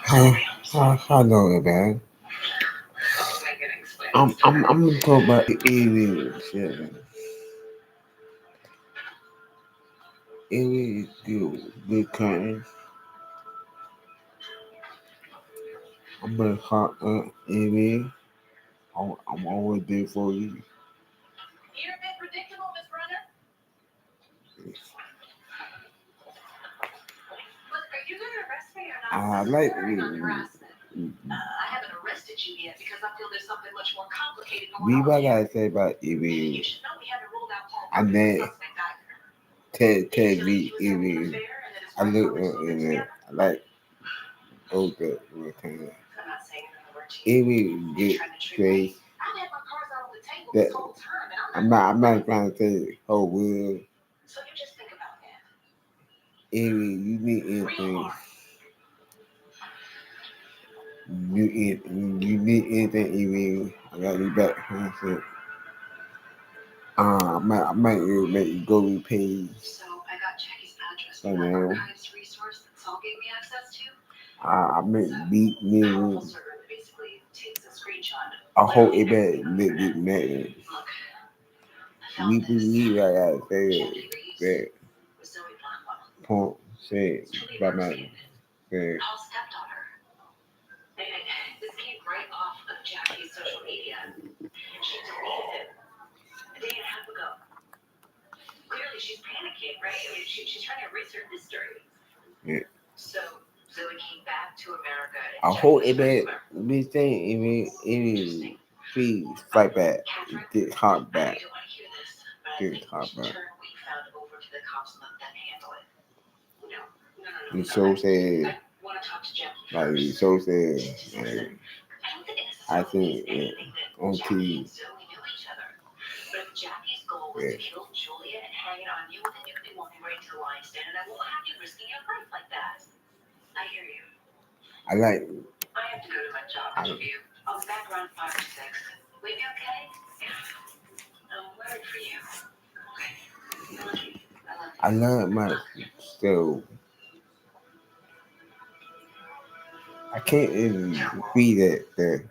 How know it, man? I'm gonna talk about aliens. Yeah, aliens do good kind. I'm gonna call alien. I'm always there for you. I like we what I gotta say about aliens. I know Ted me aliens. I look in it. I like older kind. Aliens get straight. That I'm not trying to say whole world. Alien, you need anything. You need anything, alien. I got you back. I might make you go repay. So now, I make beat me. I hope it better get mad. We believe I gotta say that point said by my say. Yeah. I hope it be saying even please fight back. Get hot back. Get hot back. The show said like the show said like, I think on TV. Yeah. I like I love my so I can't even be that.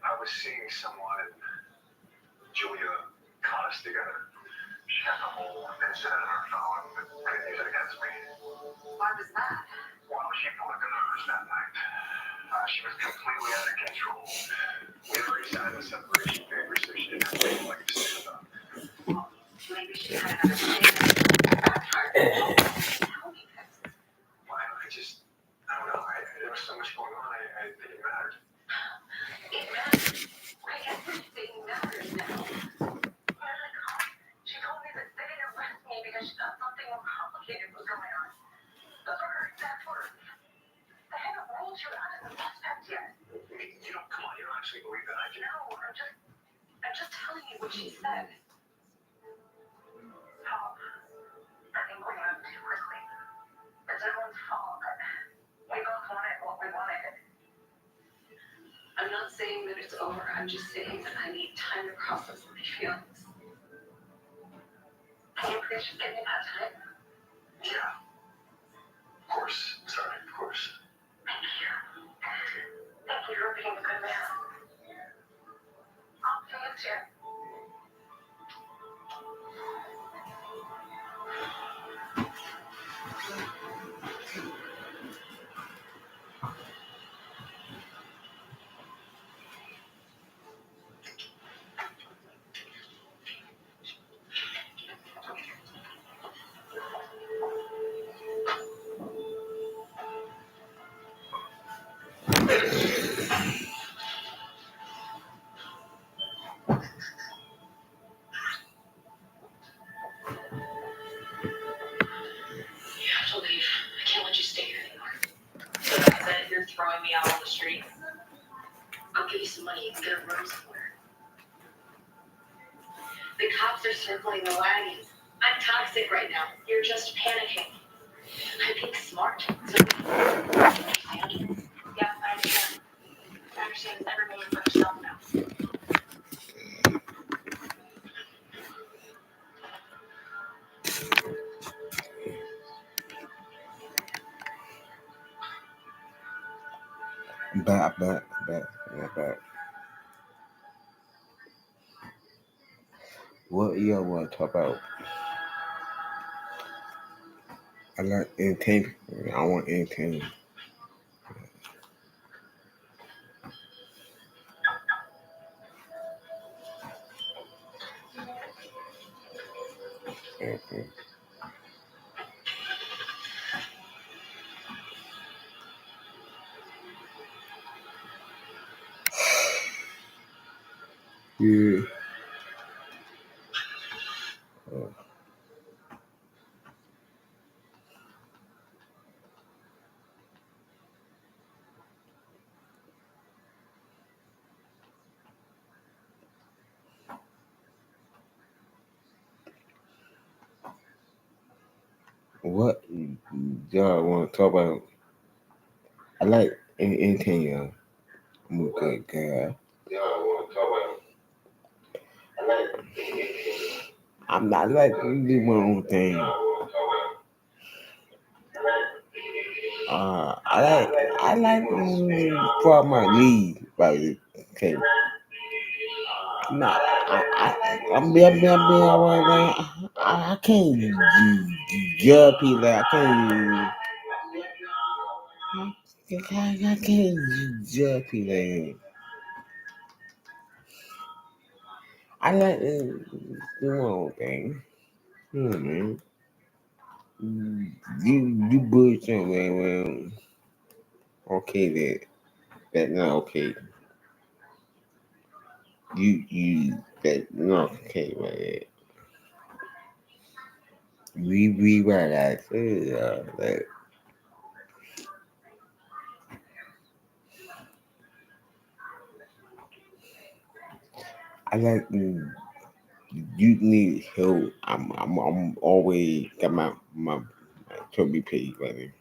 but what y'all want to talk about? I like entertainment. I want entertainment. Mhm. Yeah. Uh, what y'all want to talk about? I like entertainment. I'm a good guy. I'm not like do my own thing. I like for my lead, but okay. Nah, I can't judge people. I can't judge people. I like to do my own thing. Man. You bullshit, man. Okay, that not okay. That not okay, man. We right at that I like you need help. I'm always got my to be paid, buddy.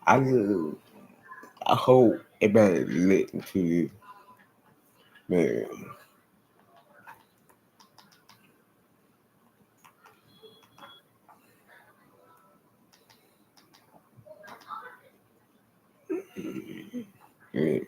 I I hope everybody listen to you, man. Man.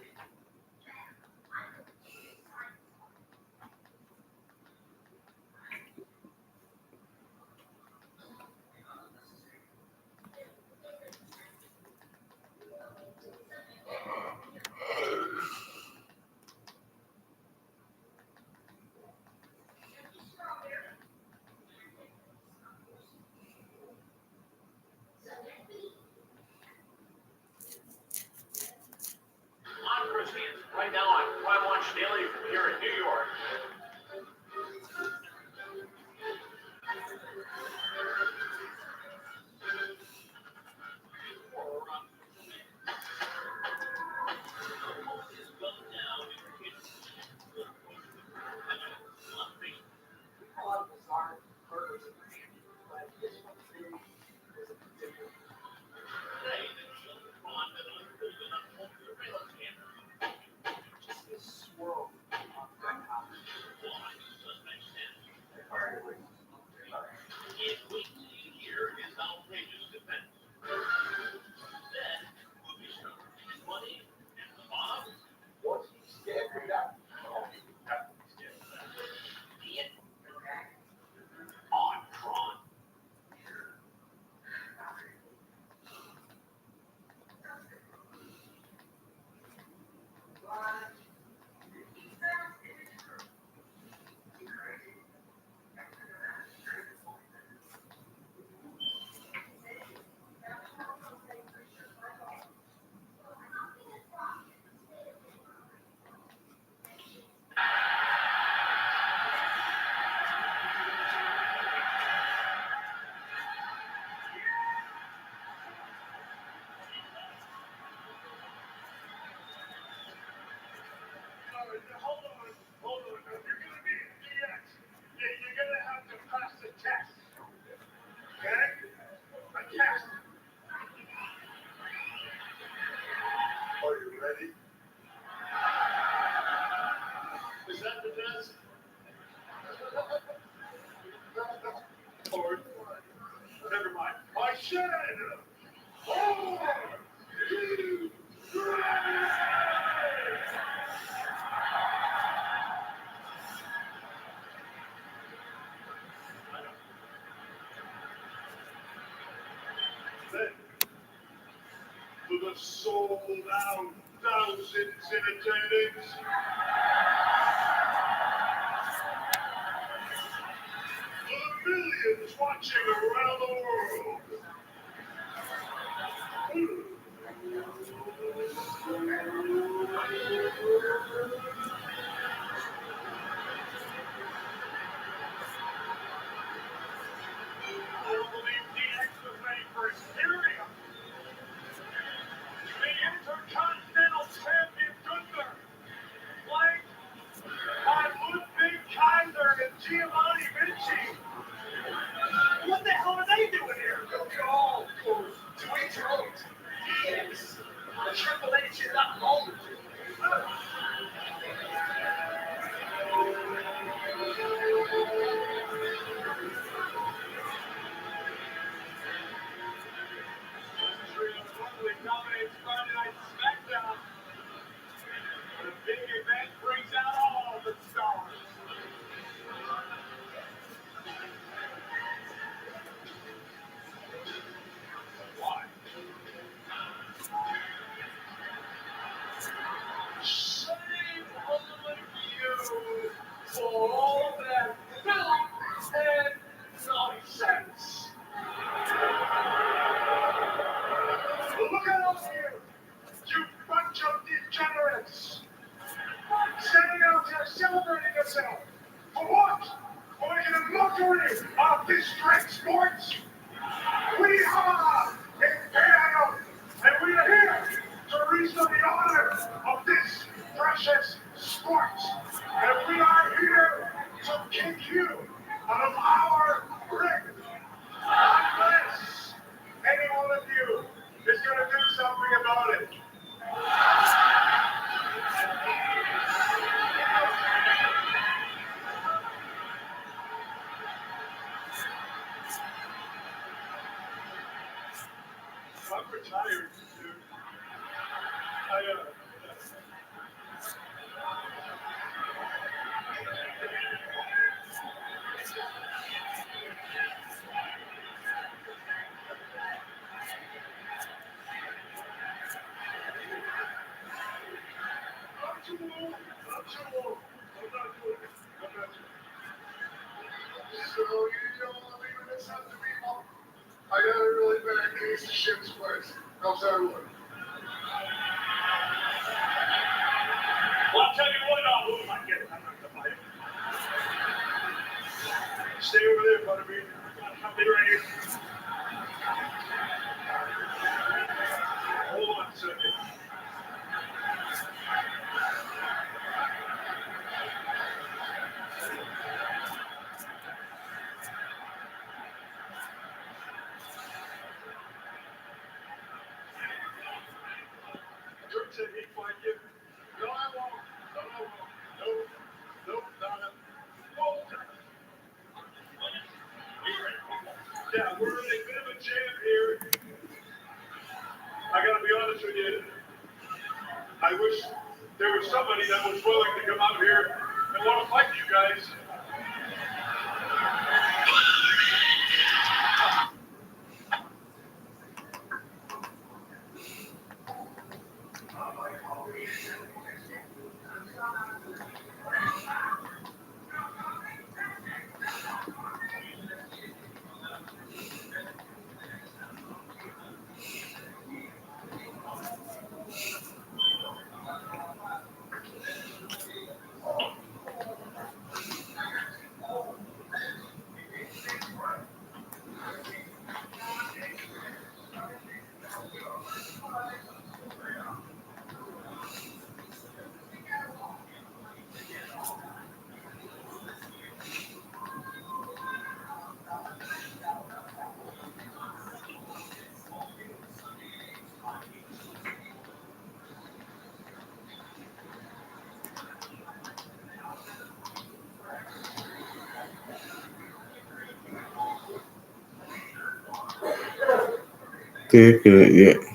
Good, yeah.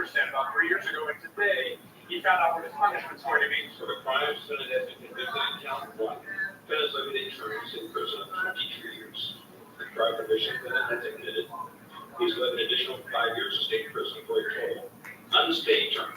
understand about 3 years ago, and today he found out what his punishment's going to be. So the crime Senate has been convicted in count one. Ben is limited terms in prison of 22 years. The trial conviction Ben has admitted he's lived an additional 5 years of state prison for a total unstated term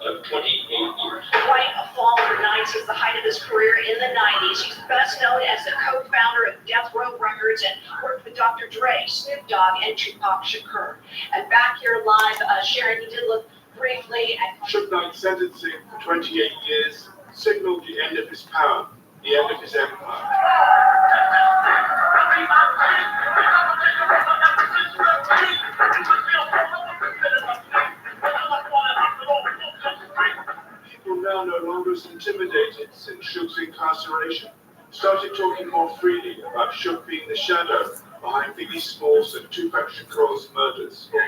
of 28 years. Quite a fall for Knight since the height of his career in the 90s. He's best known as the co-founder of Death Row Records and worked with Dr. Dre, Snoop Dogg, and Tupac Shakur. And back here live, Sharon, he did look briefly at Suge Knight's sentencing for 28 years signaled the end of his power, the end of his empire. People now no longer as intimidated since Suge's incarceration started talking more freely about Suge being the shadow behind Biggie Smalls and Tupac Shakur's murders. It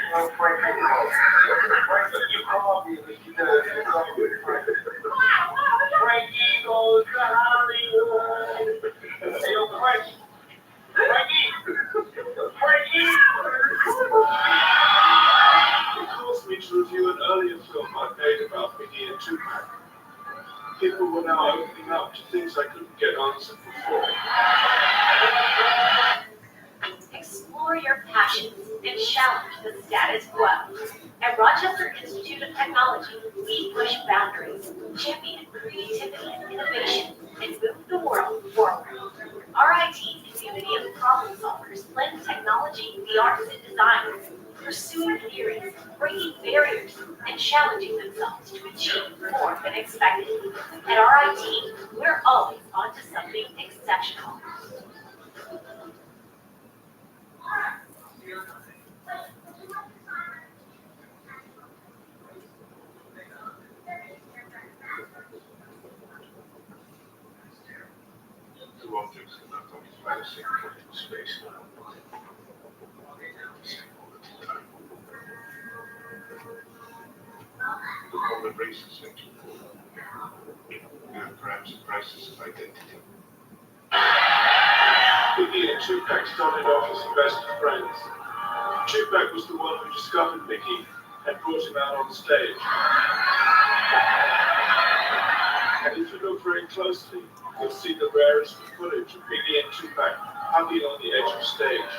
caused me to review an earlier film I made about Biggie and Tupac. People were now opening up to things I couldn't get answered before. Explore your passions and challenge the status quo. At Rochester Institute of Technology, we push boundaries, champion creativity and innovation, and move the world forward. Our IT community of problem solvers blend technology, the arts, and design, pursuing theories, breaking barriers, and challenging themselves to achieve more than expected. At RIT, we're always on to something exceptional. Two objects cannot occupy the same point in space. The common races into and perhaps a crisis of identity. Biggie and Tupac started off as best of friends. Tupac was the one who discovered Biggie and brought him out on stage. And if you look very closely, you'll see the rarest footage of Biggie and Tupac hugging on the edge of stage.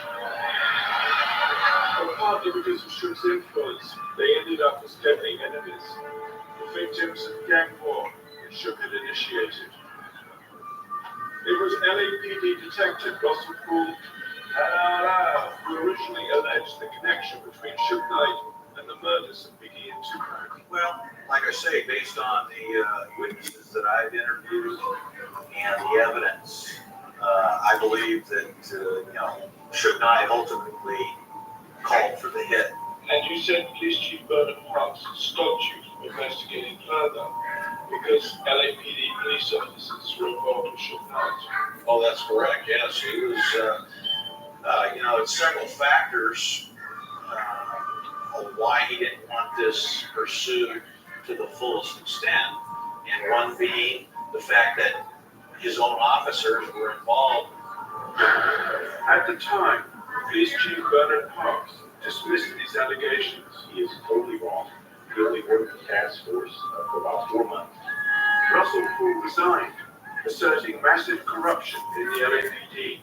But partly because of Suge's influence, they ended up as deadly enemies, the victims of gang war that Suge had initiated. It was LAPD detective Russell Poole who originally alleged the connection between Suge Knight and the murders of Biggie and Tupac. Well, like I say, based on the witnesses that I've interviewed and the evidence, I believe that Suge Knight ultimately called for the hit. And you said Police Chief Bernard Parks stopped you from investigating further because LAPD police officers were involved with Suge Knight. Oh, that's correct. Yes, he was. It's several factors of why he didn't want this pursued to the fullest extent, and one being the fact that his own officers were involved. At the time, Police Chief Bernard Parks dismissed these allegations. He is totally wrong. He only worked the task force for about 4 months. Russell Poole resigned, asserting massive corruption in the LAPD.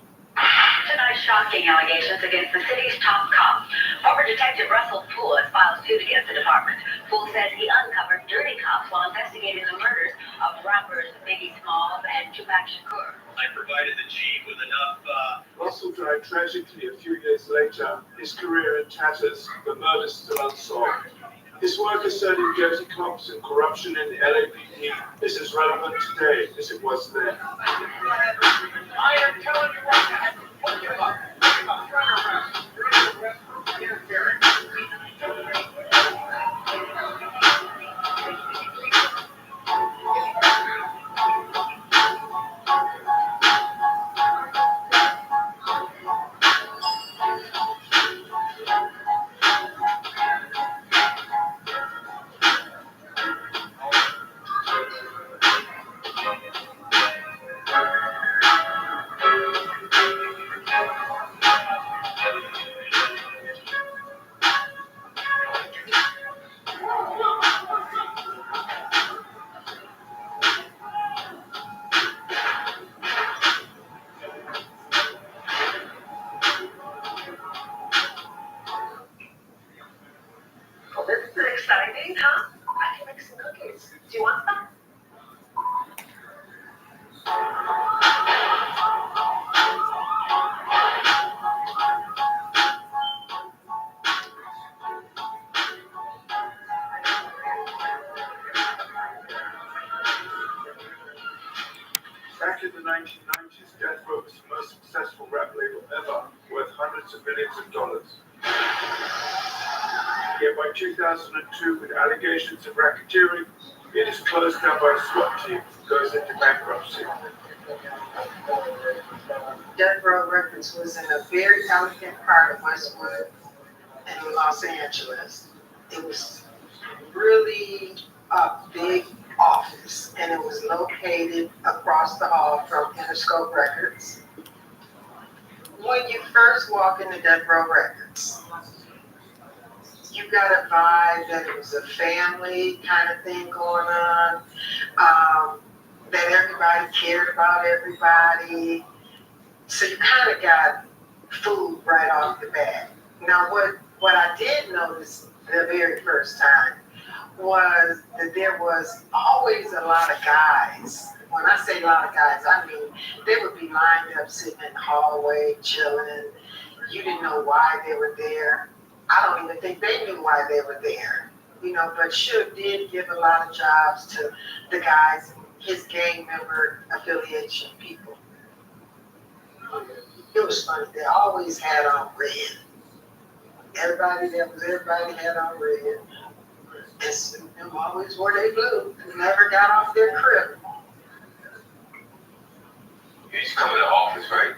Tonight's shocking allegations against the city's top cop. Former Detective Russell Poole has filed suit against the department. Poole says he uncovered dirty cops while investigating the murders of rappers Biggie Smalls and Tupac Shakur. I provided the chief with enough. Russell died tragically a few years later, his career in tatters, the murders still unsolved. His work asserting dirty cops and corruption in the LAPD is as relevant today as it was then. I am telling you right now, give up. Give up. Interfering. boys. Do you want some? Back in the 1990s, Death Row was the most successful rap label ever, worth hundreds of millions of dollars. Yet by 2002, with allegations of racketeering, it is closed down by a SWAT team and goes into bankruptcy. Death Row Records was in a very elegant part of Westwood in Los Angeles. It was really a big office, and it was located across the hall from Interscope Records. When you first walk into Death Row Records, you got a vibe that it was a family kind of thing going on, that everybody cared about everybody. So you kind of got food right off the bat. Now, what I did notice the very first time was that there was always a lot of guys. When I say a lot of guys, I mean they would be lined up sitting in the hallway chilling. You didn't know why they were there. I don't even think they knew why they were there. But Suge did give a lot of jobs to the guys, his gang member affiliation people. It was funny. They always had on red. Everybody had on red. And some of them always wore their blue. Never got off their crib. You used to come in the office, right?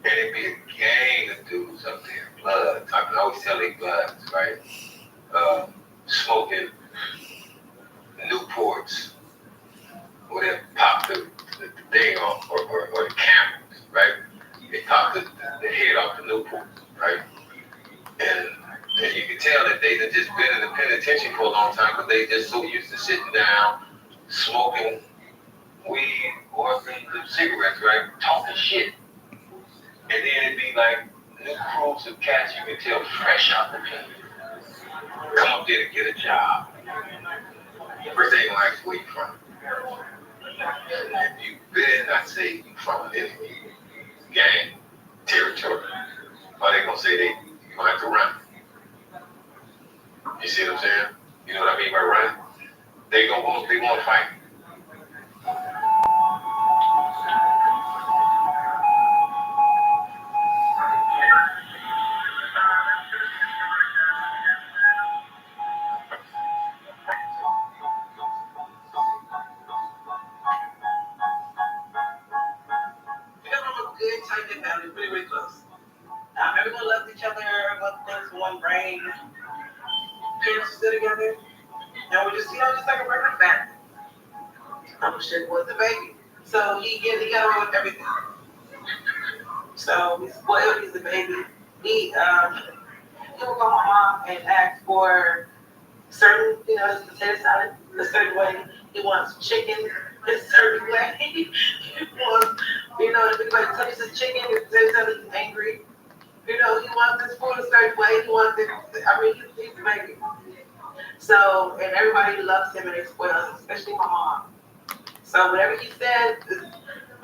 And it'd be a gang of dudes up there, blood. I can always tell they bloods, right? Smoking Newports, or they pop the thing off, or the cameras, right? They pop the head off the Newport, right? And you can tell that they had just been in the penitentiary for a long time, because they just so used to sitting down, smoking weed or cigarettes, right? Talking shit. And then it'd be like new crews of cats you can tell fresh out the pen. Come up there to get a job. First thing like, where you from? If you better not say you from an enemy gang territory, or they gonna say you gonna have to run. You see what I'm saying? You know what I mean by run? They wanna fight. Good, tight-knit family, really, really close. Everyone loved each other, loved things in one brain. Parents stood together, and we just, just like a regular family. Uncle Suge was the baby, so he got away with everything. So he's spoiled, he's the baby. He would call my mom and ask for certain, his potato salad a certain way. He wants chicken a certain way. He wants, if anybody touches his chicken, his potato salad, he's angry. He wants his food a certain way. He wants it. He's the baby. So, and everybody loves him and they spoil him, especially my mom. So whatever he said,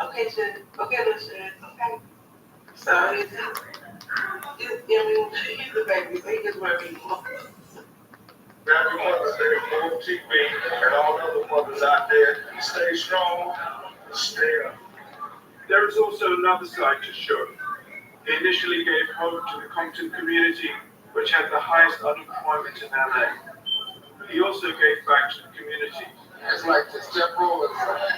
okay, Suge, okay, little Suge, okay. So he's the baby, so he gets whatever he wants. Happy Mother's Day for TV and all other mothers out there. Stay strong, stay up. There is also another side to Suge. He initially gave hope to the Compton community, which had the highest unemployment in LA. He also gave back to the community. It's like this Death Row is a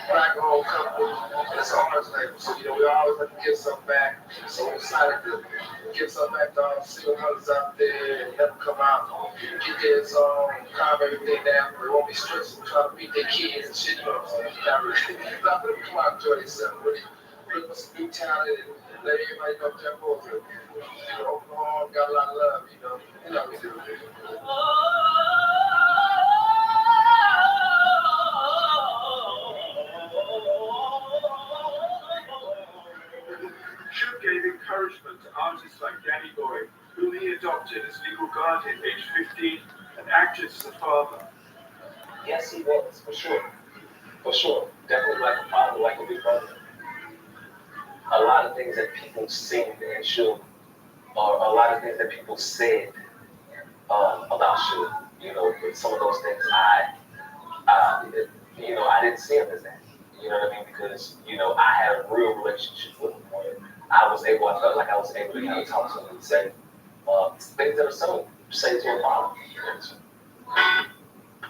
black-owned company, and it's an arts label. So, we always have to give something back. So we decided to give something back to all the single mothers out there and let them come out, get their song, calm everything down. They won't be stressed and try to beat their kids and shit, you know what I'm saying? Let them come out and enjoy themselves. Really put some new talent and let everybody know Death Row is open arms, got a lot of love, we do. Suge gave encouragement to artists like Danny Boy, whom he adopted as legal guardian age 15 and acted as a father. Yes, he was, for sure. For sure. Definitely like a father, like a big brother. A lot of things that people sing and should, or a lot of things that people said about should, but some of those things I didn't see him as that. You know what I mean? Because, I had a real relationship with him where I felt like I was able to kind of talk to him and say things that are so say to a father.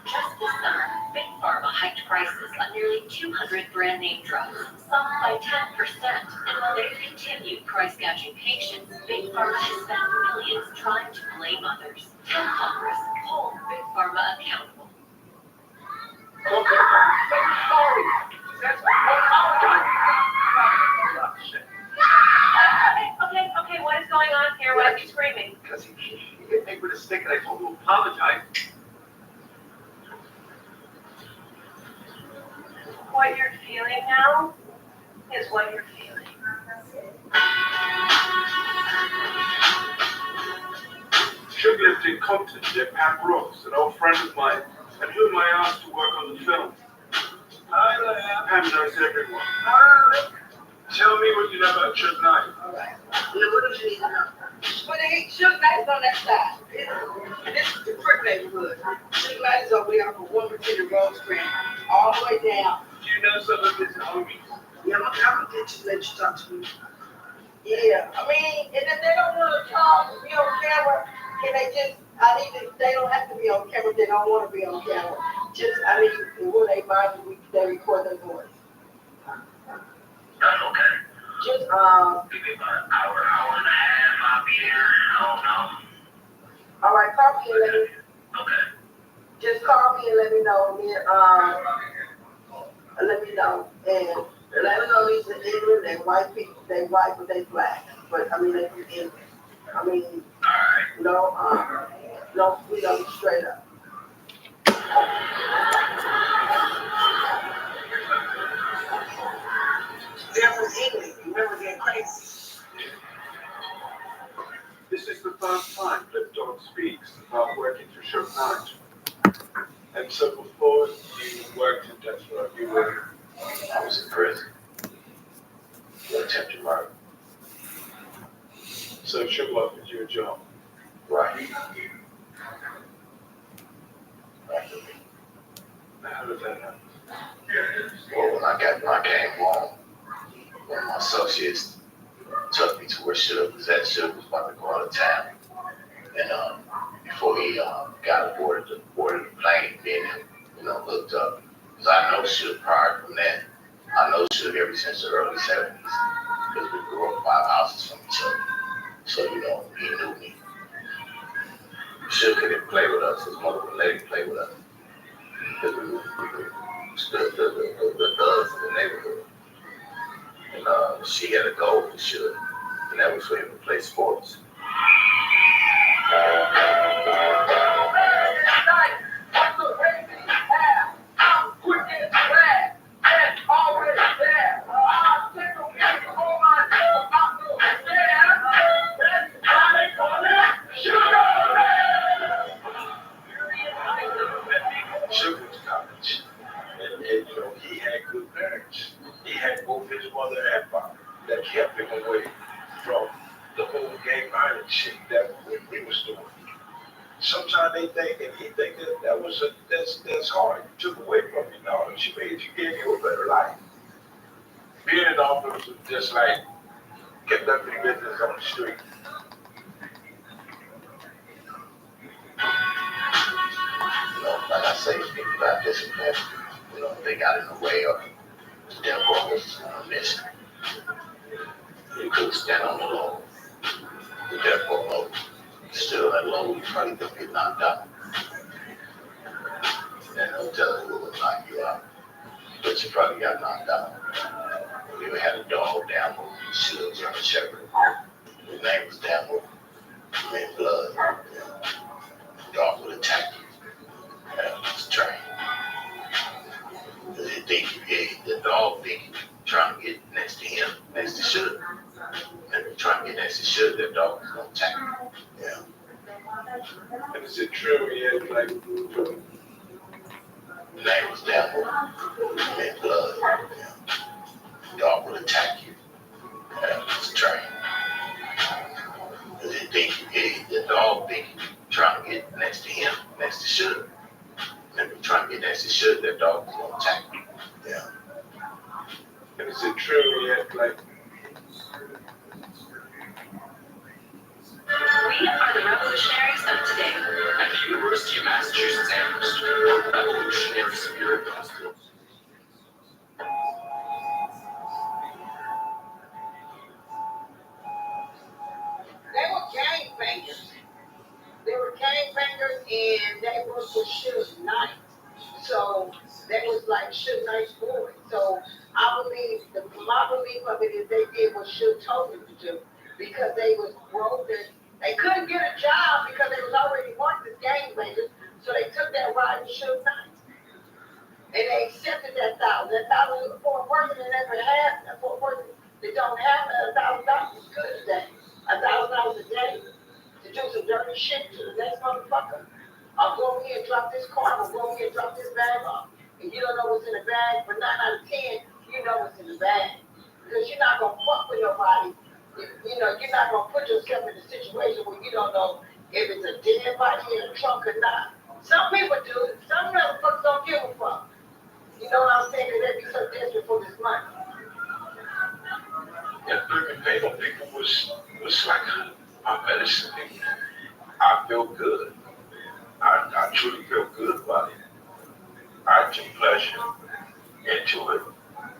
Just this summer, Big Pharma hiked prices on nearly 200 brand name drugs, some by 10%. And while they continue price gouging patients, Big Pharma has spent millions trying to blame others. Tell Congress, hold Big Pharma accountable. Okay, sorry. That's Okay, what is going on here? Why are you screaming? because he hit me with a stick and I told him to apologize. What you're feeling now is what you're feeling. Sugarlifting Compton, they're Pat Brooks, an old friend of mine, and whom I asked to work on the film. Hi there. Pam knows everyone. Tell me what you know about Suge Knight. All right. What do you need to know? Well, they ain't Suge Knight is on that side. This is the Crick neighborhood. Suge Knight is over here from Wilmington and Rosecrans, all the way down. Do you know some of his homies? Yeah, I'm gonna get you, let you talk to me. Yeah, I mean, and if they don't want to talk, be on camera, can they just, they don't have to be on camera if they don't want to be on camera. Will they mind if they record their voice? That's okay. Just, Maybe about an hour and a half, I'll be here. I don't know. all right, call me and let me, Okay. just call me and let me know, and then, let me know, and let me know these are England, they white people, they white, but they black, but, I mean, they from England. I mean, no, we know straight up. They're from England, remember they're crazy. This is the first time that Dog speaks about working for Suge Knight. And so before you worked in Death Row, I was in prison. For attempted murder. So Suge offered you a job. Right. How did that happen? Well, when I came home, one of my associates took me to where Suge was at. Suge was about to go out of town. And before he got aboard the plane, me and him, looked up. Because I know Suge prior from that. I know Suge ever since the early 70s. Because we grew up 5 houses from each other. So, he knew me. Suge couldn't play with us. His mother would let him play with us. Because we were the thugs in the neighborhood. And she had a goal for Suge. And that was for him to play sports. Suge was college. And he had good parents. He had both his mother and father that kept him away from the whole gang violence shit that we was doing. Sometimes they think, and he think that's hard. You took away from you now. She gave you a better life. Being an officer was just like conducting business on the street. Like I say, people got discipline. They got in the way of their roles on a mission. You couldn't stand on the low. The death row low. Still that low, you probably could get knocked out. And they'll tell you what would knock you out. But you probably got knocked out. We even had a dog, Dambo. She was on a shepherd. His name was Dambo. He made blood. Dog would attack you. It's trained. They think the dog think trying to get next to him, next to Suge. And trying to get next to Suge, that dog is gonna attack him. Yeah. And is it true he had like The name was Devil. Meant blood. Dog will attack you. It's trained. They think the dog think you trying to get next to him, next to Sugar. And if you're trying to get next to Sugar, that dog is going to attack you. Yeah. And is it true yet, like? We are the revolutionaries of today. At the University of Massachusetts Amherst, revolutionaries of your gospel. They were gangbangers. They were gangbangers and they worked for Suge Knight. So that was like Suge Knight's boy. So I believe, my belief of it is they did what Suge told them to do because they was broke and they couldn't get a job because they was already working as gangbangers. So they took that ride with Suge Knight. And they accepted that $1,000. That $1,000 for a person that never had, for a person that don't have $1,000 is good today. $1,000 a day to do some dirty shit to the next motherfucker. I'll go here and drop this car, I'll go here and drop this bag off. And you don't know what's in the bag, but 9 out of 10, you know what's in the bag. Because you're not gonna fuck with nobody. You know, you're not gonna put yourself in a situation where you don't know if it's a dead body in a trunk or not. Some people do, some motherfuckers don't give a fuck. You know what I'm saying? Because they be so desperate for this money. Yeah, living paper people was like my medicine. I felt good. I truly felt good about it. I took pleasure into it.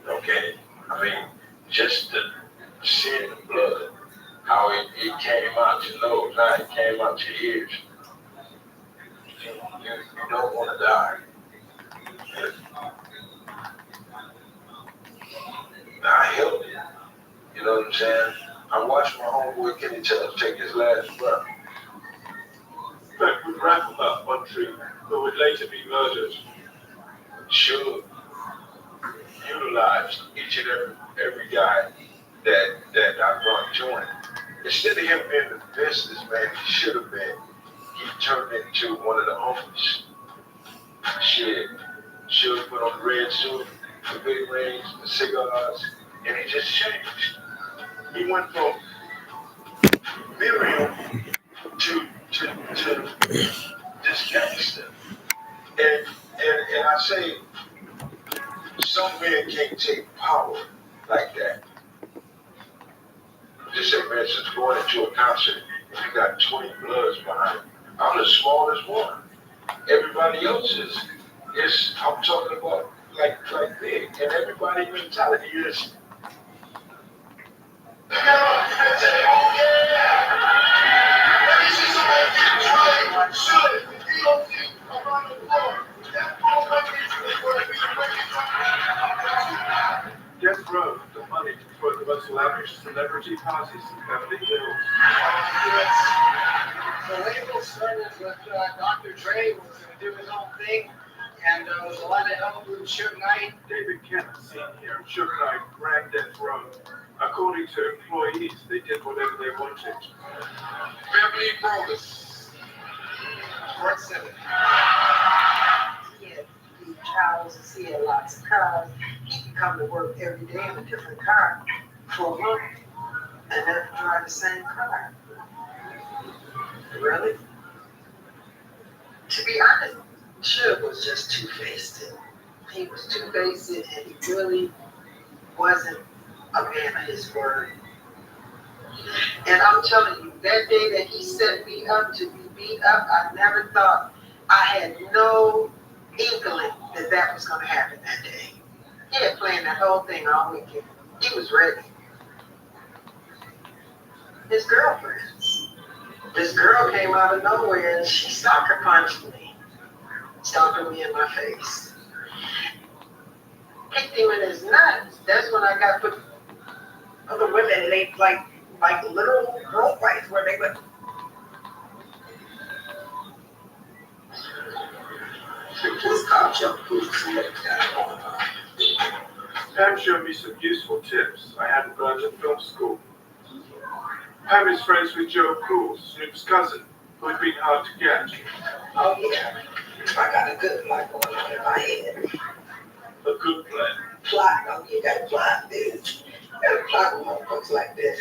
Okay? I mean, just the seeing the blood, how it came out your nose, how it came out your ears. You don't want to die. I helped it. You know what I'm saying? I watched my homeboy Kenny Tubbs take his last breath. But with Rafa Buntry, who would later be murdered. Should utilize each and every guy that I brought join. Instead of him being the businessman he should have been, he turned into one of the homies. Shit. Should have put on the red suit, the big rings, the cigars, and he just changed. He went from Miriam to this gangster. And I say, some men can't take power like that. Just say, man, since going into a concert, if you got 20 bloods behind you, I'm the smallest one. Everybody else is I'm talking about like big. And everybody's mentality is, Death Row, the money for the most lavish celebrity parties in Beverly Hills. The label started with Dr. Dre was going to do his own thing, and there was a lot of help with Suge Knight. David Kenneth Sr. and Suge Knight ran Death Row. According to employees, they did whatever they wanted. Beverly Brothers. Sports Center. He had big houses, he had lots of cars. He could come to work every day in a different car for a month and never drive the same car. Really? To be honest, Suge was just two-faced. He was two-faced and he really wasn't a man of his word. And I'm telling you, that day that he set me up to be beat up, I never thought, I had no inkling that that was going to happen that day. He had planned that whole thing all weekend. He was ready. His girlfriends. This girl came out of nowhere and she sucker punched me. Stomping me in my face. Kicked him in his nuts. That's when I got put other women, they like literal rope fights where they would. Who's caught your who's Pam showed me some useful tips I hadn't learned at film school. Pam is friends with Joe Cool, Snoop's cousin, who had been hard to get. Oh yeah, I got a good light going on in my head. plot. Oh, you gotta plot this. You gotta plot with motherfuckers like that.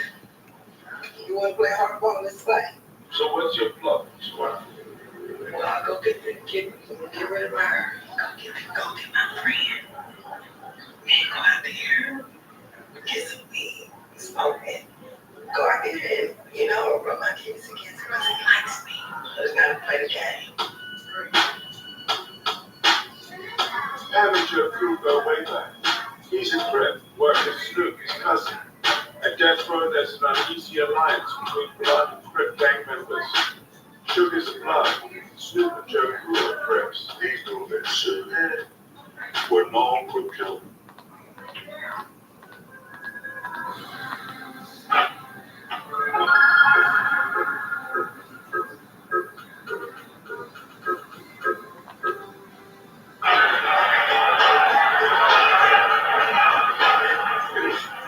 You wanna play hardball? Let's play. So what's your plot, Squire? Well, I'll go get rid of her. Go get my friend. And go out there, get some weed, smoke it. Go out there and, rub my kids against because he likes me. I just gotta play the game. Amateur crew go way back. He's a Crip, worked with Snoop, his cousin. At Death Row, there's an uneasy alliance between blood and Crip gang members. Sugar's blood. Snoop and Joe grew up Crips. These dudes that should have were known for killing.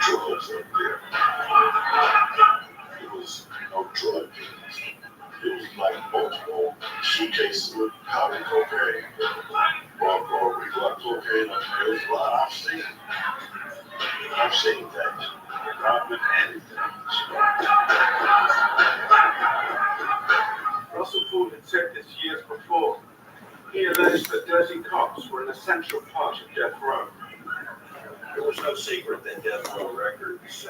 Drugs up there. It was no drug dealers. It was like multiple suitcases with powder cocaine, black cocaine up there. It was a lot. I've seen that. I've been anything. Russell Ford had said this years before. He alleged that dirty cops were an essential part of Death Row. There was no secret that Death Row Records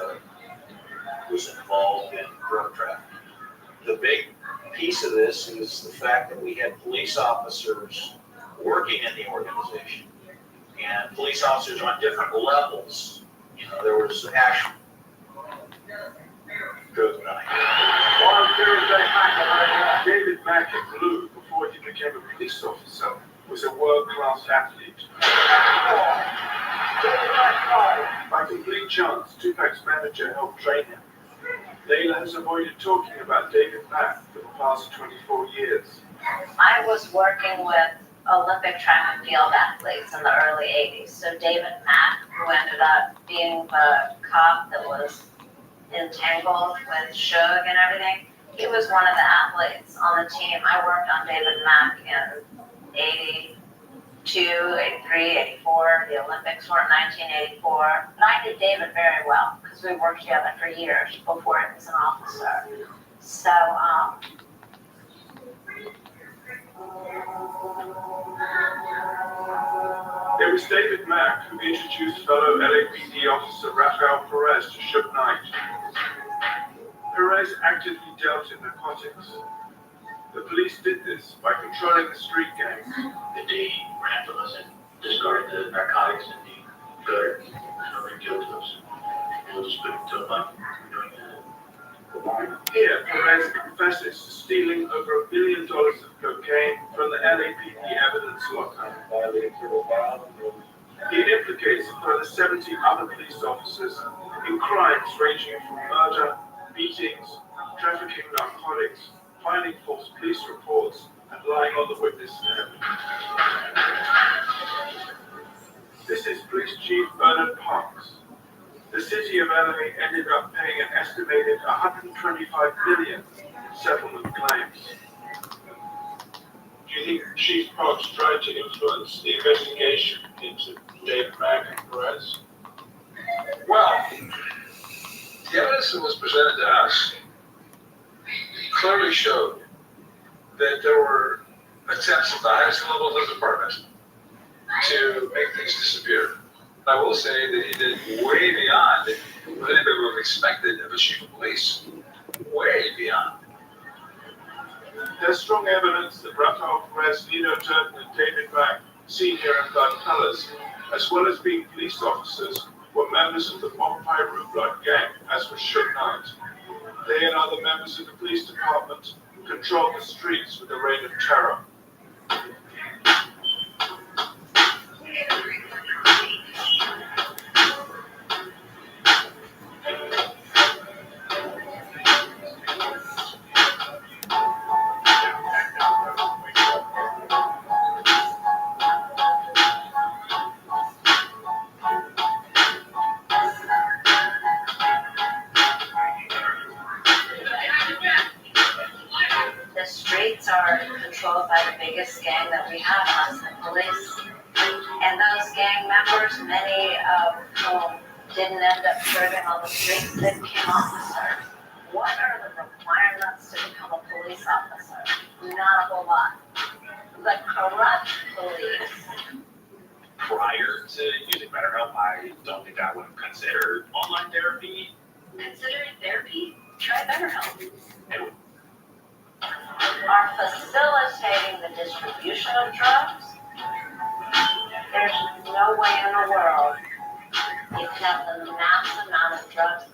was involved in drug trafficking. The big piece of this is the fact that we had police officers working in the organization, and police officers on different levels. There was actual. Good night. While Thursday Mack, David Mack in blue, before he became a police officer, was a world-class athlete. By complete chance, Tupac's manager helped train him. Layla has avoided talking about David Mack for the past 24 years. I was working with Olympic track and field athletes in the early 80s. So David Mack, who ended up being the cop that was entangled with Suge and everything, he was one of the athletes on the team. I worked on David Mack in 82, 83, 84. The Olympics were in 1984. But I knew David very well because we worked together for years before he was an officer. So, It was David Mack who introduced fellow LAPD officer Rafael Perez to Suge Knight. Perez actively dealt in narcotics. The police did this by controlling the street gangs. The day ran from us and discarded the narcotics in the gutter. Nobody killed us. We'll just put it to a month doing that. Here, Perez confesses to stealing over $1 billion of cocaine from the LAPD evidence locker. He implicates a further 70 other police officers in crimes ranging from murder, beatings, trafficking narcotics, filing false police reports, and lying on the witness stand. This is Police Chief Bernard Parks. The city of LA ended up paying an estimated $125 million in settlement claims. Do you think Chief Parks tried to influence the investigation into David Mack and Perez? Well, the evidence that was presented to us clearly showed that there were attempts at the highest levels of the department to make things disappear. I will say that he did way beyond what anybody would have expected of a chief of police. Way beyond. There's strong evidence that Rafael Perez, Nino Turton, and David Mack, Sr. and Bud Colors, as well as being police officers, were members of the Vampire Blood gang, as was Suge Knight. They and other members of the police department controlled the streets with a reign of terror. the streets are controlled by the biggest gang that members, many of whom didn't end up serving on the streets, they became officers. What are the requirements to become a police officer? Not a whole lot. The corrupt police. Prior to using BetterHelp, I don't think I would have considered online therapy. Considering therapy? Try BetterHelp. Are facilitating the distribution of drugs. There's no way in the world you can have the mass amount of drugs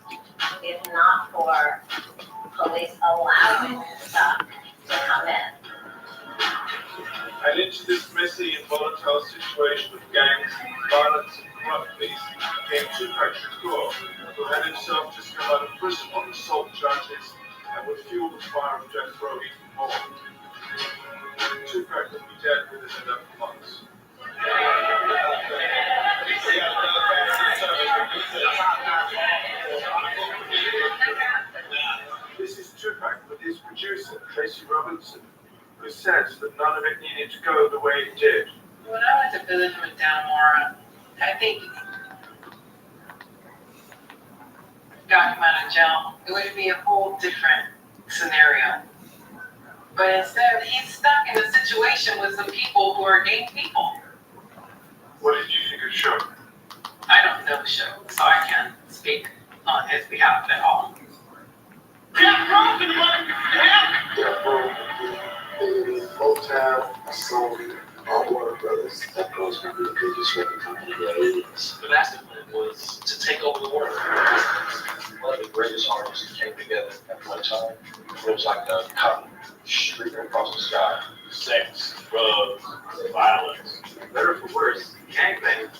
if not for police allowing stuff to come in. And into this messy and volatile situation of gangs, violence, and corrupt police came Tupac Shakur, who had himself just come out of prison on assault charges and would fuel the fire of death row even more. Tupac would be dead within 11 months. This is Tupac with his producer, Tracy Robinson, who says that none of it needed to go the way it did. When I went to visit him in Dannemora, I think got him out of jail, it would be a whole different scenario. But instead, he's stuck in a situation with some people who are gang people. What did you think of the show? I don't know the show, so I can't speak on his behalf at all. Yeah, bro. Motown, Sony, all Warner Brothers. That goes from the biggest record company there is. The master plan was to take over the world. One of the greatest artists came together at one time. It was like a cotton streaking across the sky. Sex, drugs, violence. Better for worse, gangbang.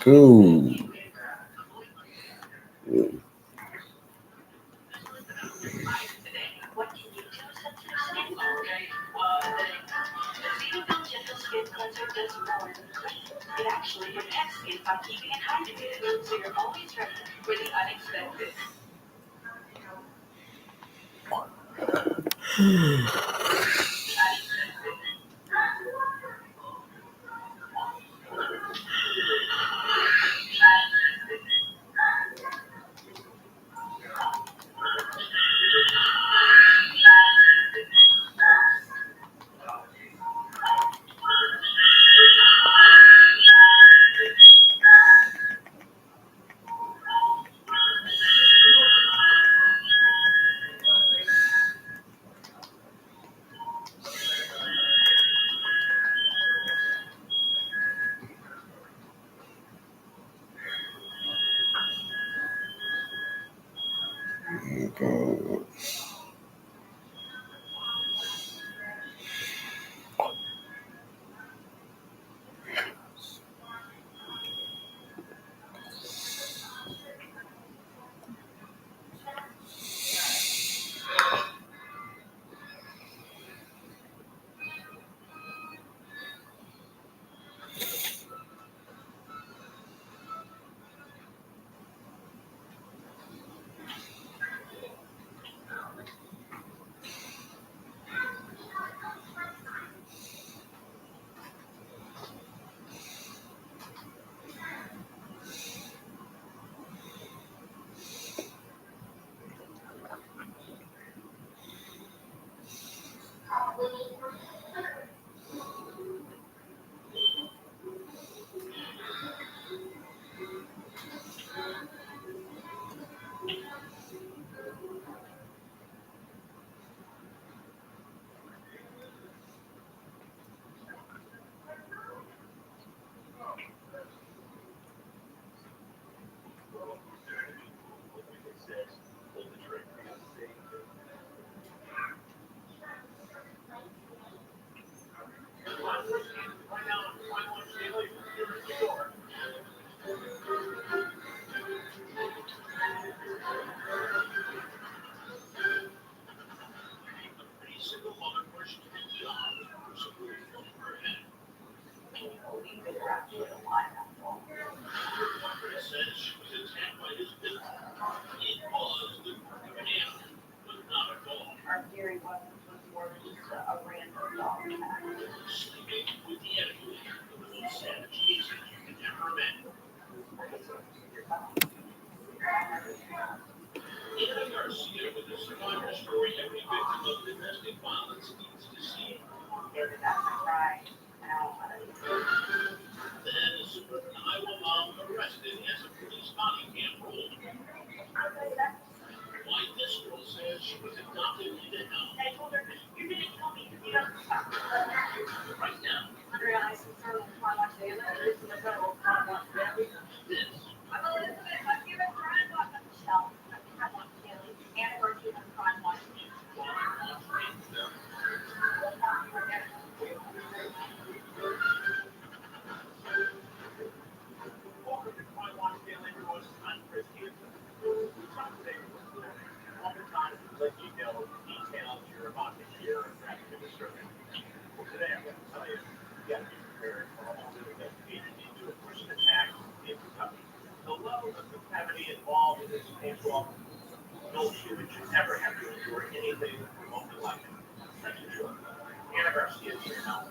Cool. What can you do to skin? Cetaphil Gentle Skin Cleanser does more than clean. It actually protects skin by keeping it hydrated, so you're always ready for the unexpected. Go. Our theory was more than just a random dog attack. Whether that's a cry, I told her, you're gonna kill me if you don't stop. Andrea, I sincerely want to say that this is a federal crime watch family. I'm Elizabeth, I'm human crime watch. I'm Michelle, I'm crime watch daily, and we're human crime watch. Welcome to Crime Watch Daily, everyone. I'm Chris Hansen. Oftentimes, we let you know details you're about to hear and perhaps be disturbing. Well, today I'm going to tell you, you got to be prepared for a whole new investigation into a person attack in Kentucky. The level of depravity involved in this case, well, no human should ever have to endure anything remotely like it. That's for sure. Anna Garcia is here now.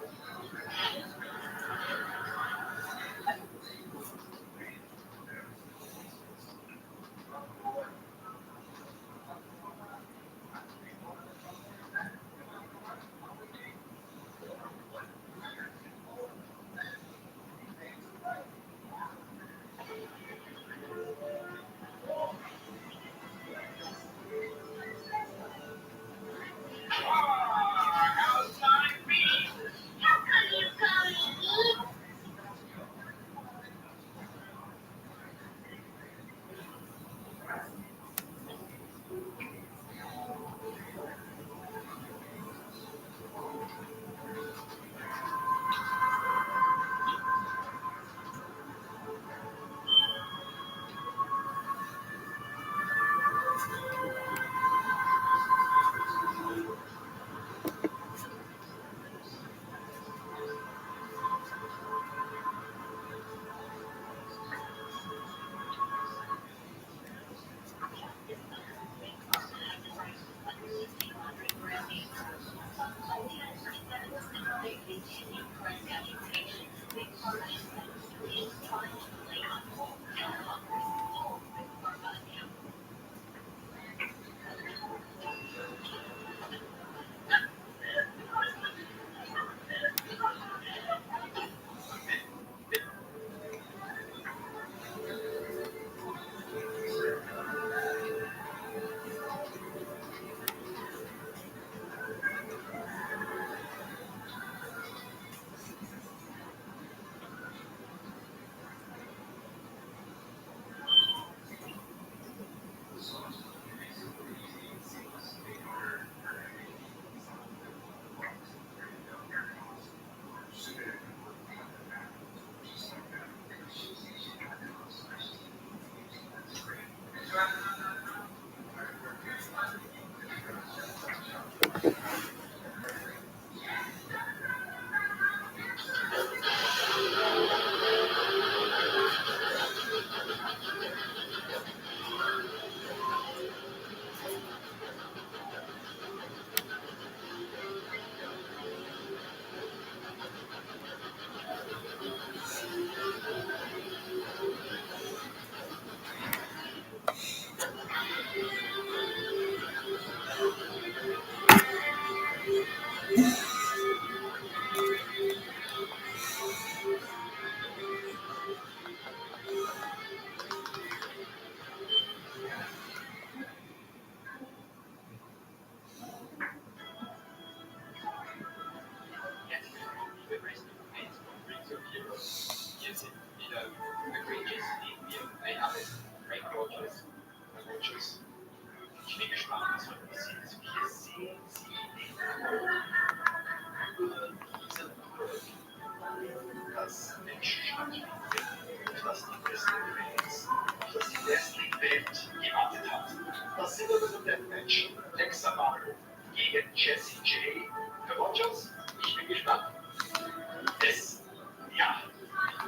gegen Jesse J. Herr Rogers, ich bin gespannt.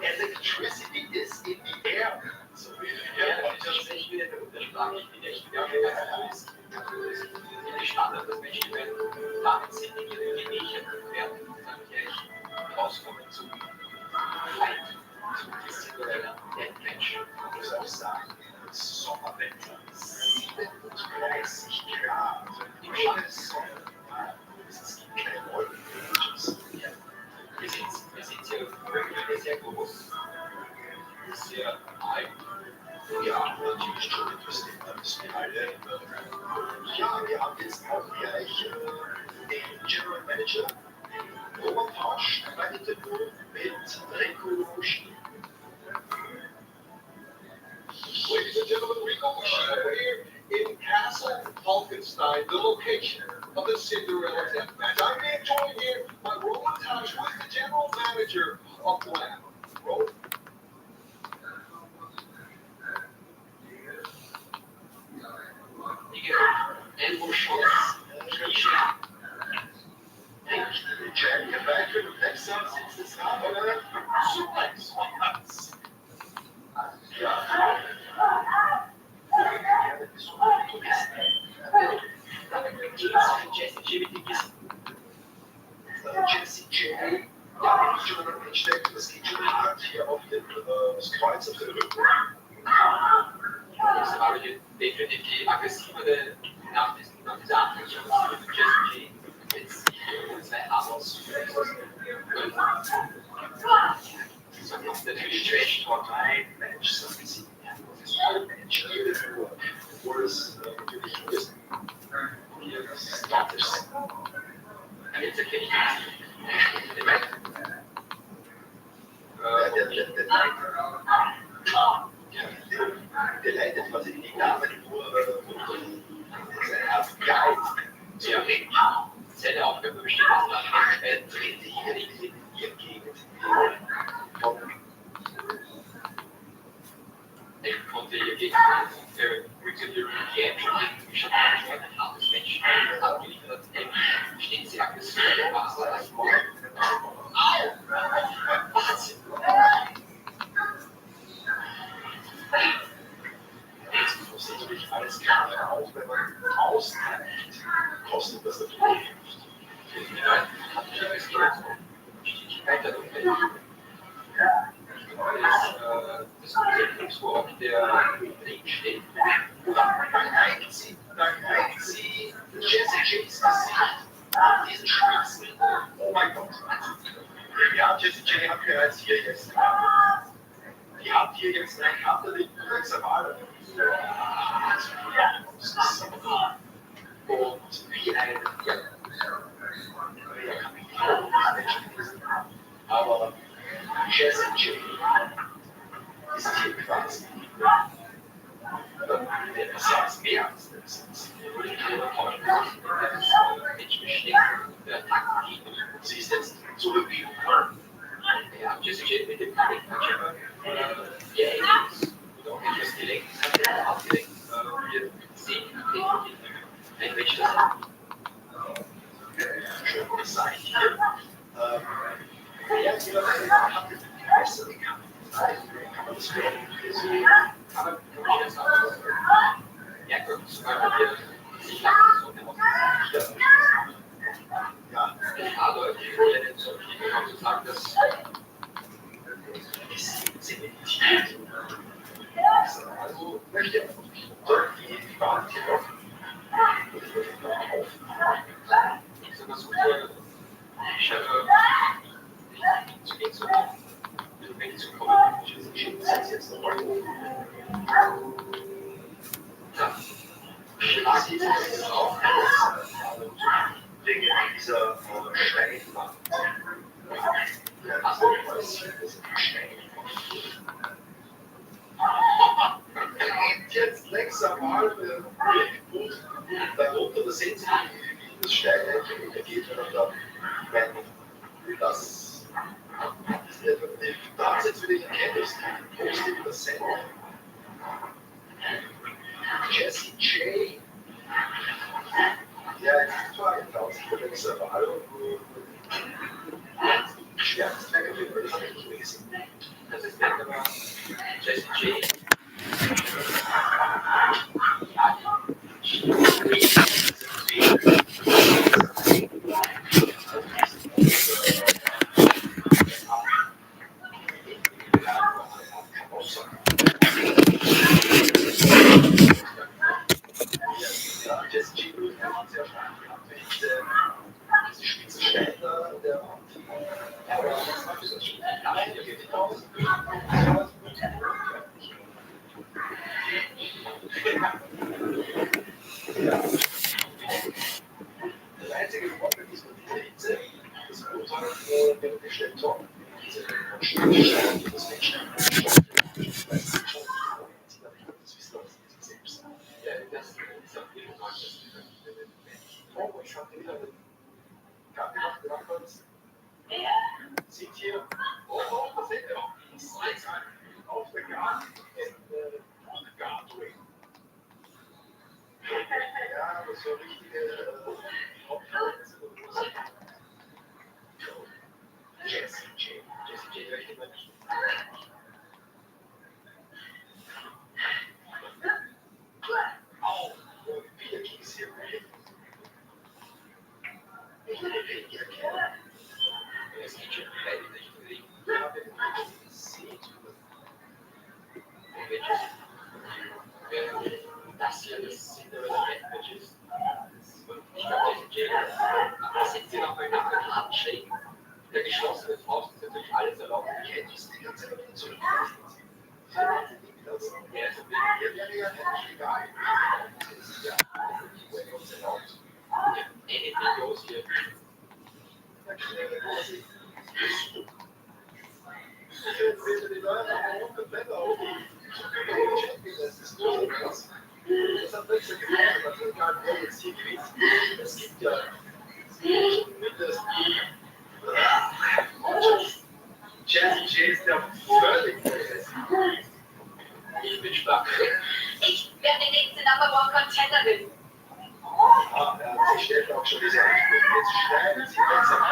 Electricity is in the air. So wie Herr Rogers sich wieder untersprachlich die Nächte der ist. Ich bin gespannt, dass Menschen werden wahnsinnig ihre Gemächer werden, sage ich ehrlich, rauskommen zu Fight, zu disziplinieller Deathmatch. Ich muss auch sagen, Sommerwetter, 37 Grad, im Schatten Sonne, es gibt keine Wolken. Wir sind sehr groß, sehr alt. Ja, natürlich schon etwas älter als wir alle. Ja, wir haben jetzt auch gleich den General Manager Robert Pausch bei Interview mit Rico Muschni. Ladies and gentlemen, Rico Muschni here in Castle Falkenstein, the location of the Cinderella Death Match. I'm being joined here by Roman Tausch, who is the general manager of Glam. Roman. Jack, you're back for the next song since the start of the suplex. Jesse J. Ja, wenn ich schon mal einstecke, das geht schon hart hier auf das Kreuz auf den Rücken. Das war definitiv aggressivere nach dieser Abwechslung von Jesse J. Jetzt zwei Abos. So kommt natürlich Trash Talk rein, Mensch, so ein bisschen. Mensch, obwohl es natürlich ist. Hier, das ist Gottes. Jetzt erkenne ich der leitet quasi die Dame nur geil. Ja, seine Aufgabe besteht darin, er dreht sich in ihr Gegend. Ich konnte ihr Gegend regular Reaction schon ein hartes Match abgeliefert. Stehen sie aggressiv im Wasser als Morgen. Au! Was? Jetzt muss natürlich alles klar, auch wenn man ausnimmt, kostet das natürlich nicht. Das wo auch der Ring steht. Dann reicht sie Jesse J's Gesicht, diesen Schmerzen. Oh mein Gott. Ja, Jesse J hat bereits hier jetzt. Die habt hier jetzt eine Karte, die Reservare. Und wie ein, ja, aber Jesse J ist hier quasi der Besatz mehr als der Besatz. Sie ist jetzt zurückgekommen. Ja, Jesse J mit dem Charakter. Ja, etwas gelenkt, hat er aufgelenkt. Wir sehen ein Mensch, das schön gesagt hier. Ja, die Leute haben die bessere Karte. Kann man das hören? Aber kann man jetzt auch ja, gut, weil wir sich so ja, ich habe hier so viel zu sagen, dass es zementiert. Also möchte ich die Bahn hier offen. Ich sogar so für Chefe zu gehen zu wegzukommen. Ich setze jetzt noch mal hoch. Ja. Das ist auch wegen dieser Steinwand. Also, das ist ein Steinwand. Jetzt langsam mal gut, darunter, da sehen Sie, wie das Stein geht, wenn das da jetzt wieder erkennst, positiv das Sender. Jesse J. Ja, Das ist der Nummer Jesse J. Sieht hier, das seht ihr auch, auf der Garten, Gartwing. Ja, aber so richtige Jesse J, welche Menschen? Auch, viele Kies hier. Ich will den hier kennen. Es gibt schon nicht ja, wenn man sieht. Das hier ist Cinderella-Matches. Und ich glaube, das sind sie noch bei einer Handshake. Der geschlossene Faust ist natürlich alles erlaubt. Ich hätte es die ganze Zeit so nicht. Er wäre ja nicht egal. Das ist ja uns erlaubt. Anything goes hier. Ich will die Leute auch komplett auf die das ist nur krass. Das hat letzte gefallen, das ist gar nicht jetzt hier gewesen. Es gibt ja mindestens Jesse J ist der völlig ich bin stark. Ich werde die nächste Number One Contenderin. Sie stellt auch schon diese Einstellung. Jetzt schneiden Sie langsam an.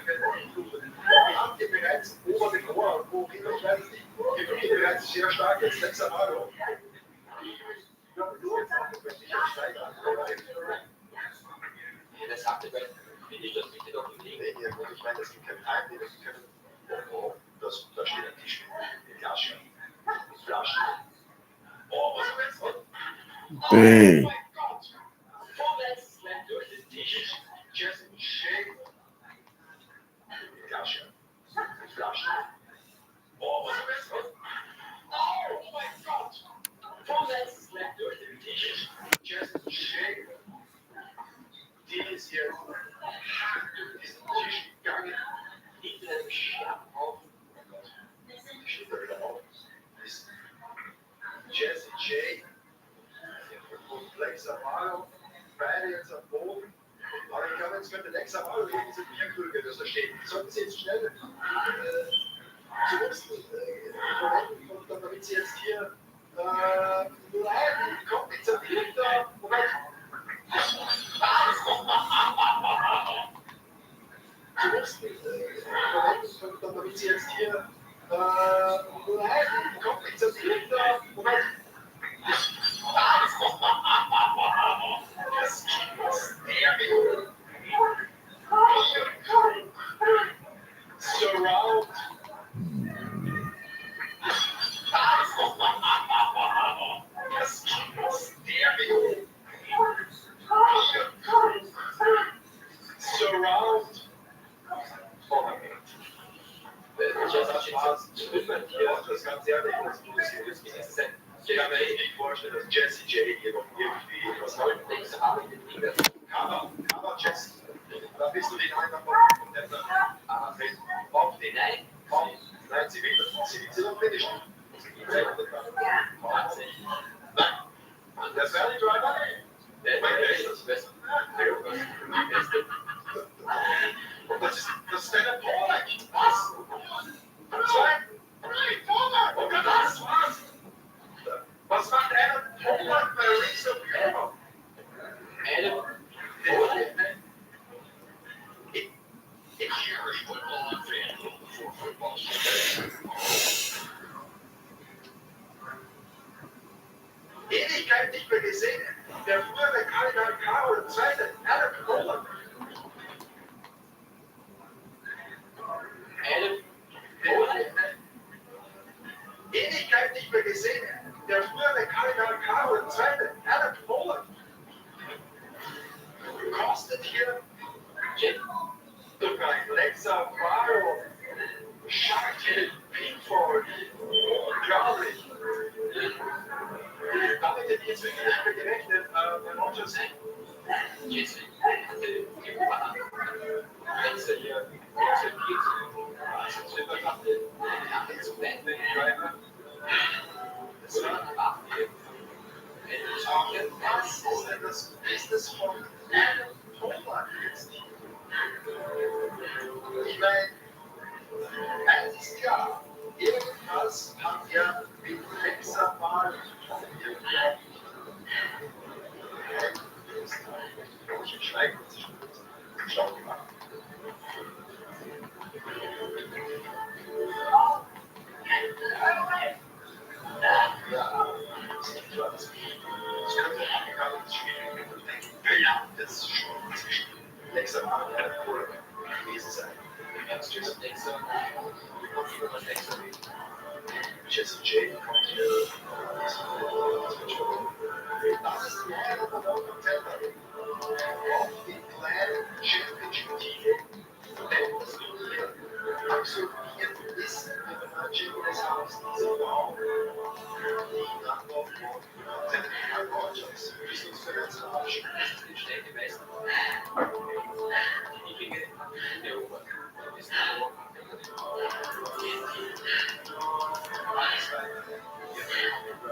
Wir haben hier bereits obere Chor, wo ich weiß es nicht, wir beginnen bereits sehr stark. Jetzt letzter Mal. Das sagte, weil ich das bitte doch nicht. Ich meine, das gibt keine Time, das können. Da steht ein Tisch mit Flaschen. Flaschen. Oh, was ist das? Oh mein Gott! Vorwärts slammt durch den Tisch. Jesse J. Flasche. Flaschen. Oh, was ist das? Oh mein Gott! Vorwärts slammt durch den Tisch. Jesse J. Die ist hier hart durch diesen Tisch gegangen. Liegt in einem Scherbenhaufen. Die steht da wieder auf. Jesse J. Lex Amaro. Beide jetzt am Boden. Aber ich glaube, jetzt könnte Lex Amaro gegen diese Bierkrüge, das da steht. Sollten Sie jetzt schnell zumindest und damit Sie jetzt hier nein, kommt jetzt ein Bier da. Moment. Damit Sie jetzt hier nein, kommt jetzt ein Bier da. Moment. Das Stereo. Surround. Das Stereo. Surround. Das ganz ehrlich, ich kann mir echt nicht vorstellen, dass Jesse J hier noch irgendwie was heute nächste Abend mit Cover Jesse. Da bist du den einfach von der auf den Nein, sie will noch finishen. Der Sally Driver? Der ist das Beste. Und das ist eine Polak. Was? Was macht einer Polak bei Rings of Europe? sind hier sogar Alexa, Faro, Shakti, Pinkford, unglaublich. Damit hätte ich jetzt wirklich nicht mehr gerechnet, wenn Rogers Jesse hatte die Oberhand. Als er hier interviewt, als er dachte, er hat zu Band mit dem Driver. Das war eine Waffe. was ist denn das Business von Thomas jetzt? Ich meine, es ist ja, irgendwas hat ja mit Alexa mal ich schreibe kurz, schlau gemacht. Ja, das könnte ein schwierig mit dem Denken. Ja, das ist schon zwischen Alexa mal und einer Kurve gewesen sein. Alexa, Alexa, Jesse J kommt hier. Das ist die Rolle von der Contender. Auf die Plan Championship Titel. Denn das Turnier absolviert ist mit der Jimmy des Hauses diese Frau, die Nachlauf von Contender Rogers. Rüstungsverletzung abschließt. die schnell gewesen. Die Dinge der Ober ist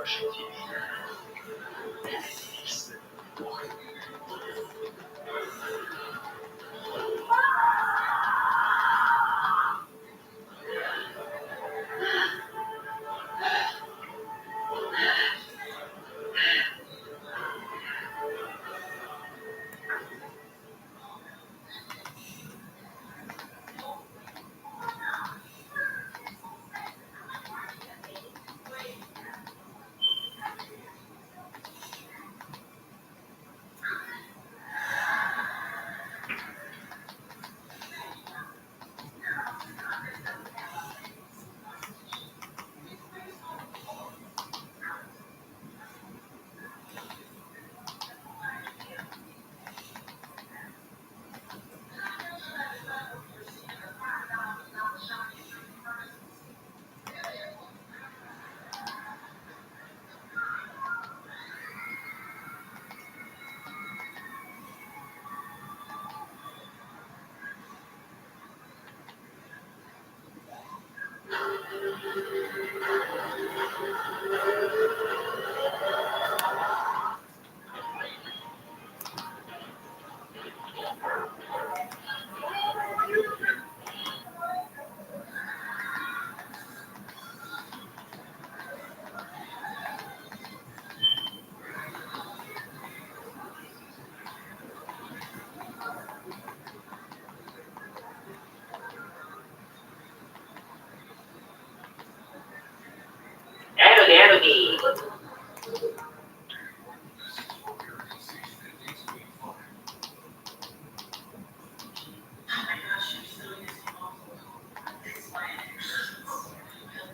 Russian TV. Nächste Woche.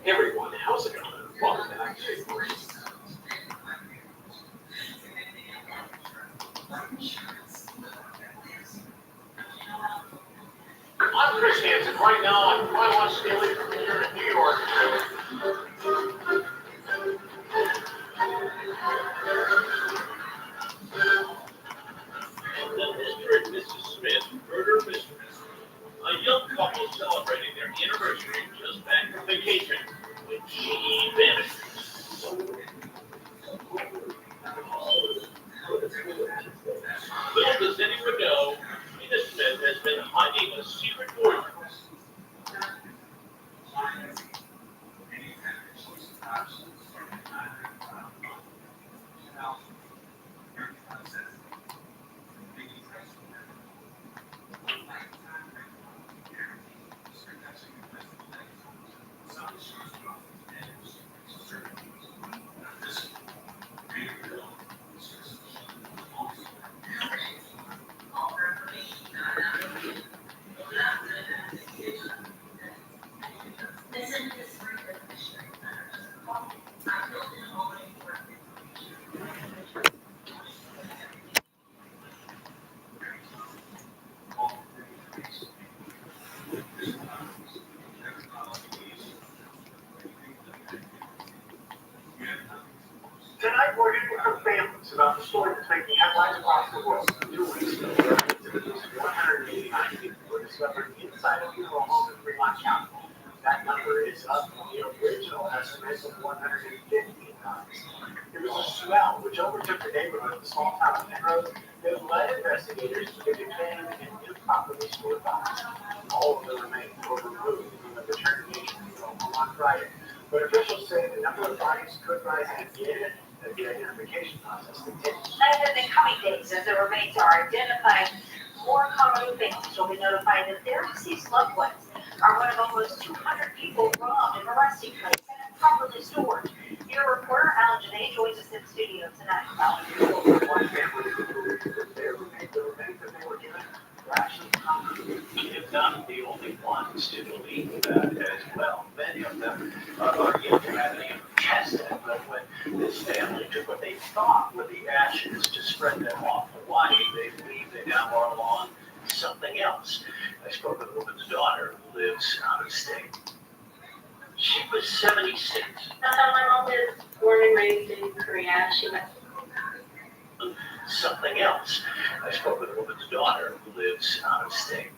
Everyone, how's it going? Welcome back to I'm Chris Hansen. Right now, I'm quite on Staley from here in New York. The Mr. and Mrs. Smith murder mystery. A young couple celebrating their anniversary just back from vacation when she vanishes. Little does anyone know, Tina Smith has been hiding a secret boyfriend. Right across the world, 2 weeks ago, at least 189 people were discovered inside a funeral home in Fremont County. That number is up from the original estimate of 115 times. It was a smell which overtook the neighborhood of the small town of Monroe that led investigators to the decaying and improperly stored bodies. All of the remains were removed from the returnation funeral home on Friday, but officials say the number of bodies could rise again as the identification process continues. And in the coming days, as the remains are identified, more common families will be notified that their deceased loved ones are one of almost 200 people robbed and arrested and improperly stored. Your reporter, Alan Janae, joins us in studio tonight. One family who believes that their remains, the remains that they were given, were actually concrete. If not the only ones to believe that as well. Many of them are yet to have any tested, but when this family took what they thought were the ashes to spread them off Hawaii, they believe they now are along something else. I spoke with a woman's daughter who lives out of state. She was 76. My mom is born and raised in Korea. She went Something else. I spoke with a woman's daughter who lives out of state.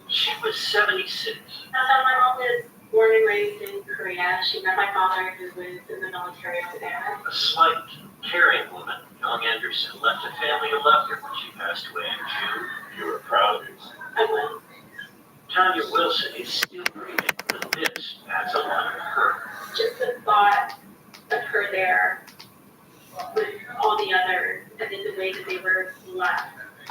She was 76. My mom is born and raised in Korea. She met my father, who was in the military over there. A slight, caring woman, young Anderson, left a family who loved her when she passed away in June. You were proud of her. I was. Tanya Wilson is still grieving, but this adds a lot of hurt. Just the thought of her there with all the others, and then the way that they were left,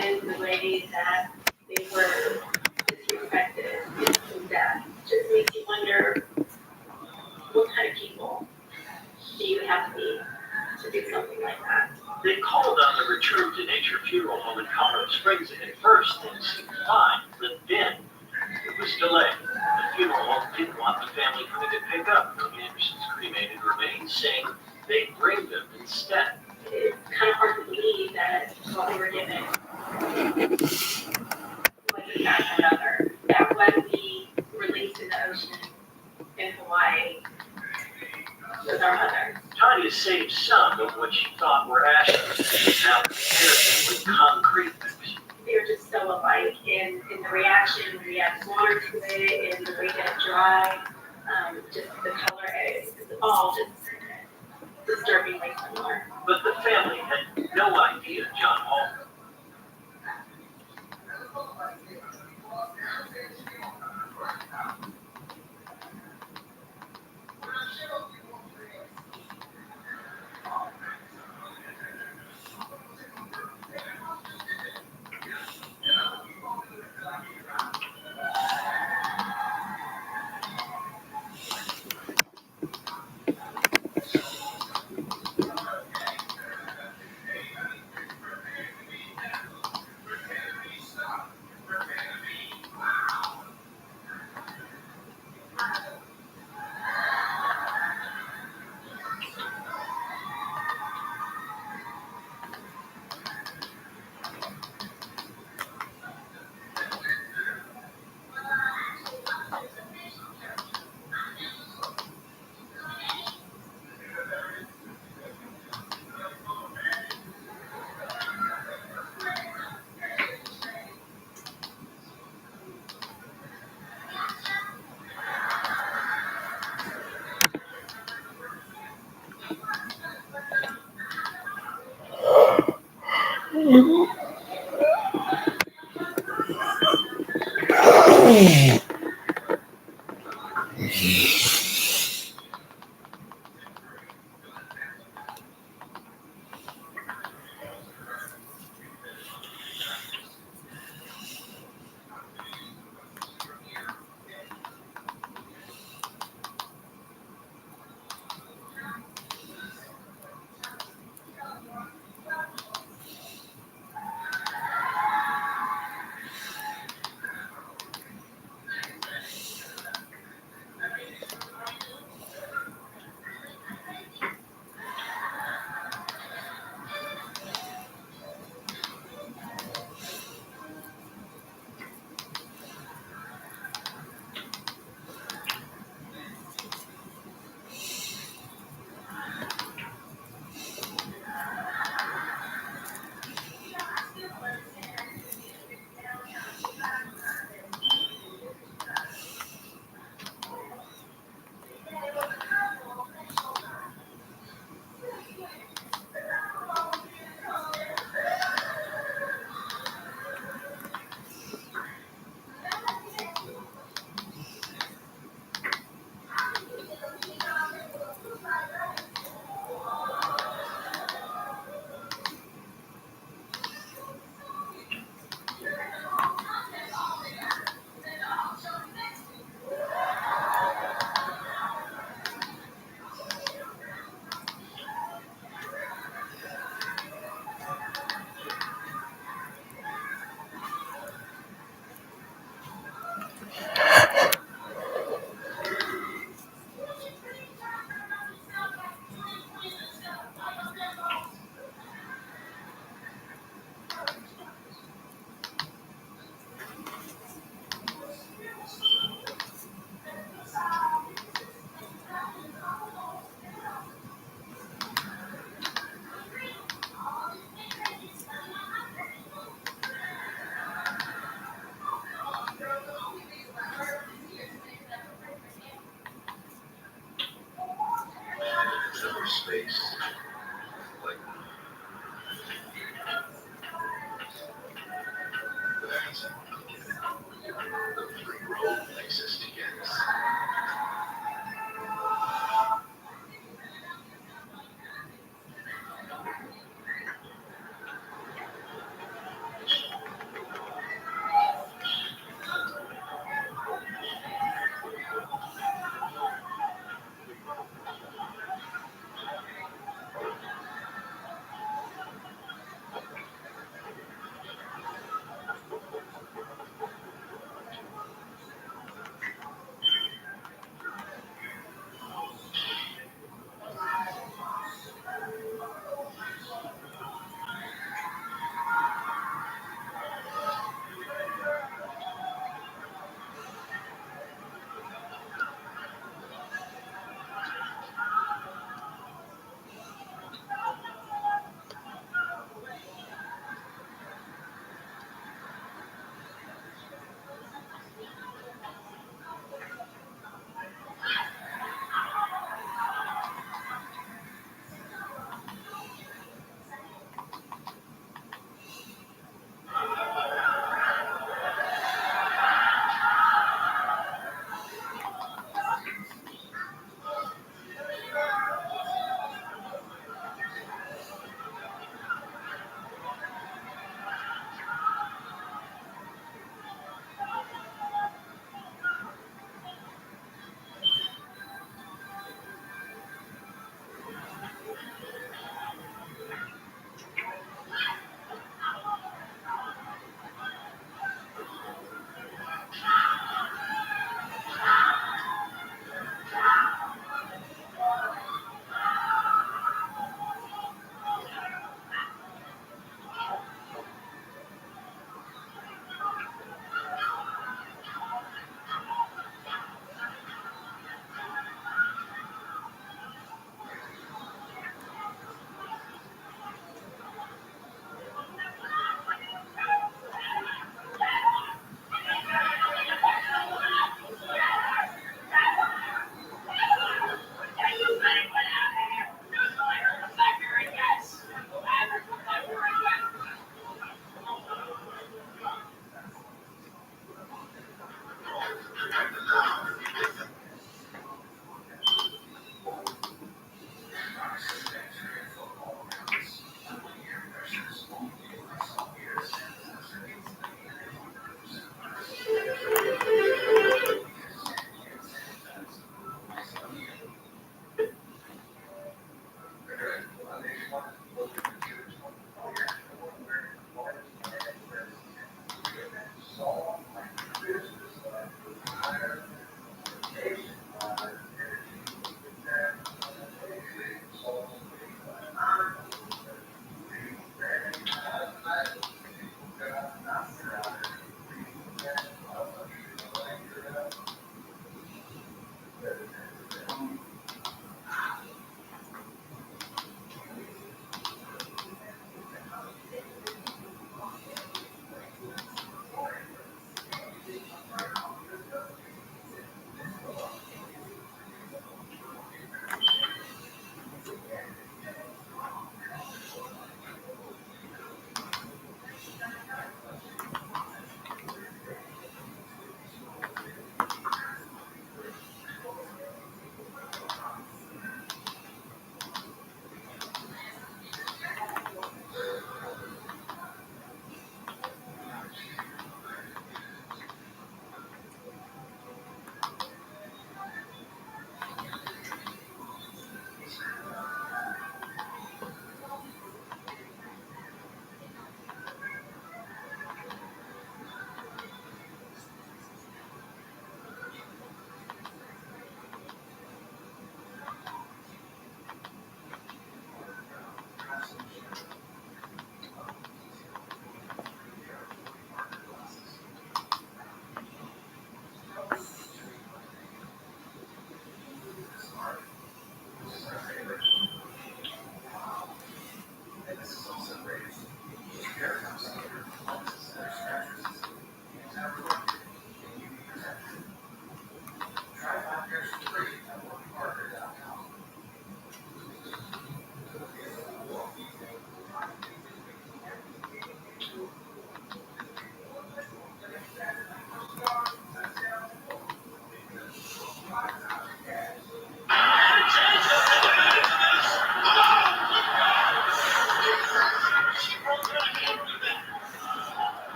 and the way that they were disrespected and death, just makes you wonder what kind of people do you have to be to do something like that. They called on the Return to Nature funeral home in Colorado Springs, and at first things seemed fine, but then it was delayed. The funeral home didn't want the family coming to pick up young Anderson's cremated remains, saying they'd bring them instead. It's kind of hard to believe that what we were given was in fact another. That what we released in the ocean in Hawaii was our mother. Tanya saved some of what she thought were ashes, now prepared them with concrete mix. They're just so alike in the reaction, we add water to it, and the way that it dried, just the color, it's all just disturbingly similar. But the family had no idea John Hall.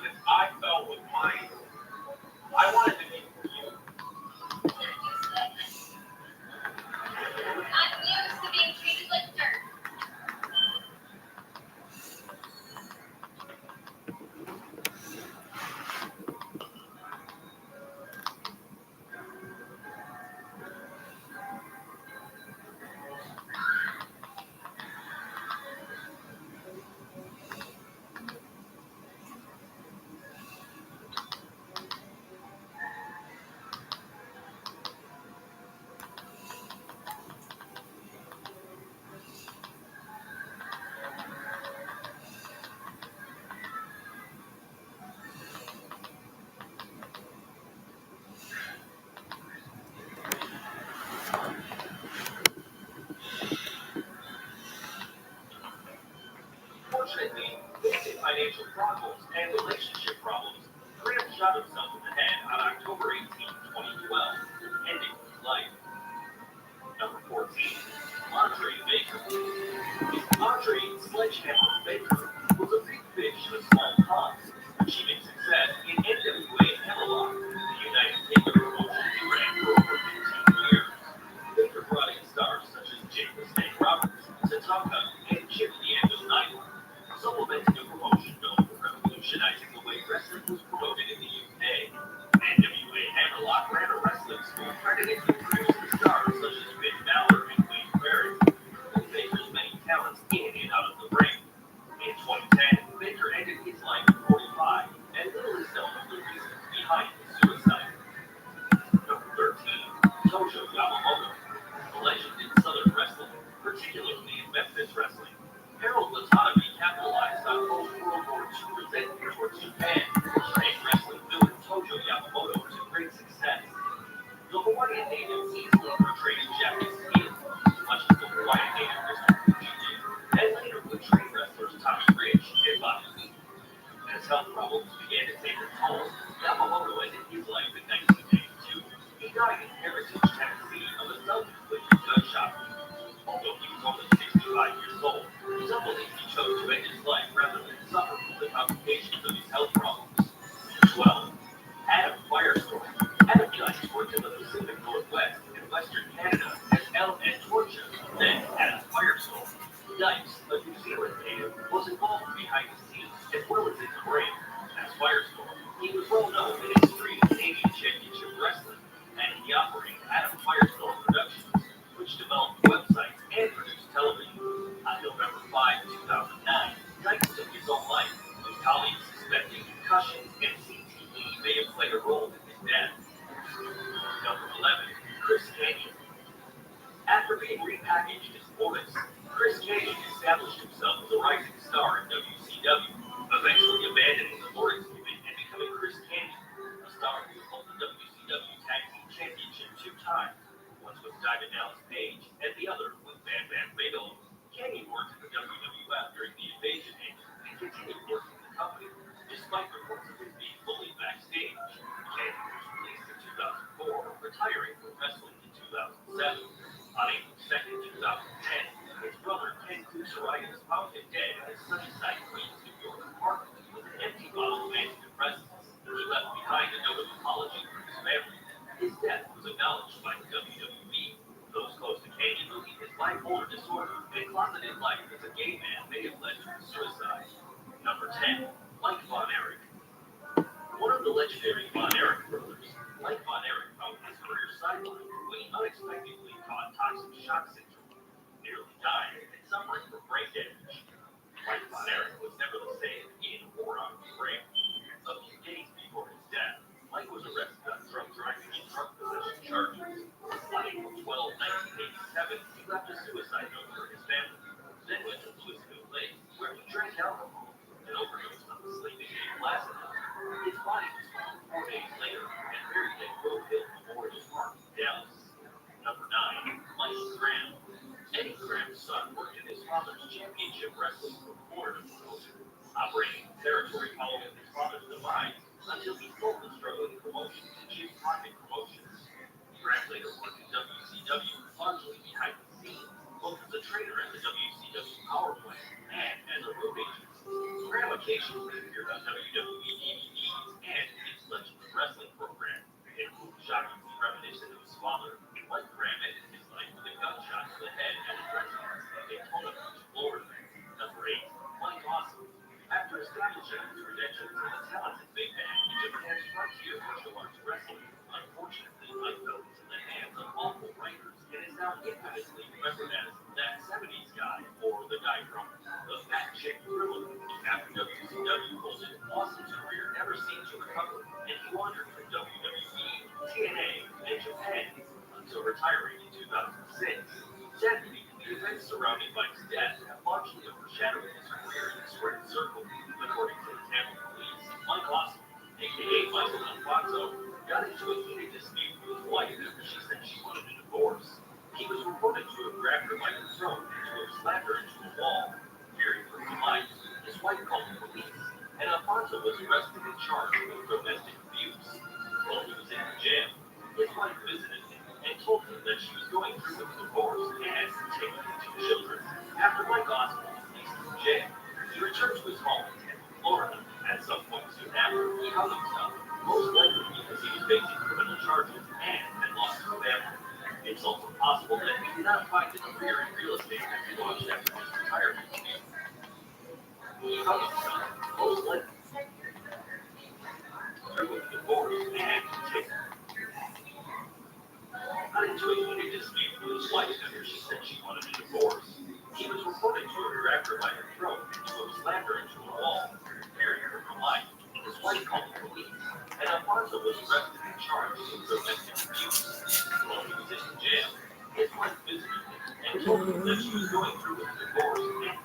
if I fell with mine, I wanted to be for you. I'm used to being treated like dirt. Fortunately, facing financial problems and relationship problems, Graham shot himself in the head on October 18, 2012, ending his life. Number 14, Andre Baker. Andre Sledgehammer Baker was a big fish in a small pond, achieving success in NWA Hammerlock, the United Kingdom promotion he ran for over 15 years. Baker brought in stars such as Jake the Snake Roberts, Tatanka, and Chip D'Angelo Knight, supplementing a promotion known for revolutionizing the way wrestling was promoted in the UK. NWA Hammerlock ran a wrestling school credited with producing stars such as Finn Balor and Wade Barrett, and Baker's many talents in and out of the ring. In 2010, Baker ended his life at 45, and little is known of the reasons behind his suicide. Number 13, Tojo Yamamoto, a legend in Southern wrestling, particularly in Memphis wrestling. Harold Watanabe capitalized on post-World War II resentment towards Japan, portraying wrestling villain Tojo Yamamoto to great success. The Hawaiian native easily portrayed a Japanese heel, much as the Hawaiian native Mr. Fuji did, and later would train wrestlers Tommy Rich and Bobby Lee. As health problems began to take a toll, Yamamoto ended his life in 1982. He died in Heritage, Tennessee, of a self-inflicted gunshot wound. Although he was only 65 years old, some believe he chose to end his life rather than suffer from the complications of his health problems. 12. Adam Firestorm. Adam Dice worked in the Pacific Northwest and Western Canada as El Antorcha, then Adam Firestorm. Dice, a New Zealand native, was involved behind the scenes as well as in the ring. As Firestorm, he was well known in extreme Canadian championship wrestling, and he operated Adam Firestorm Productions, which developed websites and produced television. On November 5, 2009, Dice took his own life, with colleagues suspecting concussion and CTE may have played a role in his death. Number 11, Chris Kanyon. After being repackaged as Morris, Chris Kanyon established himself as a rising star in WCW, eventually abandoning the Morris gimmick and becoming Chris Kanyon, a star who held the WCW Tag Team Championship 2 times, once with Diamond Dallas Page and the other with Bam Bam Bigelow. Kanyon worked in the WWF during the Invasion age and continued working in the company, despite reports of his being bullied backstage. Kanyon was released in 2004, retiring from wrestling in 2007. On April 2nd, 2010, his brother Ken Kusaritis found him dead in his Sunnyside, Queens, New York apartment with an empty bottle of antidepressants. He left behind a note of apology for his family. His death was acknowledged by the WWE. Those close to Kanyon believe his bipolar disorder and closeted life as a gay man may have led to his suicide. Number 10, Mike Von Erich. One of the legendary Von Erich brothers, Mike Von Erich found his career sidelined when he unexpectedly caught toxic shock syndrome, nearly dying and suffering from brain damage. Mike Von Erich was never the same in or out of the ring. A few days before his death, Mike was arrested on drunk driving and drug possession charges. On April 12, 1987, he left a suicide note for his family, then went to Louisville Lake, where he drank alcohol and overdosed on the sleeping aid Lazarev. His body was found 4 days later and buried at Grove Hill Memorial Park in Dallas. Number 9, Mike Graham. Eddie Graham's son worked in his father's championship wrestling for Florida promotion, operating the territory following his father's demise until he sold the struggling promotion to Jim Crockett Promotions. Graham later worked in WCW, largely behind the scenes, both as a trainer at the WCW Power Plant and as a road agent. Graham occasionally appeared on WWE Apostle, aka Michael Alfonso, got into a heated dispute with his wife after she said she wanted a divorce. He was reported to have grabbed her by the throat and to have slammed her into a wall. Fearing for her life, his wife called the police, and Alfonso was arrested and charged with domestic abuse. While he was in jail, his wife visited him and told him that she was going through with a divorce and taking two children. After Mike Oswald was released from jail, he returned to his home in Tampa, Florida. At some point soon after, he hung himself, most likely because he was facing criminal charges and had lost his family. It's also possible that he did not find a career in real estate that he launched after his retirement. He hung himself, most likely through with the divorce and taking got into a heated dispute with his wife after she said she wanted a divorce. He was reported to have grabbed her by her throat and to have slammed her into a wall, fearing for her life. His wife called the police, and Alfonso was arrested and charged with domestic abuse. While he was in jail, his wife visited him and told him that she was going through with a divorce and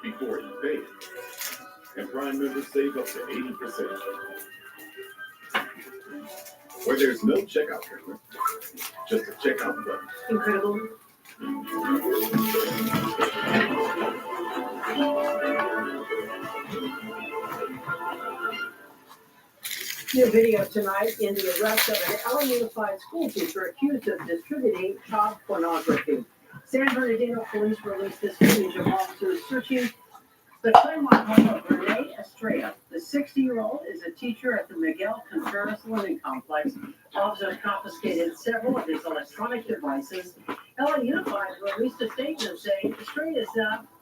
before you pay. And Prime members save up to 80%. Where there's no checkout counter, just a checkout button. Incredible. New video tonight in the arrest of an LA Unified school teacher accused of distributing child pornography. San Bernardino police released this footage of officers searching the Claremont home of Renee Estrella. The 60-year-old is a teacher at the Miguel Contreras Learning Complex. Officers confiscated several of his electronic devices. LA Unified released a statement saying Estrella is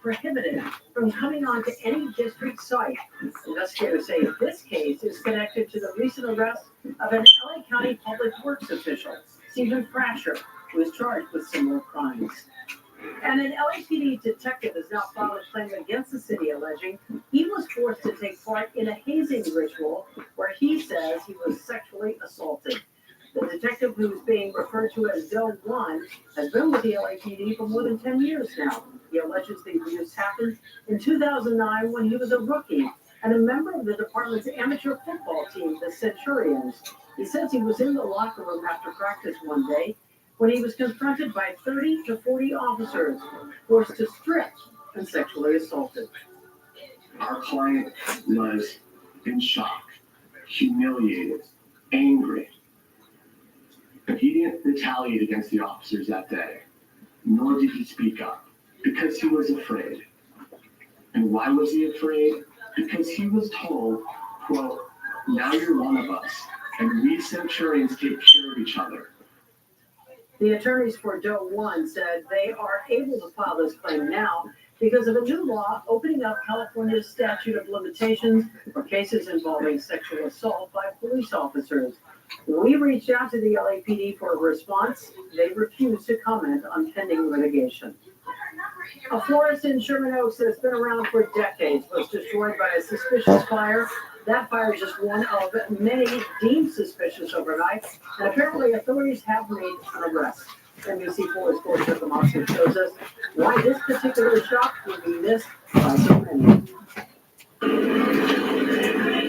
prohibited from coming onto any district site. Investigators say this case is connected to the recent arrest of an LA County Public Works official, Stephen Thrasher, who is charged with similar crimes. And an LAPD detective has now filed a claim against the city, alleging he was forced to take part in a hazing ritual where he says he was sexually assaulted. The detective, who's being referred to as Doe 1, has been with the LAPD for more than 10 years now. He alleges the abuse happened in 2009 when he was a rookie and a member of the department's amateur football team, the Centurions. He says he was in the locker room after practice one day when he was confronted by 30 to 40 officers, forced to strip and sexually assaulted. Our client was in shock, humiliated, angry. But he didn't retaliate against the officers that day, nor did he speak up, because he was afraid. And why was he afraid? Because he was told, quote, now you're one of us, and we Centurions take care of each other. The attorneys for Doe 1 said they are able to file this claim now because of a new law opening up California's statute of limitations for cases involving sexual assault by police officers. We reached out to the LAPD for a response. They refused to comment on pending litigation. A florist in Sherman Oaks that's been around for decades was destroyed by a suspicious fire. That fire is just one of many deemed suspicious overnight, and apparently authorities have made an arrest. NBC4's Portia Tomasi shows us why this particular shop would be missed by so many.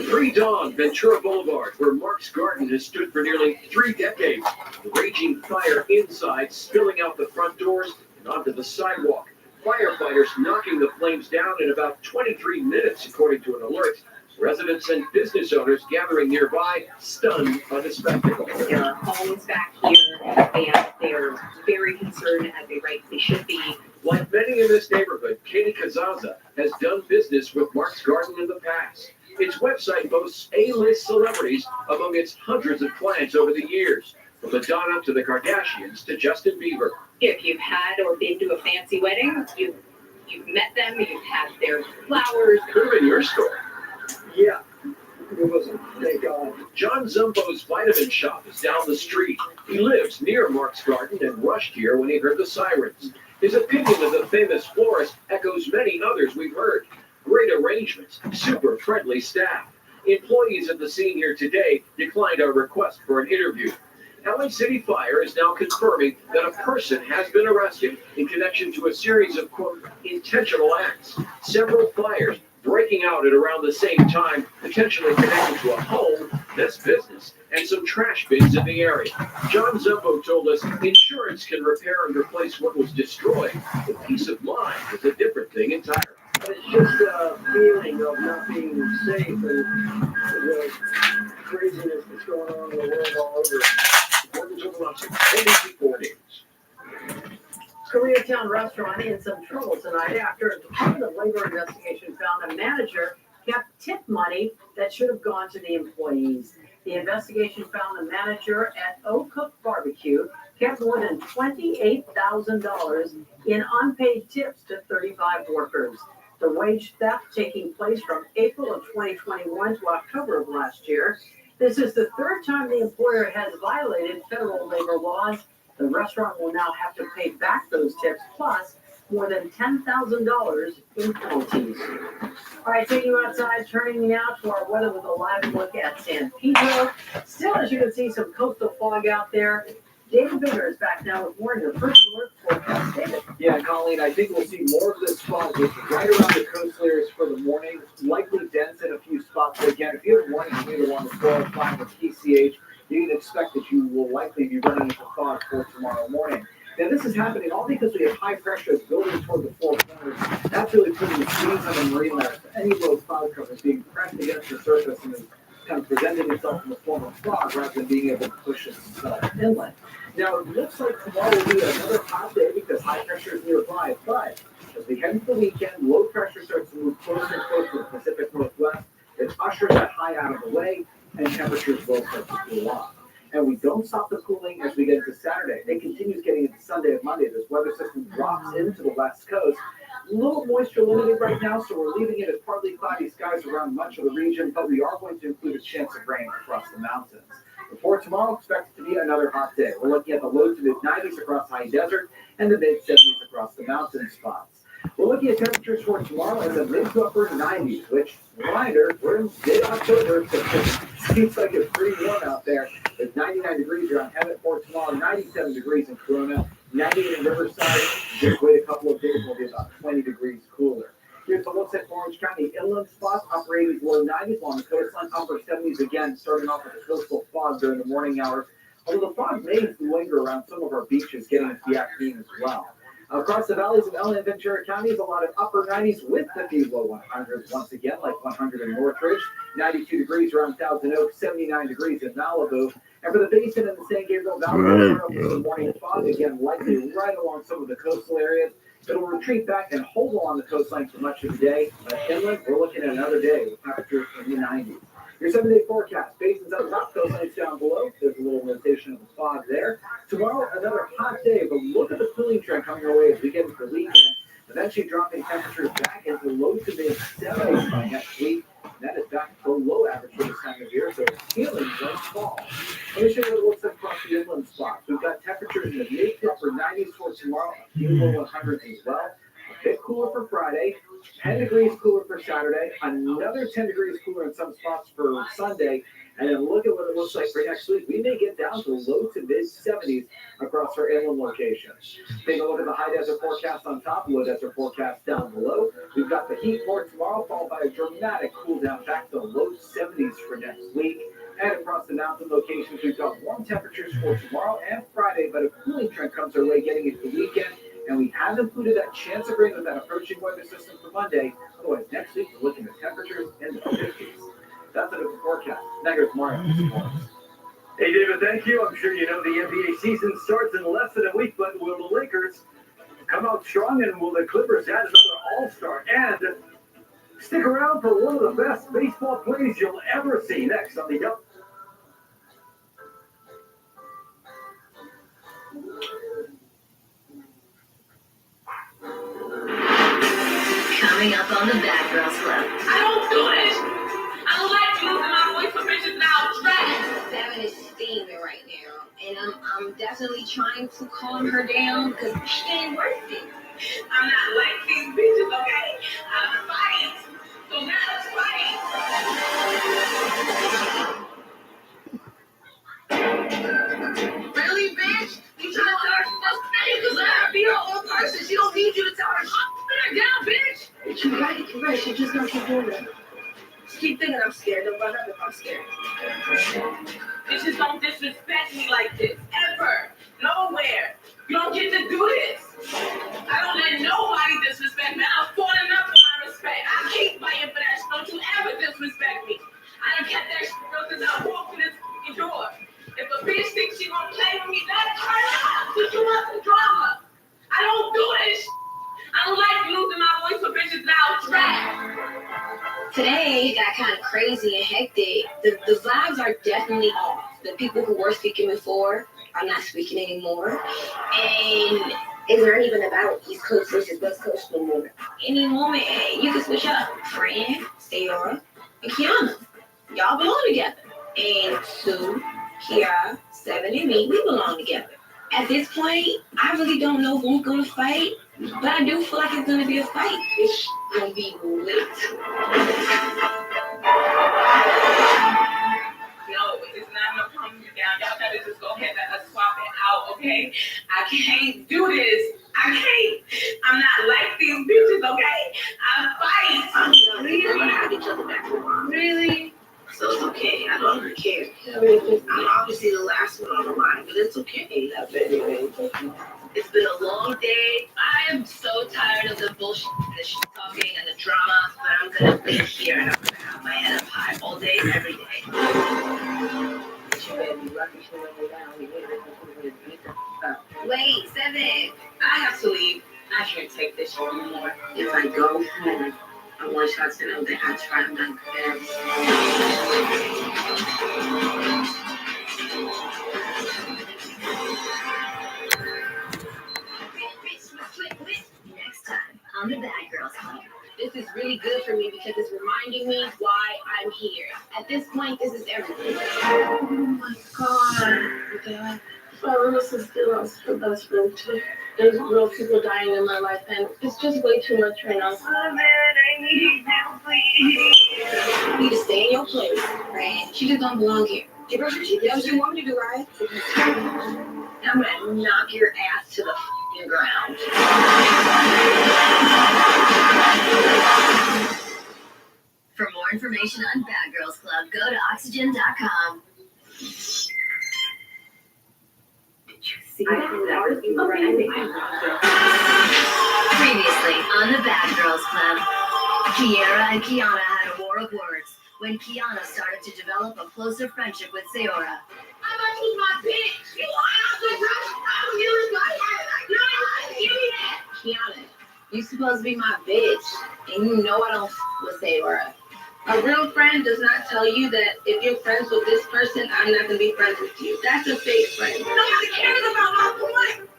Pre-dawn, Ventura Boulevard, where Mark's Garden has stood for nearly 3 decades. Raging fire inside, spilling out the front doors and onto the sidewalk. Firefighters knocking the flames down in about 23 minutes, according to an alert. Residents and business owners gathering nearby, stunned by the spectacle. There are homes back here, and they're very concerned, as they rightly should be. Like many in this neighborhood, Katie Kazaza has done business with Mark's Garden in the past. Its website boasts A-list celebrities among its hundreds of clients over the years, from Madonna to the Kardashians to Justin Bieber. If you've had or been to a fancy wedding, you've met them, you've had their flowers. Could have been your story. Yeah, it wasn't. Thank God. John Zumbo's vitamin shop is down the street. He lives near Mark's Garden and rushed here when he heard the sirens. His opinion of the famous florist echoes many others we've heard. Great arrangements, super friendly staff. Employees at the scene here today declined our request for an interview. LA City Fire is now confirming that a person has been arrested in connection to a series of, quote, intentional acts. Several fires breaking out at around the same time, potentially connected to a home, this business, and some trash bins in the area. John Zumbo told us insurance can repair and replace what was destroyed, but peace of mind is a different thing entirely. It's just a feeling of not being safe and the craziness that's going on in the world all over. Welcome to Toronto, NBC4 News. Koreatown restaurant in some trouble tonight after a Department of Labor investigation found a manager kept tip money that should have gone to the employees. The investigation found the manager at O-Cook Barbecue kept more than $28,000 in unpaid tips to 35 workers. The wage theft taking place from April of 2021 to October of last year. This is the third time the employer has violated federal labor laws. The restaurant will now have to pay back those tips, plus more than $10,000 in penalties. All right, taking you outside, turning now to our weather with a live look at San Pedro. Still, as you can see, some coastal fog out there. David Bitter is back now with more of your first alert forecast. David. Yeah, Colleen, I think we'll see more of this fog right around the coastal areas for the morning, likely dense in a few spots. But again, if you have warning either on the 405 or PCH, you can expect that you will likely be running into fog for tomorrow morning. Now, this is happening all because we have high pressure building toward the four corners. That's really putting the squeeze on the marine layers. Any of those cloud covers being pressed against the surface and is kind of presenting itself in the form of fog rather than being able to push it inland. Now, it looks like tomorrow will be another hot day because high pressure is nearby, but as we head into the weekend, low pressure starts to move closer and closer to the Pacific Northwest. It ushers that high out of the way, and temperatures will start to cool off. And we don't stop the cooling as we get into Saturday. It continues getting into Sunday and Monday. This weather system drops into the west coast. A little moisture limited right now, so we're leaving it as partly cloudy skies around much of the region, but we are going to include a chance of rain across the mountains. Before tomorrow, expect it to be another hot day. We're looking at the low to mid-90s across high desert and the mid-70s across the mountain spots. We're looking at temperatures for tomorrow in the mid to upper 90s, which, reminder, we're in mid-October, so it seems like it's pretty warm out there. It's 99 degrees around Hemet for tomorrow, 97 degrees in Corona, 98 in Riverside. Just wait a couple of days, we'll be about 20 degrees cooler. Here's the looks at Orange County inland spots, upper 80s, low 90s along the coastline, upper 70s again, starting off with the coastal fog during the morning hours. Although the fog may linger around some of our beaches getting into the afternoon as well. Across the valleys of LA and Ventura counties, a lot of upper 90s with a few low 100s once again, like 100 in Northridge, 92 degrees around Thousand Oaks, 79 degrees in Malibu. And for the basin in the San Gabriel Valley, the morning fog again, likely right along some of the coastal areas. It'll retreat back and hold along the coastline for much of the day. But inland, we're looking at another day with temperatures in the 90s. Your 7-day forecast. Basins up top, coastlines down below. There's a little rotation of the fog there. Tomorrow, another hot day, but look at the cooling trend coming our way as we get into the weekend. Eventually dropping temperatures back into low to mid 70s by next week. That is back below average for this time of year, so it's feeling like fall. Let me show you what it looks like across the inland spots. We've got temperatures in the mid to upper 90s for tomorrow, a few low 100s as well. A bit cooler for Friday, 10 degrees cooler for Saturday, another 10 degrees cooler in some spots for Sunday, and then look at what it looks like for next week. We may get down to low to mid 70s across our inland locations. Take a look at the high desert forecast on top, low desert forecast down below. We've got the heat for tomorrow, followed by a dramatic cool down back to low 70s for next week. And across the mountain locations, we've got warm temperatures for tomorrow and Friday, but a cooling trend comes our way getting into the weekend. And we have included that chance of rain with that approaching weather system for Monday. Otherwise, next week, we're looking at temperatures in the 50s. That's a different forecast. Negative Mario. Hey, David, thank you. I'm sure you know the NBA season starts in less than a week, but will the Lakers come out strong, and will the Clippers add another All-Star? And stick around for one of the best baseball plays you'll ever see next on the Yup. Coming up on the Bad Girls Club. I don't do this. I don't like losing my voice for bitches now. Trash. Seven is steaming right now, and I'm definitely trying to calm her down because she ain't worth it. I'm not like these bitches, okay? I'm fight. So now let's fight. Really, bitch? You trying to tell her you can let her be her own person. She don't need you to tell her. Put her down, bitch. You're right. She just gonna keep doing that. Just keep thinking I'm scared. Don't run up if I'm scared. Bitches don't disrespect me like this, ever. Nowhere. You don't get to do this. I don't let nobody disrespect me. I'm falling up for my respect. I keep fighting for that shit. Don't you ever disrespect me. I done kept that shit real since I walked in this fucking door. If a bitch thinks she gonna play with me, that's her up. Put you up some drama. I don't do this. I don't like losing my voice for bitches now. Trash. Today got kind of crazy and hectic. The vibes are definitely off. The people who were speaking before are not speaking anymore. And it's not even about East Coast versus West Coast no more. Any moment, you can switch up. Fran, Sayora, and Kiana. Y'all belong together. And Sue, Kiara, Seven, and me, we belong together. At this point, I really don't know who's gonna fight, but I do feel like it's gonna be a fight. It's gonna be lit. No, it's not gonna calm you down. Y'all gotta just go ahead and swap it out. okay? I can't do this. I can't. I'm not like these bitches, okay? I fight. We're gonna have each other back for a while. Really? So it's okay. I don't really care. I'm obviously the last one on the line, but it's okay. It's been a long day. I am so tired of the bullshit, the shit talking, and the drama, but I'm gonna be here and I'm gonna have my head up high all day, every day. Wait, Seven. I have to leave. I can't take this shit anymore. If I go home, I want y'all to know that I tried my best. Next time on the Bad Girls Club. This is really good for me because it's reminding me why I'm here. At this point, this is everything. Oh my God. This is still lost her best friend too. There's real people dying in my life, and it's just way too much right now. Oh man, I need help, please. You need to stay in your place, right? She just don't belong here. Give her some shit. That's what you want me to do, right? I'm gonna knock your ass to the f***ing ground. For more information on Bad Girls Club, go to oxygen.com. See that? Previously on the Bad Girls Club, Kiara and Kiana had a war of words when Kiana started to develop a closer friendship with Sayora. I thought you was my bitch. You are the rush. I'm using my head. Give me that. Kiana, you supposed to be my bitch, and you know I don't with Sayora. A real friend does not tell you that if you're friends with this person, I'm not gonna be friends with you. That's a fake friend. Nobody cares about my point.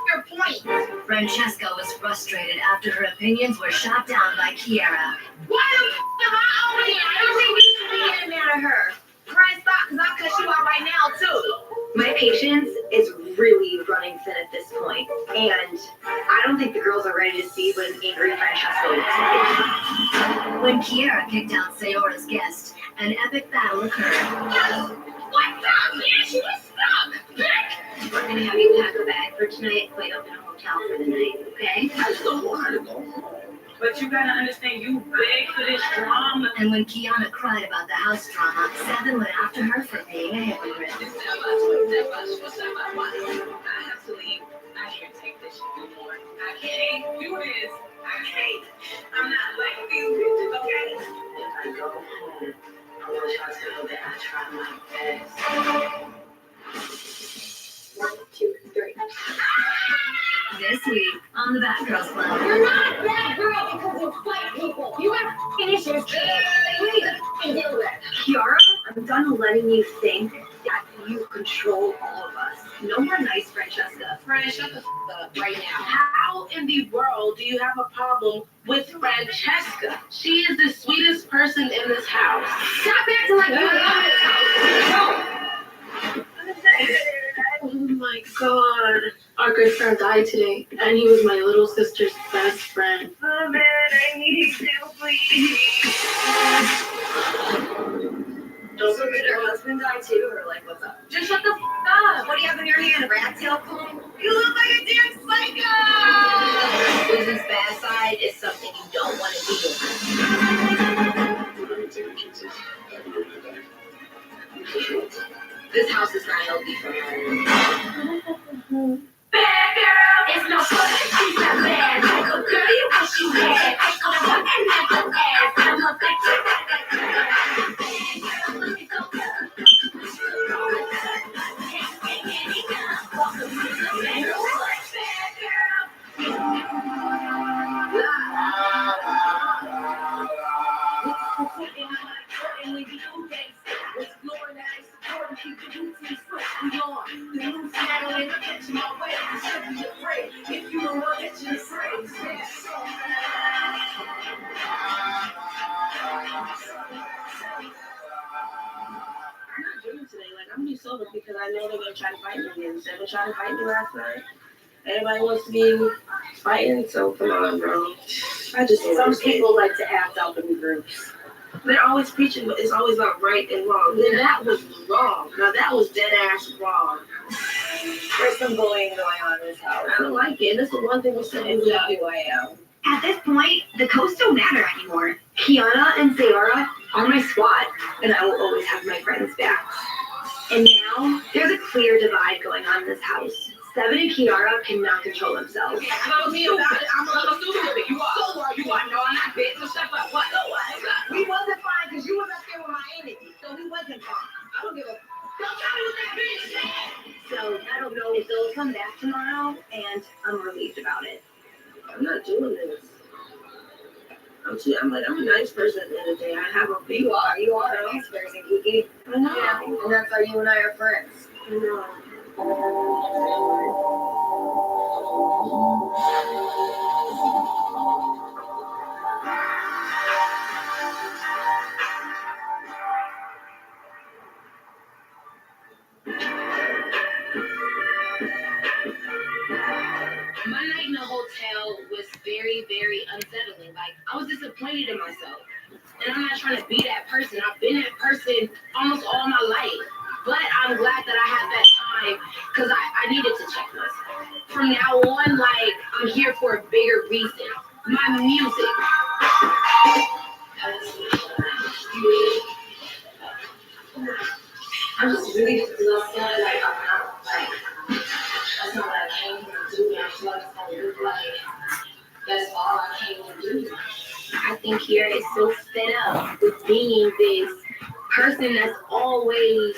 Your point. Francesca was frustrated after her opinions were shot down by Kiara. Why the f am I always every week getting mad at her? Brian, stop, because I'll cut you out right now, too. My patience is really running thin at this point, and I don't think the girls are ready to see what an angry Francesca looks like. When Kiara kicked out Sayora's guest, an epic battle occurred. What's up, man? She was stuck. We're gonna have you pack a bag for tonight, wait up in a hotel for the night, okay? I just don't want her to go home. But you gotta understand, you beg for this drama. And when Kiana cried about the house drama, Seven went after her for being a hypocrite. I have to leave. I can't take this shit anymore. I can't do this. I can't. I'm not like these bitches, okay? If I go home, I want y'all to know that I tried my best. 1, 2, 3. This week on the Bad Girls Club. You're not a bad girl because you fight people. You have issues, kid. You need to deal with it. Kiara, I'm done letting you think that you control all of us. No more nice, Francesca. Fran, shut the f up right now. How in the world do you have a problem with Francesca? She is the sweetest person in this house. Stop acting like you're in this house. Oh my God. Our good friend died today, and he was my little sister's best friend. Oh man, I need help, please. So did her husband die too, or like what's up? Just shut the f up. What do you have in your hand? A rat tail comb? You look like a damn psycho. Susan's bad side is something you don't want to deal with. This house is not healthy for her. Bad girl, it's no fun. She's not bad. Like a girl, you wish you had. I'm gonna fucking have the ass. I'm a bitch. I'm gonna be sober because I know they're gonna try to fight me again. They tried to fight me last night. Everybody wants to be fighting, so come on, bro. Some people like to act out in groups. They're always preaching, but it's always about right and wrong. Then that was wrong. Now that was dead ass wrong. There's some bullying going on in this house. I don't like it. That's the one thing we said is who I am. At this point, the codes don't matter anymore. Kiana and Sayara are my squad, and I will always have my friends back. And now, there's a clear divide going on in this house. Seven and Kiara cannot control themselves. Tell me about it. I'm a stupid. You are. So are you? No, I'm not bitch. So shut up. What? No, what? We wasn't fine because you was up there with my energy. So we wasn't fine. I don't give a. Don't tell me what that bitch said. So I don't know if they'll come back tomorrow, and I'm relieved about it. I'm not doing this. I'm a nice person at the end of the day. I have a big. You are a nice person, Kiki. I know. Yeah, and that's how you and I are friends. I know. My night in the hotel was very, very unsettling. Like, I was disappointed in myself. And I'm not trying to be that person. I've been that person almost all my life. But I'm glad that I had that time because I needed to check myself. From now on, like, I'm here for a bigger reason. My music. I'm just really feeling like I'm not, like, that's not what I came here to do. I feel like it's gonna look like that's all I came to do. I think Kiara is so fed up with being this person that's always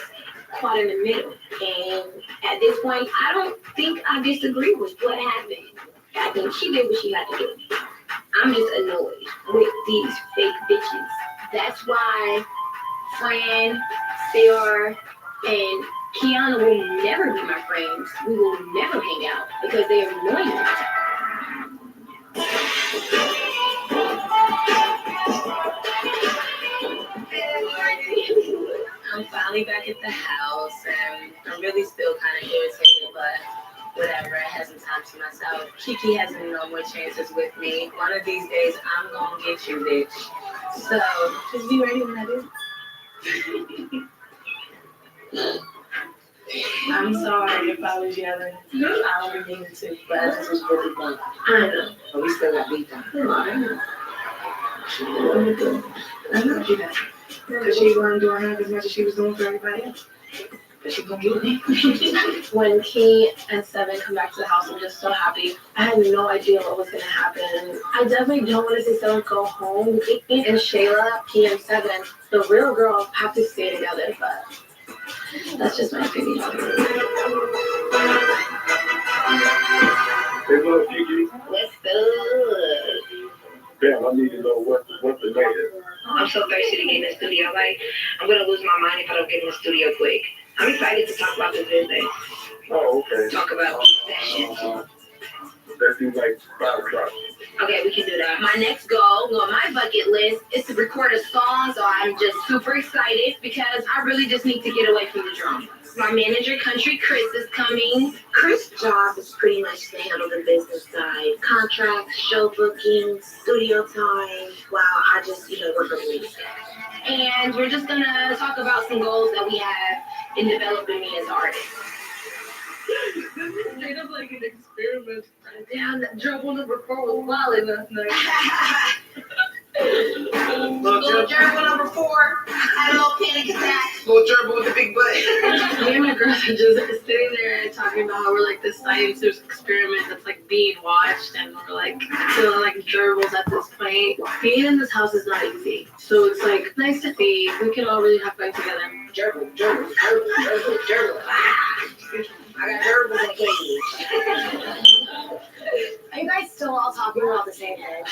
caught in the middle. And at this point, I don't think I disagree with what happened. I think she did what she had to do. I'm just annoyed with these fake bitches. That's why Fran, Sarah, and Kiana will never be my friends. We will never hang out because they are annoying me. I'm finally back at the house, and I'm really still kind of irritated, but whatever, I had some time to myself. Kiki has no more chances with me. One of these days, I'm gonna get you, bitch. So, just be ready when I do. I'm sorry if I was yelling. I don't mean to, but I just was really fun. I know, but we still got beat down. I know. I know she does. Because she wasn't doing half as much as she was doing for everybody else. But she's gonna get me. When Key and Seven come back to the house, I'm just so happy. I had no idea what was gonna happen. I definitely don't want to see Seven go home. Key and Shayla, Key and Seven, the real girls have to stay together, but that's just my opinion. Hey, look, Kiki. What's good? Damn, I need to know what the latest. I'm so thirsty to get in the studio. Like, I'm gonna lose my mind if I don't get in the studio quick. I'm excited to talk about this business. Oh, okay. Talk about sessions. That seems like 5 o'clock. Okay, we can do that. My next goal on my bucket list is to record a song, so I'm just super excited because I really just need to get away from the drama. My manager, Country Chris, is coming. Chris' job is pretty much to handle the business side. Contracts, show bookings, studio time, while I just, work on music. And we're just gonna talk about some goals that we have in developing me as an artist. This is straight up like an experiment. Damn, that gerbil number 4 was wildin' last night. Little gerbil number 4 had a little panic attack. Little gerbil with the big butt. Me and my girls are just sitting there and talking about how we're like this science experiment that's like being watched, and we're like feeling like gerbils at this point. Being in this house is not easy, so it's like nice to be. We can all really have fun together. Gerbil. I got gerbils in a cage. Are you guys still all talking about the same thing?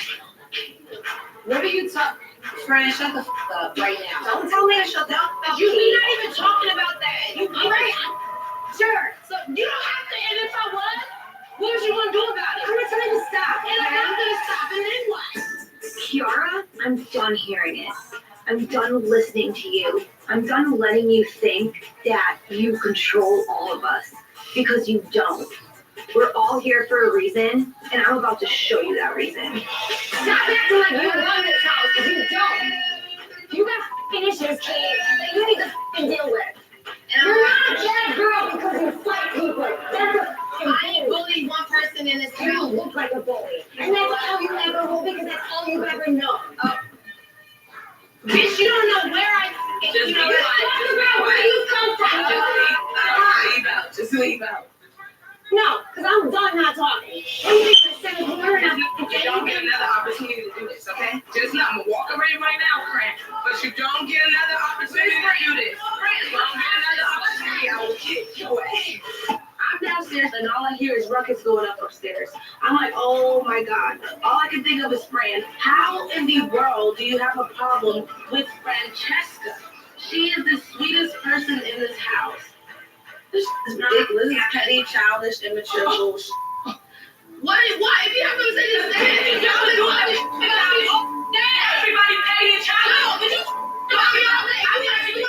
What are you talking? Fran, shut the fuck up right now. Don't tell me to shut the fuck up. We're not even talking about that. You right? Sure. So you don't have to. And if I was, what was you gonna do about it? I'm gonna tell you to stop. And I'm not gonna stop. And then what? Kiara, I'm done hearing it. I'm done listening to you. I'm done letting you think that you control all of us. Because you don't. We're all here for a reason, and I'm about to show you that reason. Stop acting like you run this house, because you don't. You got f***ing issues, kid, that you need to f***ing deal with. And you're not a bad girl because you fight people. person in this house. You look like a bully. And that's all you ever will because that's all you've ever known. Bitch, you don't know where I Just you be know, quiet. talk Just be about where quiet. you come from. Leave out. Just leave out. No, because I'm done not talking. I'm going to sit in the corner and You don't get another opportunity to do this, okay? Just know I'm gonna walk away right now, Frank. But you don't get another opportunity to do this. Frank, you don't get another opportunity, I will kick your ass. I'm downstairs and all I hear is ruckus going up upstairs. I'm like, oh my God. All I can think of is Fran. How in the world do you have a problem with Francesca? She is the sweetest person in this house. This is ridiculous. This is petty, childish, immature bullshit. What? If you have to say this, everybody petty and childish. No, but you.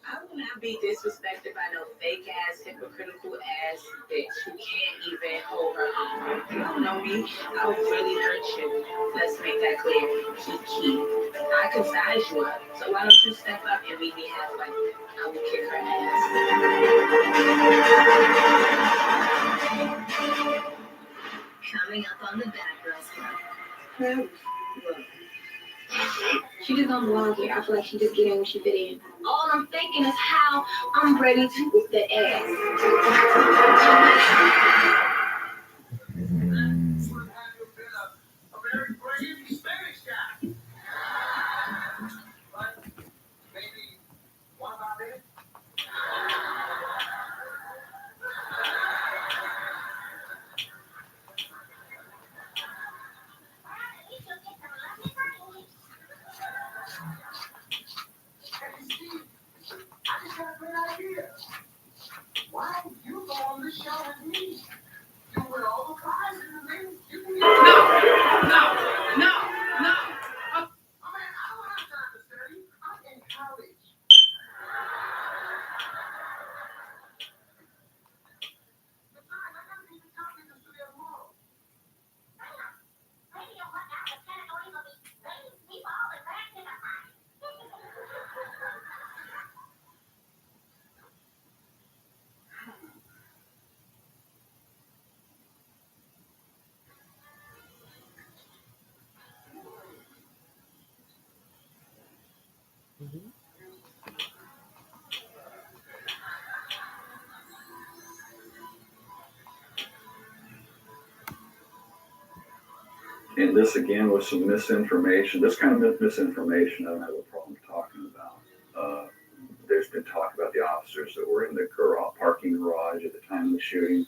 I will not be disrespected by no fake ass, hypocritical ass bitch who can't even hold her own. You don't know me. I would really hurt you. Let's make that clear. Key. I can size you up. So why don't you step up and meet me halfway? I will kick her ass. Coming up on the Bad Girls Club. Look. She just don't belong here. I feel like she just get in when she fit in. All I'm thinking is how I'm ready to whip the ass. And this again was some misinformation. This kind of misinformation I don't have a problem talking about. There's been talk about the officers that were in the parking garage at the time of the shooting.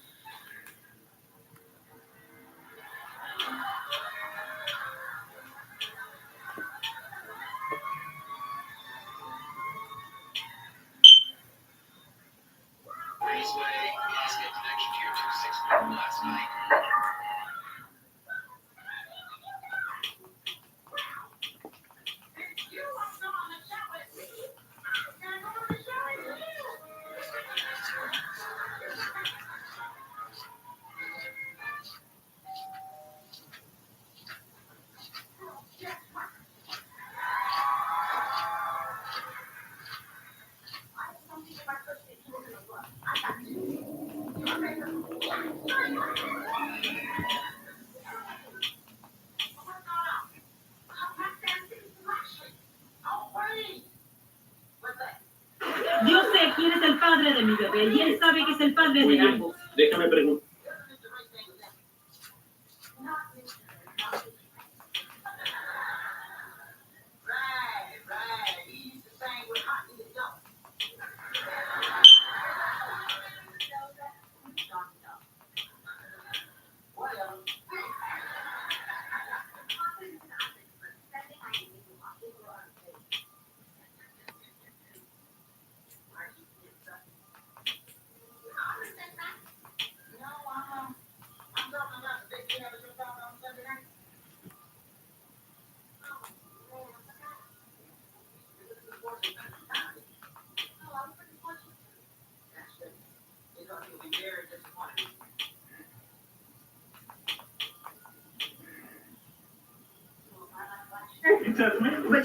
Last night. Yo sé quién es el padre de mi bebé y él sabe que es el padre de ambos. Déjame preguntar.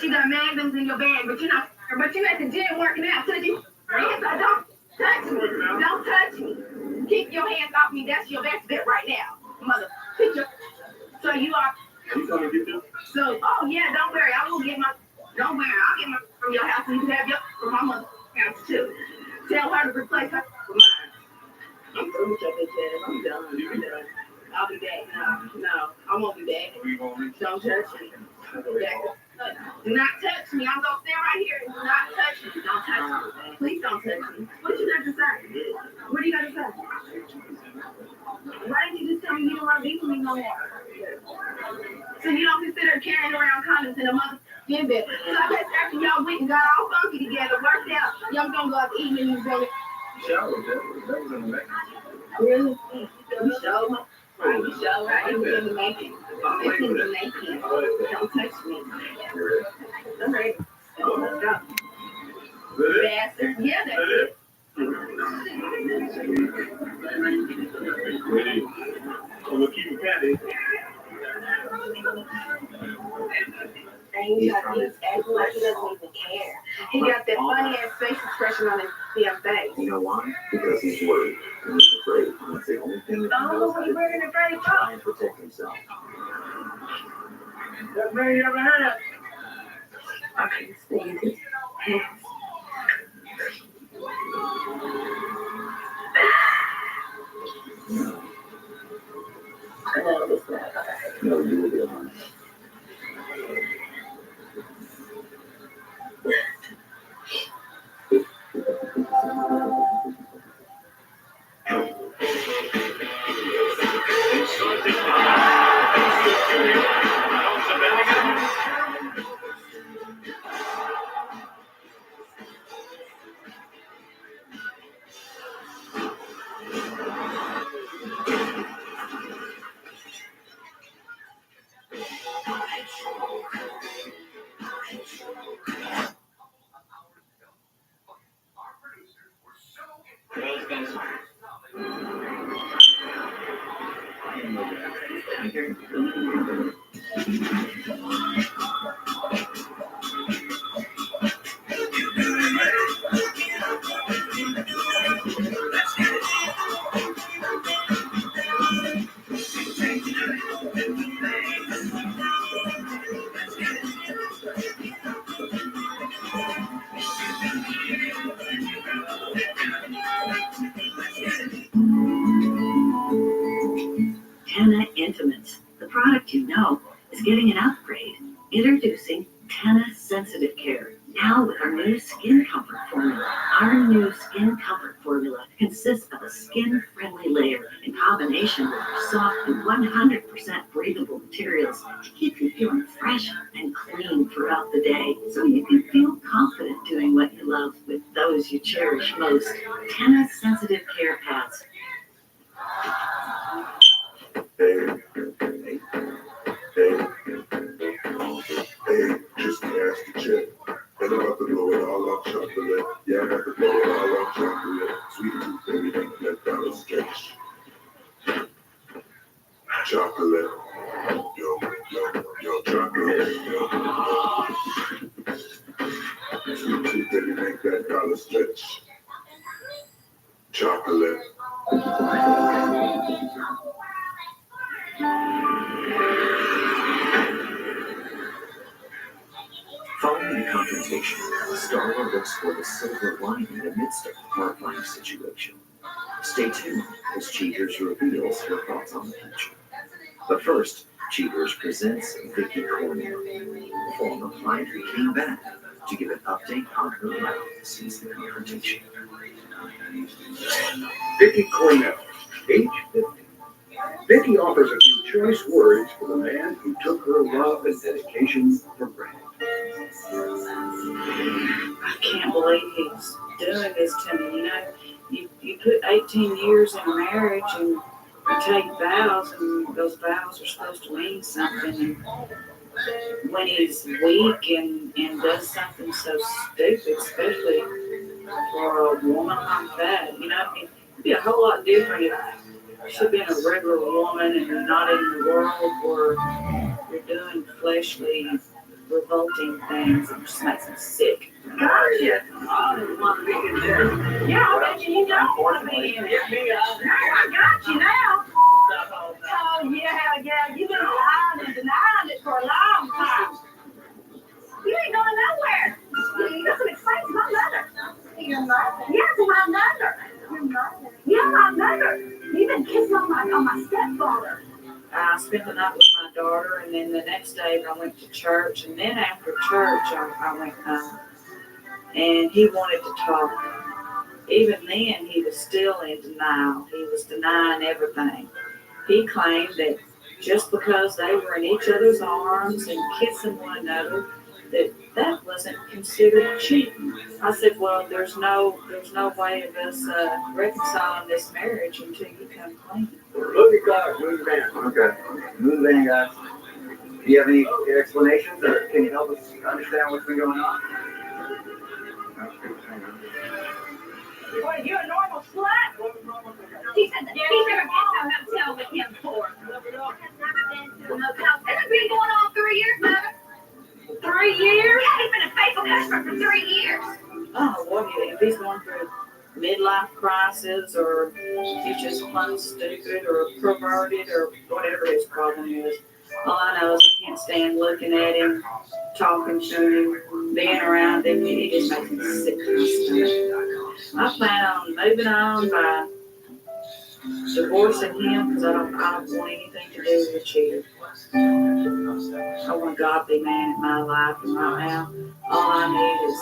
But you got magnums in your bag, but you at the gym working out. So you hands up, don't touch me. Don't touch me. Keep your hands off me. That's your best bet right now. Mother, picture. So you are. You gonna get them? So, oh yeah, don't worry. I will get my. Don't worry. I'll get my from your house, and you can have your from my mother's house too. Tell her to replace her for mine. I'm through with your bitch ass. I'm done. I'll be back. No, I won't be back. Don't touch me. Do not touch me. I'm gonna stay right here. Do not touch me. Don't touch me. Please don't touch me. What you got to say? What do you got to say? Why didn't you just tell me you don't want to be with me no more? So you don't consider carrying around condoms in a mother gym bed. So I guess after y'all went and got all funky together, worked out, y'all gonna go out to eat and you going Shower, that was in the making. really? You show me. Right, you show right. It was in the making. It's in the making. Don't touch me. All right. Let's go. Bastard. Yeah, that's it. We'll keep it patty. And he got these acting like he doesn't even care. He got that funny ass face expression on his damn face. You know why? Because he's worried and he's afraid. And that's the only thing that he knows how to do. We're in a great Try and protect himself. That's me ever had. I couldn't stand his hands. No, it's not. No, you will be alone. Tenna Intimates, the product you know, is getting an upgrade. Introducing Tenna Sensitive Care, now with our new Skin Comfort formula. Our new Skin Comfort formula consists of a skin-friendly layer in combination with soft and 100% breathable materials to keep you feeling fresh and clean throughout the day, so you can feel confident doing what you love with those you cherish most. Tenna Sensitive Care Pads. Hey, just cash the check. And I'm about to blow it all off chocolate. Yeah, I'm about to blow it all off chocolate. Sweet tooth, baby, make that dollar stretch. Chocolate. Yo, chocolate. Yo. Sweet tooth, baby, make that dollar stretch. Chocolate. Following a confrontation, Starla looks for the silver lining amidst a horrifying situation. Stay tuned as Cheaters reveals her thoughts on the future. But first, Cheaters presents Vicky Cornell, a former client who came back to give an update on her life since the confrontation. Vicky Cornell, age 50. Vicky offers a few choice words for the man who took her love and dedication for granted. I can't believe he's doing this to me. You know, you put 18 years in a marriage and you take vows, and those vows are supposed to mean something. And when he's weak and does something so stupid, especially for a woman like that, you know, it'd be a whole lot different if she'd been a regular woman and not in the world where you're doing fleshly revolting things that just makes me sick. Gotcha. I don't want to be in there. Yeah, I bet you don't want to be in it. I got you now. Oh, yeah. You've been lying and denying it for a long time. You ain't going nowhere. You got some explain to my mother. Your mother? Yes, my mother. Your mother? Yeah, my mother. You've been kissing on my stepfather. I spent the night with my daughter, and then the next day I went to church, and then after church I went home, and he wanted to talk. Even then, he was still in denial. He was denying everything. He claimed that just because they were in each other's arms and kissing one another, that wasn't considered cheating. I said, well, there's no way of us reconciling this marriage until you come clean. Look at God, move the van. Okay. Move the van, guys. Do you have any explanations, or can you help us understand what's been going on? What, you a normal slut? He said that he's never been to a hotel with him before. Has never been to a hotel. It's been going on 3 years, Mother. 3 years? Yeah, he's been a faithful customer for 3 years. I don't know what if he's going through midlife crisis, or he's just plain stupid or perverted or whatever his problem is. All I know is I can't stand looking at him, talking to him, being around him. He just makes me sick to my stomach. I plan on moving on by divorcing him because I don't want anything to do with a cheater. I want a godly man in my life, and right now, all I need is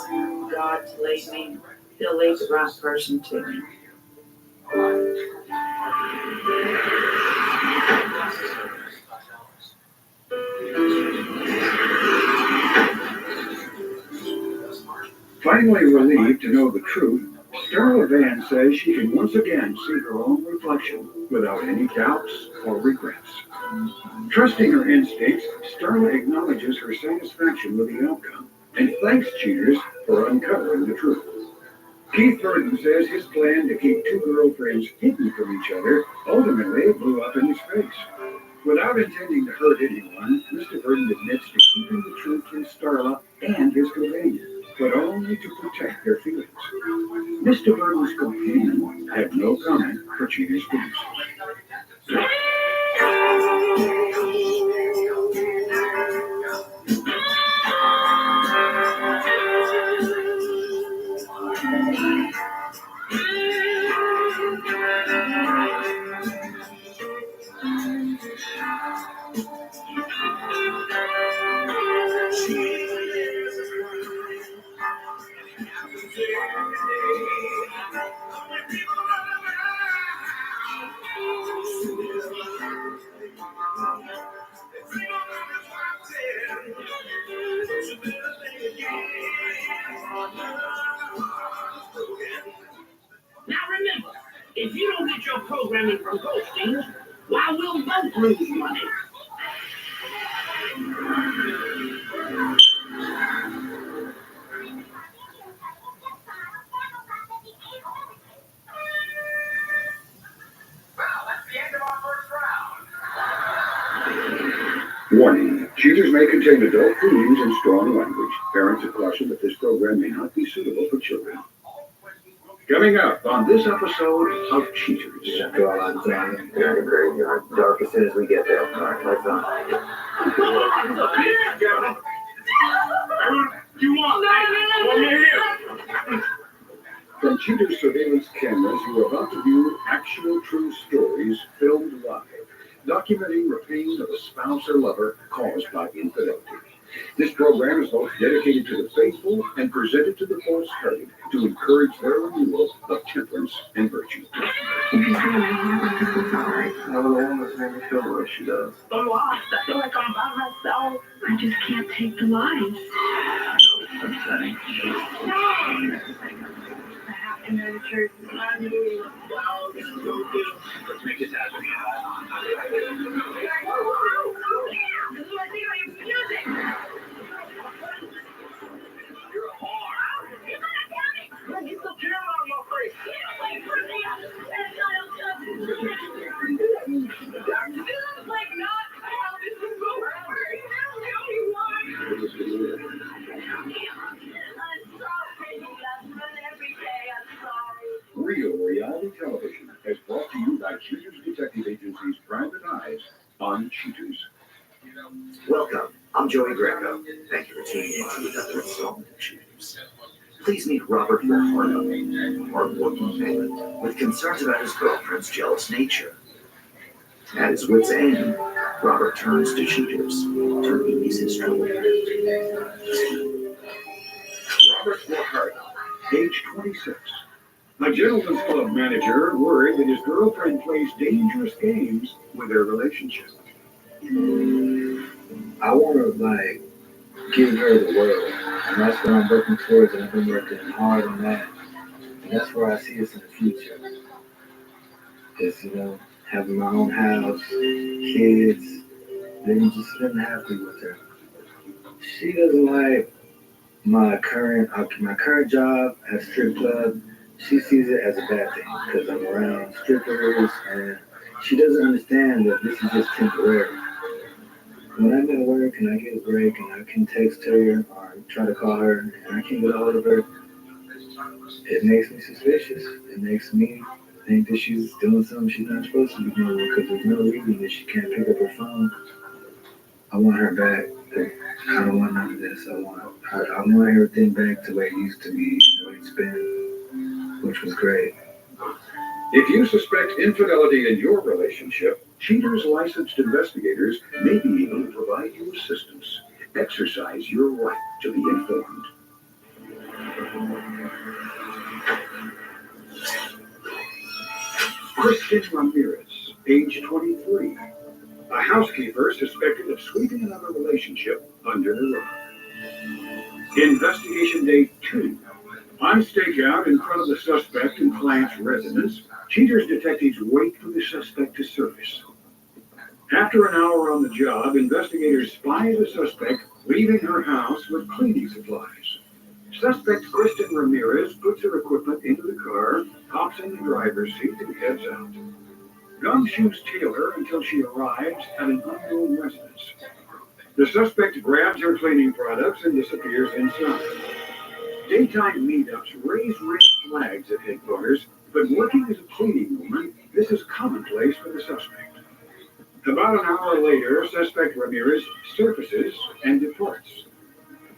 God to lead me. He'll lead the right person to me. Finally relieved to know the truth, Starla Van says she can once again see her own reflection without any doubts or regrets. Trusting her instincts, Starla acknowledges her satisfaction with the outcome and thanks cheaters for uncovering the truth. Keith Burton says his plan to keep two girlfriends hidden from each other ultimately blew up in his face. Without intending to hurt anyone, Mr. Burton admits to keeping the truth from Starla and his companion, but only to protect their feelings. Mr. Burton's companion had no comment for cheaters' booze. Now remember, if you don't get your programming from ghosting, why we'll both lose money. Warning, cheaters may contain adult themes and strong language. Parents are cautioned that this program may not be suitable for children. Coming up on this episode of Cheaters. Go on, Sam. They're in the graveyard. Dark as soon as we get there. All right, lights on. You want From cheaters' surveillance cameras, you are about to view actual true stories filmed live, documenting the pain of a spouse or lover caused by infidelity. This program is both dedicated to the faithful and presented to the false-hearted to encourage their renewal of temperance and virtue. I don't know what's making me feel the way she does. I'm lost. I feel like I'm by myself. I just can't take the lies. It's upsetting. I have to know the truth. I knew. Wow, this is so good. Let's make this happen. This is my theory of music. You're a whore. You still care about my face. Get away from me. This is like not how this is going. You're the only one. Real reality television is brought to you by Cheaters Detective Agency's Private Eyes on Cheaters. Welcome. I'm Joey Greco. Thank you for tuning in to another installment of Cheaters. Please meet Robert Fajardo, a hardworking man with concerns about his girlfriend's jealous nature. At his wit's end, Robert turns to Cheaters to ease his trouble. Robert Fajardo, age 26. A gentleman's club manager worried that his girlfriend plays dangerous games with their relationship. I want to give her the world, and that's what I'm working towards, and I've been working hard on that, and that's where I see us in the future. Just, having my own house, kids, then just living happily with her. She doesn't like my current job at strip club. She sees it as a bad thing because I'm around strippers, and she doesn't understand that this is just temporary. When I'm at work and I get a break and I can text her or try to call her and I can't get a hold of her, it makes me suspicious. It makes me think that she's doing something she's not supposed to be doing because there's no reason that she can't pick up her phone. I want her back. I don't want none of this. I want everything back to the way it used to be, the way it's been, which was great. If you suspect infidelity in your relationship, Cheaters licensed investigators may be able to provide you assistance. Exercise your right to be informed. Kristen Ramirez, age 23. A housekeeper suspected of sweeping another relationship under the rug. Investigation day 2. On stakeout in front of the suspect and client's residence, Cheaters detectives wait for the suspect to surface. After an hour on the job, investigators spy the suspect leaving her house with cleaning supplies. Suspect Kristen Ramirez puts her equipment into the car, hops in the driver's seat, and heads out. Gumshoes tail her until she arrives at an unknown residence. The suspect grabs her cleaning products and disappears inside. Daytime meetups raise red flags at headquarters, but working as a cleaning woman, this is commonplace for the suspect. About an hour later, suspect Ramirez surfaces and departs.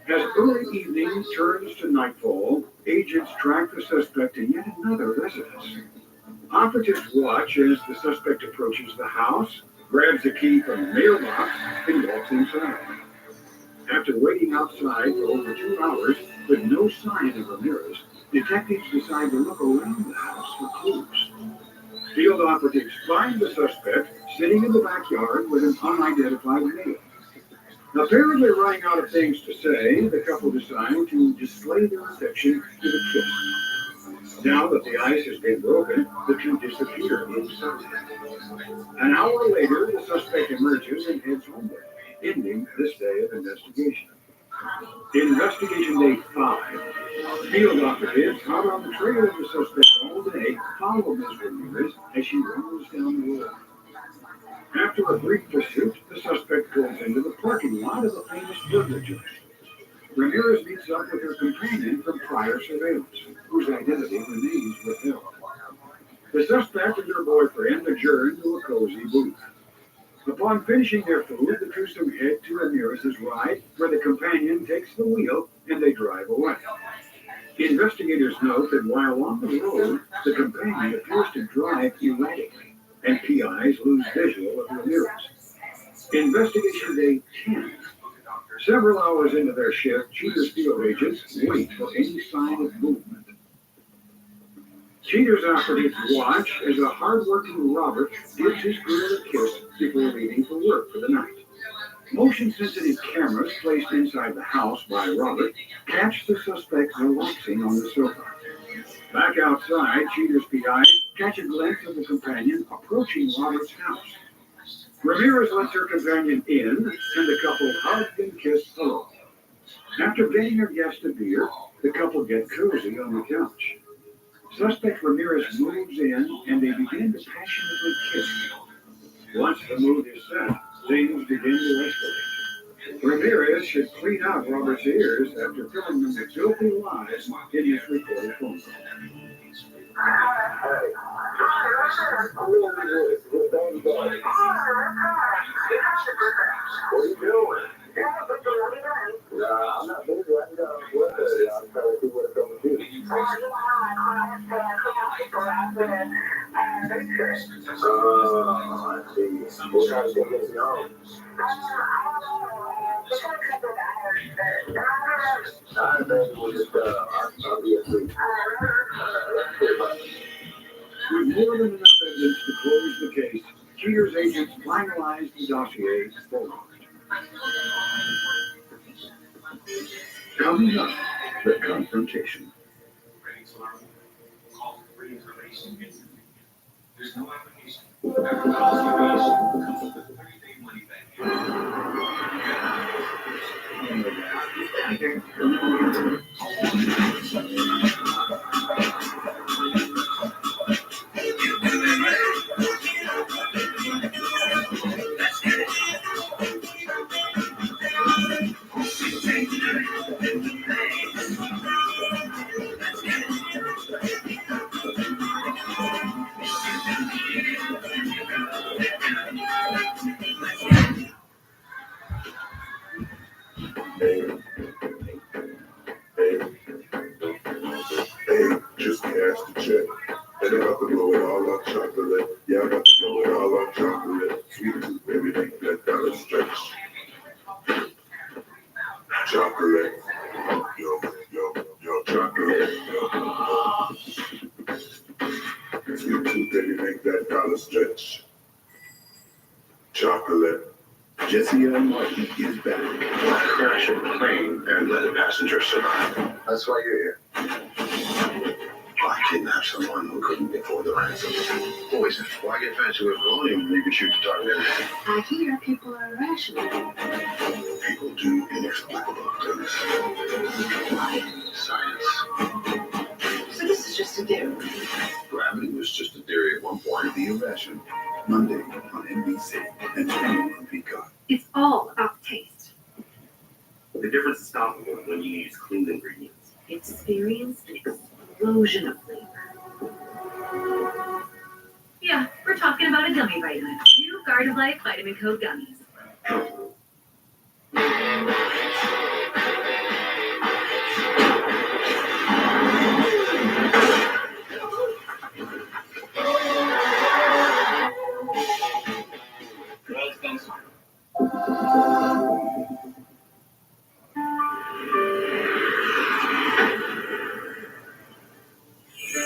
As early evening turns to nightfall, agents track the suspect to yet another residence. Operatives watch as the suspect approaches the house, grabs a key from the mailbox, and walks inside. After waiting outside for over 2 hours with no sign of Ramirez, detectives decide to look around the house for clues. Field operatives find the suspect sitting in the backyard with an unidentified male. Apparently running out of things to say, the couple decide to display their affection with a kiss. Now that the ice has been broken, the two disappear inside. An hour later, the suspect emerges and heads homeward, ending this day of investigation. Investigation day 5. Field operatives out on the trail of the suspect all day follow Ms. Ramirez as she runs down the road. After a brief pursuit, the suspect pulls into the parking lot of a famous burger joint. Ramirez meets up with her companion from prior surveillance, whose identity remains withheld. The suspect and her boyfriend adjourn to a cozy booth. Upon finishing their food, the twosome head to Ramirez's ride, where the companion takes the wheel and they drive away. Investigators note that while on the road, the companion appears to drive erratically, and PIs lose visual of Ramirez. Investigation day 10. Several hours into their shift, Cheaters field agents wait for any sign of movement. Cheaters operatives watch as a hard-working Robert gives his girl a kiss before leaving for work for the night. Motion-sensitive cameras placed inside the house by Robert catch the suspect relaxing on the sofa. Back outside, Cheaters PIs catch a glimpse of the companion approaching Robert's house. Ramirez lets her companion in, and the couple hug and kiss hello. After getting her guest a beer, the couple get cozy on the couch. Suspect Ramirez moves in, and they begin to passionately kiss. Once the mood is set, things begin to escalate. Ramirez should clean out Robert's ears after filling them with filthy lies in his recorded phone call. What are you doing? Nah, I'm not busy. I can go with it. I'm trying to see what's going to do. I see. What kind of thing is he on? All right, baby. We'll just, I'll be asleep. With more than enough evidence to close the case, Cheater's agents finalized the dossier for Robert. Coming up, the confrontation. There's no application. After policy comes with a 30-day money Hey, just cashed the check. And I'm about to blow it all on chocolate. Yeah, I'm about to blow it all on chocolate. Sweet tooth, baby, make that dollar stretch. Chocolate. Yo, chocolate. Sweet tooth, baby, make that dollar stretch. Chocolate. Jesse L. Martin is back. Crash a plane and let a passenger survive. That's why you're here. I kidnapped someone who couldn't afford the ransom. Poison. Why get fancy with volume when you can shoot the target? I hear people are irrational. People do inexplicable things. Science. So this is just a theory. Gravity was just a theory at one point. The Irrational. Monday on NBC and streaming on Peacock. It's all about taste. The difference is palpable when you use clean ingredients. Experience an explosion of flavor. Yeah, we're talking about a gummy vitamin. New Garden Life Vitamin Co. gummies.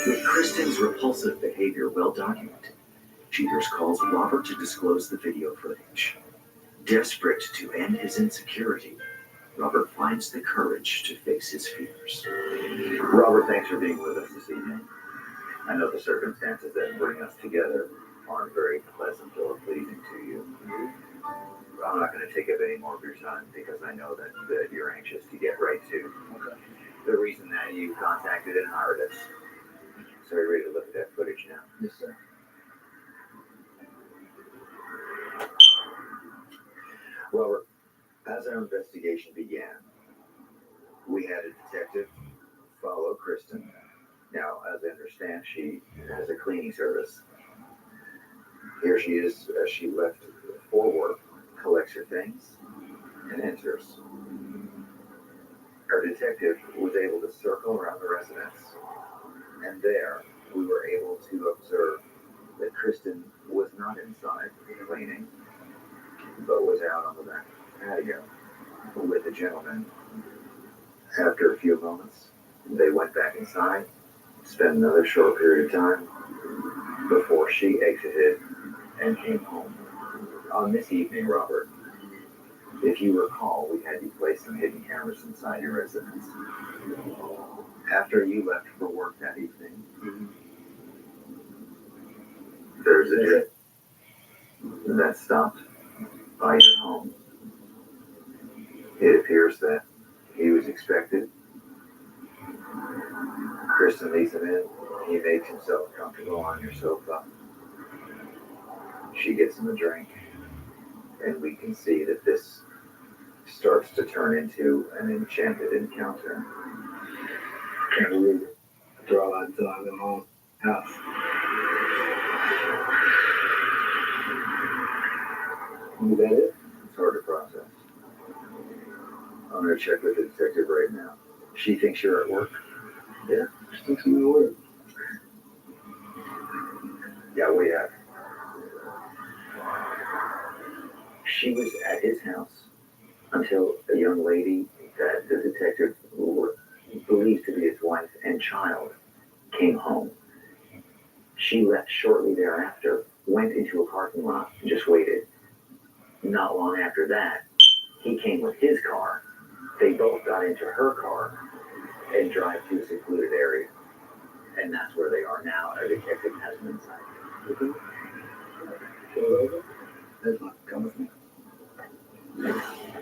With Kristen's repulsive behavior well documented, Cheaters calls Robert to disclose the video footage. Desperate to end his insecurity, Robert finds the courage to face his fears. Robert, thanks for being with us this evening. I know the circumstances that bring us together aren't very pleasant or pleasing to you. I'm not going to take up any more of your time because I know that you're anxious to get right to the reason that you contacted and hired us. So we're ready to look at that footage now. Yes, sir. Robert, as our investigation began, we had a detective follow Kristen. Now, as I understand, she has a cleaning service. Here she is as she left for work, collects her things, and enters. Our detective was able to circle around the residence, and there we were able to observe that Kristen was not inside cleaning, but was out on the back patio with a gentleman. After a few moments, they went back inside, spent another short period of time before she exited and came home. On this evening, Robert, if you recall, we had you place some hidden cameras inside your residence. After you left for work that evening, there's a jet that stopped by your home. It appears that he was expected. Kristen leads him in. He makes himself comfortable on your sofa. She gets him a drink. And we can see that this starts to turn into an enchanted encounter. Can't believe it. After all I done, I'm home. Is that it? It's hard to process. I'm gonna check with the detective right now. She thinks you're at work? Yeah, she thinks I'm at work. Yeah, we have. She was at his house until a young lady that the detective believes to be his wife and child came home. She left shortly thereafter, went into a parking lot, and just waited. Not long after that, he came with his car. They both got into her car and drive to a secluded area. And that's where they are now. A detective has them inside. That's not come with me.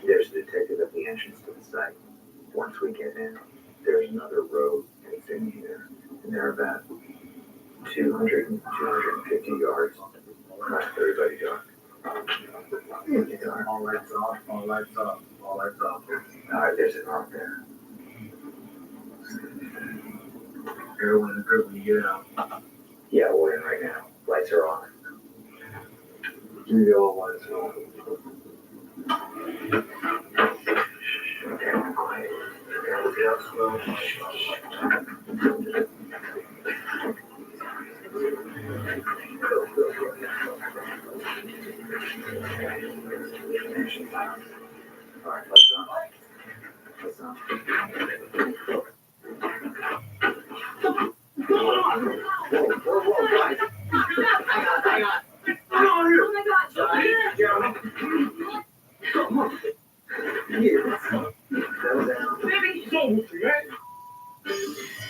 There's a detective at the entrance to the site. Once we get in, there's another road facing here. And they're about 200 and 250 yards. Everybody dark. All lights off, all lights off, all lights off. Alright, there's an arm there. Everyone in the group when you get out. Yeah, we're in right now. Lights are on. Give me all lights off. Okay, I'm quiet. Yeah, slow. Alright, lights on. Lights on. Whoa, guys. Hang on. Come on here. Oh my God, Come on. Here. Settle down. baby.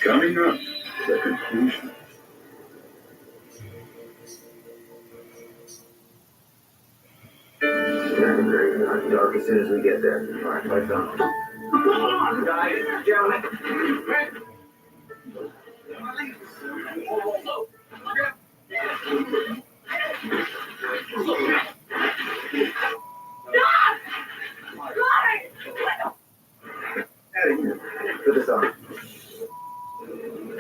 Coming up, the conclusion. Very dark as soon as we get there. Alright, lights on. Come on, guys, gentlemen. Hey, put this on.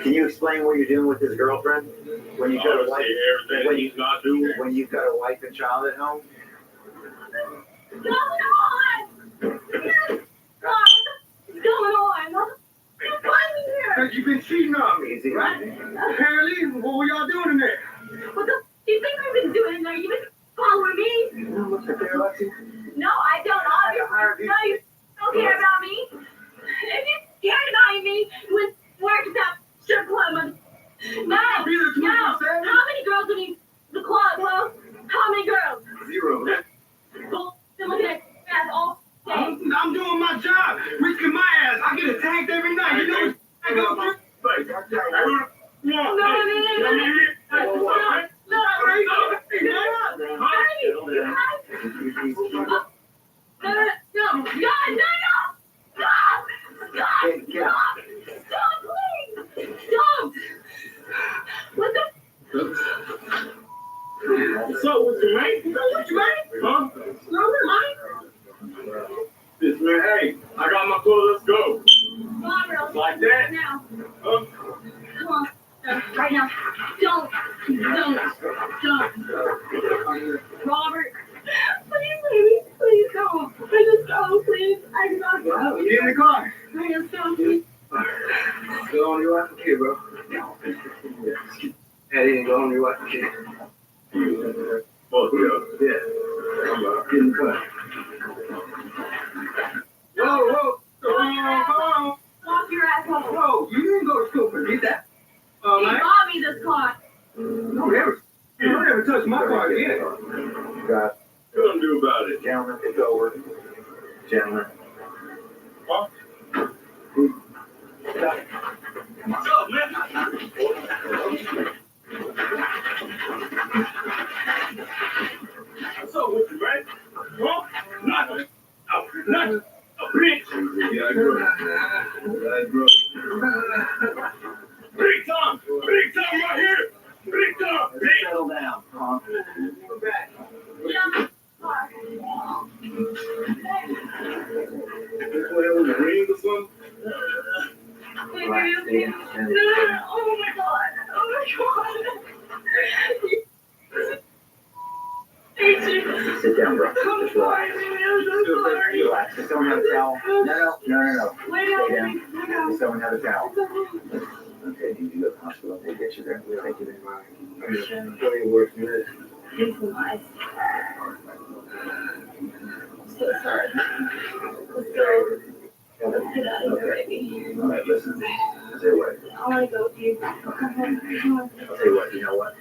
Can you explain what you're doing with his girlfriend? When you've got a wife, when you've got a wife and child at home? What's going on? Because you've been cheating on me, Easy. right? Apparently, what were y'all doing in there? What the? Do you think we've been doing in there? You've been following me? You don't look like they're Lexi. No, I don't. Obviously, no, you don't care about me. If you cared about me, you would work at that strip club. No. How many girls in the club? Well, how many girls? 0. Well, they're looking at ass all day. I'm doing my job, risking my ass. I get attacked every night. You know what I go through? So, what's your name? Huh? This man, hey, I got my clothes, let's go. Like that? Now. Huh? Come on. Right now. Don't. Robert. Please, baby. Please go. I just go, please. I just go. Get in the car. I just go, please. Go on your wife and kid, bro. Eddie, go on your wife and kid. Fuck yeah. Yeah. Get in the car. Whoa. Walk your ass home. Whoa, you didn't go to school for me, that. He bought me this car. Don't ever touch my car again. God. What gonna do about it? Gentlemen, it's over. Gentlemen. Huh? What's up, man? What's up with you, man? Huh? Nothing. Nothing. A bitch. Yeah, I grew up. Big time right here. Big time. Settle down, huh? We're back. Yeah. You playing with the rings or something? Oh my God. Sit down, bro. Just relax. Relax. Does someone have a towel? No. Stay down. Does someone have a towel? Okay, you go to the hospital. We'll get you there. We'll take you there. I'm sure you work good. Thanks so much. So sorry. Let's go. Let's get out of here, baby. All right, listen. I'll tell you what. I want to go with you. I'll tell you what. You know what?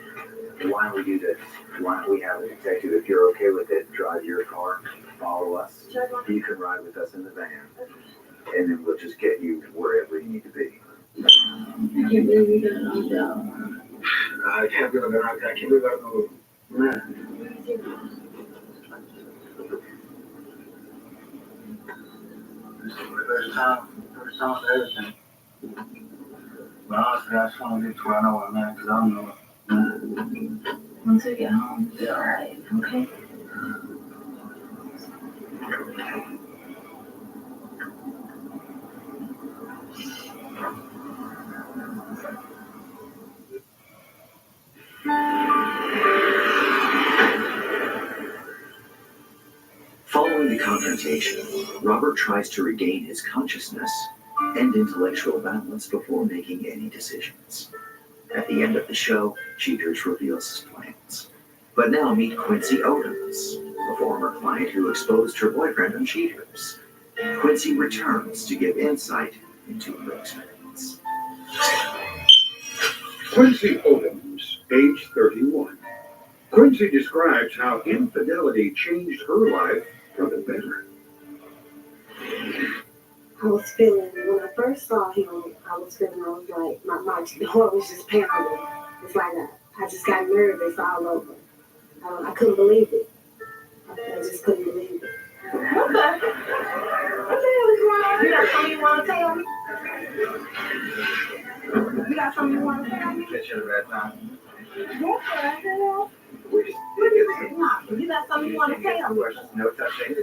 Why don't we do this? Why don't we have a detective, if you're okay with it, drive your car, follow us. You can ride with us in the van, and then we'll just get you wherever you need to be. I can't believe you got it on job. I can't believe it. I can't believe it. Man. First time for everything. But honestly, I just want to get to where I know where I'm at, because I don't know. Once we get home, it'll be alright, okay? Following the confrontation, Robert tries to regain his consciousness and intellectual balance before making any decisions. At the end of the show, Cheaters reveals his plans. But now meet Quincy Odoms, a former client who exposed her boyfriend on Cheaters. Quincy returns to give insight into her experience. Quincy Odoms, age 31. Quincy describes how infidelity changed her life for the better. I was feeling, when I first saw him, I was like, my heart was just pounding. It's like I just got nervous all over. I couldn't believe it. I just couldn't believe it. What the hell is going on? You got something you want to tell me? You got something you want to tell me? Catch you at a bad time. What the hell? We just You got something you want to tell me? no touching.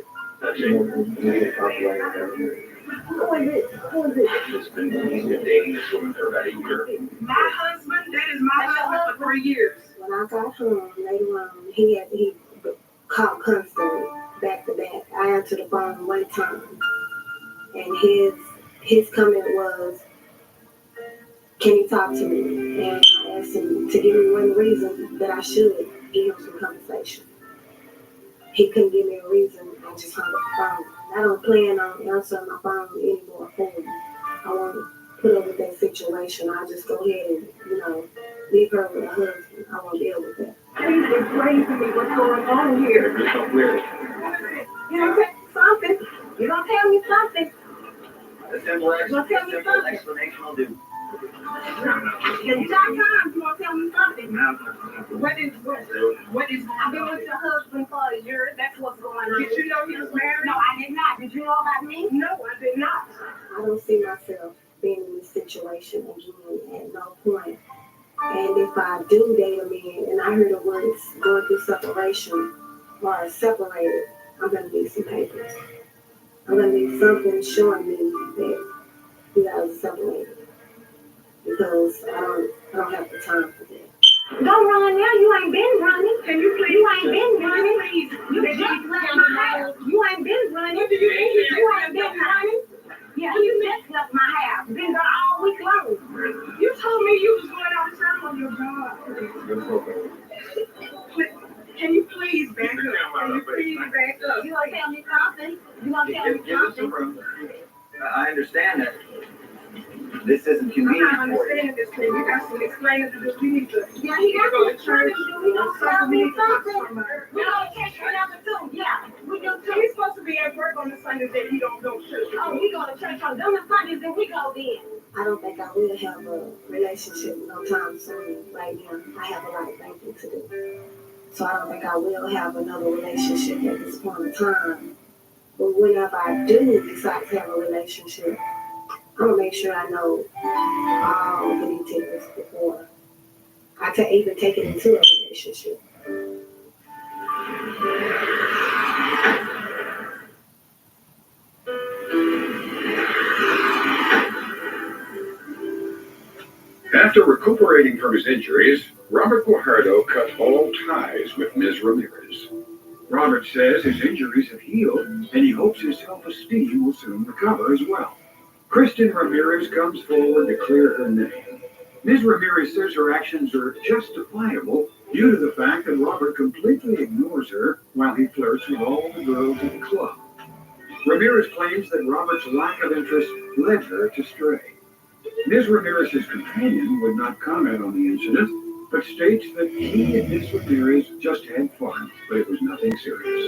Who is it? He's been dating this woman for about a year. My husband, that is my husband for 3 years. When I got home later on, he called constantly, back to back. I answered the phone one time, and his comment was, "Can you talk to me?" And I asked him to give me one reason that I should give him some conversation. He couldn't give me a reason. I just hung up the phone. I don't plan on answering my phone anymore for him. I want to put up with that situation. I'll just go ahead and, leave her with her husband. I won't deal with that. Please explain to me what's going on here. It's so weird. You know, something. You gonna tell me something. A simple explanation will do. Yeah, you got time. You want to tell me something? No. What is? I've been with your husband for a year. That's what's going on. Did you know he was married? No, I did not. Did you know about me? No, I did not. I don't see myself being in this situation again at no point. And if I do date a man, and I heard the words going through separation or separated, I'm gonna need some papers. I'm gonna need something showing me that you guys are separated. Because I don't have the time for that. Don't run now. You ain't been running. Can you please? You ain't been running. Please. You just left my house. You ain't been running. What do you mean? You ain't been running. Yeah, you just left my house. Been there all week long. You told me you was going out of town on your job. Can you please back up? Can you please back up? You gonna tell me something? You gonna tell me something? I understand that this isn't I'm convenient not for you. understanding this thing. You got some explaining to do. We need to. Yeah, he got go to to church. We gonna tell me something. We gonna take her number 2. Yeah, we do too. He's supposed to be at work on the Sundays that he don't go to church. Oh, we go to church on them Sundays and we go then. I don't think I will have a relationship no time soon. Right now, I have a lot of thinking to do. So I don't think I will have another relationship at this point in time. But whenever I do decide to have a relationship, I'm gonna make sure I know all the details before I even take it into a relationship. After recuperating from his injuries, Robert Guajardo cut all ties with Ms. Ramirez. Robert says his injuries have healed, and he hopes his self-esteem will soon recover as well. Kristen Ramirez comes forward to clear her name. Ms. Ramirez says her actions are justifiable due to the fact that Robert completely ignores her while he flirts with all the girls at the club. Ramirez claims that Robert's lack of interest led her to stray. Ms. Ramirez's companion would not comment on the incident, but states that he and Ms. Ramirez just had fun, but it was nothing serious.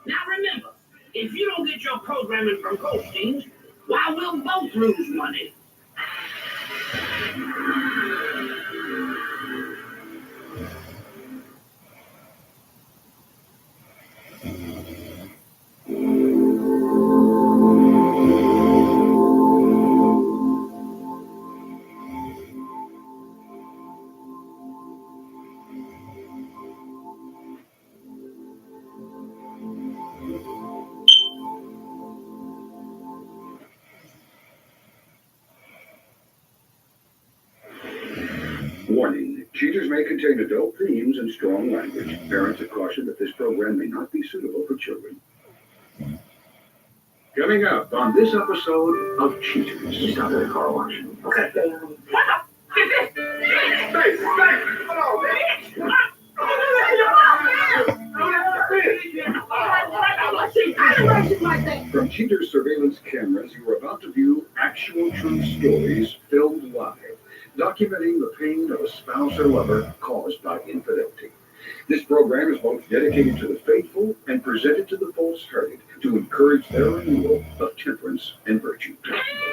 Now remember, if you don't get your programming from Goldstein's, why we'll both lose money. Warning, cheaters may contain adult themes and strong language. Parents are cautioned that this program may not be suitable for children. Coming up on this episode of Cheaters. You stop at the car wash. Okay. From Cheaters surveillance cameras, you are about to view actual true stories filmed live, documenting the pain of a spouse or lover caused by infidelity. This program is both dedicated to the faithful and presented to the false-hearted to encourage their renewal of temperance and virtue.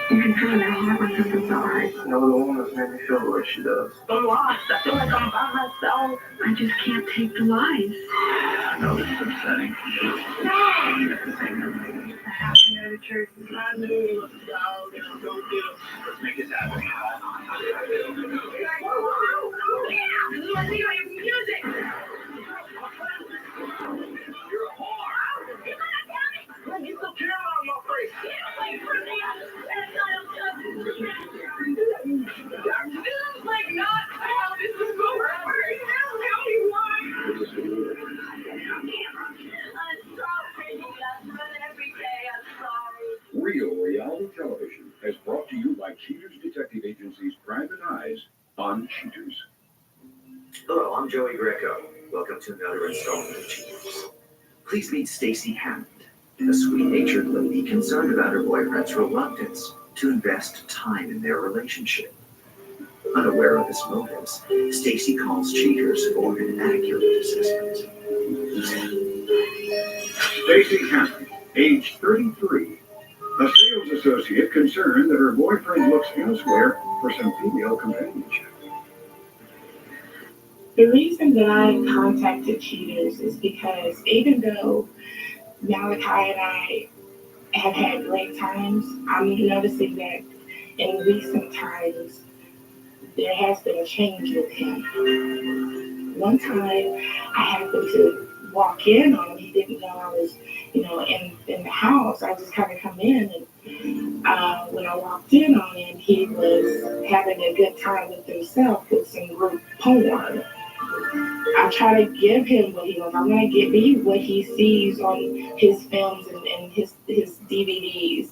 You can feel that heart when something's so hard. No, the woman's made me feel the way she does. I'm lost. I feel like I'm by myself. I just can't take the lies. I know this is upsetting. I have to go to church. I knew. Let's make it happen. Let me hear music. You're a whore. Let me put camera on my face. This is like not how this is going. Tell me why. I'm sorry. Every day I'm sorry. Real reality television is brought to you by Cheaters Detective Agency's Private Eyes on Cheaters. Hello, I'm Joey Greco. Welcome to another installment of Cheaters. Please meet Stacy Hammond, a sweet-natured lady concerned about her boyfriend's reluctance to invest time in their relationship. Unaware of his motives, Stacy calls Cheaters for an accurate assessment. Stacy Hammond, age 33, a sales associate concerned that her boyfriend looks elsewhere for some female companionship. The reason that I contacted Cheaters is because even though Malachi and I have had great times, I'm noticing that in recent times there has been a change with him. One time I happened to walk in on him. He didn't know I was, in the house. I just kind of come in, and when I walked in on him, he was having a good time with himself with some group porn. I try to give him what he wants. I want to give him what he sees on his films and his DVDs.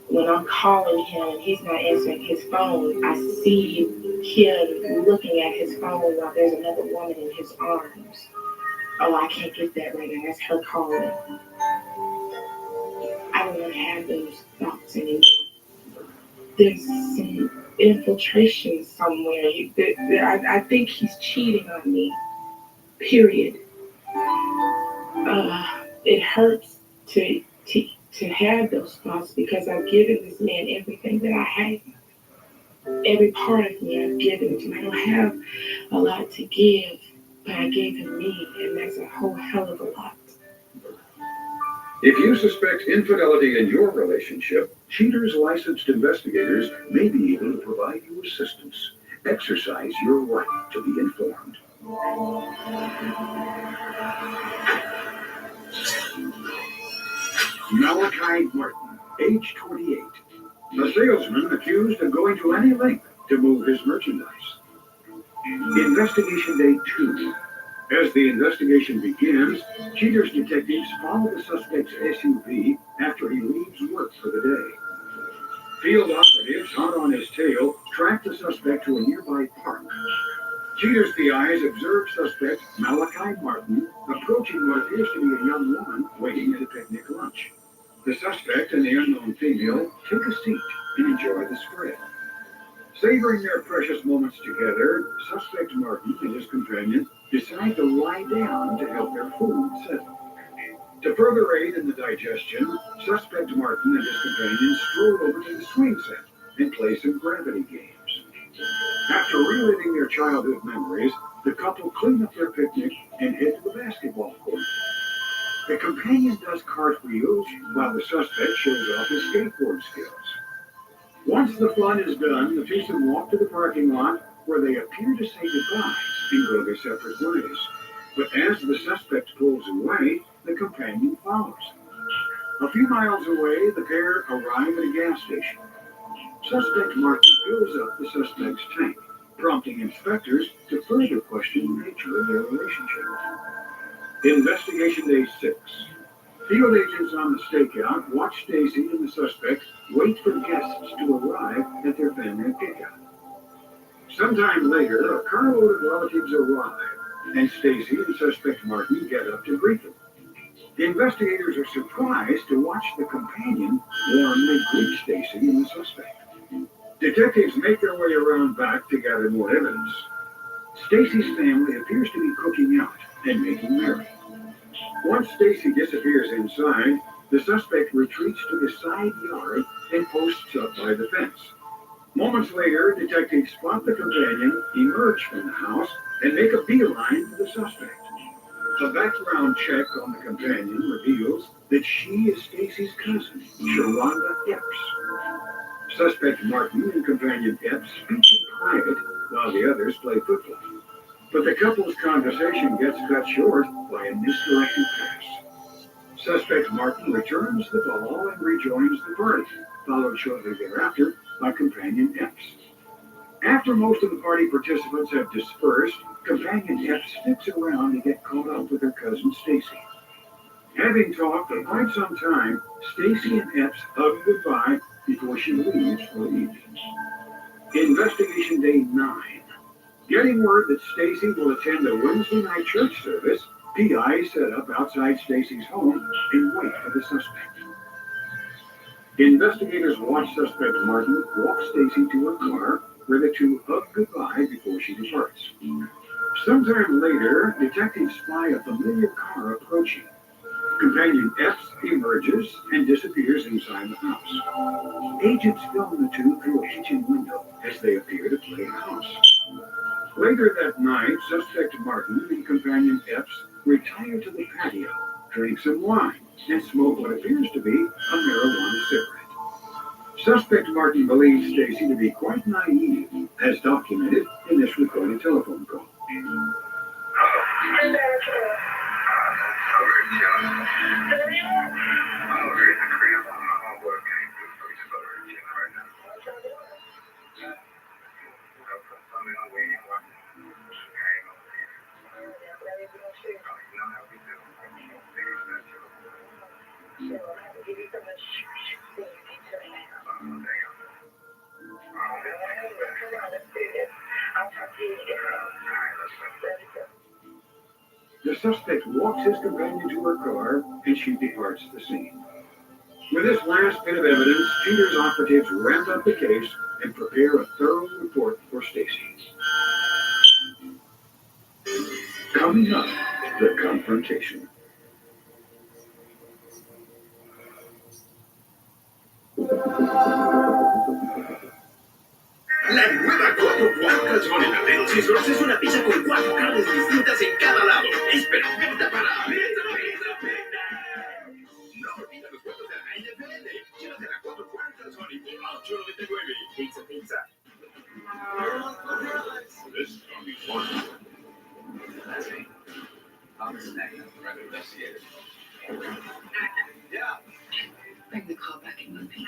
When I'm calling him and he's not answering his phone, I see him looking at his phone while there's another woman in his arms. Oh, I can't get that right now. That's her calling. I don't want to have those thoughts anymore. There's some infiltration somewhere. I think he's cheating on me. Period. It hurts to to have those thoughts because I've given this man everything that I have. Every part of me I've given it to him. I don't have a lot to give, but I gave him me, and that's a whole hell of a lot. If you suspect infidelity in your relationship, Cheater's licensed investigators may be able to provide you assistance. Exercise your right to be informed. Malachi Martin, age 28. A salesman accused of going to any length to move his merchandise. Investigation Day 2. As the investigation begins, Cheater's detectives follow the suspect's SUV after he leaves work for the day. Field operatives, hot on his tail, track the suspect to a nearby park. Cheater's PIs observe suspect Malachi Martin approaching what appears to be a young woman waiting at a picnic lunch. The suspect and the unknown female take a seat and enjoy the spread. Savoring their precious moments together, suspect Martin and his companion decide to lie down to help their food settle. To further aid in the digestion, suspect Martin and his companion stroll over to the swing set and play some gravity games. After reliving their childhood memories, the couple clean up their picnic and head to the basketball court. The companion does cartwheels while the suspect shows off his skateboard skills. Once the fun is done, the twosome walk to the parking lot where they appear to say goodbyes and go their separate ways. But as the suspect pulls away, the companion follows. A few miles away, the pair arrive at a gas station. Suspect Martin fills up the suspect's tank, prompting inspectors to further question the nature of their relationship. Investigation Day 6. Field agents on the stakeout watch Stacy and the suspect wait for guests to arrive at their family pickup. Sometime later, a carload of relatives arrive, and Stacy and suspect Martin get up to greet them. The investigators are surprised to watch the companion warmly greet Stacy and the suspect. Detectives make their way around back to gather more evidence. Stacy's family appears to be cooking out and making merry. Once Stacy disappears inside, the suspect retreats to the side yard and posts up by the fence. Moments later, detectives spot the companion emerge from the house and make a beeline for the suspect. A background check on the companion reveals that she is Stacy's cousin, Sharonda Epps. Suspect Martin and companion Epps speak in private while the others play football. But the couple's conversation gets cut short by a misdirected pass. Suspect Martin returns the ball and rejoins the party, followed shortly thereafter by companion Epps. After most of the party participants have dispersed, companion Epps sticks around to get caught up with her cousin Stacy. Having talked for quite some time, Stacy and Epps hug goodbye before she leaves for the evening. Investigation Day 9. Getting word that Stacy will attend a Wednesday night church service, PIs set up outside Stacy's home and wait for the suspect. Investigators watch suspect Martin walk Stacy to her car, where the two hug goodbye before she departs. Sometime later, detectives spy a familiar car approaching. Companion Epps emerges and disappears inside the house. Agents film the two through a kitchen window as they appear to play house. Later that night, suspect Martin and companion Epps retire to the patio, drink some wine, and smoke what appears to be a marijuana cigarette. Suspect Martin believes Stacy to be quite naive, as documented in this recorded telephone call. The suspect walks his companion to her car, and she departs the scene. With this last bit of evidence, Cheater's operatives ramp up the case and prepare a thorough report for Stacy. Coming up, the confrontation. La nueva 4 calzones verdaderos Cheeseburgers es una pizza con 4 carnes distintas en cada lado. Es perfecta para pizza. No olvides los juegos de la LIFETM. Llévate la 4 calzones por $8.99. Pizza. This is gonna be fun. That's me. I'm a snack private investigator. Yeah. Bring the call back in one piece.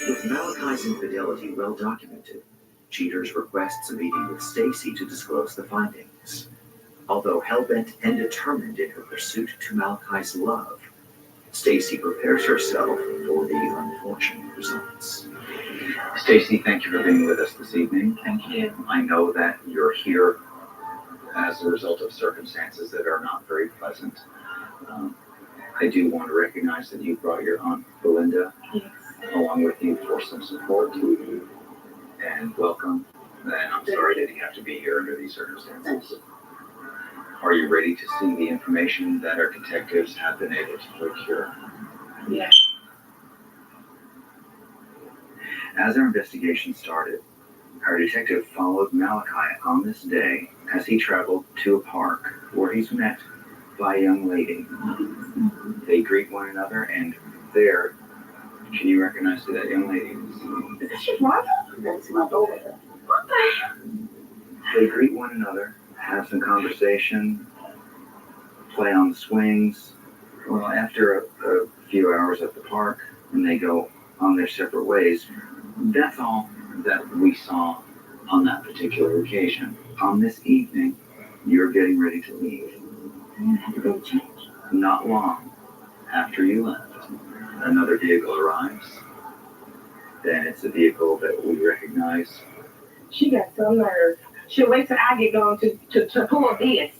With Malachi's infidelity well documented, Cheaters requests a meeting with Stacy to disclose the findings. Although hell-bent and determined in her pursuit to Malachi's love, Stacy prepares herself for the unfortunate results. Stacy, thank you for being with us this evening. Thank you. I know that you're here as a result of circumstances that are not very pleasant. I do want to recognize that you brought your Aunt Belinda along with you for some support and welcome. And I'm sorry that you have to be here under these circumstances. Are you ready to see the information that our detectives have been able to procure? Yeah. As our investigation started, our detective followed Malachi on this day as he traveled to a park where he's met by a young lady. They greet one another, and there, can you recognize who that young lady is? Is she Martha? That's my daughter. What the hell? They greet one another, have some conversation, play on the swings. Well, after a few hours at the park, and they go on their separate ways. That's all that we saw on that particular occasion. On this evening, you're getting ready to leave. I have to go change. Not long after you left, another vehicle arrives. Then it's a vehicle that we recognize. She got some nerve. She'll wait till I get going to pull this.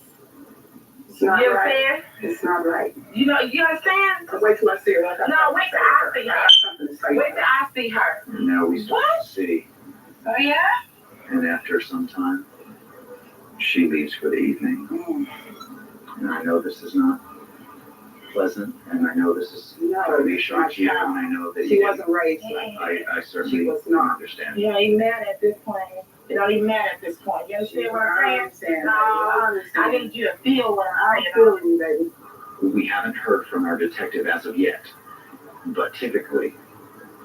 It's not You right. understand? It's not right. You know, you understand? Wait till I see her. No, wait till I see her. Wait till I see her. And now we start to see. Oh, yeah? And after some time, she leaves for the evening. And I know this is not pleasant, and I know this is probably a shock to you, and I know that She wasn't raised like I certainly She was not. understand. You don't even matter at this point. It don't even matter at this point. You understand what I'm saying? No, I need you to feel what I'm saying. feeling you, baby. We haven't heard from our detective as of yet, but typically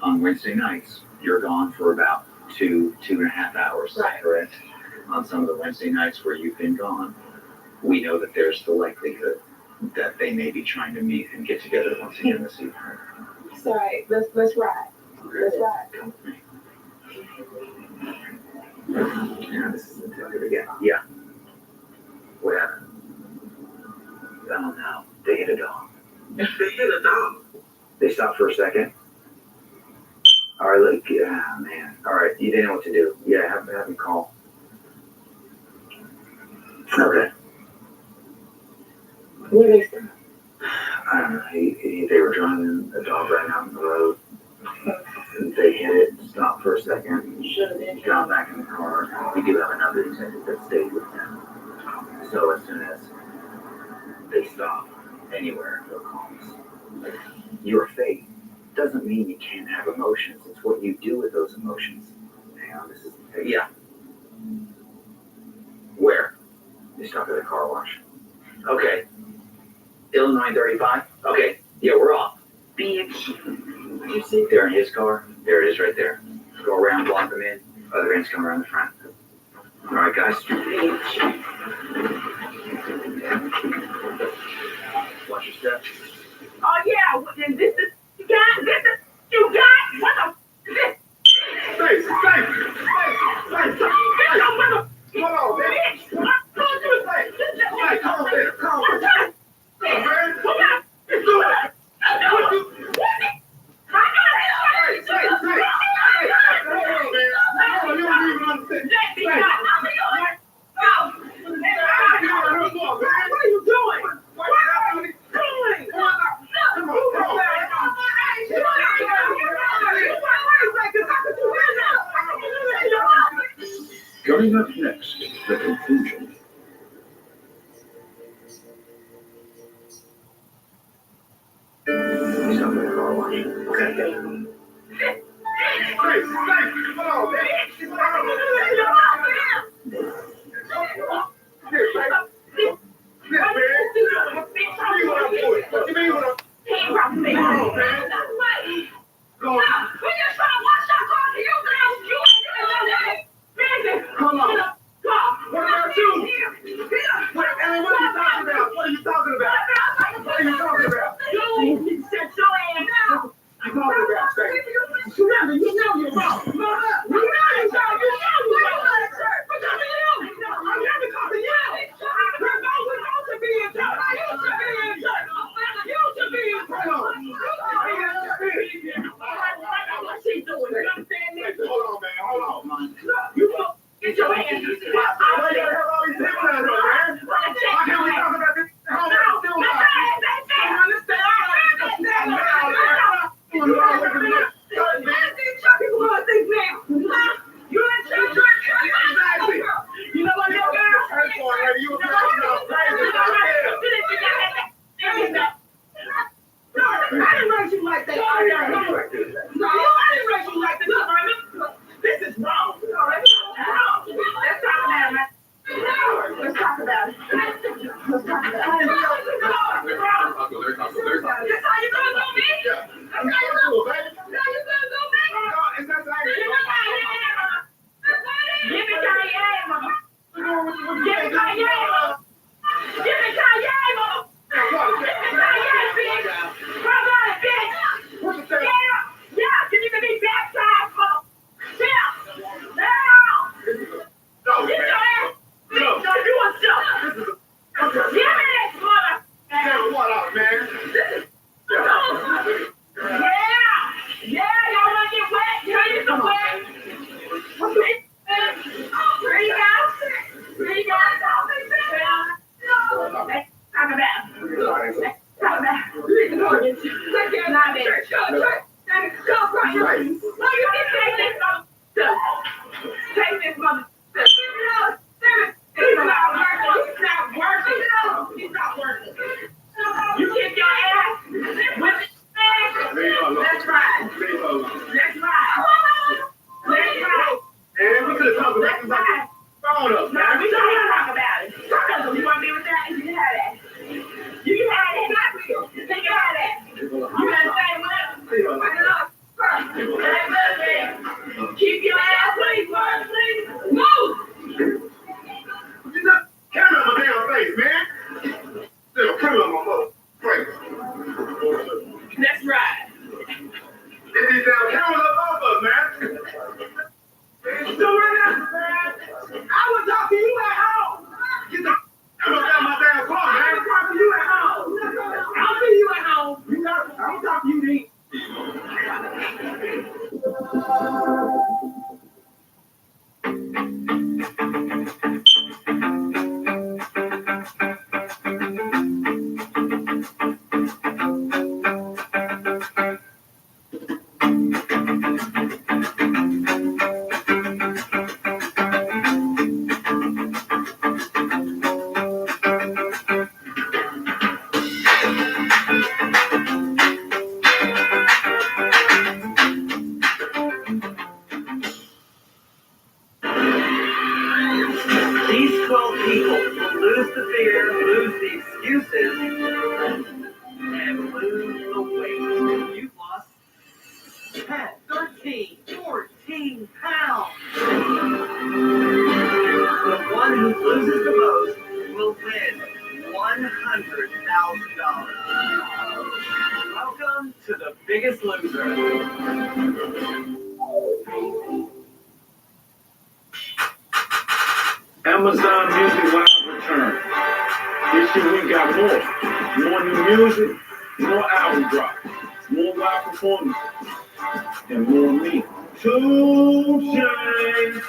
on Wednesday nights, you're gone for about 2.5 hours, is that correct? On some of the Wednesday nights where you've been gone, we know that there's the likelihood that they may be trying to meet and get together once again this evening. It's all right. Let's ride. Let's ride. Come with me. Yeah, this is the detective again. Yeah. What happened? Oh no, they hit a dog. They hit a dog. They stopped for a second. All right, look, man. All right, you didn't know what to do. Yeah, have them call. Okay. Where they from? I don't know. They were driving a dog right out in the road. They hit it, stopped for a second, got back in the car. We do have another detective that stayed with them. So as soon as they stop anywhere, they'll call us. Your faith doesn't mean you can't have emotions. It's what you do with those emotions. Hang on, this is yeah. Where? They stopped at a car wash. Okay. Illinois 35? Okay. Yeah, we're off. Be You see there in his car? There it is right there. Go around, block them in. Other ends come around the front. All right, guys. Watch your steps. Oh yeah, and this is you got this is you got what the this. Face. Hold on, man. Hey, calm down. Coming up next, the conclusion. 10, 13, 14 pounds. The one who loses the most will win $100,000. Welcome to The Biggest Loser. Amazon Music Live return. This year we got more new music, more album drops, more live performances, and more me. 2 Chainz,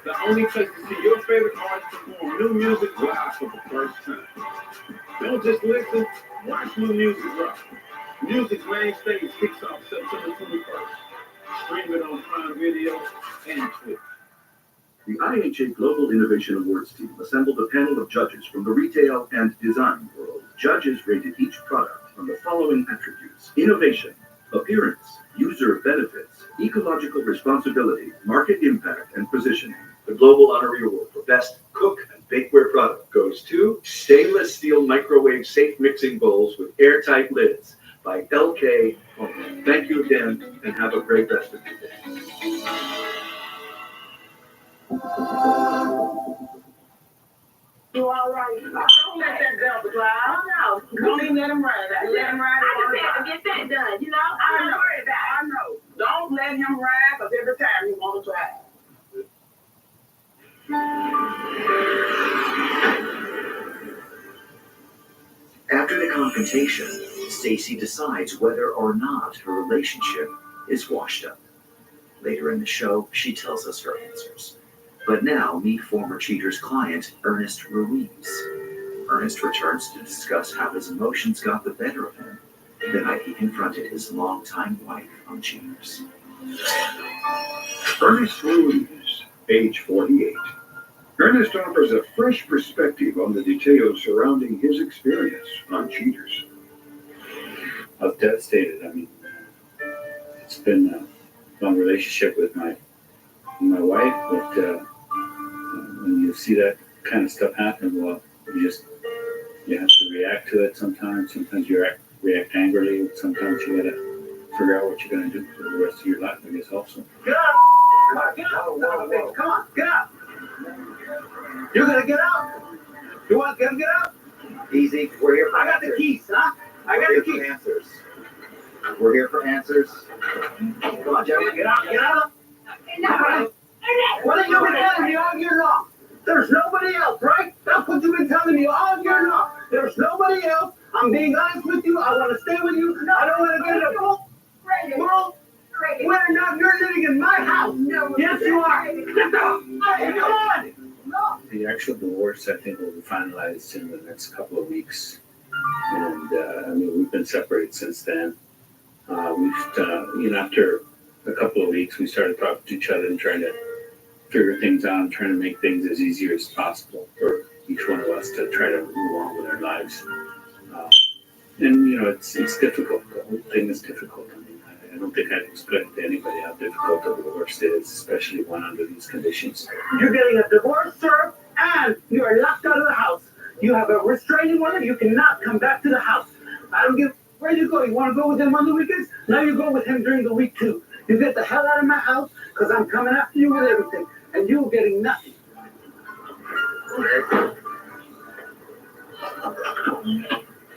the only place to see your favorite artist perform new music live for the first time. Don't just listen, watch new music drop. Music's main stage kicks off September 21st. Stream it on Prime Video and Twitch. The IHA Global Innovation Awards team assembled a panel of judges from the retail and design world. Judges rated each product on the following attributes: innovation, appearance, user benefits, ecological responsibility, market impact, and positioning. The Global Honorary Award for Best Cook and Bakeware product goes to stainless steel microwave safe mixing bowls with airtight lids by LK Home. Thank you again, and have a great rest of your day. You all right? Don't let that Delta drive. Oh, no. Don't even let him ride. Let him ride. I just had to get that done, you know? I'm not worried about it. I know. Don't let him ride, because every time he want to drive. After the confrontation, Stacy decides whether or not her relationship is washed up. Later in the show, she tells us her answers. But now, meet former cheater's client, Ernest Ruiz. Ernest returns to discuss how his emotions got the better of him the night he confronted his longtime wife on Cheaters. Ernest Ruiz, age 48. Ernest offers a fresh perspective on the details surrounding his experience on Cheaters. I was devastated. I mean, it's been a long relationship with my wife, but when you see that kind of stuff happen, well, you have to react to it sometimes. Sometimes you react angrily. Sometimes you gotta figure out what you're gonna do for the rest of your life, I guess, also. Get up! Get up! Come on, get up! You're gonna get up? You want to get up? Easy. We're here for I got the keys, huh? I got the keys. answers. We're here for answers. Come on, Jerry, get up, get up. What have you been telling me all year long? There's nobody else, right? That's what you've been telling me all year long. There's nobody else. I'm being honest with you. I want to stay with you. I don't want to get in a world where not you're living in my house. Yes, you are. Get up. Hey, come on. The actual divorce, I think, will be finalized in the next couple of weeks. And, I mean, we've been separated since then. After a couple of weeks, we started talking to each other and trying to figure things out and trying to make things as easy as possible for each one of us to try to move on with our lives. It's difficult. The whole thing is difficult. I mean, I don't think I'd explain to anybody how difficult a divorce is, especially one under these conditions. You're getting a divorce, sir, and you are locked out of the house. You have a restraining order. You cannot come back to the house. I don't give where you go. You want to go with him on the weekends? Now you go with him during the week, too. You get the hell out of my house, because I'm coming after you with everything, and you're getting nothing.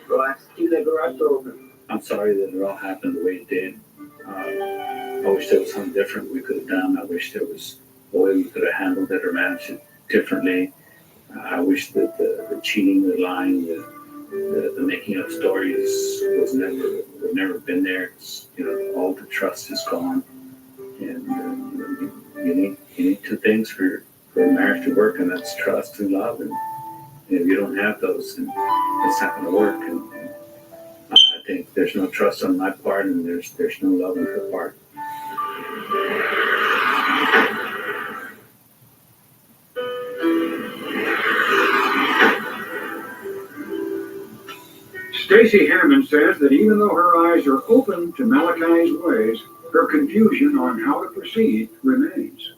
Relax. Keep that garage door open. I'm sorry that it all happened the way it did. I wish there was something different we could have done. I wish there was a way we could have handled it or managed it differently. I wish that the cheating, the lying, the making up stories would never been there. All the trust is gone, and you need two things for a marriage to work, and that's trust and love. And if you don't have those, then it's not going to work. And I think there's no trust on my part, and there's no love on her part. Stacy Hammond says that even though her eyes are open to Malachi's ways, her confusion on how to proceed remains.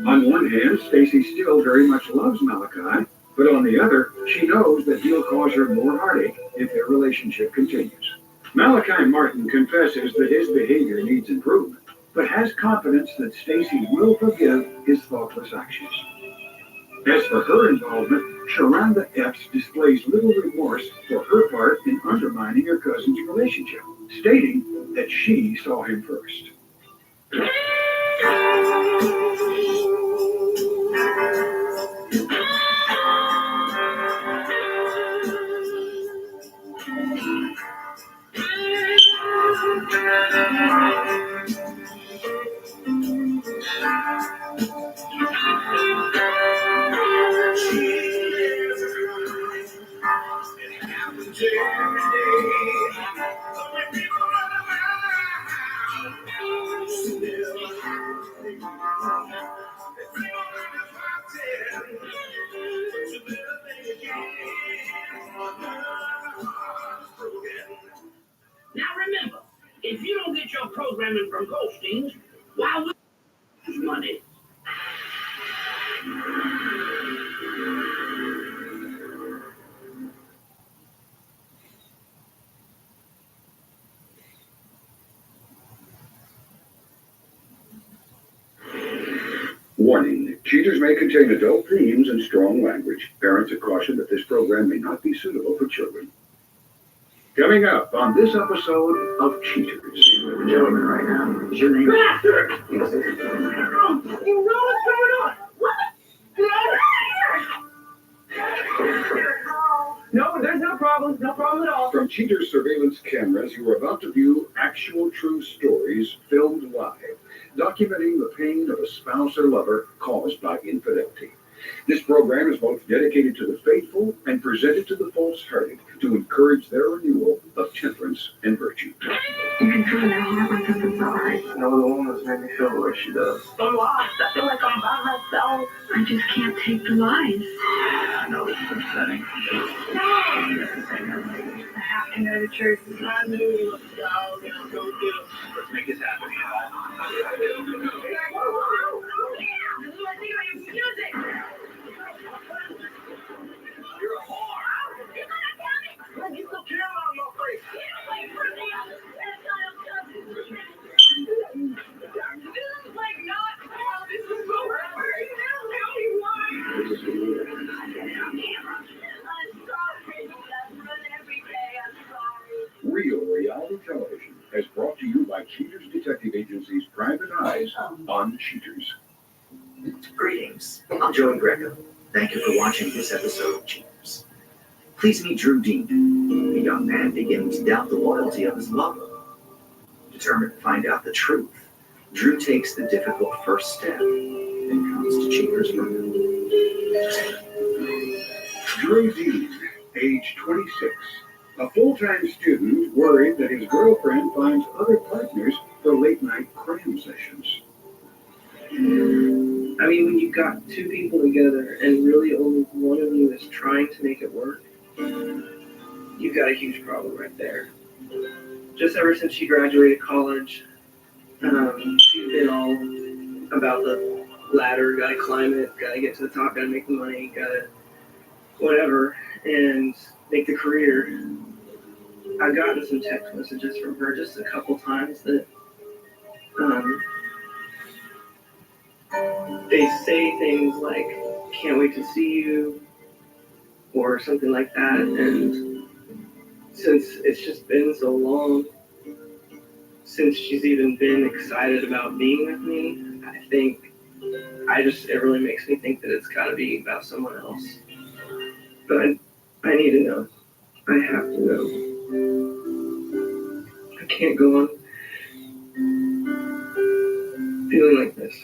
On one hand, Stacy still very much loves Malachi, but on the other, she knows that he'll cause her more heartache if their relationship continues. Malachi Martin confesses that his behavior needs improvement, but has confidence that Stacy will forgive his thoughtless actions. As for her involvement, Sharonda Epps displays little remorse for her part in undermining her cousin's relationship, stating that she saw him first. Now remember, if you don't get your programming from Goldstein's, why would you lose money? Warning, cheaters may contain adult themes and strong language. Parents are cautioned that this program may not be suitable for children. Coming up on this episode of Cheaters. The gentleman right now. Is your name? Bastard! Yes, You know what's going on? What? Get out of here! No, there's no problem. No problem at all. From Cheaters surveillance cameras, you are about to view actual true stories filmed live, documenting the pain of a spouse or lover caused by infidelity. This program is both dedicated to the faithful and presented to the false-hearted to encourage their renewal of temperance and virtue. You can feel that heart when something's so hard. No, the woman's made me feel the way she does. I'm lost. I feel like I'm by myself. I just can't take the lies. I know this is upsetting. I have to go to church. I knew. Let's make this happen. You're a whore! You still care about your face! Get away from me! This is like not how this is over. Tell me why! I'm sorry. I run every day. I'm sorry. Real reality television is brought to you by Cheaters Detective Agency's Private Eyes on Cheaters. Greetings. I'm Joey Greco. Thank you for watching this episode of Cheaters. Please meet Drew Dean, a young man beginning to doubt the loyalty of his lover. Determined to find out the truth, Drew takes the difficult first step and comes to Cheaters' room. Drew Dean, age 26, a full-time student worried that his girlfriend finds other partners for late-night cram sessions. I mean, when you've got two people together and really only one of you is trying to make it work, you've got a huge problem right there. Just ever since she graduated college, she's been all about the ladder, gotta climb it, gotta get to the top, gotta make the money, gotta whatever, and make the career. I've gotten some text messages from her just a couple times that they say things like, can't wait to see you, or something like that. And since it's just been so long since she's even been excited about being with me, I think it really makes me think that it's got to be about someone else. But I need to know. I have to know. I can't go on feeling like this.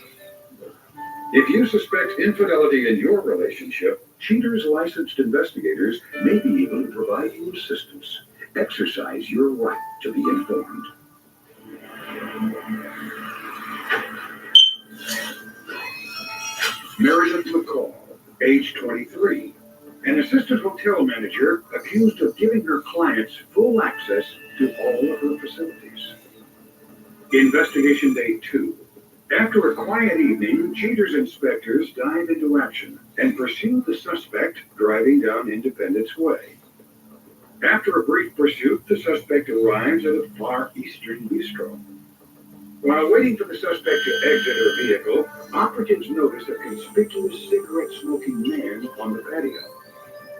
If you suspect infidelity in your relationship, Cheaters licensed investigators may be able to provide you assistance. Exercise your right to be informed. Meredith McCall, age 23, an assistant hotel manager accused of giving her clients full access to all of her facilities. Investigation Day 2. After a quiet evening, Cheaters inspectors dive into action and pursue the suspect driving down Independence Way. After a brief pursuit, the suspect arrives at a Far Eastern bistro. While waiting for the suspect to exit her vehicle, operatives notice a conspicuous cigarette-smoking man on the patio.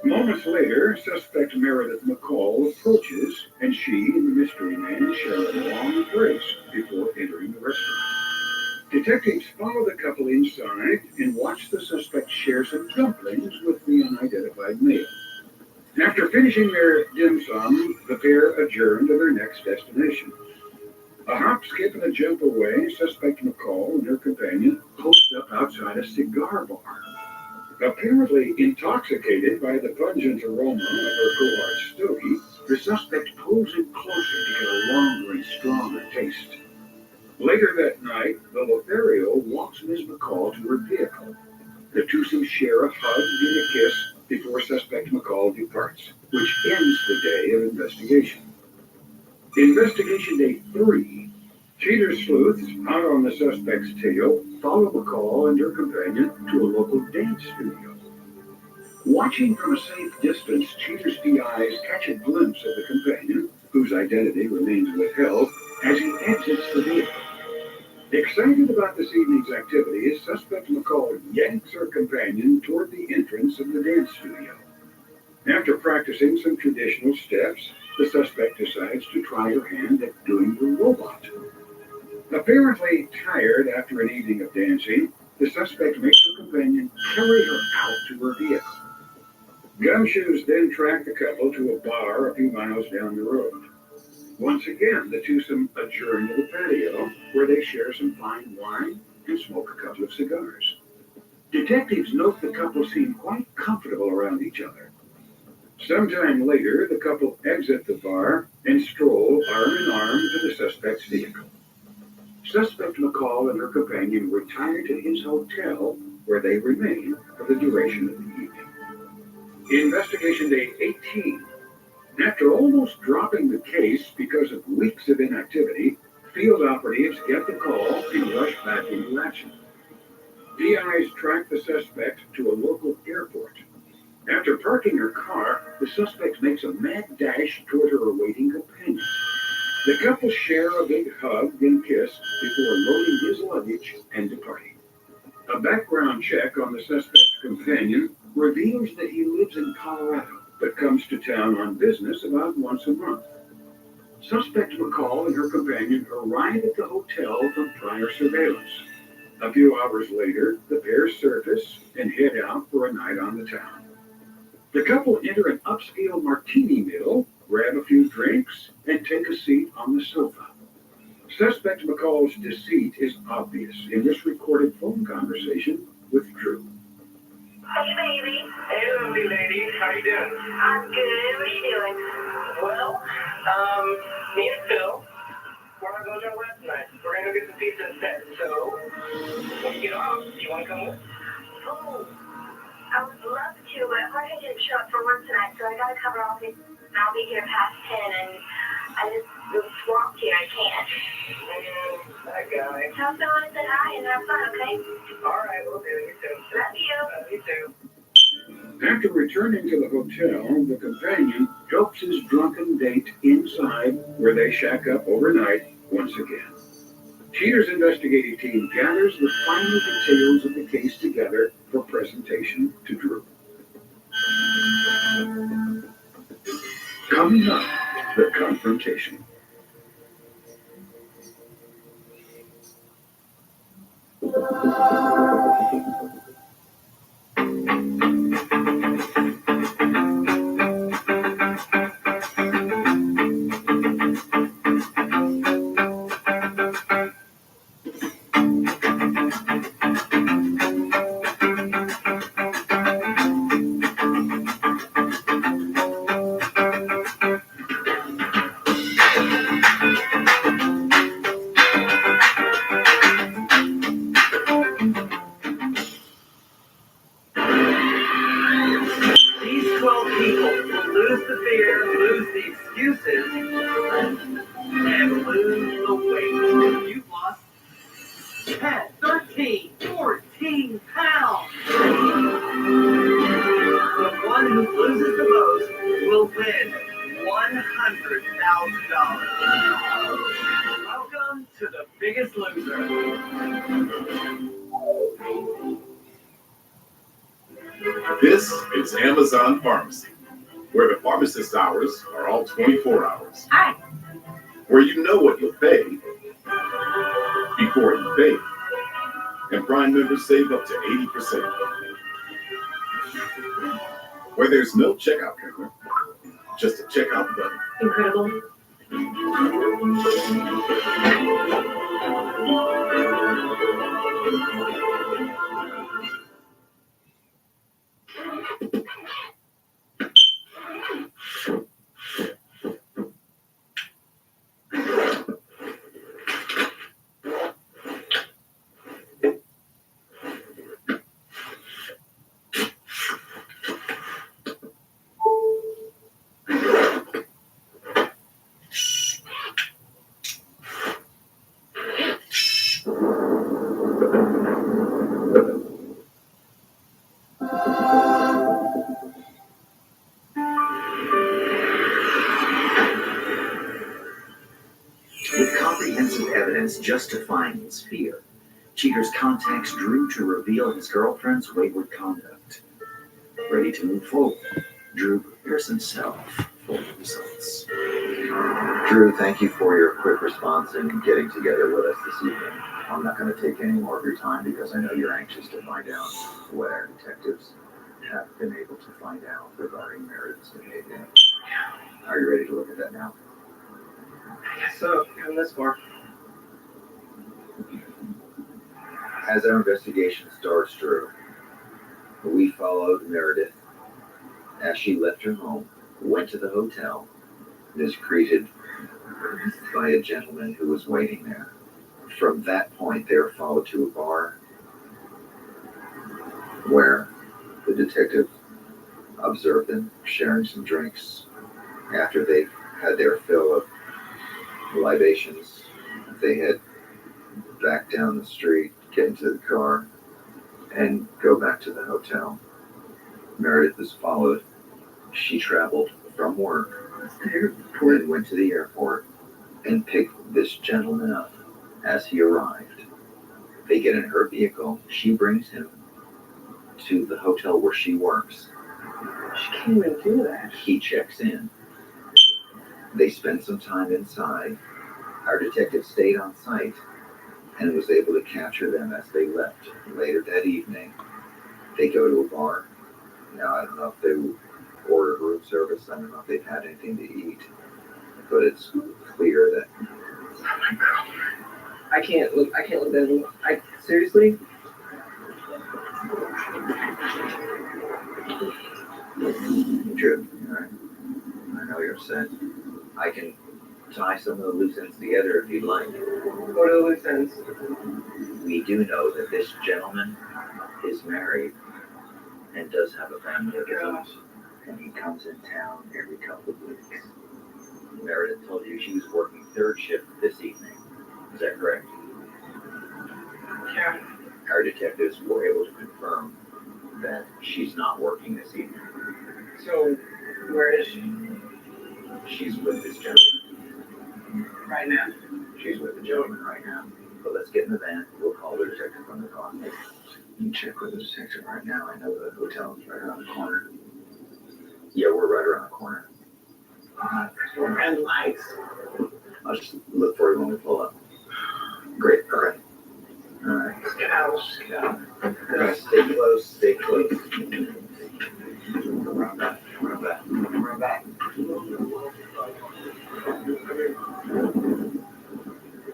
Moments later, suspect Meredith McCall approaches, and she and the mystery man share a long embrace before entering the restaurant. Detectives follow the couple inside and watch the suspect share some dumplings with the unidentified male. After finishing their dim sum, the pair adjourn to their next destination. A hop, skip, and a jump away, suspect McCall and her companion post up outside a cigar bar. Apparently intoxicated by the pungent aroma of her cohort stogie, the suspect pulls in closer to get a longer and stronger taste. Later that night, the Lothario walks Ms. McCall to her vehicle. The twosome share a hug and a kiss before suspect McCall departs, which ends the day of investigation. Investigation Day 3. Cheater's sleuths, out on the suspect's tail, follow McCall and her companion to a local dance studio. Watching from a safe distance, Cheater's PIs catch a glimpse of the companion, whose identity remains withheld, as he exits the vehicle. Excited about this evening's activities, suspect McCall yanks her companion toward the entrance of the dance studio. After practicing some traditional steps, the suspect decides to try her hand at doing the robot. Apparently tired after an evening of dancing, the suspect makes her companion carry her out to her vehicle. Gumshoes then track the couple to a bar a few miles down the road. Once again, the twosome adjourn to the patio, where they share some fine wine and smoke a couple of cigars. Detectives note the couple seem quite comfortable around each other. Sometime later, the couple exit the bar and stroll arm in arm to the suspect's vehicle. Suspect McCall and her companion retire to his hotel, where they remain for the duration of the evening. Investigation Day 18. After almost dropping the case because of weeks of inactivity, field operatives get the call and rush back into action. PIs track the suspect to a local airport. After parking her car, the suspect makes a mad dash toward her awaiting companion. The couple share a big hug and kiss before loading his luggage and departing. A background check on the suspect's companion reveals that he lives in Colorado, but comes to town on business about once a month. Suspect McCall and her companion arrive at the hotel from prior surveillance. A few hours later, the pair surface and head out for a night on the town. The couple enter an upscale martini mill, grab a few drinks, and take a seat on the sofa. Suspect McCall's deceit is obvious in this recorded phone conversation with Drew. Hey, baby. Hey, lovely lady. How you doing? I'm good. What are you doing? Well, me and Phil, we're gonna go to restaurant tonight. We're gonna go get some pizza instead. So, when you get off, do you wanna come with? Oh, I would love to, but Jorge didn't show up for work tonight, so I gotta cover all his. I'll be here past 10, and I just was swamped here. I can't. That guy. Tell Phil I said hi and have fun, okay? All right, we'll do. You too. Love you. Love you too. After returning to the hotel, the companion helps his drunken date inside, where they shack up overnight once again. Cheater's investigative team gathers the final details of the case together for presentation to Drew. Coming up, the confrontation. These 12 people will lose the fear, lose the excuses, and lose the weight. You've lost 10, 13, 14 pounds. The one who loses the most will win $100,000. Welcome to The Biggest Loser. This is Amazon Pharmacy, where the pharmacist's hours are all 24 hours. Hi. Where you know what you'll pay before you pay. And Prime members save up to 80%. Where there's no checkout counter, just a checkout button. Incredible. With comprehensive evidence justifying his fear, Cheater's contacts Drew to reveal his girlfriend's wayward conduct. Ready to move forward, Drew prepares himself for the results. Drew, thank you for your quick response and getting together with us this evening. I'm not going to take any more of your time because I know you're anxious to find out what our detectives have been able to find out regarding Meredith's behavior. Are you ready to look at that now? I guess so. Come this far. As our investigation starts, Drew, we followed Meredith as she left her home, went to the hotel, and is greeted by a gentleman who was waiting there. From that point, they were followed to a bar where the detective observed them sharing some drinks. After they had their fill of libations, they head back down the street, get into the car, and go back to the hotel. Meredith was followed. She traveled from work and went to the airport and picked this gentleman up as he arrived. They get in her vehicle. She brings him to the hotel where she works. She can't even do that. He checks in. They spend some time inside. Our detective stayed on site and was able to capture them as they left. Later that evening, they go to a bar. Now, I don't know if they ordered room service. I don't know if they've had anything to eat. But it's clear that Oh my God. I can't look at it. Seriously? Drew, all right. I know you're upset. I can tie some of the loose ends together if you'd like. What are the loose ends? We do know that this gentleman is married and does have a family of his own. And he comes in town every couple of weeks. Meredith told you she was working third shift this evening. Is that correct? Yeah. Our detectives were able to confirm that she's not working this evening. So, where is she? She's with this gentleman. Right now. She's with the gentleman right now. But let's get in the van. We'll call the detective from the car. You check with the detective right now. I know the hotel is right around the corner. Yeah, we're right around the corner. Red lights. I'll just look for you when we pull up. Great. All right. All right. Let's get out. Guys, stay close. Stay close. Run back. Run back. Run back.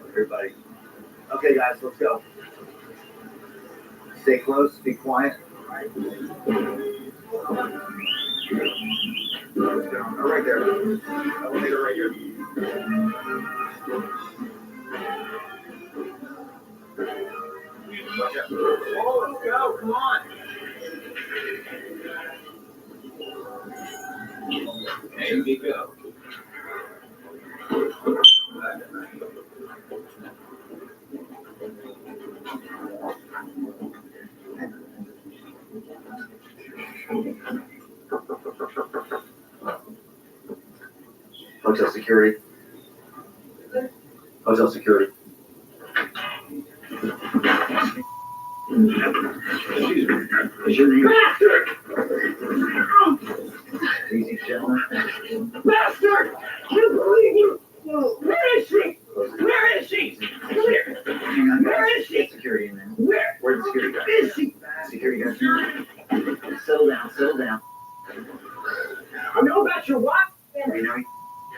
Everybody. Okay, guys, let's go. Stay close. Be quiet. Right there. Elevator right here. Watch out. Oh, let's go. Come on. Here we go. Hotel security. Hotel security. Excuse me. Is your name? Bastard! Easy, gentlemen. Bastard! You believe you? Where is she? Where is she? Where? Hang on, Where is she? Security in there. Where? Where's the security guy? Is she? Security guy. Settle down, settle down. I know about your what? You know your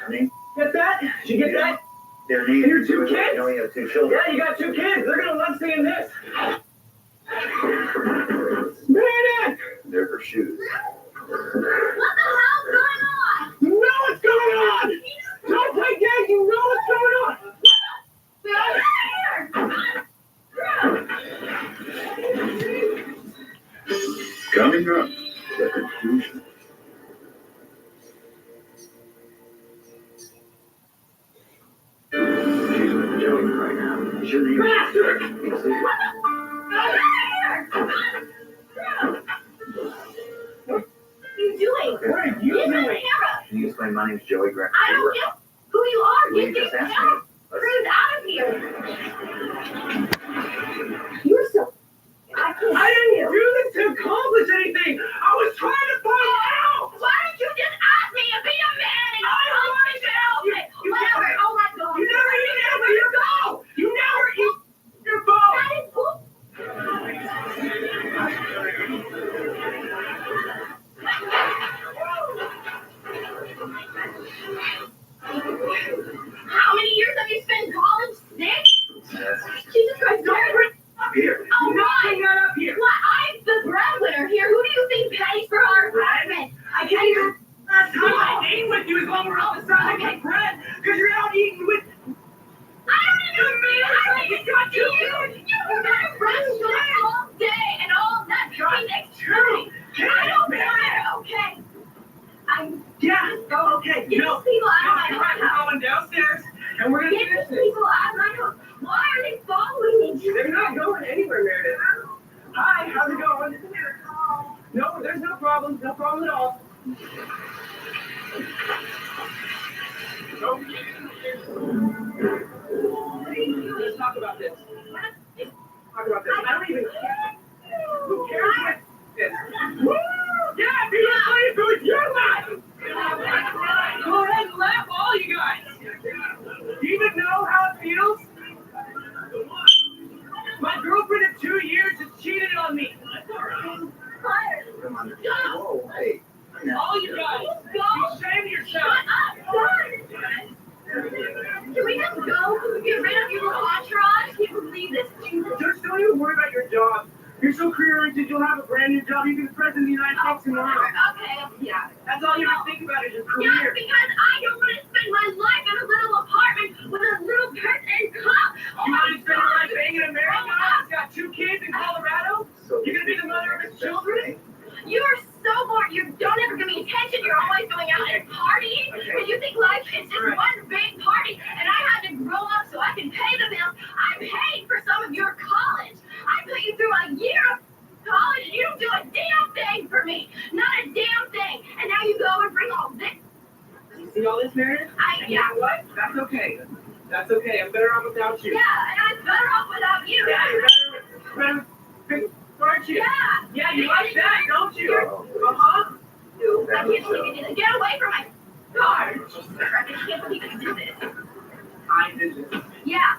name? Get that? Did you get that? Their name. And your two kids? You know you have two children. Yeah, you got two kids. They're gonna love seeing this. Man, They're her shoes. What the hell's going on? you know what's going on! Don't play games, you know what's going on! Get out of here! Coming up, the conclusion. Joey right now. Is your name? Bastard! Easy. Get out of here! What are you doing? What are you Get the doing? camera! Can you explain? My name's Joey Greco. I don't get who you are. Well, you Get just the asked camera! me. Cruise out of here! You're so... I can't I didn't do this to accomplish anything! I was trying to find out! Why don't you just ask me to be a man and I help me wanted to help you- me? you Whatever. can't- Oh my God. You never emailed me your phone! You never your phone! That is cool. How many years have you spent in college? 6? Jesus Christ, don't bring I'm here. Oh, Not why? bring that up here! What? I'm the breadwinner here. Who do you think pays for our apartment? I can't even last time I ate with you is when we're on the side of the bread because you're out eating with I don't even mean I think got you. You've been a restaurant all day and all that coming next to me. I don't care. Okay. I'm yeah. Oh, okay. Get No. these people out of my We're house. going downstairs and we're gonna Get finish these this. people out of my house. Why are they following me? They're not going anywhere, Meredith. Hi, how's it going? No, there's no problem. No problem at all. Let's talk about this. Talk about this. I don't even care. Who cares what this? Woo! Yeah, be pleased with your life. Go ahead and laugh, all you guys. Do you even know how it feels? My girlfriend of 2 years has cheated on me. Come on. Whoa, hey. All you guys, you shame yourself. Can we just go? Get rid of your little entourage? I can't believe this. Jesus. Just don't even worry about your job. You're so career-oriented, you'll have a brand new job. You can be president of the United States tomorrow. Okay, yeah. That's all you have to think about is your Yeah, career. because I don't want to spend my life in a little apartment with a little person and cop. Oh You my want to spend your God. life being an American? He's got 2 kids in Colorado. You're going to be the mother of his children? You are so bored. You don't ever give me attention. You're always going out and partying. And you think life is just one big party. And I had to grow up so I can pay the bills. I paid for some of your college. I put you through a year of college and you don't do a damn thing for me. Not a damn thing. And now you go and bring all this. You see all this, Meredith? And you know what? That's okay. That's okay. I'm better off without you. Yeah, and I'm better off without you. Yeah, you're better with, aren't you? Yeah. Yeah, you like that, don't you? Uh-huh. I can't believe you did it. Get away from my car. Jesus Christ, I can't believe you did this. I did this. Yeah.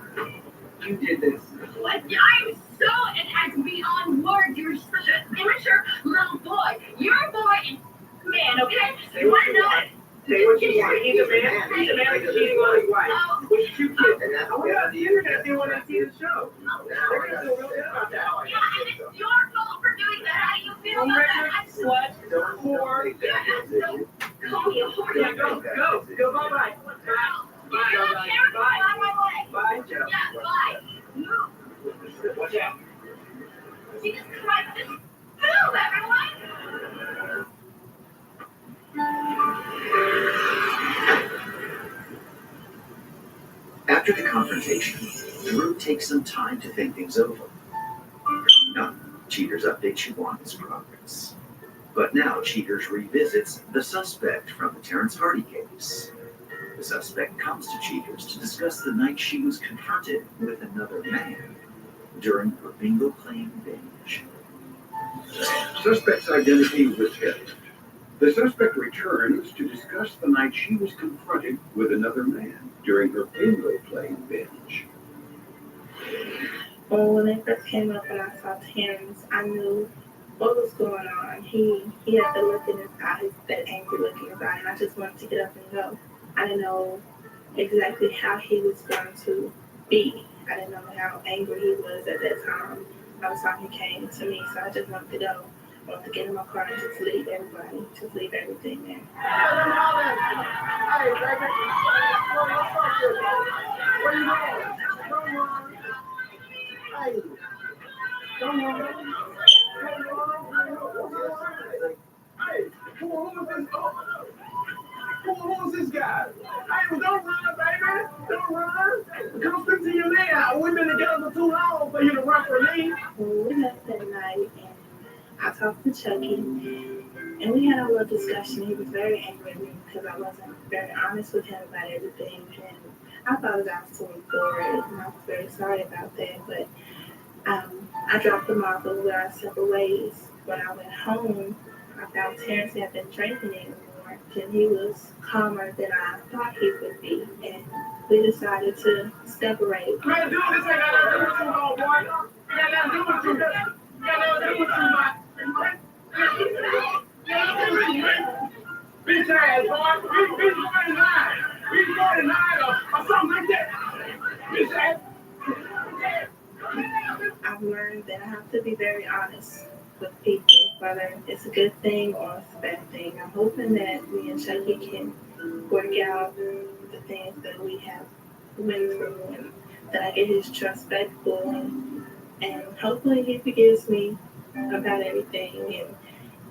You did this. What? I'm so and beyond words. You're such an immature little boy. You're a boy and man, okay? You want to know it? Say what you want. He's a man. He's a man who's cheating on his wife. Oh. With 2 kids. I went on the internet. They want to see the show. They're going to feel real good about that. Yeah, and it's your fault for doing that. How do you feel about that? Slut, whore. Call me a whore. Yeah, go. Bye-bye. Bye. Bye, Joe. Yeah, bye. Move. Watch out. Jesus Christ, just move, everyone. After the confrontation, the group takes some time to think things over. Now, Cheaters updates Siobhan's progress. But now Cheaters revisits the suspect from the Terrence Hardy case. The suspect comes to Cheaters to discuss the night she was confronted with another man during her bingo playing binge. Suspect's identity withheld. The suspect returns to discuss the night she was confronted with another man during her bingo playing binge. Well, when they first came up and I saw Terrence, I knew what was going on. He had the look in his eyes, that angry look in his eye, and I just wanted to get up and go. I didn't know exactly how he was going to be. I didn't know how angry he was at that time. By the time he came to me, so I just wanted to go. I wanted to get in my car and just leave everybody, just leave everything there. Hey, baby. Where you going? Don't run. Hey. Don't run. Hey, come on, who is this? Who is this guy? Hey, don't run, baby. Don't run. Come speak to your man. We've been together for too long for you to run for me. We left that night and I talked to Chucky and we had a little discussion. He was very angry at me because I wasn't very honest with him about everything, and I apologized to him for it, and I was very sorry about that. But I dropped him off and we were our separate ways. When I went home, I found Terrence had been drinking anymore, and he was calmer than I thought he would be, and we decided to separate. Man, dude, this ain't got nothing to do with you, old boy. It got nothing to do with you. It got nothing to do with you, man. Bitch ass, boy. Bitch 49. Bitch 49 or something like that. Bitch ass. I've learned that I have to be very honest with people, whether it's a good thing or it's a bad thing. I'm hoping that me and Chucky can work out the things that we have went through, and that I get his trust back full, and hopefully he forgives me about everything. And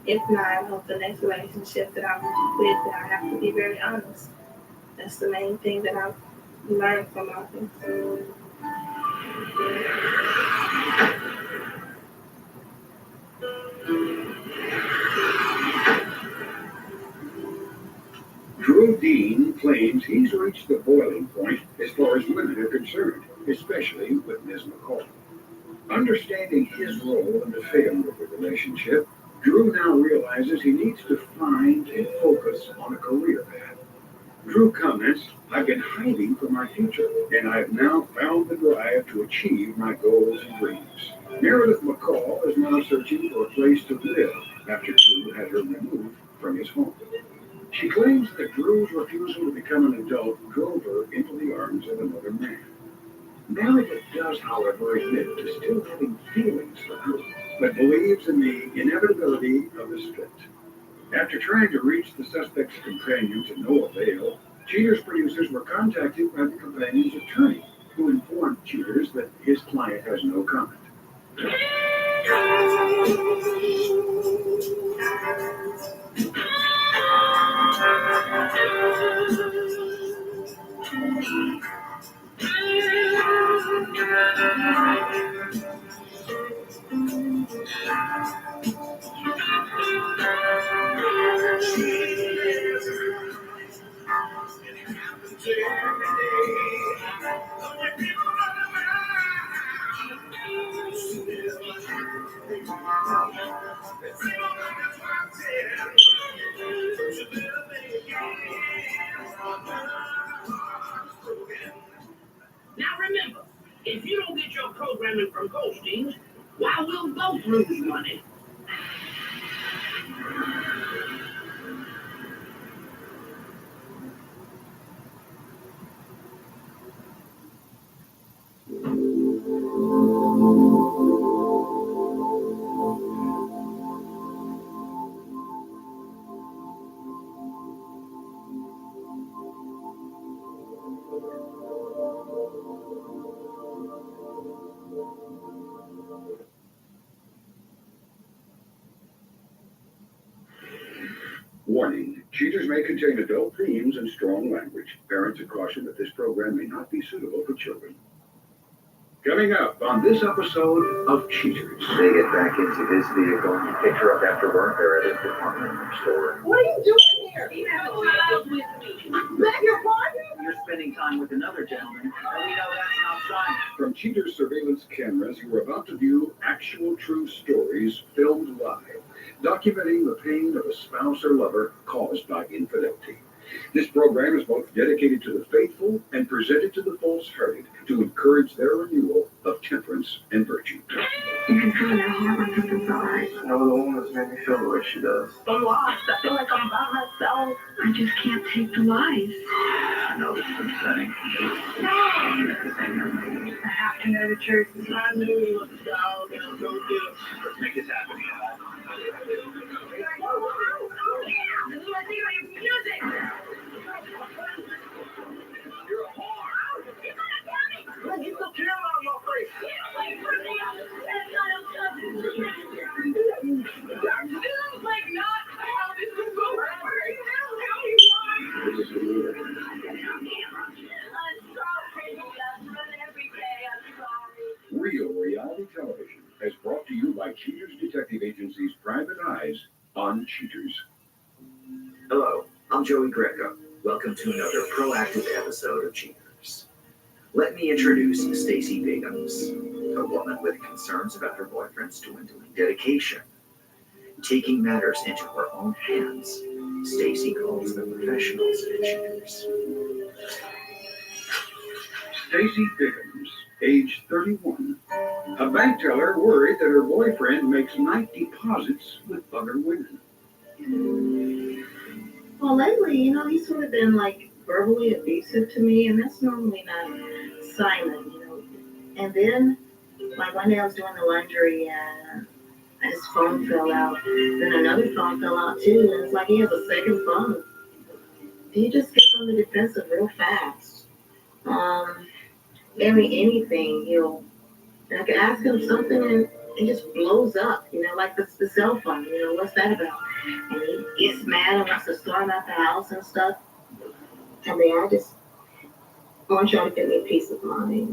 if not, I hope the next relationship that I'm with, that I have to be very honest. That's the main thing that I've learned from all this. Drew Dean claims he's reached the boiling point as far as women are concerned, especially with Ms. McCall. Understanding his role in the failure of the relationship, Drew now realizes he needs to find and focus on a career path. Drew comments, "I've been hiding from my future, and I've now found the drive to achieve my goals and dreams." Meredith McCall is now searching for a place to live after Drew had her removed from his home. She claims that Drew's refusal to become an adult drove her into the arms of another man. Meredith does, however, admit to still having feelings for Drew, but believes in the inevitability of the split. After trying to reach the suspect's companion to no avail, Cheaters producers were contacted by the companion's attorney, who informed Cheaters that his client has no comment. Now remember, if you don't get your programming from Goldstein's, why we'll both lose money. Warning, Cheaters may contain adult themes and strong language. Parents are cautioned that this program may not be suitable for children. Coming up on this episode of Cheaters. They get back into his vehicle and picked her up after work. They're at his department store. What are you doing here? You have a child with me. Beg your pardon? You're spending time with another gentleman, and we know that's not fine. From cheaters' surveillance cameras, you are about to view actual true stories filmed live, documenting the pain of a spouse or lover caused by infidelity. This program is both dedicated to the faithful and presented to the false-hearted to encourage their renewal of temperance and virtue. You can feel that heart when something's alright. No other woman has made me feel the way she does. I'm lost. I feel like I'm by myself. I just can't take the lies. I know this is upsetting. I have to go to church. I knew he was a dog and I'm so good. Let's make this happen. Music! You're a whore. Get the camera out of my face. Like not how this was going. Real reality television is brought to you by Cheaters Detective Agency's Private Eyes on Cheaters. Hello, I'm Joey Greco. Welcome to another proactive episode of Cheaters. Let me introduce Stacy Biggums, a woman with concerns about her boyfriend's dwindling dedication. Taking matters into her own hands, Stacy calls the professionals at Cheaters. Stacy Biggums, age 31, a bank teller worried that her boyfriend makes night deposits with other women. Well, lately, he's sort of been like verbally abusive to me, and that's normally not silent, And then, like one day I was doing the laundry and his phone fell out. Then another phone fell out too, and it's like he has a second phone. He just gets on the defensive real fast. Anything, and I can ask him something and it just blows up, like the cell phone, what's that about? And he gets mad and wants to storm out the house and stuff. I mean, I want y'all to give me peace of mind,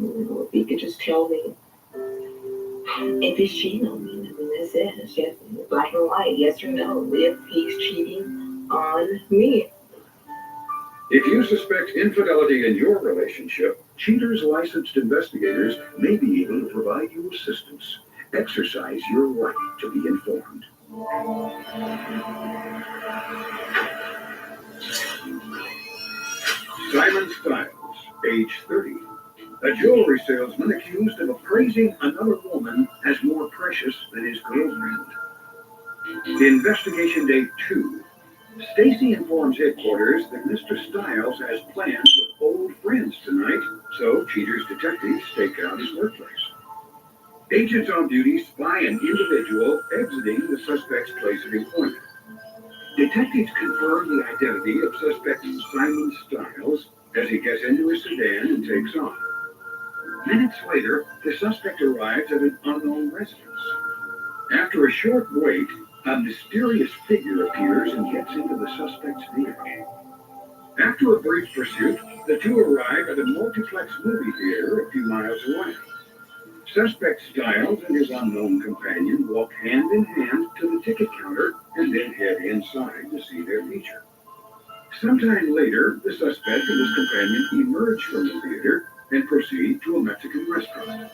if you could just tell me if he's cheating on me. I mean, that's it. It's just black and white, yes or no, if he's cheating on me. If you suspect infidelity in your relationship, Cheaters licensed investigators may be able to provide you assistance. Exercise your right to be informed. Simon Stiles, age 30, a jewelry salesman accused of appraising another woman as more precious than his girlfriend. Investigation Day 2. Stacy informs headquarters that Mr. Stiles has plans with old friends tonight, so Cheaters detectives stake out his workplace. Agents on duty spy an individual exiting the suspect's place of employment. Detectives confirm the identity of suspect Simon Stiles as he gets into his sedan and takes off. Minutes later, the suspect arrives at an unknown residence. After a short wait, a mysterious figure appears and gets into the suspect's vehicle. After a brief pursuit, the two arrive at a multiplex movie theater a few miles away. Suspect Stiles and his unknown companion walk hand in hand to the ticket counter and then head inside to see their feature. Sometime later, the suspect and his companion emerge from the theater and proceed to a Mexican restaurant.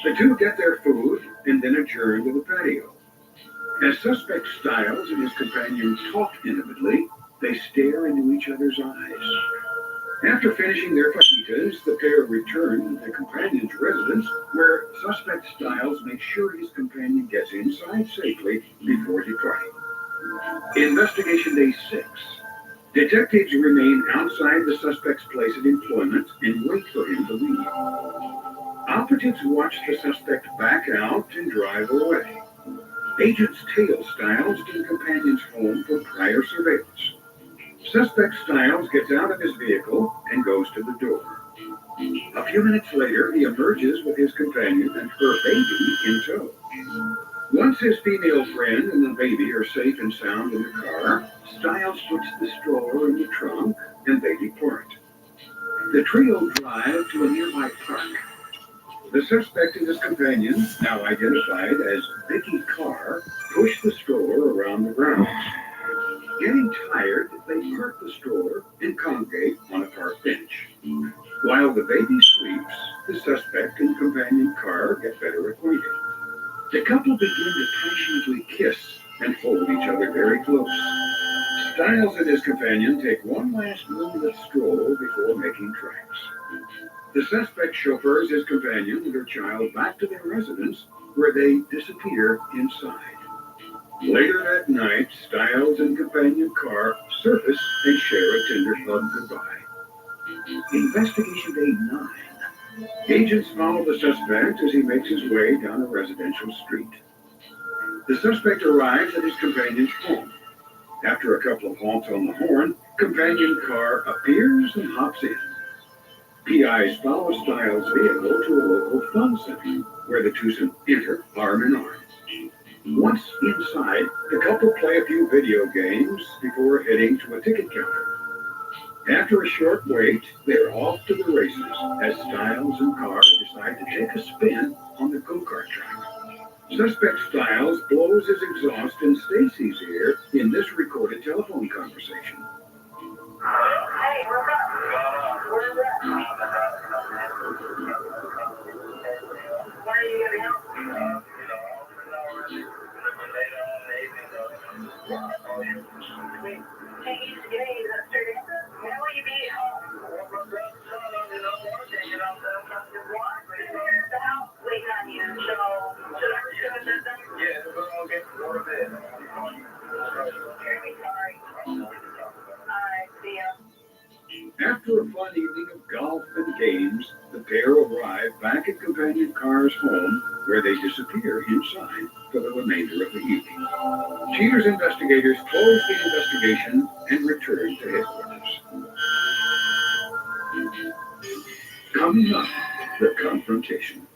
The two get their food and then adjourn to the patio. As suspect Stiles and his companion talk intimately, they stare into each other's eyes. After finishing their fajitas, the pair return to the companion's residence, where suspect Stiles makes sure his companion gets inside safely before departing. Investigation Day 6. Detectives remain outside the suspect's place of employment and wait for him to leave. Operatives watch the suspect back out and drive away. Agents tail Stiles to the companion's home for prior surveillance. Suspect Stiles gets out of his vehicle and goes to the door. A few minutes later, he emerges with his companion and her baby in tow. Once his female friend and the baby are safe and sound in the car, Stiles puts the stroller in the trunk and they depart. The trio drive to a nearby park. The suspect and his companion, now identified as Vicky Carr, push the stroller around the grounds. Getting tired, they park the stroller and congregate baby sleeps, the suspect and companion car get better acquainted. The couple begin to passionately kiss and hold each other very close. Stiles and his companion take one last moonlit stroll before making tracks. The suspect chauffeurs his companion and her child back to their residence, where they disappear inside. Later that night, Stiles and companion car surface and share a tender hug goodbye. Investigation Day 9. Agents follow the suspect as he makes his way down a residential street. The suspect arrives at his companion's home. After a couple of honks on the horn, companion car appears and hops in. PIs follow Stiles' vehicle to a local fun center, where the twosome enter arm in arm. Once inside, the couple play a few video games before heading to a ticket counter. After a short wait, they're off to the races as Stiles and Carr decide to take a spin on the go-kart track. Suspect Stiles blows his exhaust in Stacy's ear in this recorded telephone conversation. Hey, what's up? Where's that? Why are you getting out? Hey, when will you be home? The house waiting on you, so should I send them? Yeah, we'll get to go to bed. Very sorry. Alright, see ya. After a fun evening of golf and games, the pair arrive back at companion Carr's home, where they disappear inside for the remainder of the evening. Cheater's investigators close the investigation and return to headquarters. Coming up, the confrontation.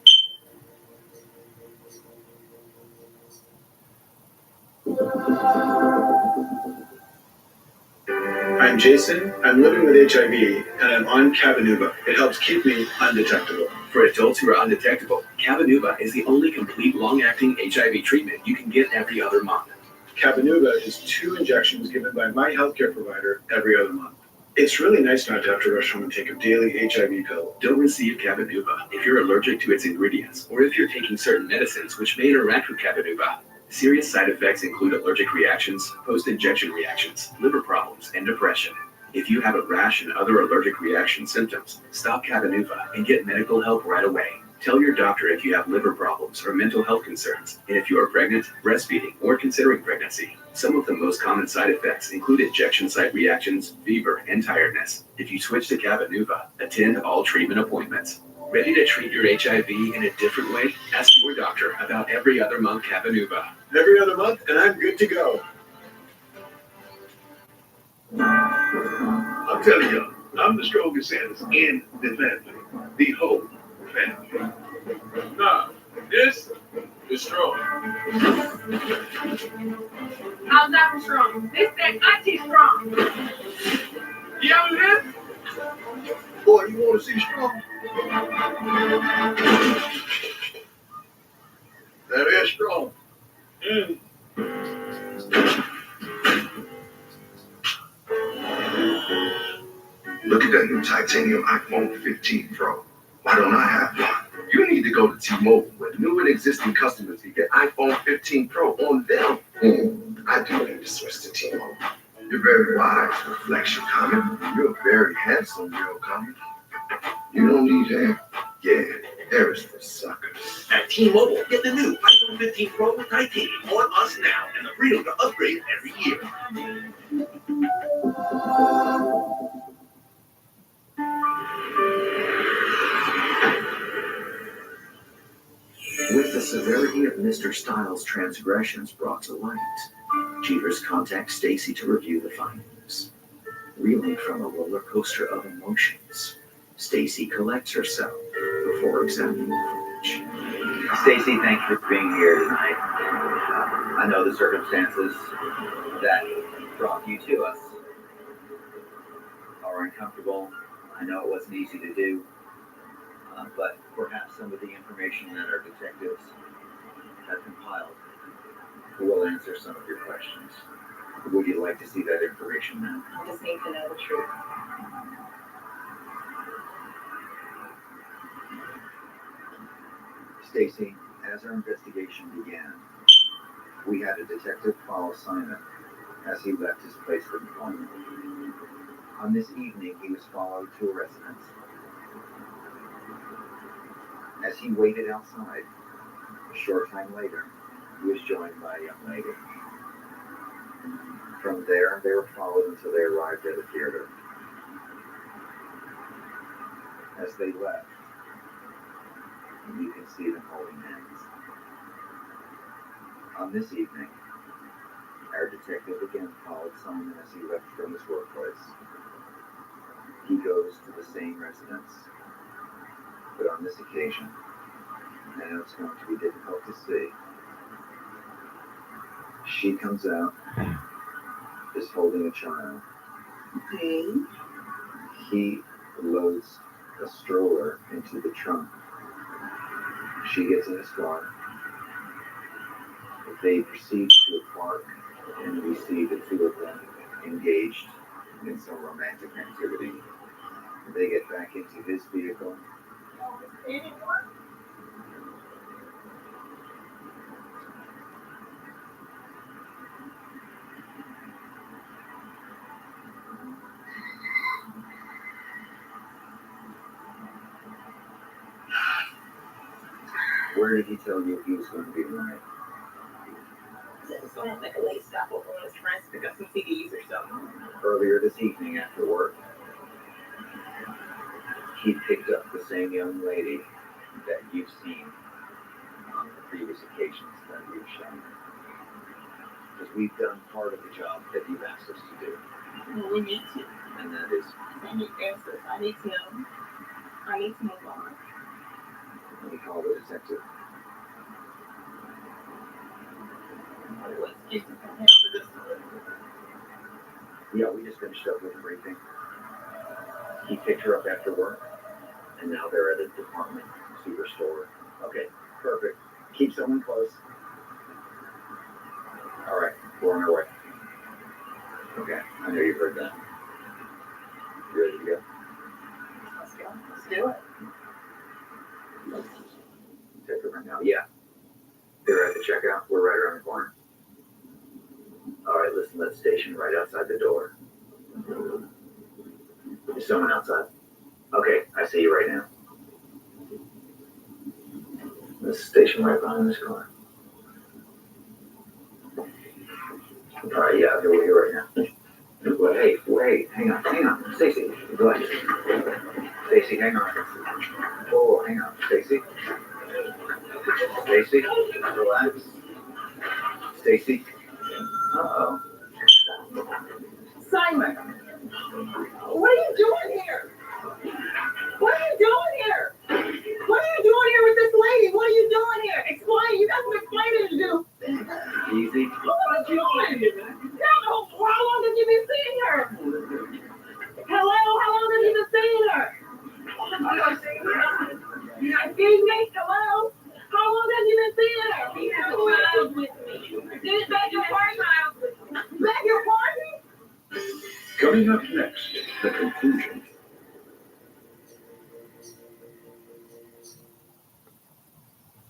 I'm Jason, I'm living with HIV, and I'm on Cabenuva. It helps keep me undetectable. For adults who are undetectable, Cabenuva is the only complete long-acting HIV treatment you can get every other month. Cabenuva is 2 injections given by my healthcare provider every other month. It's really nice not to have to rush home and take a daily HIV pill. Don't receive Cabenuva if you're allergic to its ingredients or if you're taking certain medicines which may interact with Cabenuva. Serious side effects include allergic reactions, post-injection reactions, liver problems, and depression. If you have a rash and other allergic reaction symptoms, stop Cabenuva and get medical help right away. Tell your doctor if you have liver problems or mental health concerns, and if you are pregnant, breastfeeding, or considering pregnancy. Some of the most common side effects include injection site reactions, fever, and tiredness. If you switch to Cabenuva, attend all treatment appointments. Ready to treat your HIV in a different way? Ask your doctor about every other month Cabenuva. Every other month, and I'm good to go. I'm telling you, I'm the strongest sense in the family. The whole family. Nah, this is strong. How's that for strong? This thing, I see strong. Yeah, it is. Boy, you want to see strong? That is strong. Look at that new titanium iPhone 15 Pro. Why don't I have one? You need to go to T-Mobile, where new and existing customers can get iPhone 15 Pro on them. I do need to switch to T-Mobile. You're very wise, Reflection Comic. You're very handsome, Real Comic. You don't need hair. Yeah, hair is for suckers. At T-Mobile, get the new iPhone 15 Pro with titanium on us now and the freedom to upgrade every year. With the severity of Mr. Stiles' transgressions brought to light, Jeevers contacts Stacy to review the findings. Reeling from a roller coaster of emotions, Stacy collects herself before examining the footage. Stacy, thank you for being here tonight. I know the circumstances that brought you to us are uncomfortable. I know it wasn't easy to do, but perhaps some of the information that our detectives have compiled will answer some of your questions. Would you like to see that information now? I just need to know the truth. Stacy, as our investigation began, we had a detective follow Simon as he left his place of employment. On this evening, he was followed to a residence. As he waited outside, a short time later, he was joined by a young lady. From there, they were followed until they arrived at a theater. As they left, you can see them holding hands. On this evening, our detective again followed Simon as he left from his workplace. He goes to the same residence, but on this occasion, now it's going to be difficult to see. She comes out, is holding a child. Okay. He loads a stroller into the trunk. She gets in his car. They proceed to a park, and we see the two of them engaged in some romantic activity. They get back into his vehicle. Where did he tell you he was going to be tonight? He was going to make a late stop over on his friends to pick up some CDs or something. Earlier this evening after work, he picked up the same young lady that you've seen on the previous occasions that we've shown. Because we've done part of the job that you've asked us to do. Well, we need to. And that is, I need answers. I need to know. I need to move on. let me call the detective. What excuses I have for this? Yeah, we just finished up with the briefing. He picked her up after work, and now they're at a department superstore. Okay, perfect. Keep someone close. All right, we're on our way. Okay, I know you've heard that. You ready to go? Let's go. Let's do it. Take her right now. Yeah. They're at the checkout. We're right around the corner. All right, listen, let's station right outside the door. There's someone outside. Okay, I see you right now. Let's station right behind this car. All right, yeah, we're here right now. Wait, hang on. Stacy, relax. Stacy, hang on. Oh, hang on. Stacy, relax. Stacy. Uh-oh. Simon, what are you doing here? What are you doing here? What are you doing here with this lady? What are you doing here? Explain. You got some explaining to do. Easy. What are you doing? How long have you been seeing her? Hello? How long have you been seeing her? Excuse me? Hello? How long have you been seeing her? He has a child with me. Did it beg your pardon? Beg your pardon? Coming up next, the conclusion.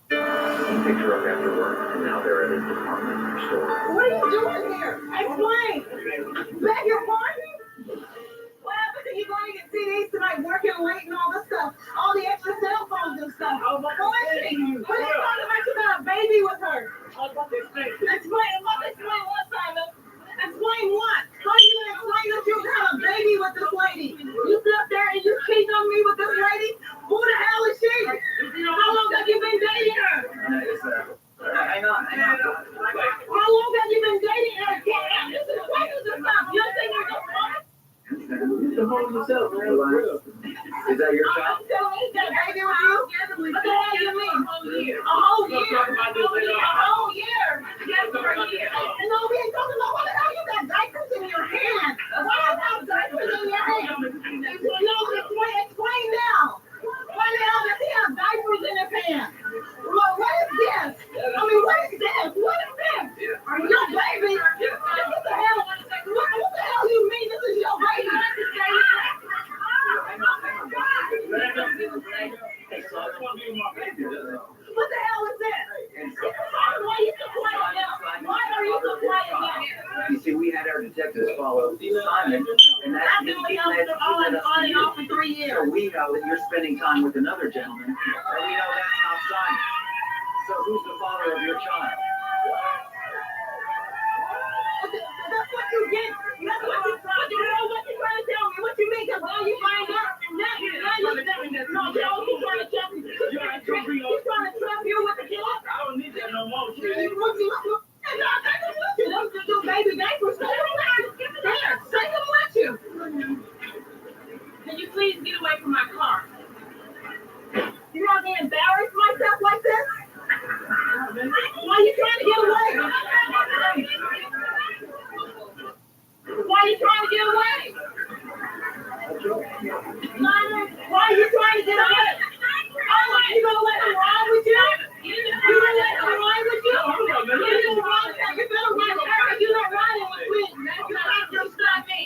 Picked her up after work, and now they're at a department store. What are you doing here? Explain. Beg your pardon? What happened to you going to get CDs tonight, working late and all this stuff? All the extra cell phones and stuff. Who is she? What are you talking about? You got a baby with her. Explain what, Simon? Explain what? How are you going to explain that you got a baby with this lady? You sit up there and you cheat on me with this lady? Who the hell is she? How long have you been dating her? Hang on. How long have you been dating her? Damn, this is crazy stuff. You don't think you're just fun? Hold yourself, man. Is that your child? I'm telling you, that baby with you? What the hell do you mean? A whole year. A whole year. Yes, for a year. And no, we ain't talking about what the hell you got diapers in your hand. Why you got diapers in your hand? No, explain now. Why the hell does he have diapers in his hand? Well, what is this? I mean, what is this? What is this? Are you your baby? What the hell? What the hell you mean this is your baby? What the just follow Simon, and that I've he been with let him us on and to off you. for 3 years. So we know that you're spending time with another gentleman, and we know that's not Simon. So who's the father of your child? That's what you get. That's what you trying to tell me. What you mean? Because now you find out. Now you're no, he's trying to trap you. He's trying to trap you with the kid. I don't need that no more, What you do, baby, diapers. Take them with you. Can you please get away from my car? You want me to embarrass myself like this? Why are you trying to get away? Why are you trying to get away? Why are you trying to get away? Oh, you gonna let him ride with you? You gonna let him ride with you? You better ride her. You not riding with me. You stop me.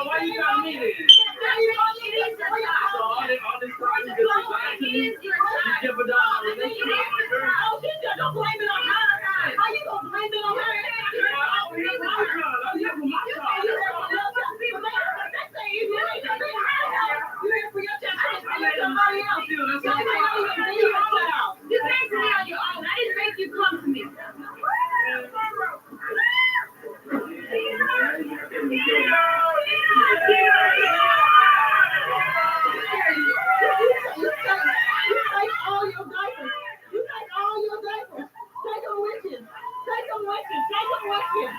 Why you got me then? All this problem is designed to jeopardize our relationship. Oh, she just don't blame it on her. How you gonna blame it on her? You came to me on your own. I didn't make you come to me. You take all your diapers. You take all your diapers. Take them with you. Take them with you. Take them with you.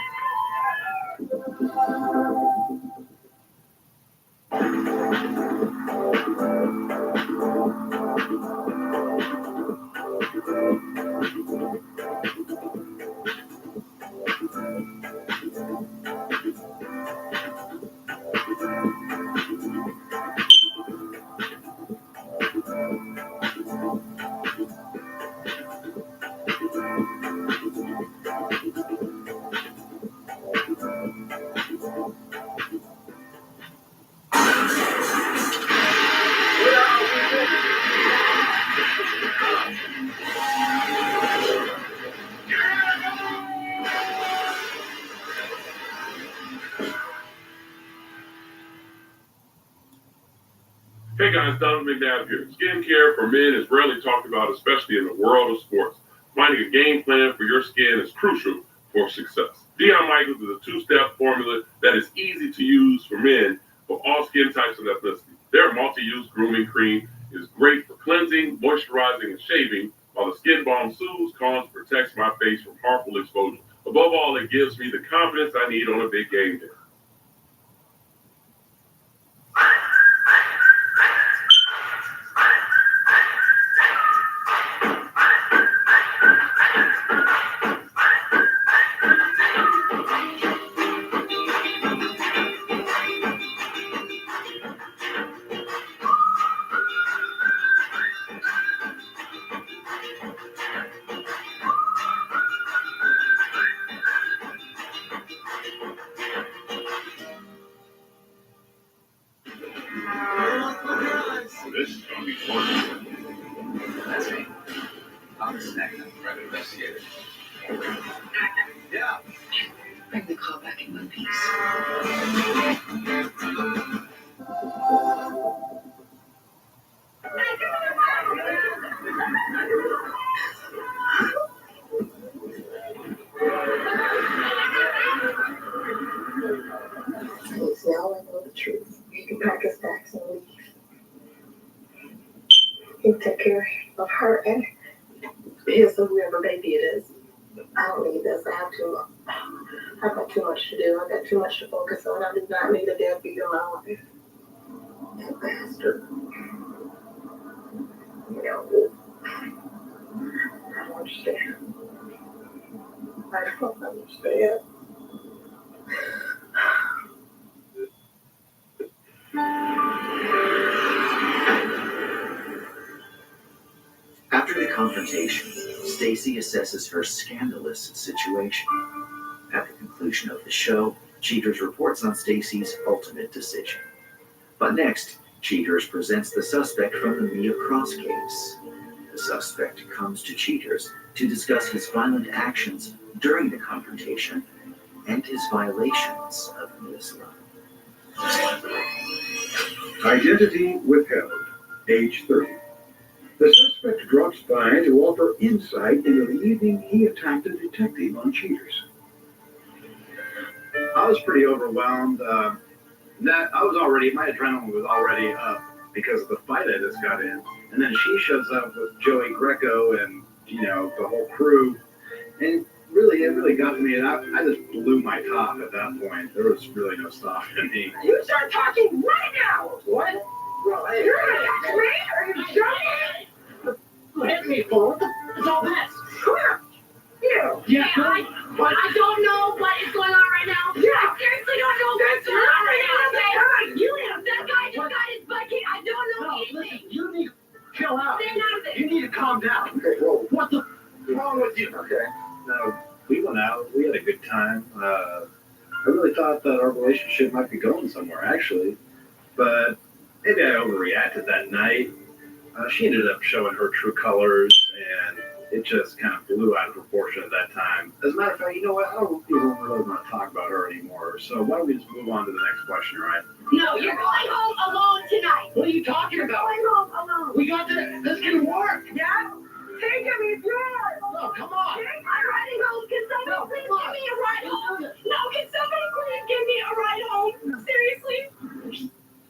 Hey guys, Donald McNabb here. Skincare for men is rarely talked about, especially in the world of sports. Finding a game plan for your skin is crucial for success. Dion Michaels is a two-step formula that is easy to use for men of all skin types and ethnicities. Their multi-use grooming cream is great for cleansing, moisturizing, and shaving, while the Skin Balm soothes, calms, and protects my face from harmful exposure. Above all, it gives me the confidence I need on a big game day. This is gonna be fun. That's me. I'm the snack private investigator. Yeah. Bring the call back in one piece. See, all I know the truth. He can pack his bags and leave. He'll take care of her and his or whoever baby it is. I don't need this. I've got too much to do. I've got too much to focus on. I do not need a deadbeat in my life. That bastard. You know, I don't understand. I don't understand. After the confrontation, Stacy assesses her scandalous situation. At the conclusion of the show, Cheaters reports on Stacy's ultimate decision. But next, Cheaters presents the suspect from the Mia Cross case. The suspect comes to Cheaters to discuss his violent actions during the confrontation and his violations of this law. Identity withheld, age 30. The suspect drops by to offer insight into the evening he attacked a detective on Cheaters. I was pretty overwhelmed. My adrenaline was already up because of the fight I just got in. And then she shows up with Joey Greco and, the whole crew. And it really got to me. And I just blew my top at that point. There was really no stopping me. You start talking right now. What? Well, hey, you're gonna ask me? Are you joking? Hit me, fool. It's all this. Come here. You. Yeah, I don't know what is going on right now. Yeah. I seriously don't know what's going on right now. That guy just got his butt kicked. I don't know anything. Listen, you need to chill out. Say nothing. You need to calm down. Okay, whoa. What the wrong with you? Okay. We went out. We had a good time. I really thought that our relationship might be going somewhere, actually. But maybe I overreacted that night. She ended up showing her true colors, and it just kind of blew out of proportion at that time. As a matter of fact, you know what? I don't even really want to talk about her anymore. So why don't we just move on to the next question, all right? No, you're going home alone tonight. What are you talking about? Going home alone. We got this. This can work. Yeah? Take him, he's yours. No, come on. I'm riding home. Can somebody please give me a ride home? No, can somebody please give me a ride home? Seriously?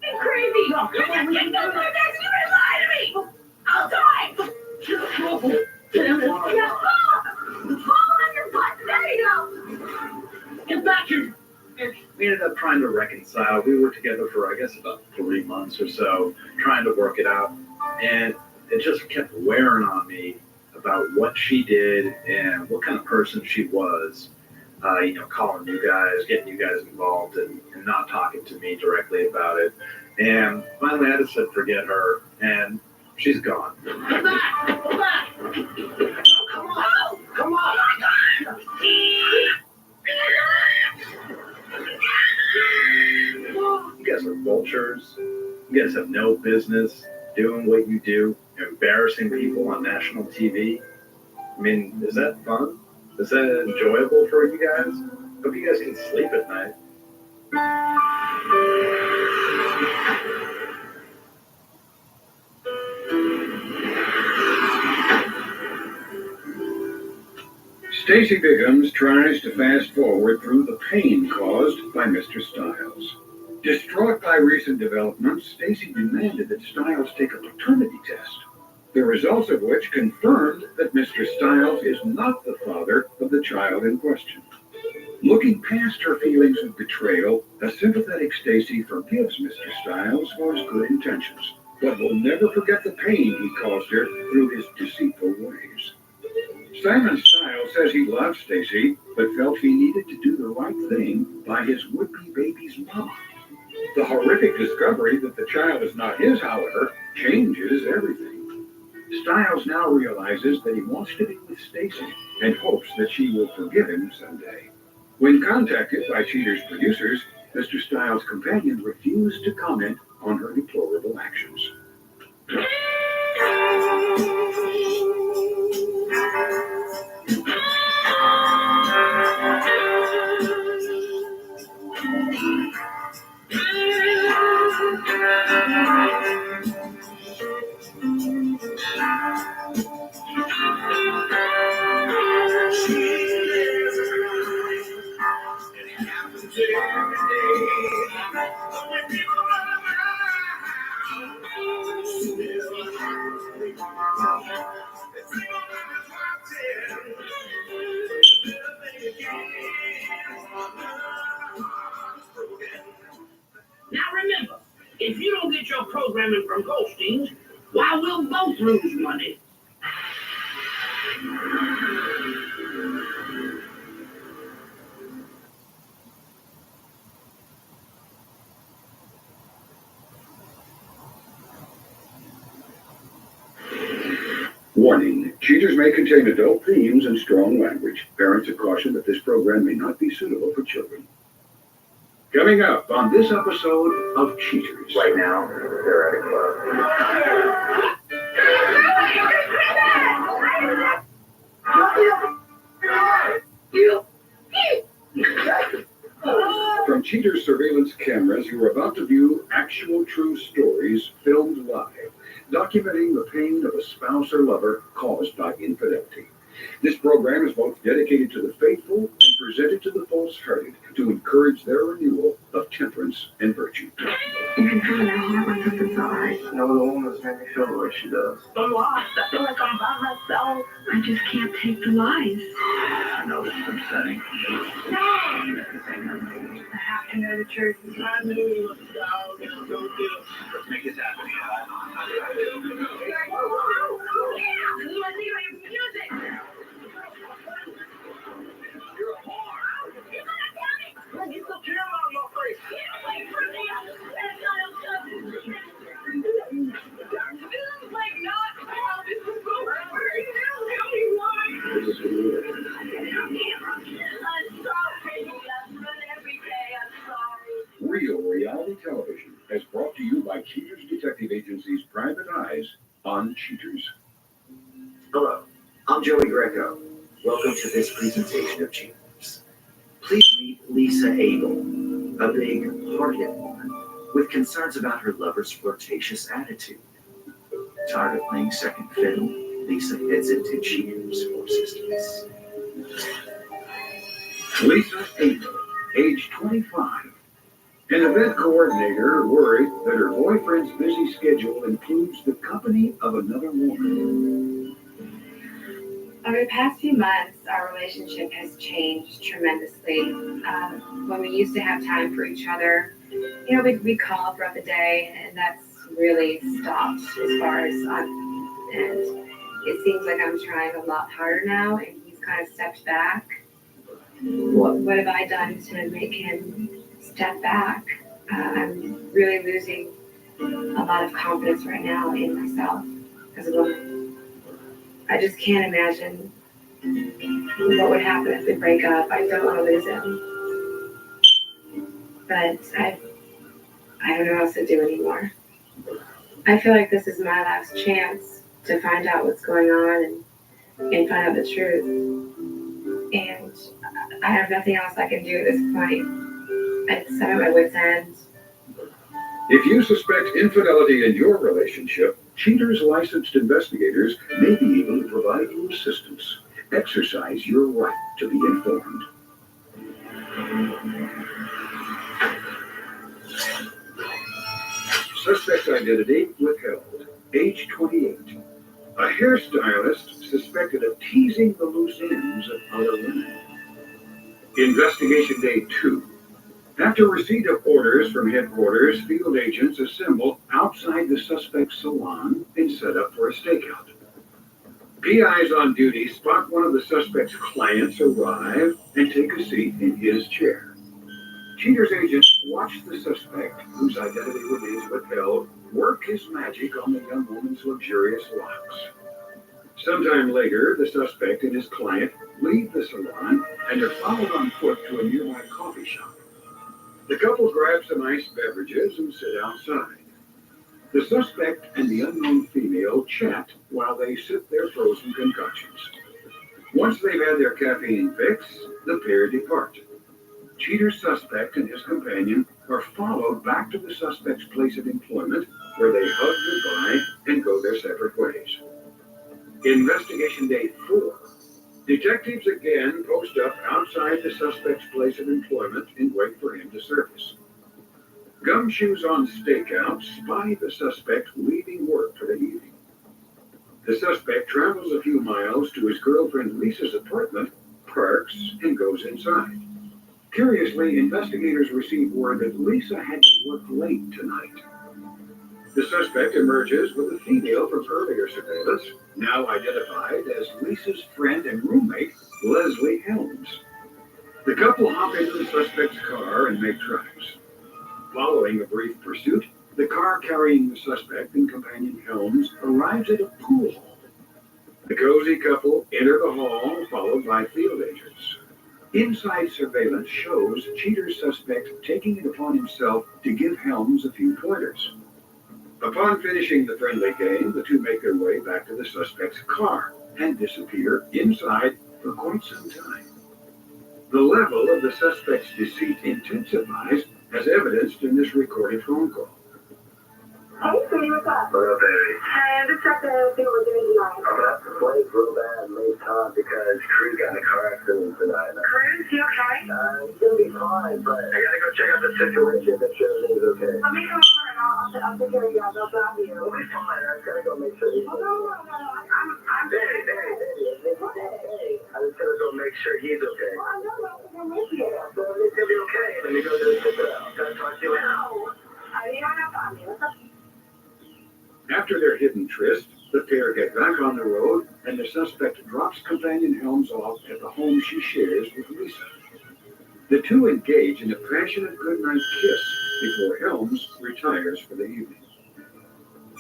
It's crazy. No, come on. You just don't come back to me and lie to me. I'll die. Yeah, fall on your butt. There you go. Get back here. We ended up trying to reconcile. We were together for, I guess, about 3 months or so, trying to work it out. And it just kept wearing on me about what she did and what kind of person she was. Calling you guys, getting you guys involved, and not talking to me directly about it. And finally, I just said, forget her, and she's gone. Come back. Come back. No, come on. Oh, come on. You guys are vultures. You guys have no business doing what you do, embarrassing people on national TV. I mean, is that fun? Is that enjoyable for you guys? Hope you guys can sleep at night. Stacy Biggums tries to fast forward through the pain caused by Mr. Stiles. Distraught by recent developments, Stacy demanded that Stiles take a paternity test, the results of which confirmed that Mr. Stiles is not the father of the child in question. Looking past her feelings of betrayal, a sympathetic Stacy forgives Mr. Stiles for his good intentions, but will never forget the pain he caused her through his deceitful ways. Simon Stiles says he loves Stacy, but felt he needed to do the right thing by his would-be baby's mama. The horrific discovery that the child is not his, however, changes everything. Stiles now realizes that he wants to be with Stacy and hopes that she will forgive him someday. When contacted by Cheater's producers, Mr. Stiles' companion refused to comment on her deplorable actions. Now remember, if you don't get your programming from Goldstein's, why we'll both lose money. Warning, Cheaters may contain adult themes and strong language. Parents are cautioned that this program may not be suitable for children. Coming up on this episode of Cheaters. Right now, they're at a club. You On Cheater's surveillance cameras, you are about to view actual true stories filmed live, documenting the pain of a spouse or lover caused by infidelity. This program is both dedicated to the faithful and presented to the false-hearted to encourage their renewal of temperance and virtue. Even how that hard when something's alright. No other woman's made me feel the way she does. I'm lost. I feel like I'm by myself. I just can't take the lies. I know this is upsetting. I have to go to church. I knew. Let's make this happen. You're a whore. Get the camera out of my face. Real reality television is brought to you by Cheaters Detective Agency's Private Eyes on Cheaters. Hello, I'm Joey Greco. Welcome to this presentation of Cheaters. Please meet Lisa Abel, a big-hearted woman with concerns about her lover's flirtatious attitude. Tired of playing second fiddle, Lisa heads into Cheaters for assistance. Lisa Abel, age 25. An event coordinator worried that her boyfriend's busy schedule includes the company of another woman. Over the past few months, our relationship has changed tremendously. When we used to have time for each other, we'd call throughout the day, and that's really stopped as far as and it seems like I'm trying a lot harder now, and he's kind of stepped back. What have I done to make him step back? I'm really losing a lot of confidence right now in myself as a woman. I just can't imagine what would happen if we break up. I don't want to lose him. But I don't know what else to do anymore. I feel like this is my last chance to find out what's going on and find out the truth. And I have nothing else I can do at this point. I'm at my wit's end. If you suspect infidelity in your relationship, Cheaters licensed investigators may be able to provide you assistance. Exercise your right to be informed. Suspect identity withheld. Age 28. A hairstylist suspected of teasing the loose ends of other women. Investigation day 2. After receipt of orders from headquarters, field agents assemble outside the suspect's salon and set up for a stakeout. PIs on duty spot one of the suspect's clients arrive and take a seat in his chair. Cheaters agents watch the suspect, whose identity remains withheld, work his magic on the young woman's luxurious locks. Sometime later, the suspect and his client leave the salon and are followed on foot to a nearby coffee shop. The couple grab some iced beverages and sit outside. The suspect and the unknown female chat while they sip their frozen concoctions. Once they've had their caffeine fix, the pair depart. Cheater's suspect and his companion are followed back to the suspect's place of employment, where they hug goodbye and go their separate ways. Investigation day 4. Detectives again post up outside the suspect's place of employment and wait for him to surface. Gumshoes on stakeout spy the suspect leaving work for the evening. The suspect travels a few miles to his girlfriend Lisa's apartment, parks, and goes inside. Curiously, investigators receive word that Lisa had to work late tonight. The suspect emerges with a female from earlier surveillance, now identified as Lisa's friend and roommate, Leslie Helms. The couple hop into the suspect's car and make tracks. Following a brief pursuit, the car carrying the suspect and companion Helms arrives at a pool hall. The cozy couple enter the hall, followed by field agents. Inside surveillance shows Cheater's suspect taking it upon himself to give Helms a few pointers. Upon finishing the friendly game, the two make their way back to the suspect's car and disappear inside for quite some time. The level of the suspect's deceit intensifies, as evidenced in this recorded phone call. Hey, sweetie, what's up? What up, baby? Hey, I'm just checking to see what we're doing tonight. I'm about to play real bad late time because Cruz got in a car accident tonight. Cruz, you okay? He's gonna be fine, but I gotta go check out the situation, make sure everything's okay. Let me come over and I'll take care of you. I'll drop you. We'll be fine. I gotta go make sure he's Oh, no. I'm Hey, I just gotta go make sure he's okay. Well, I know I'm going to miss you. So it's gonna be okay. Let me go just check it out. Gotta talk to you later. No. You don't have to. What's up? After their hidden tryst, the pair get back on the road, and the suspect drops companion Helms off at the home she shares with Lisa. The two engage in a passionate goodnight kiss before Helms retires for the evening.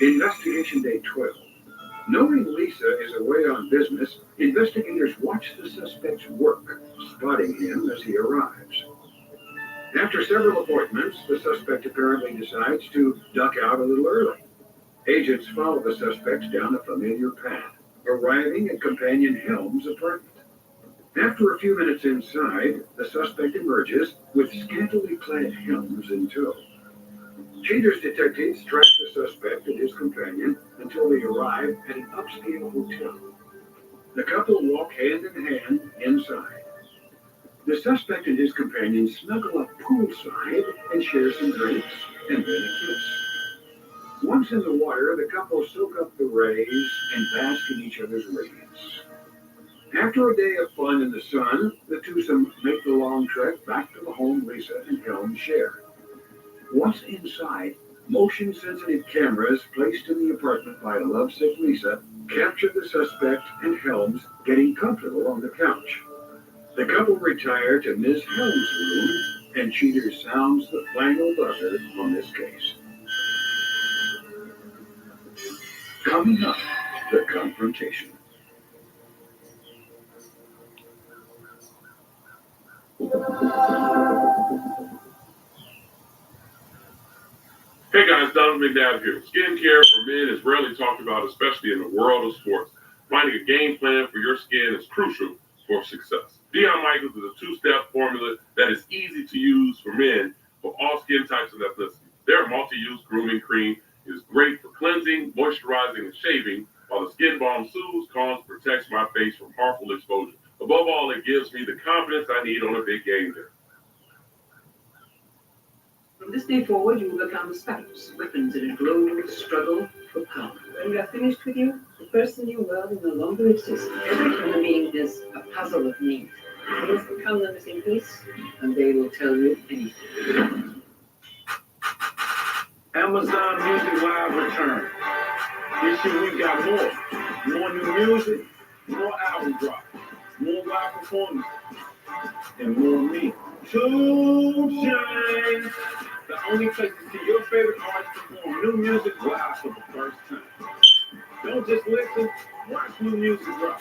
Investigation Day 12. Knowing Lisa is away on business, investigators watch the suspect's work, spotting him as he arrives. After several appointments, the suspect apparently decides to duck out a little early. Agents follow the suspect down a familiar path, arriving at companion Helms' apartment. After a few minutes inside, the suspect emerges with scantily clad Helms in tow. Cheaters detectives track the suspect and his companion until they arrive at an upscale hotel. The couple walk hand in hand inside. The suspect and his companion snuggle up poolside and share some drinks and then a kiss. Once in the water, the couple soak up the rays and bask in each other's radiance. After a day of fun in the sun, the twosome make the long trek back to the home Lisa and Helms share. Once inside, motion-sensitive cameras placed in the apartment by a lovesick Lisa capture the suspect and Helms getting comfortable on the couch. The couple retire to Ms. Helms' room, and Cheaters sounds the final buzzer on this case. Coming up, the confrontation. Hey guys, Donald McNabb here. Skincare for men is rarely talked about, especially in the world of sports. Finding a game plan for your skin is crucial for success. Dion Michaels is a two-step formula that is easy to use for men for all skin types and ethnicities. Their multi-use grooming cream is great for cleansing, moisturizing, and shaving, while the Skin Balm soothes, calms, protects my face from harmful exposure. Above all, it gives me the confidence I need on a big game day. From this day forward, you will become sparrows, weapons in a global struggle for power. When we are finished with you, the person you were will no longer exist. Every human being is a puzzle of needs. You must become the missing piece, and they will tell you anything. Amazon Music Live return. This year we got more new music, more album drops, more live performances, and more me. 2 Chainz, the only place to see your favorite artists perform new music live for the first time. Don't just listen, watch new music drop.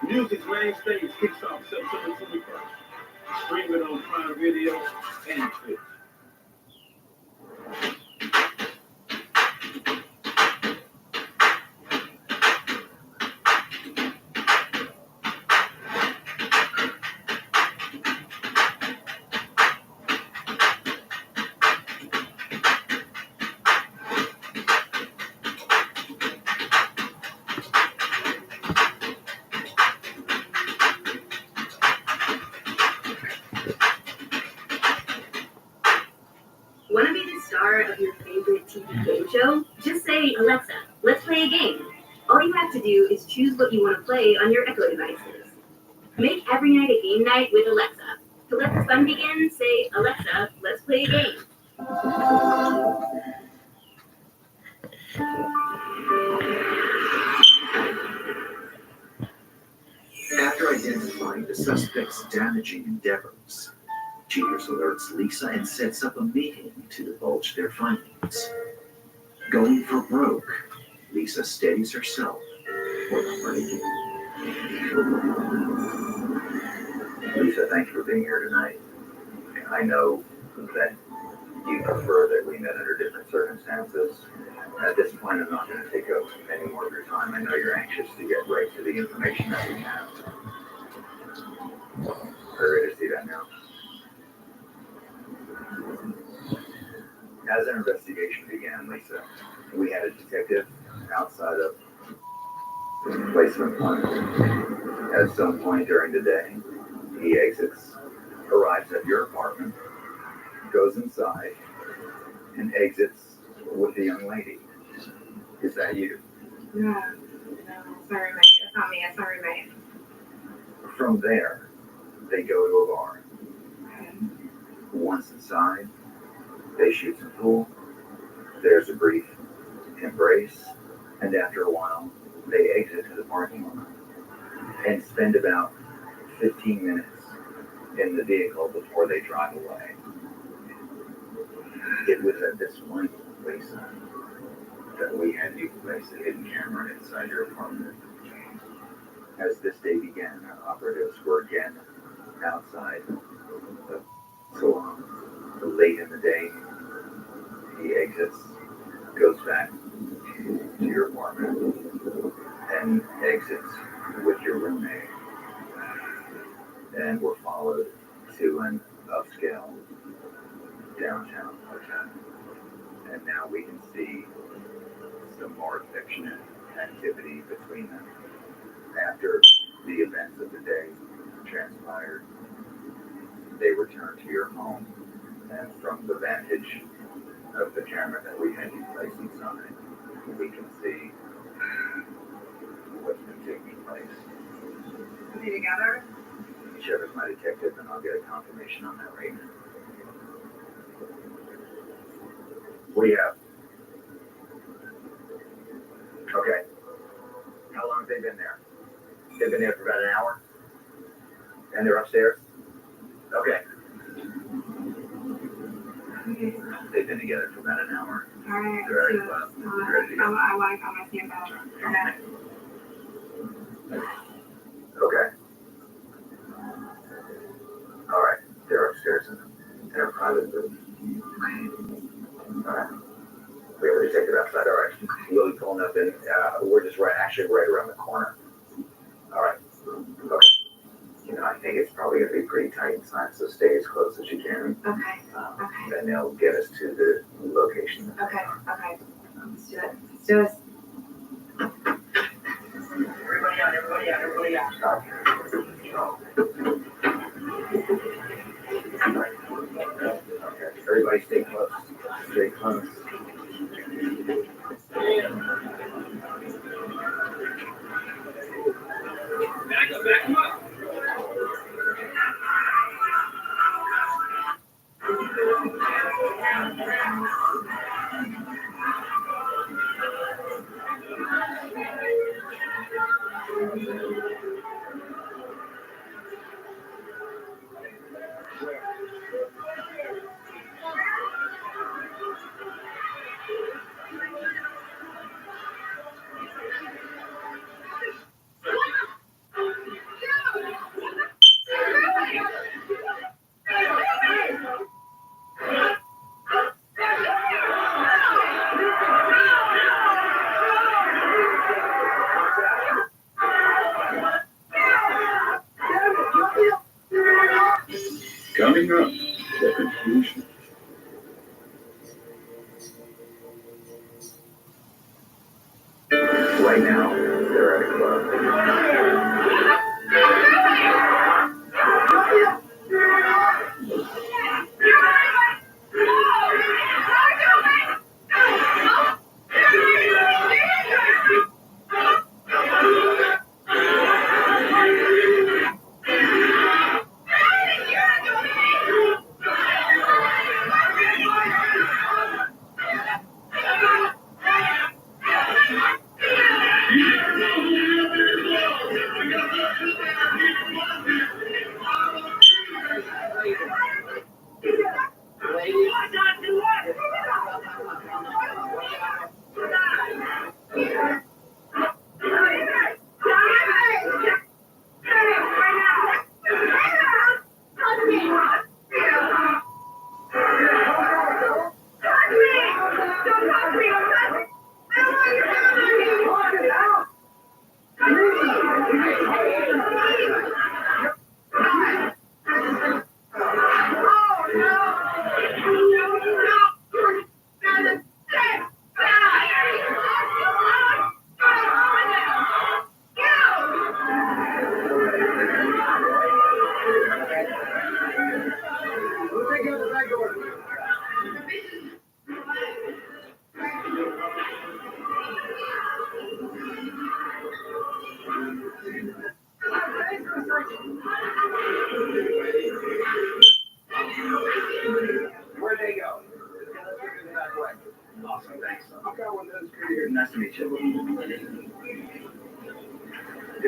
Music's main stage kicks off September 21st. Stream it on Prime Video and Twitch. Want to be the star of your favorite TV game show? Just say, Alexa, let's play a game. All you have to do is choose what you want to play on your Echo devices. Make every night a game night with Alexa. To let the fun begin, say, Alexa, let's play a game. After identifying the suspect's damaging endeavors, Cheaters alerts Lisa and sets up a meeting to divulge their findings. Going for broke, Lisa steadies herself for the party game. Lisa, thank you for being here tonight. I know that you prefer that we met under different circumstances. At this point, I'm not going to take up any more of your time. I know you're anxious to get right to the information that we have. Very ready to see that. As our investigation began, Lisa, we had a detective outside of the place of employment. At some point during the day, he exits, arrives at your apartment, goes inside, and exits with the young lady. Is that you? No, it's my roommate. It's not me. It's my roommate. From there, they go to a bar. Okay. Once inside, they shoot some pool. There's a brief embrace, and after a while, they exit to the parking lot and spend about 15 minutes in the vehicle before they drive away. It was at this point, Lisa, that we had you place a hidden camera inside your apartment. As this day began, our operatives were again outside the salon. Late in the day, he exits, goes back to your apartment, and exits with your roommate. And were followed to an upscale downtown hotel. And now we can see some more affectionate activity between them. After the events of the day transpired, they returned to your home, and from the vantage of the camera that we had you place inside, we can see what's been taking place. Are they together? Check with my detective, and I'll get a confirmation on that right now. What do you have? Okay. How long have they been there? They've been there for about an hour? And they're upstairs? Okay. They've been together for about an hour. All right. They're ready to go. They're ready to go. I want to see about it. Okay. Okay. All right. They're upstairs in a private room. All right. We have a detective outside. All right. We'll be pulling up in. We're just actually right around the corner. All right. Okay. You know, I think it's probably going to be pretty tight inside, so stay as close as you can. Okay. Okay. And they'll get us to the location. Okay. Okay. Let's do it. Let's do it. Everybody out, everybody out, everybody out. Stop. Okay. Everybody stay close. Stay close. Back up. Coming up, the conclusion. Right now, they're at a club. Here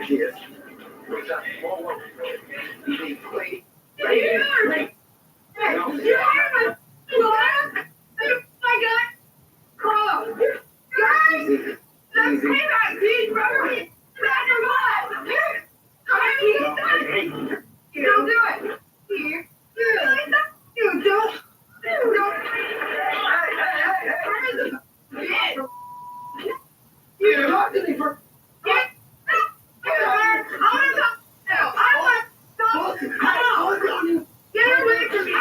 she is. What's up? Whoa, whoa. Wait. Wait. Hey, you have a my God. Carl. Guys. Let's clean that deep, brother. Back your mind. You don't do it. You don't. You don't. Hey. You talk to me for. Get away from me!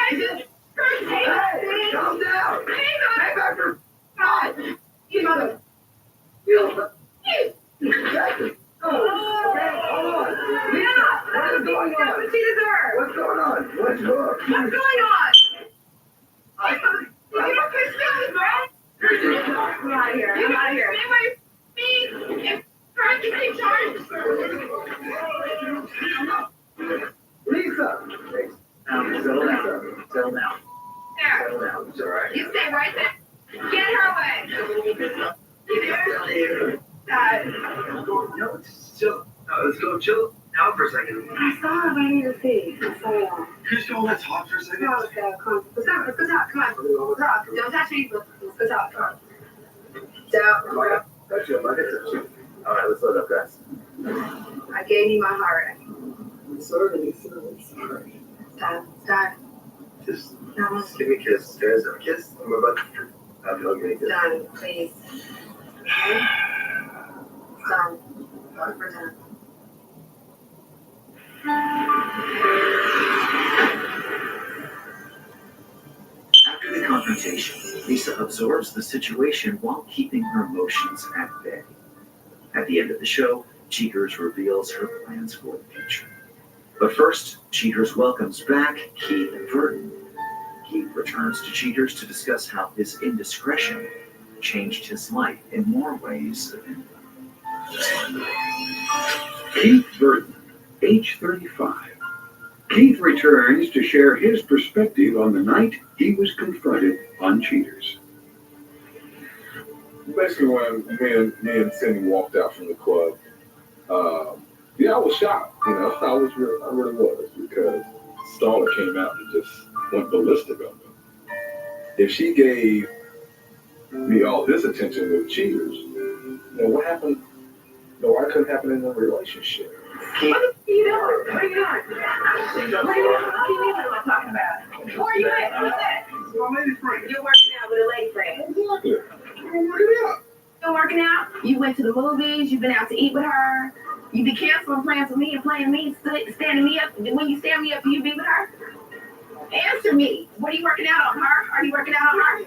Hey, calm down! Hey, Becker! God! You mother! You! Exactly! Oh, okay, hold on! Yeah! What is going on? That's what she deserves! What's going on? What's going on? You don't push me, bro! I'm out of here. I'm out of here. Stay away from me! And try to take charge! Lisa! Settle down. Settle down. There. Settle down. It's all right. You stay right there. Get her away. You there? No, it's chill. Let's go chill out for a second. I saw him. I need to see. I saw him. Could you all talk for a second? Come on, let's go. Let's go talk. Come on. Let's talk. Don't touch me. Let's go talk. Come on. Down. That's your bucket. All right, let's load up, guys. I gave you my heart. I'm sorry. Sorry. Stop. Just give me a kiss. Guys, have a kiss. I'm about to have you hug me again. Done, please. Okay? Done. We're done. After the confrontation, Lisa absorbs the situation while keeping her emotions at bay. At the end of the show, Cheaters reveals her plans for the future. But first, Cheaters welcomes back Keith Verdon. Keith returns to Cheaters to discuss how his indiscretion changed his life in more ways than one. Keith Verdon, age 35. Keith returns to share his perspective on the night he was confronted on Cheaters. Basically, when me and Cindy walked out from the club, I was shocked. I really was, because Starla came out and just went ballistic on me. If she gave me all this attention with Cheaters, what happened? Why couldn't happen in a relationship? What are you doing? What are you doing? What do you mean what am I talking about? Who are you with? Who's that? My lady friend. You're working out with a lady friend. I'm working out. You're working out? You went to the movies, you've been out to eat with her. You be canceling plans with me and playing me, standing me up. When you stand me up, do you be with her? Answer me. What are you working out on her? Are you working out on her?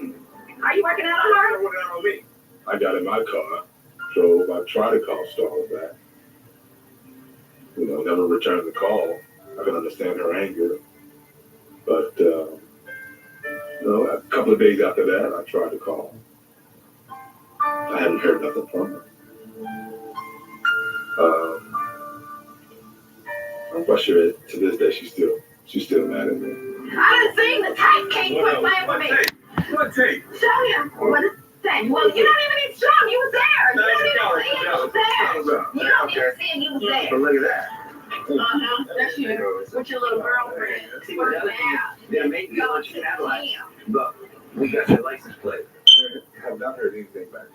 Are you working out on her? Working out on me. I got in my car, drove. I tried to call Starla back. Never returned the call. I can understand her anger. But, a couple of days after that, I tried to call. I haven't heard nothing from her. I'm quite sure to this day she's still mad at me. I done seen the tape. Can't quit playing with me. What tape? Show him. What is that? Well, you don't even need to show him. You was there. You don't even see him. You was there. You don't even see him. You was there. But look at that. That's you. With your little girlfriend. See what the other thing is? Yeah, maybe you want you to analyze. Look, we got your license plate. I have not heard anything back.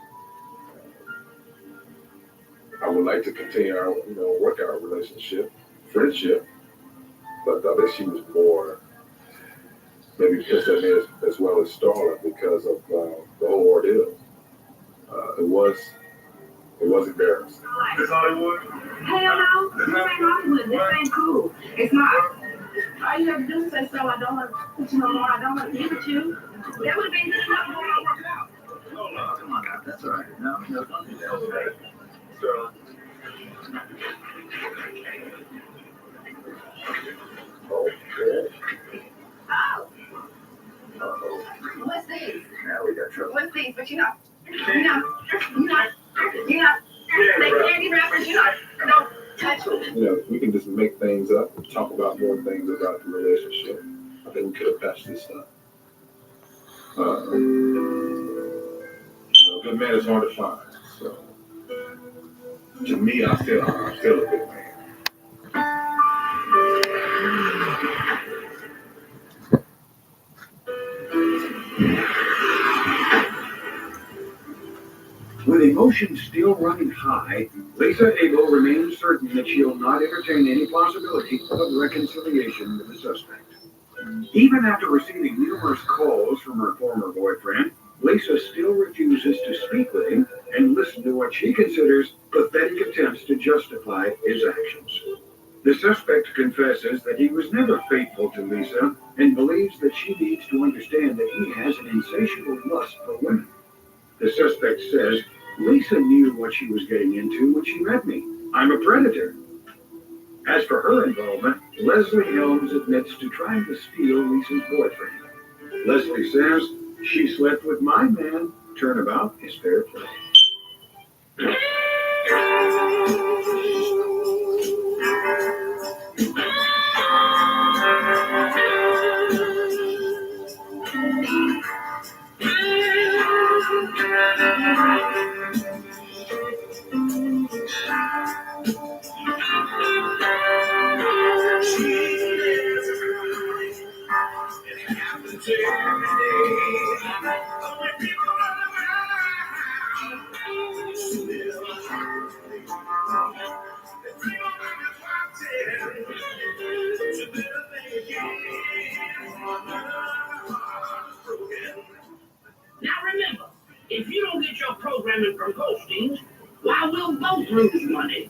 I would like to continue our, work our relationship, friendship, but I thought that she was more maybe pissed at me as well as Starla because of the whole ordeal. It was embarrassing. It's Hollywood? Hell no. This ain't Hollywood. This ain't cool. It's not. All you have to do is say, so I don't want to put you no more. I don't want to give it to you. That would have been good enough for me to work out. Oh, come on now. That's all right. No, don't do that. Okay. Starla. Okay. Oh. Uh-oh. What's these? Now we got trouble. What's these? But you're not. They candy wrappers. Don't touch me. We can just make things up and talk about more things about the relationship. I think we could have patched this up. Good man is hard to find, so To me, I feel a good man. With emotions still running high, Lisa Abel remains certain that she'll not entertain any possibility of reconciliation with the suspect. Even after receiving numerous calls from her former boyfriend, Lisa still refuses to speak with him and listen to what she considers pathetic attempts to justify his actions. The suspect confesses that he was never faithful to Lisa and believes that she needs to understand that he has an insatiable lust for women. The suspect says, Lisa knew what she was getting into when she met me. I'm a predator. As for her involvement, Leslie Helms admits to trying to steal Lisa's boyfriend. Leslie says, she slept with my man. Turnabout is fair play. Now remember, if you don't get your programming from postings, why we'll both lose money.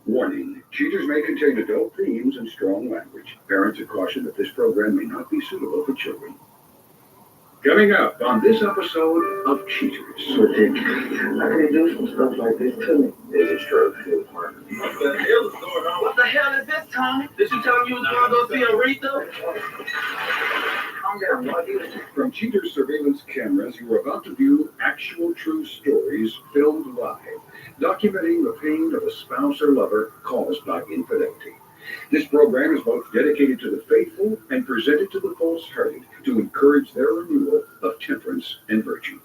Warning, cheaters may contain adult themes and strong language. Parents are cautioned that this program may not be suitable for children. Coming up on this episode of Cheaters. How can you do some stuff like this to me? Is it true? What the hell is going on? What the hell is this, Tommy? Did you tell me you was going to go see Aretha? Calm down, buddy. From Cheaters surveillance cameras, you are about to view actual true stories filmed live, documenting the pain of a spouse or lover caused by infidelity. This program is both dedicated to the faithful and presented to the false-hearted to encourage their renewal of temperance and virtue.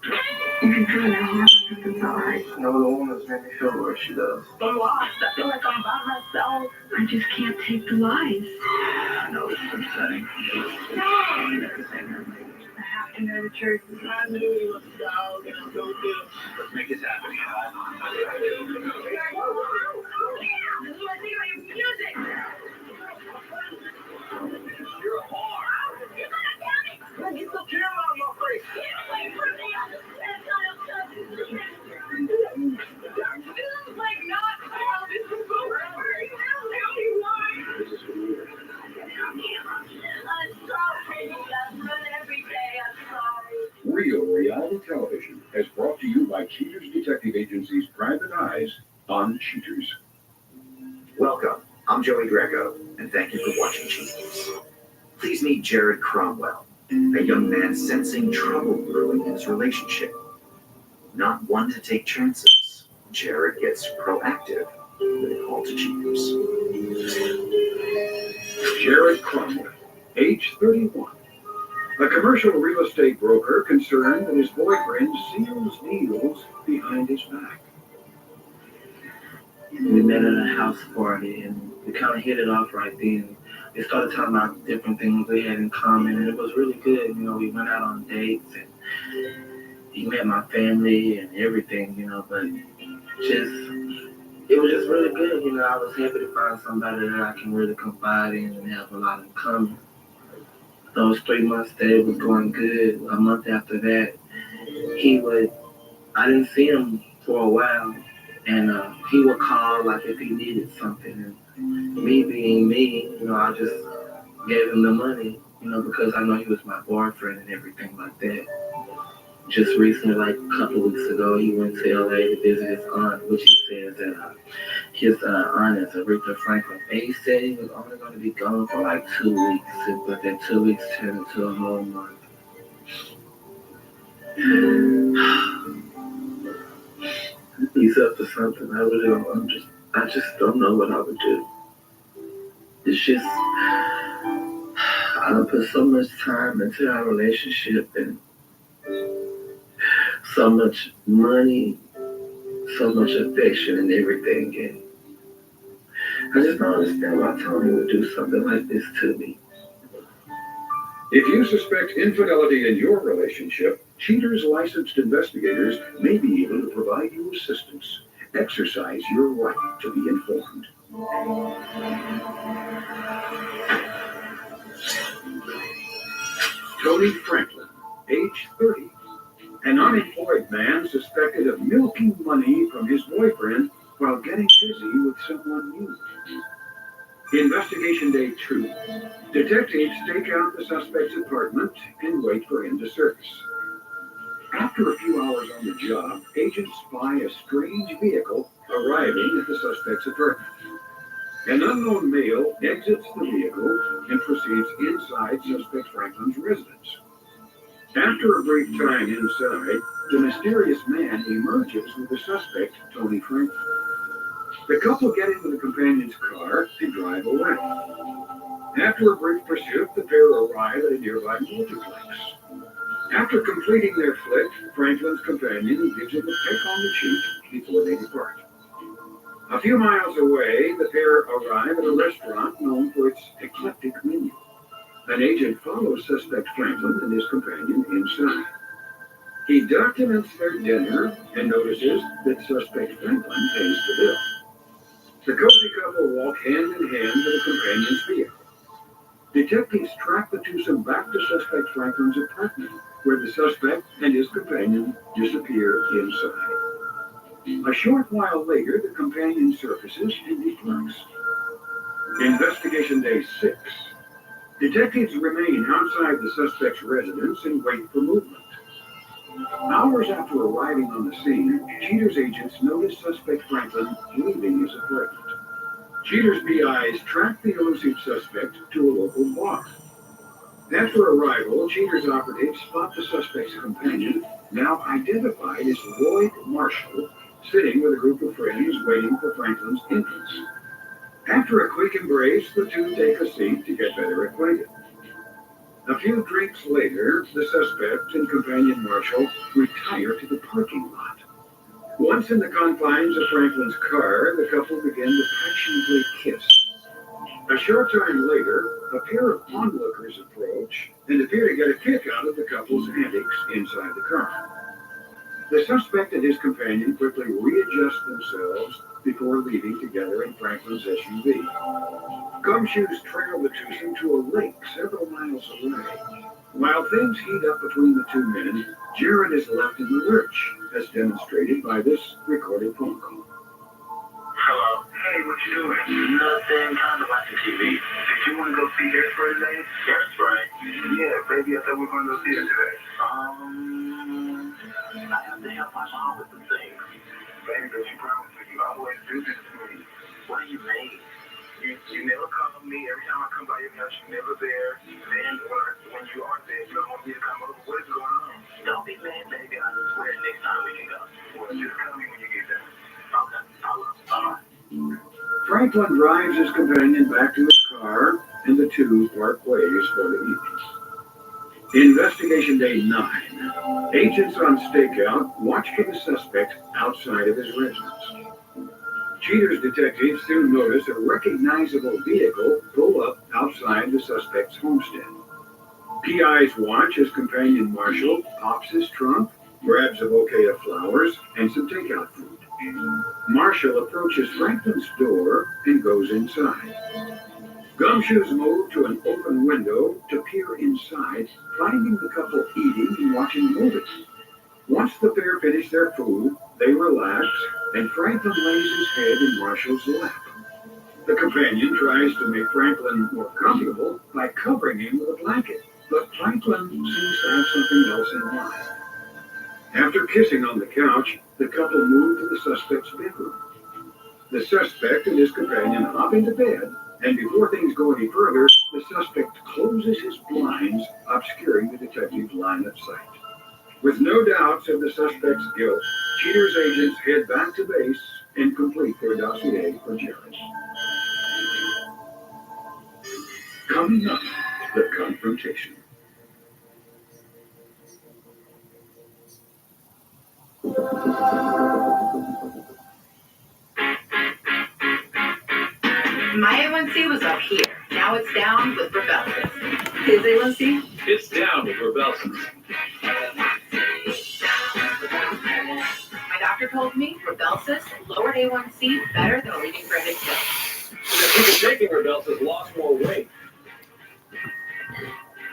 You can try now. It's all right. No, the woman's made me feel the way she does. I'm lost. I feel like I'm by myself. I just can't take the lies. I know it's upsetting. I have to know the truth. I knew he was a dog and I'm so good. Let's make this happen. Music! You're a whore. You're gonna get me! Well, get the camera out of my face! Get away from me! This is like not how this is going. Tell me why. This is for you. I'm sorry. I run every day. I'm sorry. Real reality television is brought to you by Cheaters Detective Agency's Private Eyes on Cheaters. Welcome. I'm Joey Greco, and thank you for watching Cheaters. Please meet Jared Cromwell, a young man sensing trouble brewing in his relationship. Not one to take chances, Jared gets proactive with a call to Cheaters. Jared Cromwell, age 31. A commercial real estate broker concerned that his boyfriend seals deals behind his back. We met at a house party and we kind of hit it off right then. We started talking about different things we had in common and it was really good. You know, we went out on dates and he met my family and everything, you know, but it was just really good. You know, I was happy to find somebody that I can really confide in and have a lot in common. Those 3 months that it was going good, a month after that, I didn't see him for a while. And he would call like if he needed something. And me being me, you know, I just gave him the money, you know, because I know he was my boyfriend and everything like that. just recently, like a couple weeks ago, he went to LA to visit his aunt, which he says that his aunt is Aretha Franklin. And he said he was only going to be gone for like 2 weeks, but that 2 weeks turned into a whole month. He's up to something. I just don't know what I would do. It's just, I don't put so much time into our relationship and so much money, so much affection and everything. And I just don't understand why Tony would do something like this to me. If you suspect infidelity in your relationship, Cheater's licensed investigators may be able to provide you assistance. Exercise your right to be informed. Tony Franklin, age 30. An unemployed man suspected of milking money from his boyfriend while getting busy with someone new. Investigation day 2. Detectives stake out the suspect's apartment and wait for him to surface. After a few hours on the job, agents spy a strange vehicle arriving at the suspect's apartment. An unknown male exits the vehicle and proceeds inside suspect Franklin's residence. After a brief time inside, the mysterious man emerges with the suspect, Tony Franklin. The couple get into the companion's car and drive away. After a brief pursuit, the pair arrive at a nearby multiplex. After completing their flight, Franklin's companion gives him a peck on the cheek before they depart. A few miles away, the pair arrive at a restaurant known for its eclectic menu. An agent follows suspect Franklin and his companion inside. He documents their dinner and notices that suspect Franklin pays the bill. The cozy couple walk hand in hand to the companion's vehicle. Detectives track the twosome back to suspect Franklin's apartment, where the suspect and his companion disappear inside. A short while later, the companion surfaces and departs. Investigation day 6. Detectives remain outside the suspect's residence and wait for movement. Hours after arriving on the scene, Cheater's agents notice suspect Franklin leaving his apartment. Cheater's PIs track the elusive suspect to a local bar. After arrival, Cheater's operatives spot the suspect's companion, now identified as Lloyd Marshall, sitting with a group of friends waiting for Franklin's entrance. After a quick embrace, the two take a seat to get better acquainted. A few drinks later, the suspect and companion Marshall retire to the parking lot. Once in the confines of Franklin's car, the couple begin to passionately kiss. A short time later, a pair of onlookers approach and appear to get a kick out of the couple's antics inside the car. The suspect and his companion quickly readjust themselves before leaving together in Franklin's SUV. Gumshoes trail the twosome to a lake several miles away. While things heat up between the two men, Jared is left in the lurch, as demonstrated by this recorded phone call. Hello. Hey, what you doing? Nothing. Kind of watching TV. Did you want to go see Hairspray today? Hairspray? Yeah, baby. I thought we were going to go see it today. I have to help my mom with some things. Baby, but you promised me you always do this to me. What do you mean? You never call me. Every time I come by your house, you're never there. Then when you are there, you don't want me to come over. What is going on? Don't be mad, baby. I swear next time we can go. Well, just call me when you get there. Okay. I will. Bye-bye. Franklin drives his companion back to his car, and the two part ways for the evening. Investigation day 9. Agents on stakeout watch for the suspect outside of his residence. Cheater's detectives soon notice a recognizable vehicle pull up outside the suspect's homestead. PIs watch as companion Marshall pops his trunk, grabs a bouquet of flowers, and some takeout food. Marshall approaches Franklin's door and goes inside. Gumshoes move to an open window to peer inside, finding the couple eating and watching movies. Once the pair finish their food, they relax, and Franklin lays his head in Marshall's lap. The companion tries to make Franklin more comfortable by covering him with a blanket, but Franklin seems to have something else in mind. After kissing on the couch, the couple moved to the suspect's bedroom. The suspect and his companion hop into bed, and before things go any further, the suspect closes his blinds, obscuring the detective's line of sight. With no doubts of the suspect's guilt, Cheater's agents head back to base and complete their dossier for Jared. Coming up, the confrontation. My A1C was up here. Now it's down with Rebelsis. His A1C? It's down with Rebelsis. My doctor told me Rebelsis lowered A1C better than a leading branded pill. People taking Rebelsis lost more weight.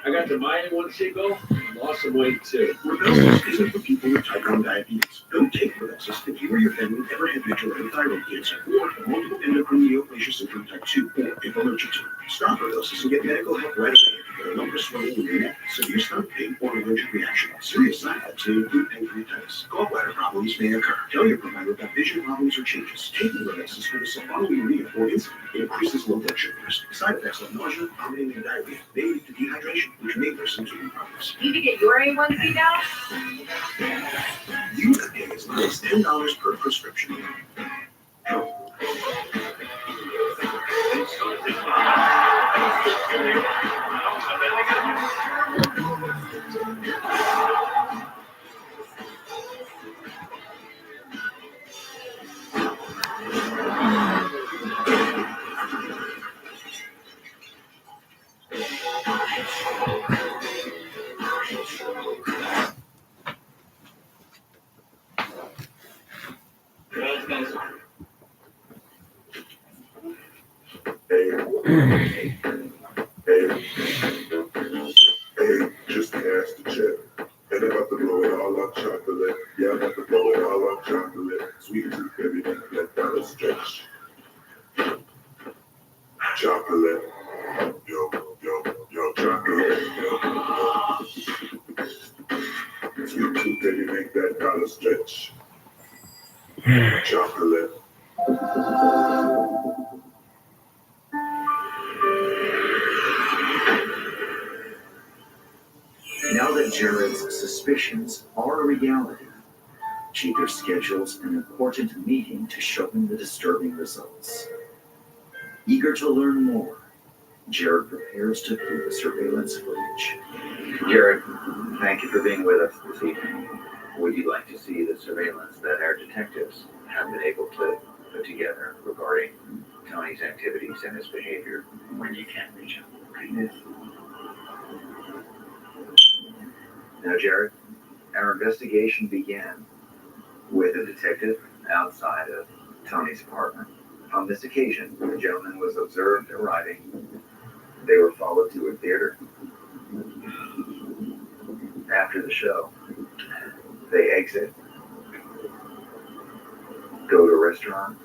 I got to my A1C goal and lost some weight too. Rebelsis isn't for people with type 1 diabetes. Don't take Rebelsis if you or your family ever had major thyroid cancer or multiple endocrine neoplasia syndrome type 2 or if allergic to it. Stop Rebelsis and get medical help right away if you get a lump or swelling in your neck, severe stomach pain, or allergic reaction. Serious side effects may include pancreatitis. Gallbladder problems may occur. Tell your provider about vision problems or changes. Taking Rebelsis for the sulfonylurea or insulin increases low blood sugar risk. Side effects like nausea, vomiting, and diarrhea may lead to dehydration, which may worsen kidney problems. Need to get your A1C down? You could pay as little as $10 per prescription. Hey, just ask the check. And I'm about to blow it all on chocolate. Yeah, I'm about to blow it all on chocolate. Sweet and sweet, baby, let that stretch. Chocolate. Yo, chocolate. Yo. Sweet tooth, baby, make that dollar stretch. Chocolate. Now that Jared's suspicions are a reality, Cheater schedules an important meeting to show him the disturbing results. Eager to learn more, Jared prepares to view the surveillance footage. Jared, thank you for being with us this evening. Would you like to see the surveillance that our detectives have been able to put together regarding Tony's activities and his behavior when you can't reach him? Yes. Now, Jared, our investigation began with a detective outside of Tony's apartment. On this occasion, the gentleman was observed arriving. They were followed to a theater. After the show, they exit, go to a restaurant,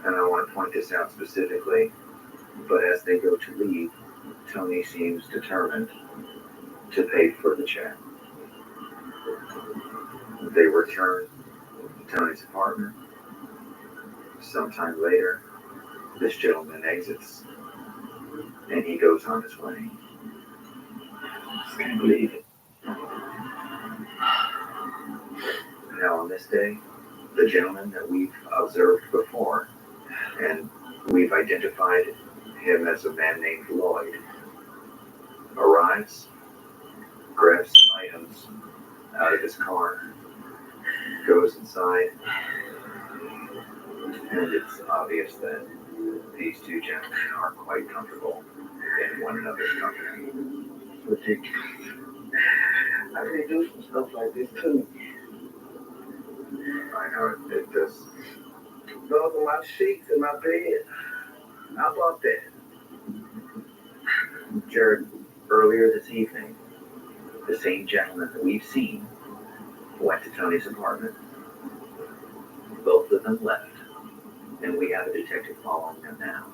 and I want to point this out specifically, but as they go to leave, Tony seems determined to pay for the check. They return to Tony's apartment. Sometime later, this gentleman exits, and he goes on his way. I can't believe it. Now, on this day, the gentleman that we've observed before, and we've identified him as a man named Lloyd, arrives, grabs some items out of his car, goes inside, and it's obvious that these two gentlemen are quite comfortable in one another's company. Ridiculous. I can do some stuff like this too. I know it does. Those are my sheets in my bed. How about that? Jared, earlier this evening, the same gentleman that we've seen went to Tony's apartment. Both of them left, and we have a detective following them now.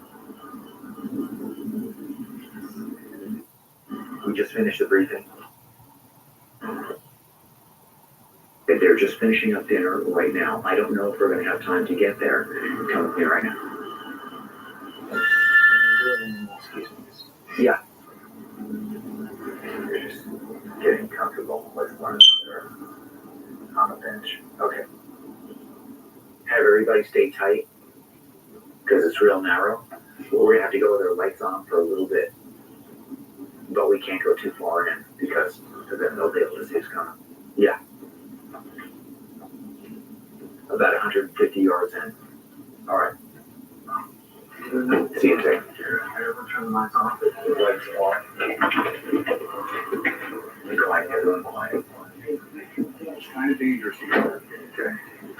We just finished the briefing. They're just finishing up dinner right now. I don't know if we're going to have time to get there. Come with me right now. Yeah. You're just getting comfortable with one another on the bench. Okay. Have everybody stay tight because it's real narrow. We're going to have to go with our lights on for a little bit. But we can't go too far in because then they'll be able to see us coming. Yeah. About 150 yards in. All right. See you there. Turn the lights off. The lights off. Be quiet, everyone quiet. It's kind of dangerous here. Okay.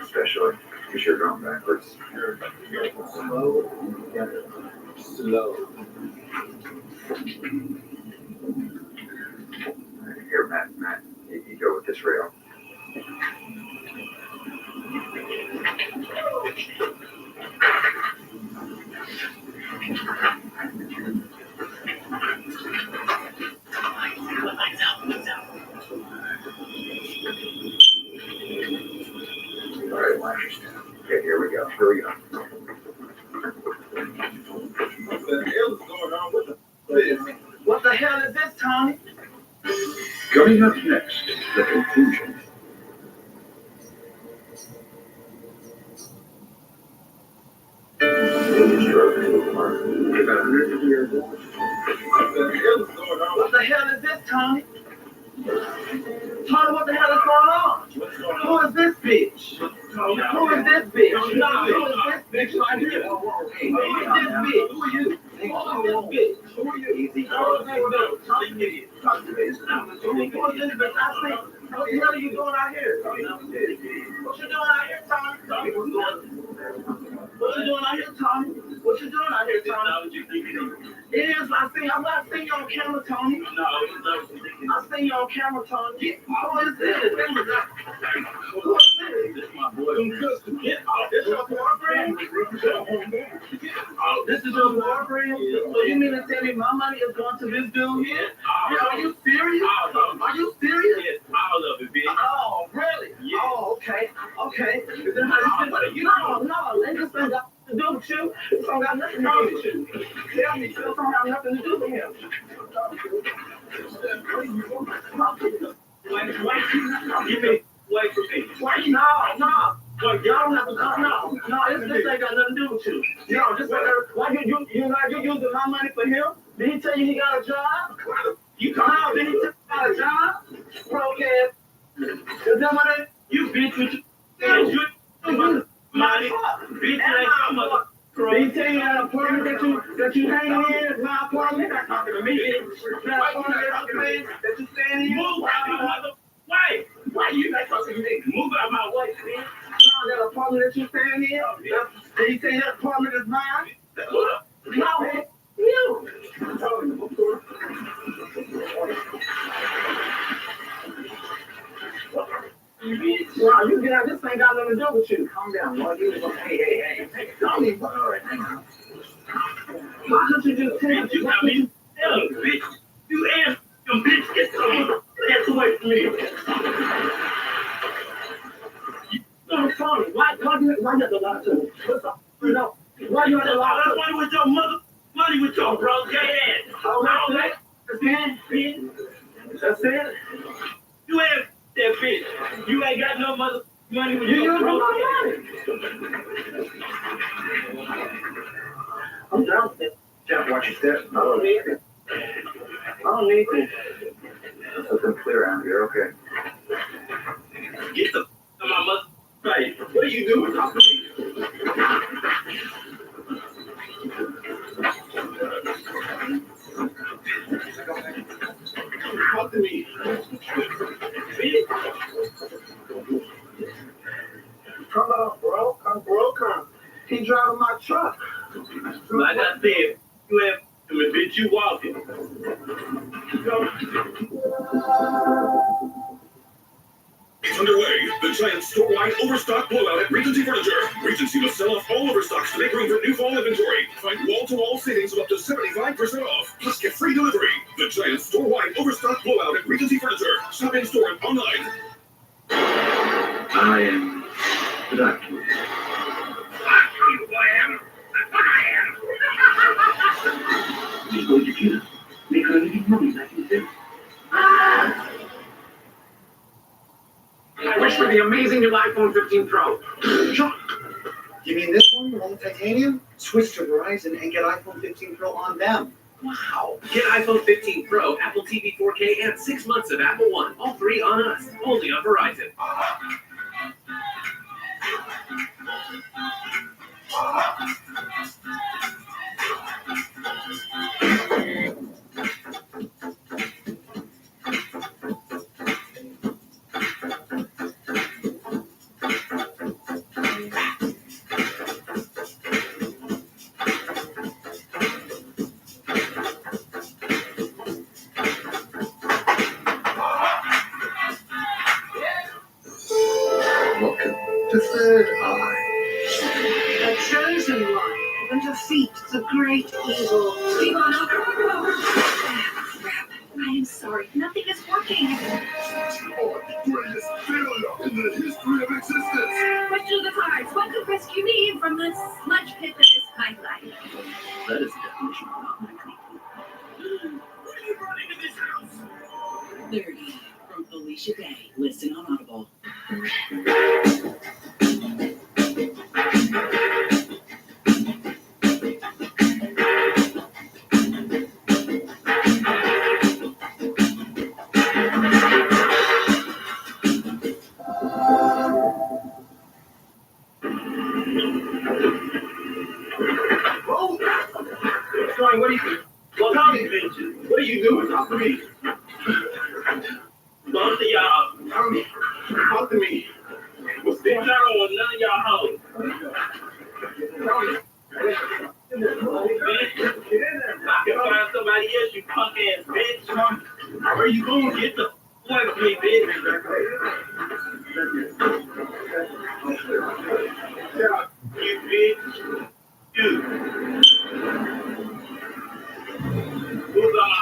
Especially because you're going backwards. Slow. Yeah. Slow. Here, Matt, you go with this rail. All right, lashes down. Okay, here we go. What the hell is going on with this? What the hell is this, Tommy? Coming up next, the conclusion. About 150 years old. What the hell is this, Tommy? Tommy, what the hell is going on? Who is this bitch? Who is this bitch? Who is this bitch right here? Who is this bitch? Who are you? Who is this bitch? Who are you? Easy. Who is this bitch? I think. What the hell are you doing out here? What you doing out here, Tommy? What you doing out here, Tommy? What you doing out here, Tommy? It is. I seen you on camera, Tony. No, I seen you on camera, Tony. Who is this? Who is this? This is my boy. This your boyfriend? This is your boyfriend? So you mean to tell me my money is going to this dude here? Are you serious? Are you serious? Yes, all of it, bitch. Oh, really? Yeah. Oh, okay. Okay. Is that how you feel? No. They just ain't got to do with you. It don't got nothing to do with you. Tell me, it don't have nothing to do with him. Wait for me. Wait, no. Wait, y'all don't have to come. No, this ain't got nothing to do with you. No, this ain't. Why you using my money for him? Did he tell you he got a job? You come out, did he tell you he got a job? Broke ass. Is that what it? You bitch with you. Money. Bitch ass. Did he tell you that apartment that you hanging in is my apartment? You're not talking to me. That apartment that you staying in? Move out my mother. Why you not talking to me? Move out my way, man. No, that apartment that you staying in? Did he tell you that apartment is mine? No, you. Wow, you get out. This ain't got nothing to do with you. Calm down, boy. Hey. Calm down. All right, hang on. Why don't you just tell me? You got me. Bitch. You ass. Your bitch gets some ass away from me. No, sorry. Why you have to lie to me? What's up? No. Why you have to lie to me? Money with your mother. Money with your bro. Get ass. All right. That's it. You ain't that bitch. You ain't got no mother money with your bro. I'm down with it. Jeff, watch your step. I don't need it. It's looking clear out here. Okay. Get the f*** out of my mother face. What are you doing? Talk to me. Talk to me. Come on, bro. Come. He driving my truck. Like I said, you have to bitch, you walking. It's underway. The giant store-wide overstock blowout at Regency Furniture. Regency must sell off all overstocks to make room for new fall inventory. Find wall-to-wall savings of up to 75% off. Plus get free delivery. The giant store-wide overstock blowout at Regency Furniture. Shop in store and online. I am the doctor. Just go to Cuba. Make her anything money like you said. I wish for the amazing new iPhone 15 Pro. You mean this one, the one with titanium? Switch to Verizon and get iPhone 15 Pro on them. Wow. Get iPhone 15 Pro, Apple TV 4K, and 6 months of Apple One. All three on us. Only on Verizon. Welcome to Third Eye. A chosen one will defeat the great evil. Crap. I am sorry. Nothing is working. The greatest failure in the history of existence. Question of the cards. What could rescue me from the sludge pit that is my life? That is the definition of not my kind. What are you running to this house? 30 from Alicia Day. Listen on Audible. What's going? What are you? Well, Tommy, what are you doing? Talk to me. Both of y'all. Tommy, talk to me. What's the matter with none of y'all hoes? Tommy. I can find somebody else, you punk ass bitch. Where you going? Get the fuck with me, bitch. You bitch. You. Who's on?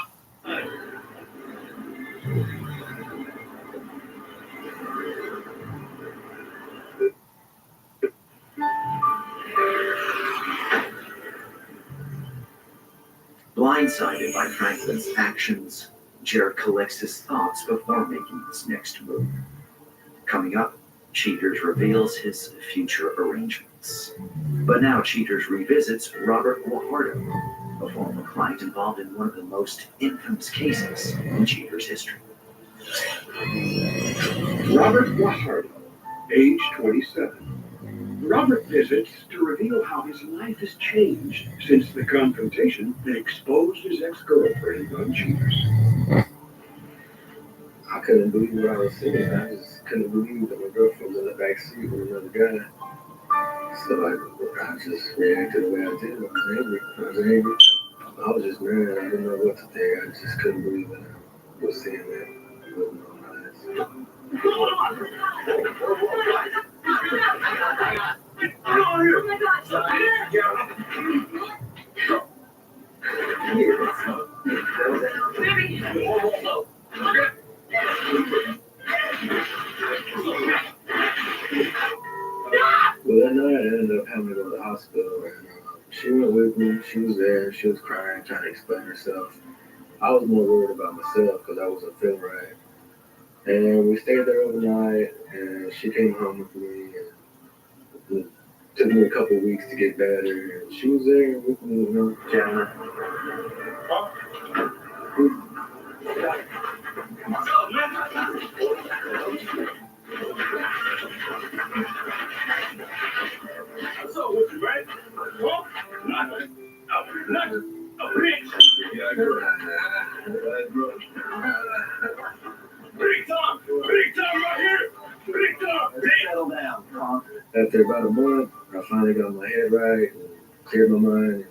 Blindsided by Franklin's actions, Jared collects his thoughts before making his next move. Coming up, Cheaters reveals his future arrangements. But now Cheaters revisits Robert Guajardo, a former client involved in one of the most infamous cases in Cheaters' history. Robert Guajardo, age 27. Robert visits to reveal how his life has changed since the confrontation that exposed his ex-girlfriend on Cheaters. I couldn't believe what I was seeing. I just couldn't believe that my girlfriend was in the back seat with another guy. So I just reacted the way I did. I was angry. I was just mad. I didn't know what to think. I just couldn't believe that I was seeing that with my eyes. Well, that night I ended up having to go to the hospital, and she went with me. She was there. She was crying, trying to explain herself. I was more worried about myself because I wasn't feeling right. And we stayed there overnight, and she came home with me. And it took me a couple of weeks to get better, and she was there with me, you know. Gentlemen. So, what you right? Well, nothing. Nothing. A bitch. Yeah, girl. Big time. Big time right here. Big time. Settle down, punk. After about a month, I finally got my head right and cleared my mind.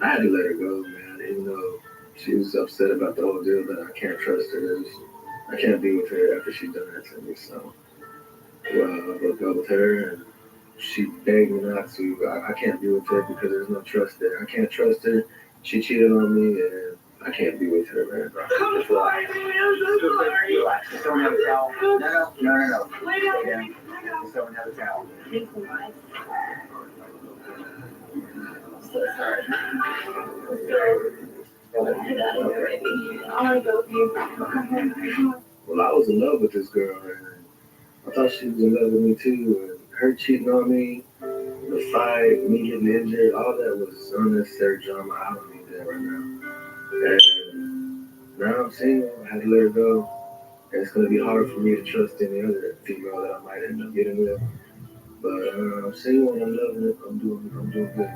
I had to let her go, man, even though she was upset about the whole deal, but I can't trust her. I can't be with her after she's done that to me. So, well, I broke up with her, and she begged me not to. I can't be with her because there's no trust there. I can't trust her. She cheated on me, and I can't be with her, man. Relax. Don't have a towel. No. Lay down. Someone have a towel. Thanks so much. I'm so sorry. Let's go. Get out of here, baby. I want to go with you. Well, I was in love with this girl, and I thought she was in love with me too. And her cheating on me, the fight, me getting injured, all that was unnecessary drama. I don't need that right now. And now I'm single. I had to let her go. And it's going to be hard for me to trust any other female that I might end up getting with. But I'm single and I'm loving it. I'm doing good.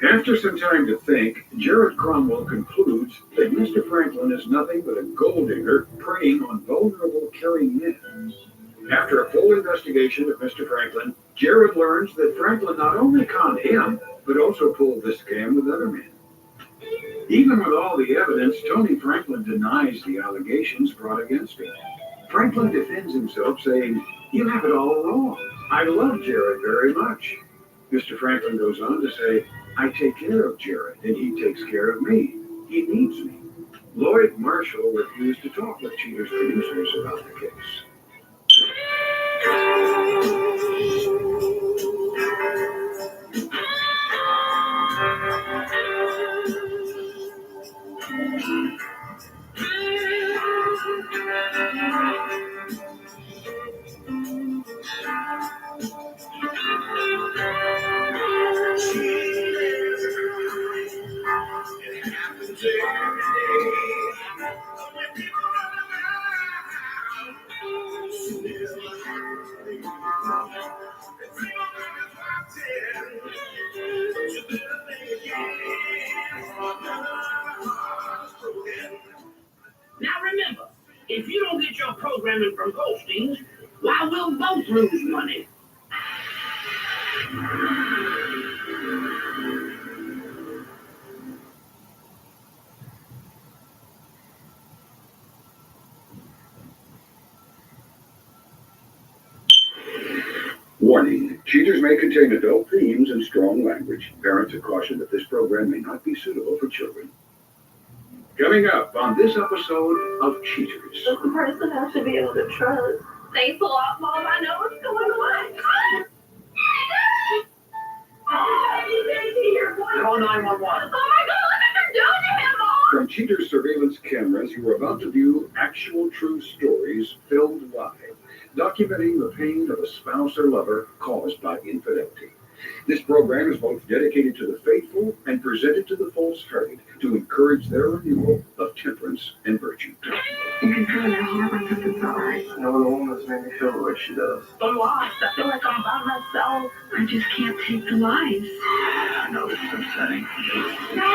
After some time to think, Jared Cromwell concludes that Mr. Franklin is nothing but a gold digger preying on vulnerable, caring men. After a full investigation of Mr. Franklin, Jared learns that Franklin not only conned him, but also pulled the scam with other men. Even with all the evidence, Tony Franklin denies the allegations brought against him. Franklin defends himself, saying, "You have it all wrong. I love Jared very much." Mr. Franklin goes on to say, "I take care of Jared, and he takes care of me. He needs me." Lloyd Marshall refused to talk with Cheater's producers about the case. Now remember, if you don't get your programming from Goldstein's, why we'll both lose money. Warning, Cheaters may contain adult themes and strong language. Parents are cautioned that this program may not be suitable for children. Coming up on this episode of Cheaters. The person I should be able to trust. Thanks a lot, Mom. I know what's going on. Call 911. Oh my God, look what they're doing to him, Mom! From Cheaters surveillance cameras, you are about to view actual true stories filmed live, documenting the pain of a spouse or lover caused by infidelity. This program is both dedicated to the faithful and presented to the false-hearted to encourage their renewal of temperance and virtue. You can feel your heart when something's not right. No other woman's made me feel the way she does. I'm lost. I feel like I'm by myself. I just can't take the lies. I know this is upsetting. No!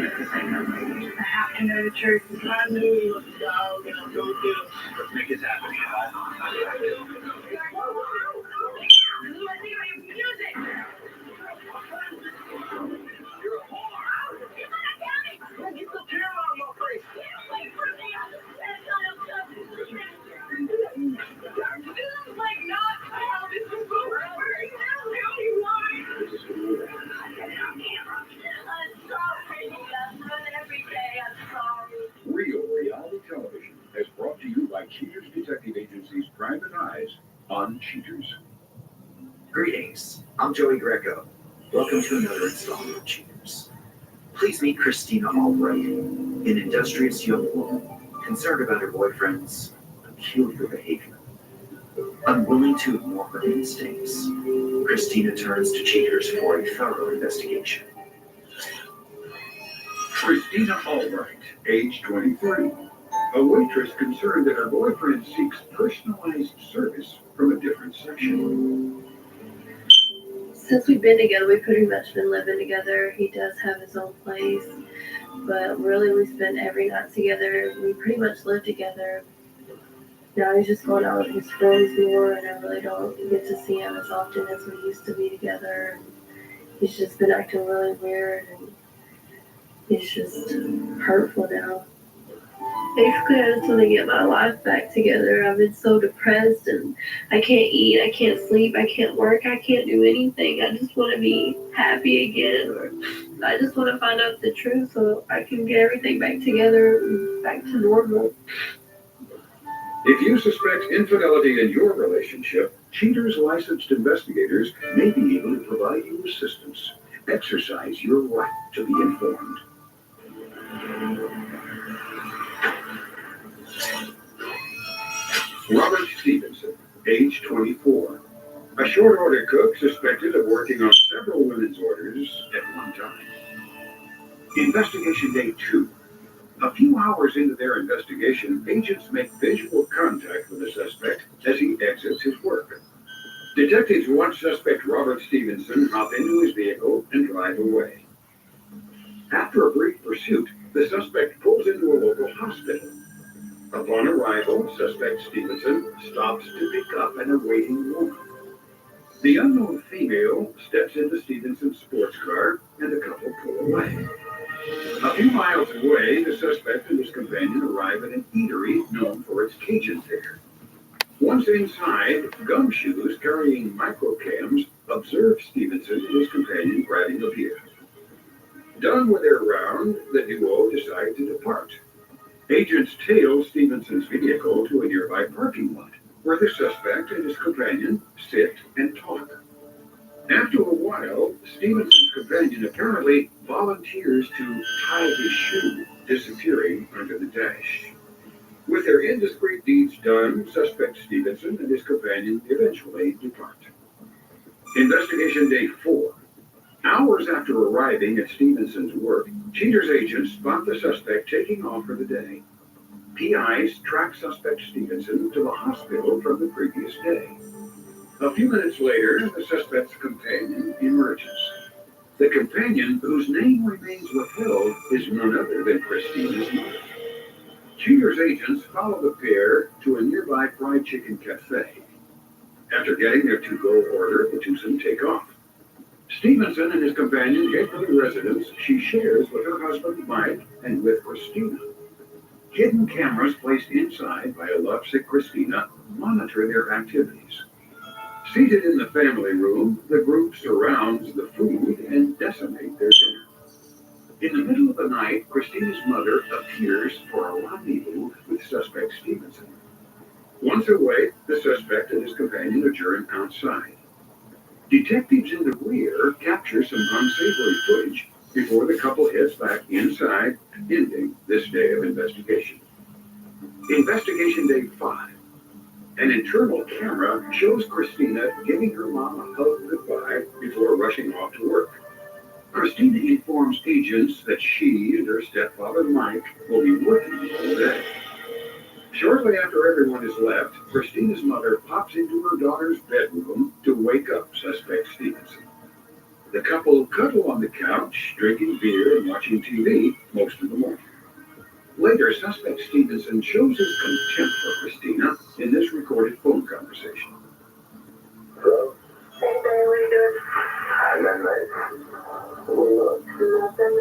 It's the same memory. I have to know the truth. I knew he was down and go get him. Let's make it happen. Music! You're a whore. Get the camera out of my face. Like not how this is going. I'm sorry. I run every day. I'm sorry. Real reality television is brought to you by Cheaters Detective Agency's Private Eyes on Cheaters. Greetings, I'm Joey Greco. Welcome to another installment of Cheaters. Please meet Christina Albright, an industrious young woman concerned about her boyfriend's peculiar behavior. Unwilling to ignore her instincts, Christina turns to Cheaters for a thorough investigation. Christina Albright, age 23. A waitress concerned that her boyfriend seeks personalized service from a different section. Since we've been together, we've pretty much been living together. He does have his own place, but really we spend every night together. We pretty much live together. Now he's just going out with his friends more, and I really don't get to see him as often as we used to be together. He's just been acting really weird, and he's just hurtful now. Basically, I just want to get my life back together. I've been so depressed and I can't eat, I can't sleep, I can't work, I can't do anything. I just want to be happy again, or I just want to find out the truth so I can get everything back together and back to normal. If you suspect infidelity in your relationship, Cheater's licensed investigators may be able to provide you assistance. Exercise your right to be informed. Robert Stevenson, age 24. A short order cook suspected of working on several women's orders at one time. Investigation day 2. A few hours into their investigation, agents make visual contact with the suspect as he exits his work. Detectives watch suspect Robert Stevenson hop into his vehicle and drive away. After a brief pursuit, the suspect pulls into a local hospital. Upon arrival, suspect Stevenson stops to pick up an awaiting woman. The unknown female steps into Stevenson's sports car and the couple pull away. A few miles away, the suspect and his companion arrive at an eatery known for its Cajun fare. Once inside, gumshoes carrying microcams observe Stevenson and his companion grabbing a beer. Done with their round, the duo decide to depart. Agents tail Stevenson's vehicle to a nearby parking lot, where the suspect and his companion sit and talk. After a while, Stevenson's companion apparently volunteers to tie his shoe, disappearing under the dash. With their indiscreet deeds done, suspect Stevenson and his companion eventually depart. Investigation day 4. Hours after arriving at Stevenson's work, Cheater's agents spot the suspect taking off for the day. PIs track suspect Stevenson to the hospital from the previous day. A few minutes later, the suspect's companion emerges. The companion, whose name remains withheld, is none other than Christina's mother. Cheater's agents follow the pair to a nearby fried chicken cafe. After getting their to-go order, the twosome take off. Stevenson and his companion head for the residence she shares with her husband Mike and with Christina. Hidden cameras placed inside by a lovesick Christina monitor their activities. Seated in the family room, the group surrounds the food and decimate their dinner. In the middle of the night, Christina's mother appears for a rendezvous with suspect Stevenson. Once awake, the suspect and his companion adjourn outside. Detectives in the rear capture some unsavory footage before the couple heads back inside, ending this day of investigation. Investigation day 5. An internal camera shows Christina giving her mom a hug goodbye before rushing off to work. Christina informs agents that she and her stepfather Mike will be working all day. Shortly after everyone is left, Christina's mother pops into her daughter's bedroom to wake up suspect Stevenson. The couple cuddle on the couch, drinking beer and watching TV most of the morning. Later, suspect Stevenson shows his contempt for Christina in this recorded phone conversation. Hello? Hey, babe, what are you doing? I'm at night. What are you doing? Nothing.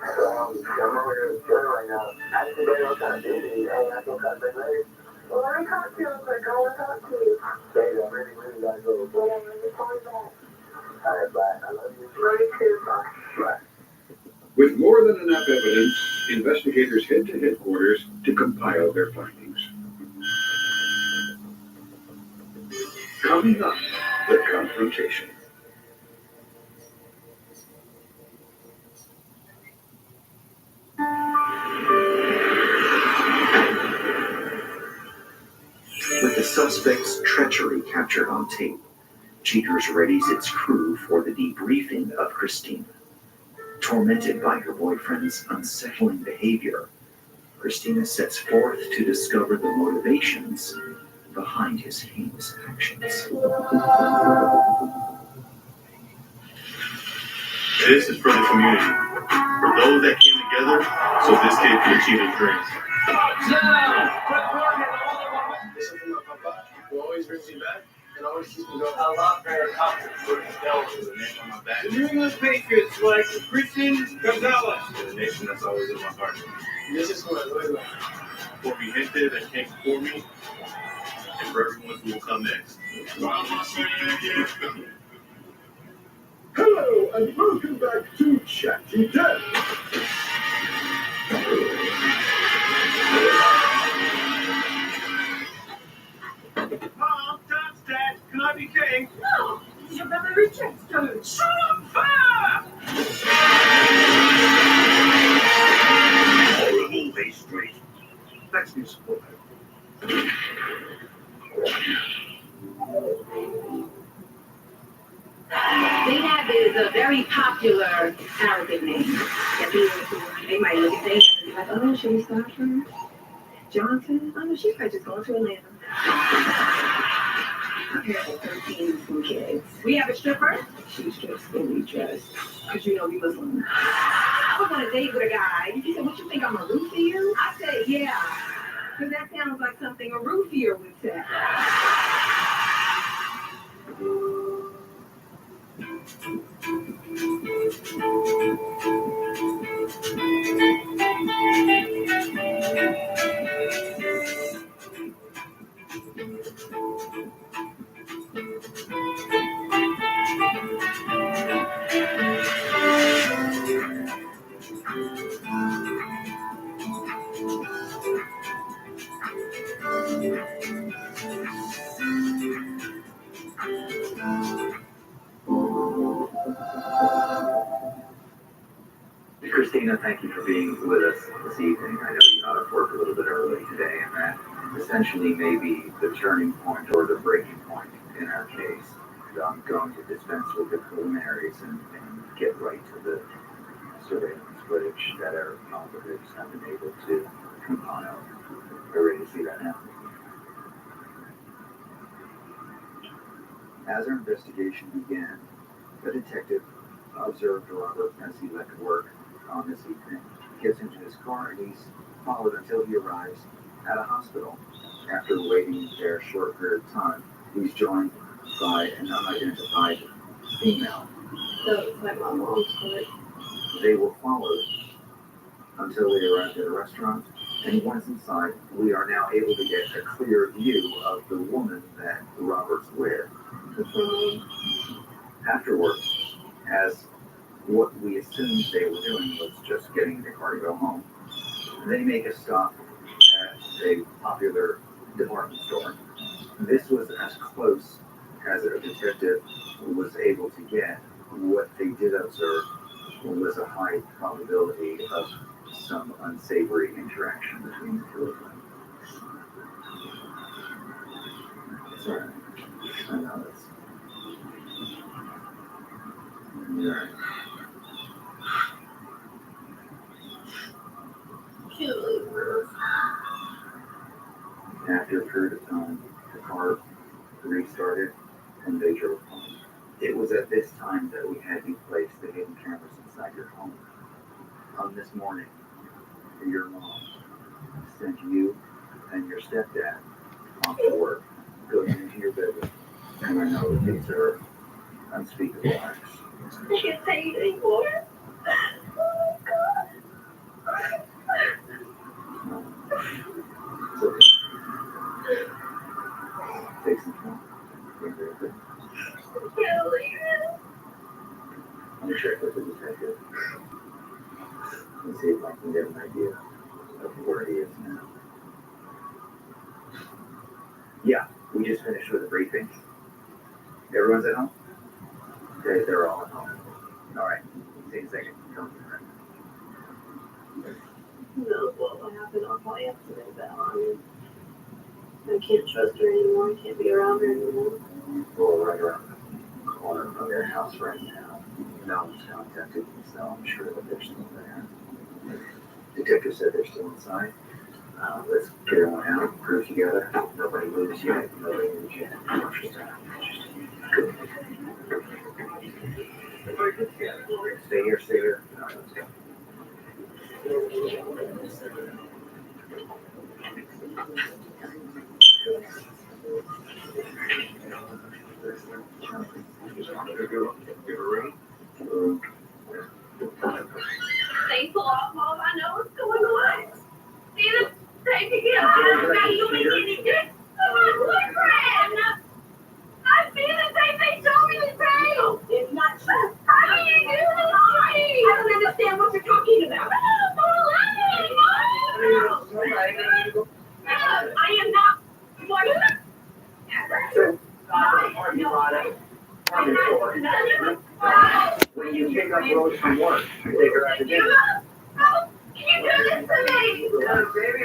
I'm over here in the gym right now. I just been all kind of busy. I think I've been late. Well, let me talk to you real quick. I want to talk to you. Babe, I really gotta go. Whatever, let me call you back. Alright, bye. I love you. Love you too. Bye. Bye. With more than enough evidence, investigators head to headquarters to compile their findings. Coming up, the confrontation. With the suspect's treachery captured on tape, Cheaters readies its crew for the debriefing of Christina. Tormented by her boyfriend's unsettling behavior, Christina sets forth to discover the motivations behind his heinous actions. This is for the community, for those that came together, so this kid can achieve his dreams. Listen from my papa, who always brings me back and always keeps me going. I love very confident. The name on my back. The New England Patriots like Christian Gonzalez. The nation that's always in my heart. This is what I look like. For mi gente that came before me, and for everyone who will come next. Hello, and welcome back to Chatty Death. Mom, Dad's dead. Can I be king? No, your brother Richard's turn. Shut up, fire! Horrible Bay Street. Let's be supportive. Zainab is a very popular Arabic name. They might look at Zainab and be like, oh, should we start her? Johnson? Oh, no, she's probably just going to Atlanta. My parents are 13 from kids. We have a stripper? She's just fully dressed. Because you know we Muslim. I was on a date with a guy. He said, what you think, I'm a root for you? I said, yeah. Because that sounds like something a roofier would say. Christina, thank you for being with us this evening. I know you got off work a little bit early today, and that essentially may be the turning point or the breaking point in our case. I'm going to dispense with the preliminaries and get right to the surveillance footage that our operatives have been able to compile. We're ready to see that now. As our investigation began, the detective observed Robert as he left work on this evening. He gets into his car and he's followed until he arrives at a hospital. After waiting there a short period of time, he's joined by an unidentified female. So it's like my mom's foot. They were followed until they arrived at a restaurant, and once inside, we are now able to get a clear view of the woman that Robert's with. Afterwards, as what we assumed they were doing was just getting in the car to go home, they make a stop at a popular department store. This was as close as a detective was able to get. What they did observe was a high probability of some unsavory interaction between the two of them. It's all right. I know it's... You're right. After a period of time, the car restarted and they drove home. It was at this time that we had you place the hidden cameras inside your home. On this morning, your mom sent you and your stepdad off to work, goes into your bedroom, and I know that these are unspeakable acts. I can't take it anymore. Oh my God. It's okay. Take some time. You're very good. I can't leave it. I'm going to check with the detective and see if I can get an idea of where he is now. Yeah, we just finished with a briefing. Everyone's at home? They're all at home. All right. See you in a second. Come. Who knows what will happen? I'll call you up today, but I can't trust her anymore. I can't be around her anymore. We're right around the corner of their house right now. No one's contacted me, so I'm sure that they're still there. Detective said they're still inside. Let's get everyone out, prove together. Nobody moves yet. Nobody moves yet. Interesting. Good. Stay here, stay here. All right, let's go. Give a room. Thanks a lot, Mom. I know what's going on. When you pick up Rose from work, you take her out to dinner. Can you do this to me? Baby,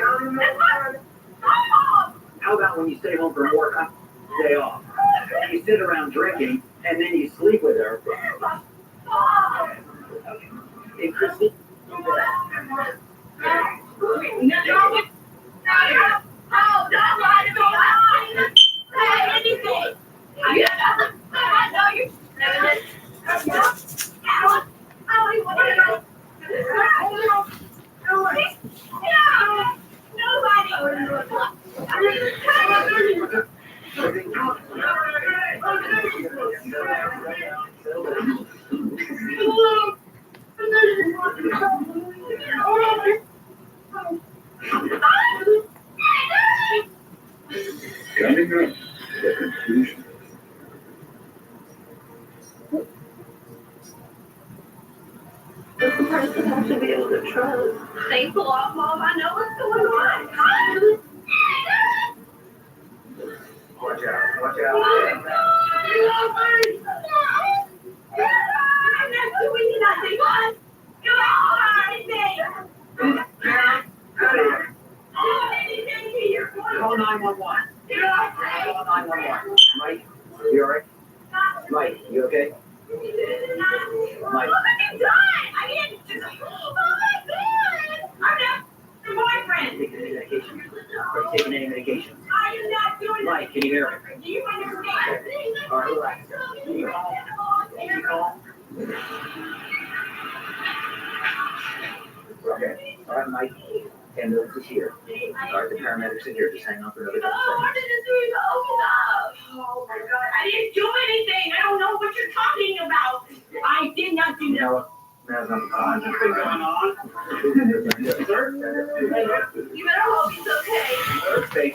how about when you stay home from work on day off? You sit around drinking, and then you sleep with her. Hey, Christy. Coming up, the conclusion. The person has to be able to trust. Thanks a lot, Mom. I know what's going on. Watch out, watch out. I'm not doing nothing. You're all hurting me. Call 911. Call 911. Mike, you all right? Mike, you okay? Mike. What have you done? I didn't. Oh my God! I'm not your boyfriend. Taking any medication? Are you taking any medication? I am not doing. Mike, can you hear me? Do you understand? All right, relax. Can you calm? Can you calm? Okay. All right, Mike. Ambulance is here. All right, the paramedics are here. Just hang on for another No, couple I seconds. didn't do it. Oh my God! I didn't do anything. I don't know what you're talking about. I did not do You that. know what? That's not the time. What's been going on? Sir? You better hope he's okay. Sir, stay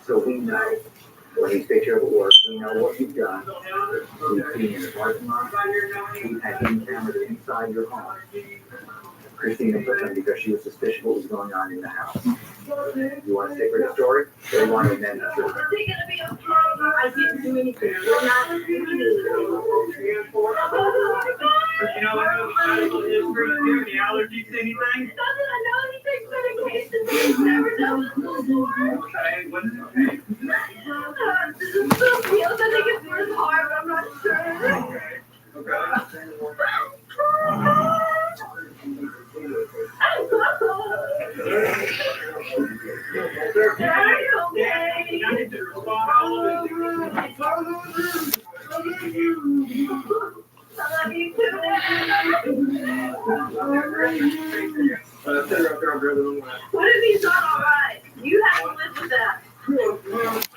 So we know when he's picture of work, we know what you've done. We've seen you in the parking lot. We've had him cameras inside your home. Christina put them because she was suspicious of what was going on in the house. You want to stick with the story? Or you want to amend the story? Is he gonna be okay? I didn't do anything. We're not doing anything. You know, I know history. Do you have any allergies to anything? Doesn't I know anything medication? He's never done this before. Okay, what is it? This is so real. I think it's for his heart, but I'm not sure. I love you too, Dad. What if he's not alright? You have to live with that.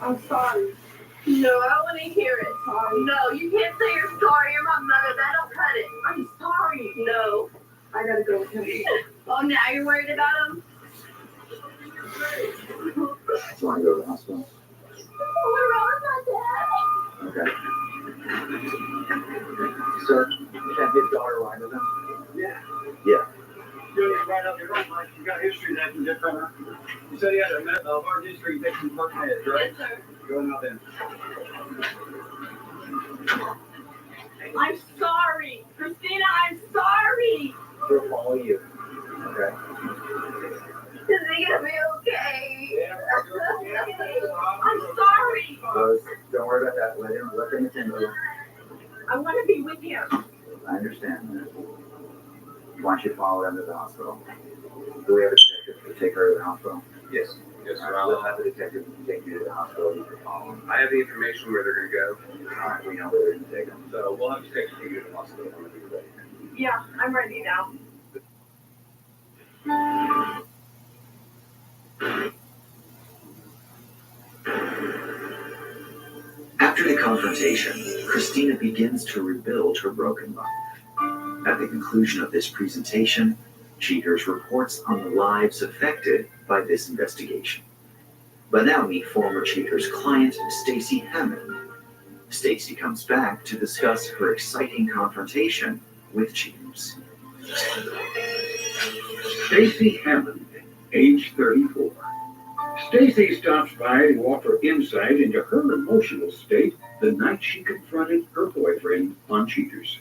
I'm sorry. No, I don't want to hear it. No, you can't say you're sorry. You're my mother. That don't cut it. I'm sorry. No. I gotta go with him. Oh, now you're worried about him? Do you want to go to the hospital? What's wrong with my dad? Okay. Sir, have his daughter ride with him? Yeah. Yeah. You're right up your right, Mike. You got history that can get from her. You said he had a hard history taking birth meds, right? Yes, sir. Going out then. I'm sorry. Christina, I'm sorry. She'll follow you. Okay. Is he gonna be okay? I'm sorry. Rose, don't worry about that. Let them attend to you. I want to be with him. I understand that. I want you to follow them to the hospital. Do we have a detective to take her to the hospital? Yes. Yes, All sir. right, we'll have the detective take you to the hospital. You can follow them. I have the information where they're going to go. All right, we know where they're going to take them. So we'll have to take you to the hospital whenever you're ready. Yeah, I'm ready now. After the confrontation, Christina begins to rebuild her broken life. At the conclusion of this presentation, Cheaters reports on the lives affected by this investigation. But now meet former Cheaters client Stacy Hammond. Stacy comes back to discuss her exciting confrontation with Cheaters. Stacy Hammond, age 34. Stacy stops by to offer insight into her emotional state the night she confronted her boyfriend on Cheaters.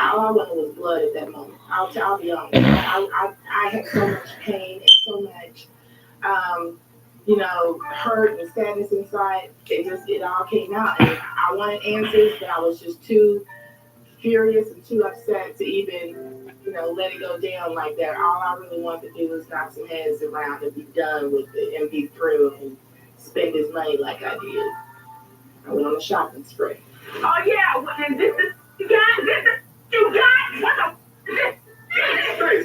All I wanted was blood at that moment. I'll be honest. I had so much pain and so much, hurt and sadness inside. It all came out. And I wanted answers, but I was just too furious and too upset to even, let it go down like that. All I really wanted to do was knock some heads around and be done with it and be through and spend his money like I did. I went on a shopping spree. Oh yeah, well, and this is you got what the Stay.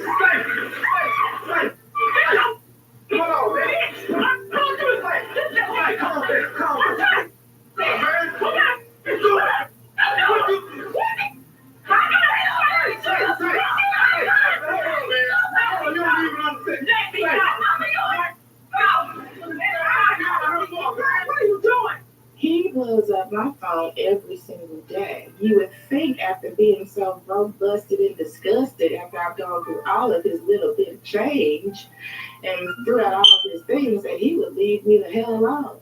Come on, man. Hey, calm down. He blows up my phone every single day. You would think after being so broke, busted, and disgusted after I've gone through all of his little bit of change and throughout all of his things that he would leave me the hell alone.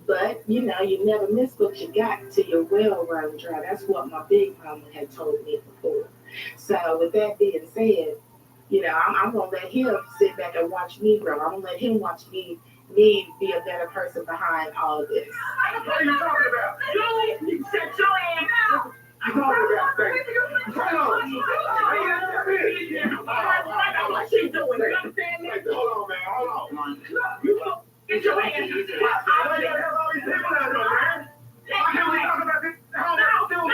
But, you never miss what you got till your well run dry. That's what my big mama had told me before. So with that being said, I'm going to let him sit back and watch me grow. I'm going to let him watch me be a better person behind all of this. What are you talking about? Julie, you shut your ass up. I'm talking about, baby. Hold on. What she doing? You understand me? Hold on, man. Hold on. You get your ass. Why you have all these people out there, man? Why can't we talk about this? How about this?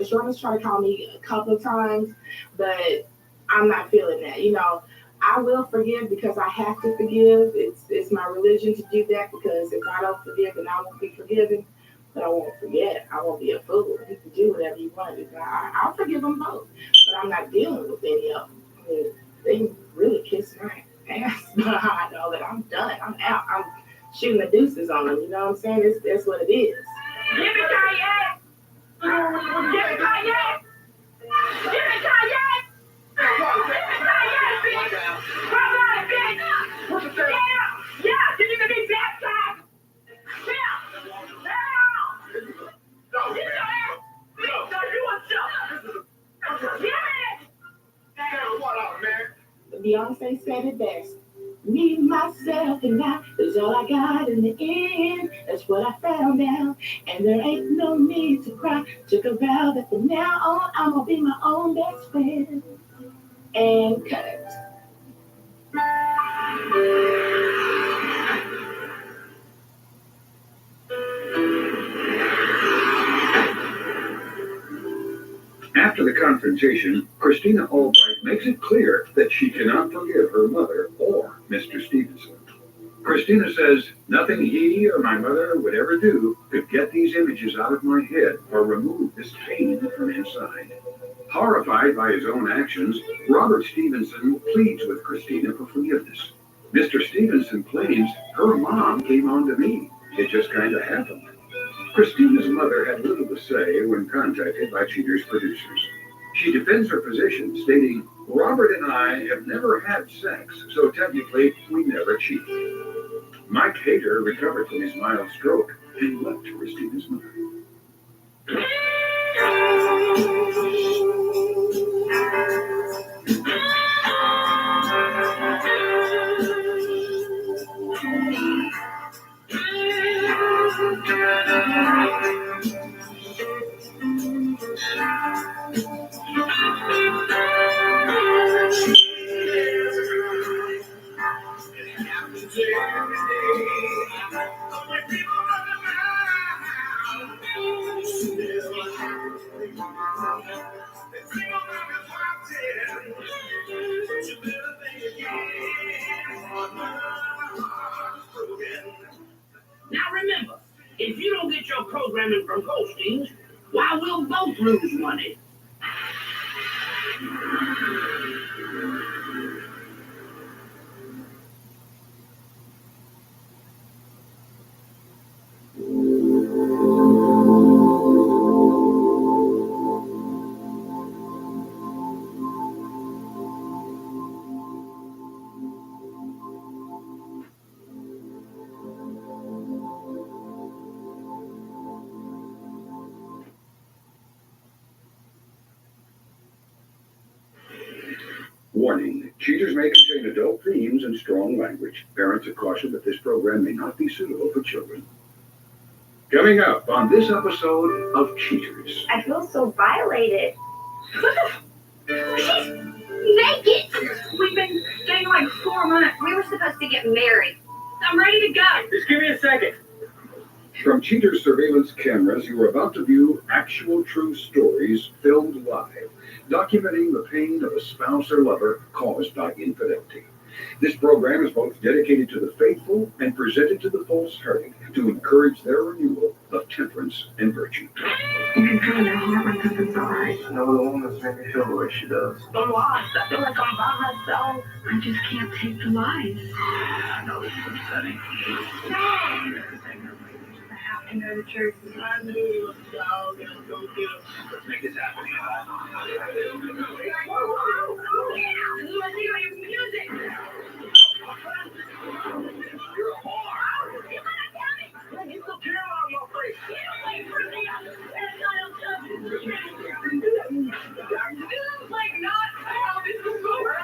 Shorty's tried to call me a couple of times, but I'm not feeling that. I will forgive because I have to forgive. It's my religion to do that because if I don't forgive, then I won't be forgiven. But I won't forget. I won't be a fool. You can do whatever you want to do. I'll forgive them both, but I'm not dealing with any of them. I mean, they really kiss my ass behind all that. I'm done. I'm out. I'm shooting the deuces on them. You know what I'm saying? That's what it is. Give me Kanye. Give me Kanye. Give me Kanye. Yeah, you need to be baptized. Beyonce said it best. Me, myself, and I is all I got in the end. That's what I found out. And there ain't no need to cry. Took a vow that from now on, I'm gonna be my own best friend. And cut. After the confrontation, Christina Albright makes it clear that she cannot forgive her mother or Mr. Stevenson. Christina says nothing he or my mother would ever do could get these images out of my head or remove this pain from inside. Horrified by his own actions, Robert Stevenson pleads with Christina for forgiveness. Mr. Stevenson claims her mom came on to me. It just kind of happened. Christina's mother had little to say when contacted by Cheaters producers. She defends her position, stating, "Robert and I have never had sex, so technically we never cheated." Mike Hader recovered from his mild stroke and left Christina's mother. Now remember, if If you don't get your programming from Goldstein's, why we'll both lose money. Warning, cheaters may contain adult themes and strong language. Parents are cautioned that this program may not be suitable for children. Coming up on this episode of Cheaters. I feel so violated. She's naked. We've been dating like 4 months. We were supposed to get married. I'm ready to go. Just give me a second. From Cheaters surveillance cameras, you are about to view actual true stories filmed live, documenting the pain of a spouse or lover caused by infidelity. This program is both dedicated to the faithful and presented to the false-hearted to encourage their renewal of temperance and virtue. You can feel their heart when something's alright. No, the woman's making me feel the way she does. I'm lost. I feel like I'm by myself. I just can't take the lies. I know this is upsetting. I have to go to church. I knew. Go get him. Let's make this happen. Music. You're a whore. Get the camera on your face. Get away from me. Like not how this is going.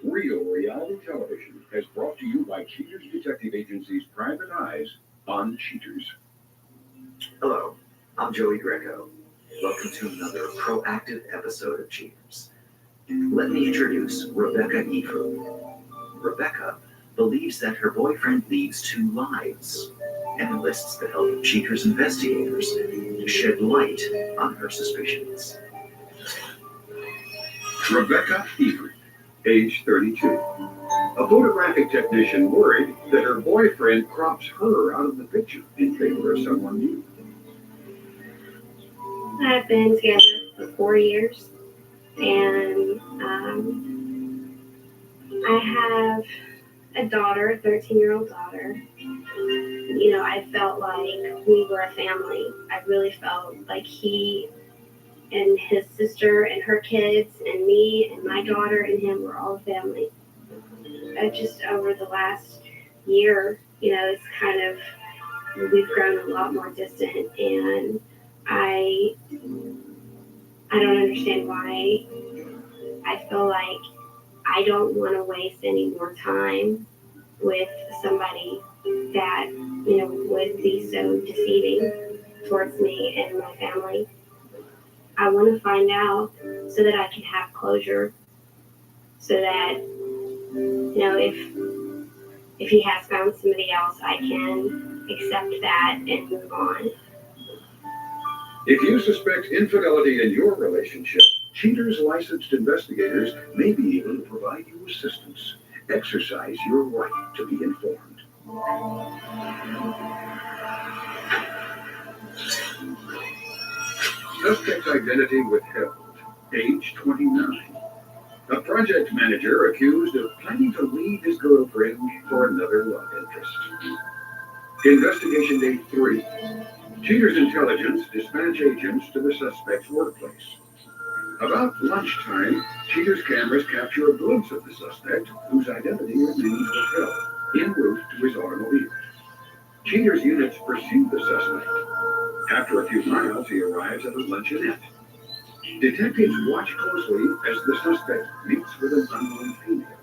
Real reality television is brought to you by Cheaters Detective Agency's Private Eyes on Cheaters. Hello, I'm Joey Greco. Welcome to another proactive episode of Cheaters. Let me introduce Rebecca Ephraim. Rebecca believes that her boyfriend leads 2 lives and enlists the help of Cheaters investigators to shed light on her suspicions. Rebecca Ephraim, age 32. A photographic technician worried that her boyfriend crops her out of the picture in favor of someone new. I've been together for 4 years, and I have a daughter, a 13-year-old daughter. You know, I felt like we were a family. I really felt like he and his sister and her kids and me and my daughter and him were all a family. Just over the last year, you know, it's kind of, we've grown a lot more distant, and I don't understand why. I feel like I don't want to waste any more time with somebody that, you know, would be so deceiving towards me and my family. I want to find out so that I can have closure, so that, you know, if he has found somebody else, I can accept that and move on. If you suspect infidelity in your relationship, Cheaters licensed investigators may be able to provide you assistance. Exercise your right to be informed. Suspect's identity withheld, age 29. A project manager accused of planning to leave his girlfriend for another love interest. Investigation date 3. Cheaters Intelligence dispatch agents to the suspect's workplace. About lunchtime, Cheaters cameras capture a glimpse of the suspect, whose identity remains withheld, en route to his automobile. Cheaters units pursue the suspect. After a few miles, he arrives at a luncheonette. Detectives watch closely as the suspect meets with an unknown female.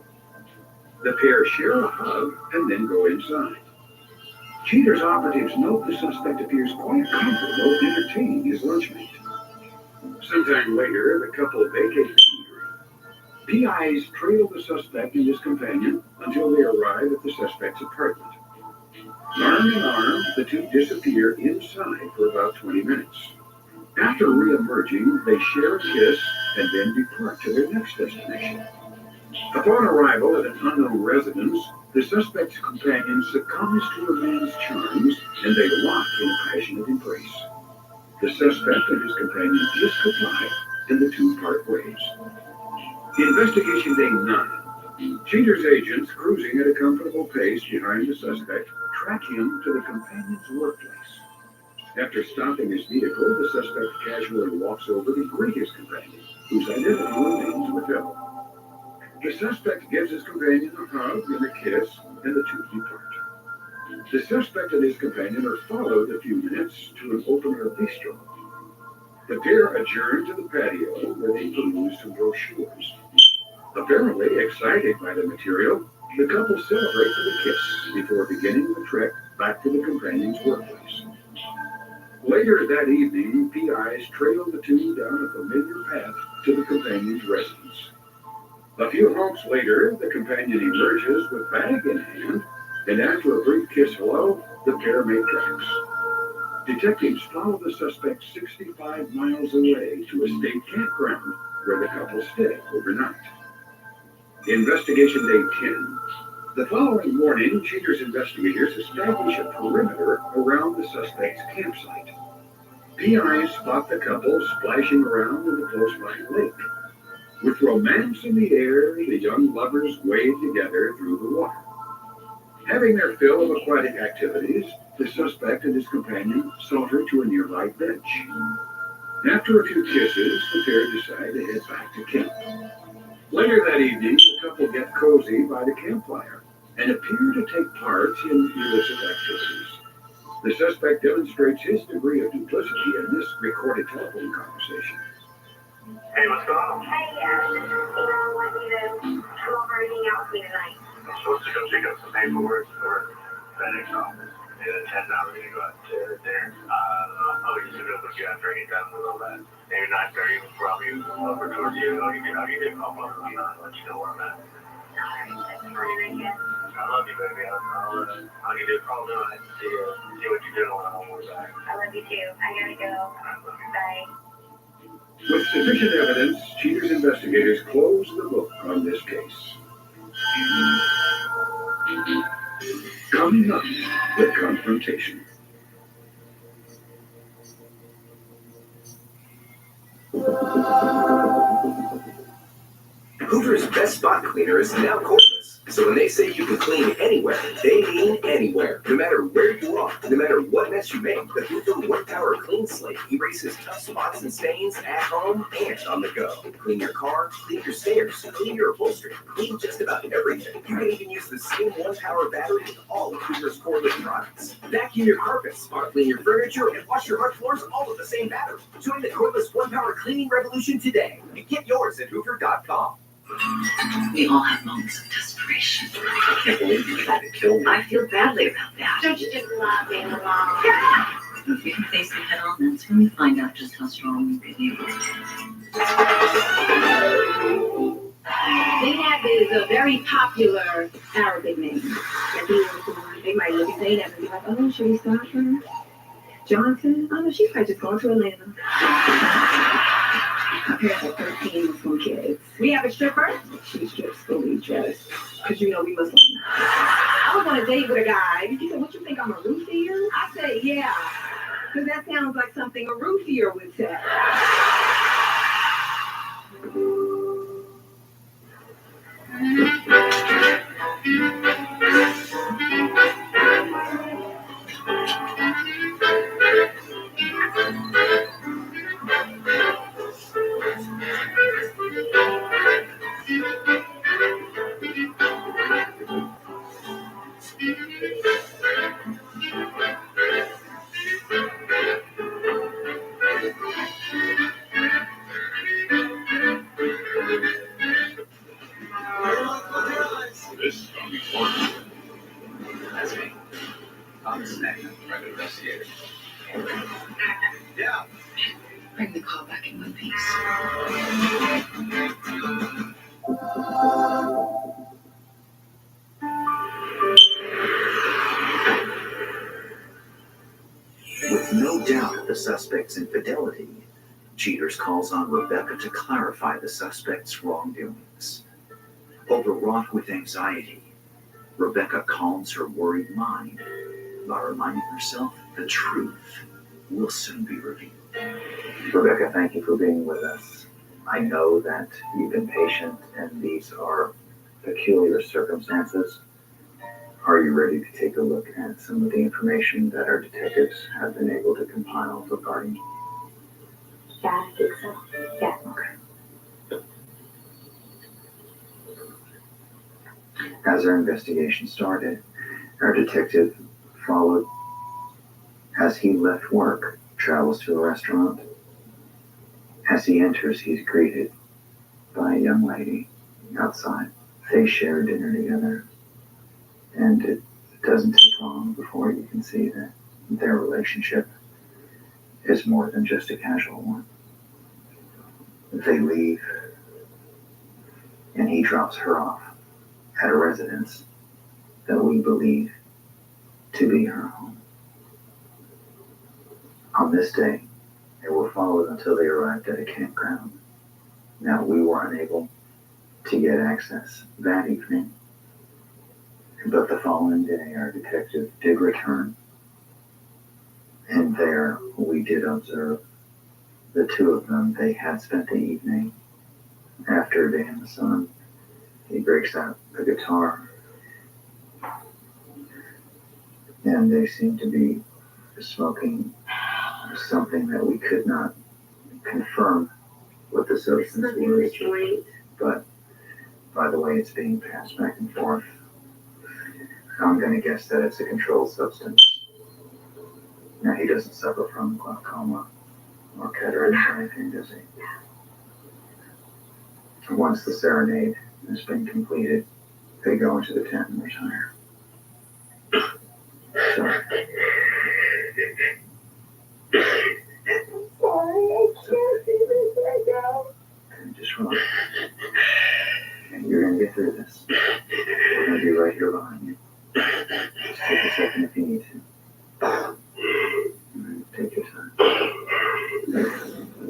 The pair share a hug and then go inside. Cheaters operatives note the suspect appears quite comfortable entertaining his lunchmate. Sometime later, the couple vacate the eatery. PIs trail the suspect and his companion until they arrive at the suspect's apartment. Arm in arm, the two disappear inside for about 20 minutes. After re-emerging, they share a kiss and then depart to their next destination. Upon arrival at an unknown residence, the suspect's companion succumbs to a man's charms and they lock in a passionate embrace. The suspect and his companion kiss goodbye and the two part ways. Investigation Day 9. Cheater's agents, cruising at a comfortable pace behind the suspect, track him to the companion's workplace. After stopping his vehicle, the suspect casually walks over to greet his companion, whose identity remains withheld. The suspect gives his companion a hug and a kiss, and the two depart. The suspect and his companion are followed a few minutes to an open-air bistro. The pair adjourn to the patio where they peruse some brochures. Apparently excited by the material, the couple celebrate with a kiss before beginning the trek back to the companion's workplace. Later that evening, PIs trail the two down a familiar path to the companion's residence. A few honks later, the companion emerges with bag in hand, and after a brief kiss hello, the pair make tracks. Detectives follow the suspect 65 miles away to a state campground where the couple stay overnight. Investigation Day 10. The following morning, Cheater's investigators establish a perimeter around the suspect's campsite. PIs spot the couple splashing around in the close-by lake. With romance in the air, the young lovers wade together through the water. Having their fill of aquatic activities, the suspect and his companion saunter to a nearby bench. After a few kisses, the pair decide to head back to camp. Later that evening, the couple get cozy by the campfire and appear to take part in illicit activities. The suspect demonstrates his degree of duplicity in this recorded telephone conversation. Hey, what's going on? Hey, want me to come over and hang out with me tonight. I'm supposed to go pick up some paperwork for FedEx office. Yeah, 10 hours, we're gonna go out to dinner. I'll just go look you after any time with all that. Maybe 9:30 will probably over towards you. I'll give you a call over, let you know where I'm at. Alright, that's fine, I guess. I love you, baby. I'll give you a call tonight and see what you're doing when I'm on my way back. I love you too. I gotta go. Bye. With sufficient evidence, Cheater's investigators close the book on this case. Coming up, the confrontation. Hoover's best spot cleaner is now cordless. So when they say you can clean anywhere, they mean anywhere. No matter where you are, no matter what mess you make, the Hoover One-Power Clean Slate erases tough spots and stains at home and on the go. Clean your car, clean your stairs, clean your upholstery, clean just about everything. You can even use the same one-power battery with all of Hoover's cordless products. Vacuum your carpets, spot clean your furniture, and wash your hard floors all with the same battery. Join the cordless one-power cleaning revolution today. You get yours at Hoover.com. We all have moments of desperation. I can't believe you tried to kill me. I feel badly about that. Don't you just love being alone? If we can face it head on, that's when we find out just how strong we can be. Zainab is a very popular Arabic name. They might look at Zainab and be like, oh, should we stop her? Johnson? Oh, no, she might just go to Atlanta. Her parents are 13 Muslim kids. We have a stripper. She strips fully dressed. Because, we Muslim. I was on a date with a guy. He said, what, you think I'm a roofier? I said, yeah. Because that sounds like something a roofier would say. This is going to be fun. That's me. I'm the snack private investigator. Yeah. Bring the call back in one piece. With no doubt of the suspect's infidelity, Cheaters calls on Rebecca to clarify the suspect's wrongdoings. Overwrought with anxiety, Rebecca calms her worried mind by reminding herself the truth will soon be revealed. Rebecca, thank you for being with us. I know that you've been patient and these are peculiar circumstances. Are you ready to take a look at some of the information that our detectives have been able to compile regarding you? Yeah, I think so. Yeah. Okay. As our investigation started, our detective followed as he left work, travels to a restaurant. As he enters, he's greeted by a young lady outside. They share dinner together, and it doesn't take long before you can see that their relationship is more than just a casual one. They leave, and he drops her off at a residence that we believe to be her home. On this day, they were followed until they arrived at a campground. Now, we were unable to get access that evening, but the following day, our detective did return, and there we did observe the two of them. They had spent the evening. After a day in the sun, he breaks out the guitar, and they seem to be smoking something that we could not confirm what the substance was. But by the way it's being passed back and forth, I'm going to guess that it's a controlled substance. Now, he doesn't suffer from glaucoma or cataracts or anything, does he? Once the serenade has been completed, they go into the tent and retire. Sorry. I can't do this right now. Okay, just relax. Okay, you're going to get through this. We're going to be right here behind you. Just take a second if you need to. All right, take your time.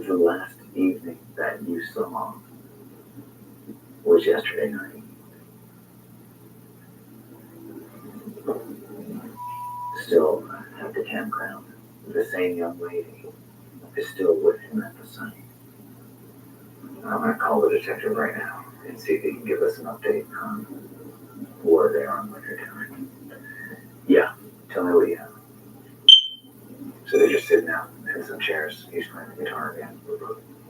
The last evening that you saw was yesterday night. Still at the campground, the same young lady is still with him at the site. I'm going to call the detective right now and see if he can give us an update on where they are and what they're doing. Yeah, tell me what you have. So they're just sitting out in some chairs. He's playing the guitar again.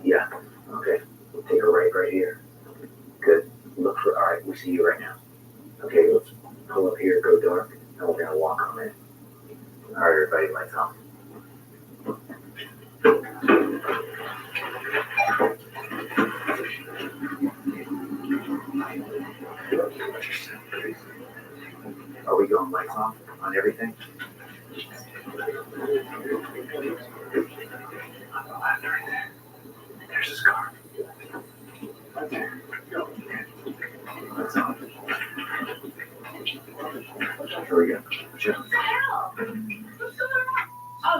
Yeah, okay. We'll take a right here. Good. Look for, all right, we see you right now. Okay, let's pull up here, go dark, and we're going to walk on in. All right, everybody, lights off. Are we going lights off on everything? On the left right there. There's his car. Right there. Go. Lights off. Here we go. Watch out. What the hell? What's going on? Oh.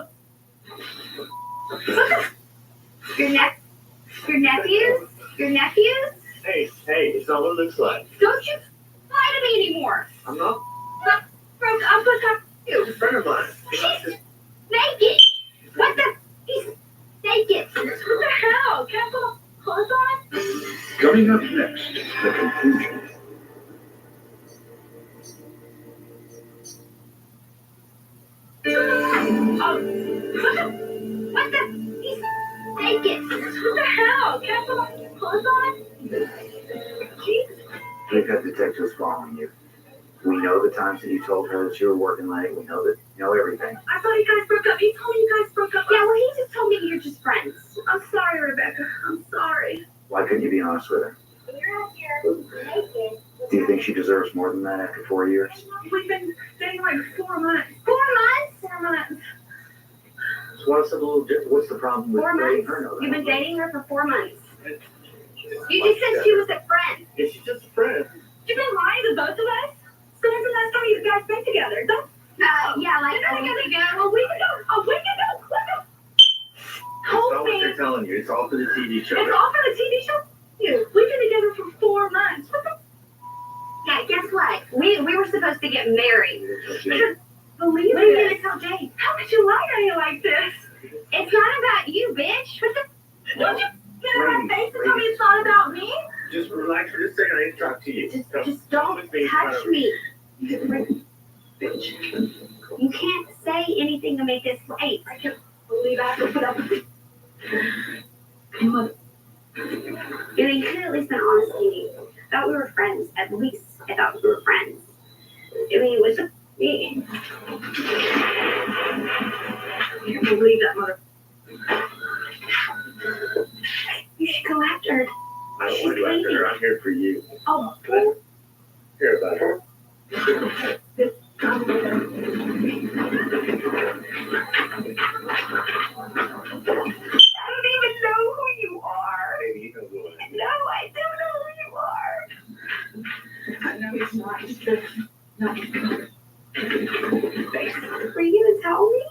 Your nephews? Your nephews? Hey, it's not what it looks like. Don't you lie to me anymore. I'm not. I'm supposed to talk to you. He's a friend of mine. She's naked. What the? He's naked. What the hell? Can't put clothes on? Coming up next, the conclusion. What the? He's naked. What the hell? Can't put clothes on? Jesus. We've got detectives following you. We know the times that you told her that you were working late. We know that you know everything. I thought you guys broke up. He told me you guys broke up. Yeah, well, he just told me you're just friends. I'm sorry, Rebecca. I'm sorry. Why couldn't you be honest with her? Do you think she deserves more than that after 4 years? We've been dating like 4 months. 4 months? 4 months. So what's the problem with 4 dating months. her? No, You've been dating her for 4 months. You just said she was a friend. Yeah, she's just a friend. You've been lying to both of us? So when's the last time you guys been together? Don't. Yeah, like a week ago. A week ago. A week ago. What the? It's not what they're telling you. It's all for the TV show. It's all for the TV show? We've been together for 4 months. What the? to get married. Believe What are you it. gonna tell Jay? How could you lie to me like this? It's not about you, bitch. Don't you get in my face and tell me it's not about me? Just relax for just a second. I need to talk to you. Just don't touch me. Bitch. You can't say anything to make this right. I can't believe I have to put up with it. Mother. You know, you could at least been honest with me. I thought we were friends. At least I thought we were friends. I mean, it was me. I can't believe that mother. You should go after her. I don't want to go after her. I'm here for you. Oh, Here about her. I don't even know who you are. Baby, you know who I am. No, I don't know who you are. I know it's not just good. Not Were you gonna tell me?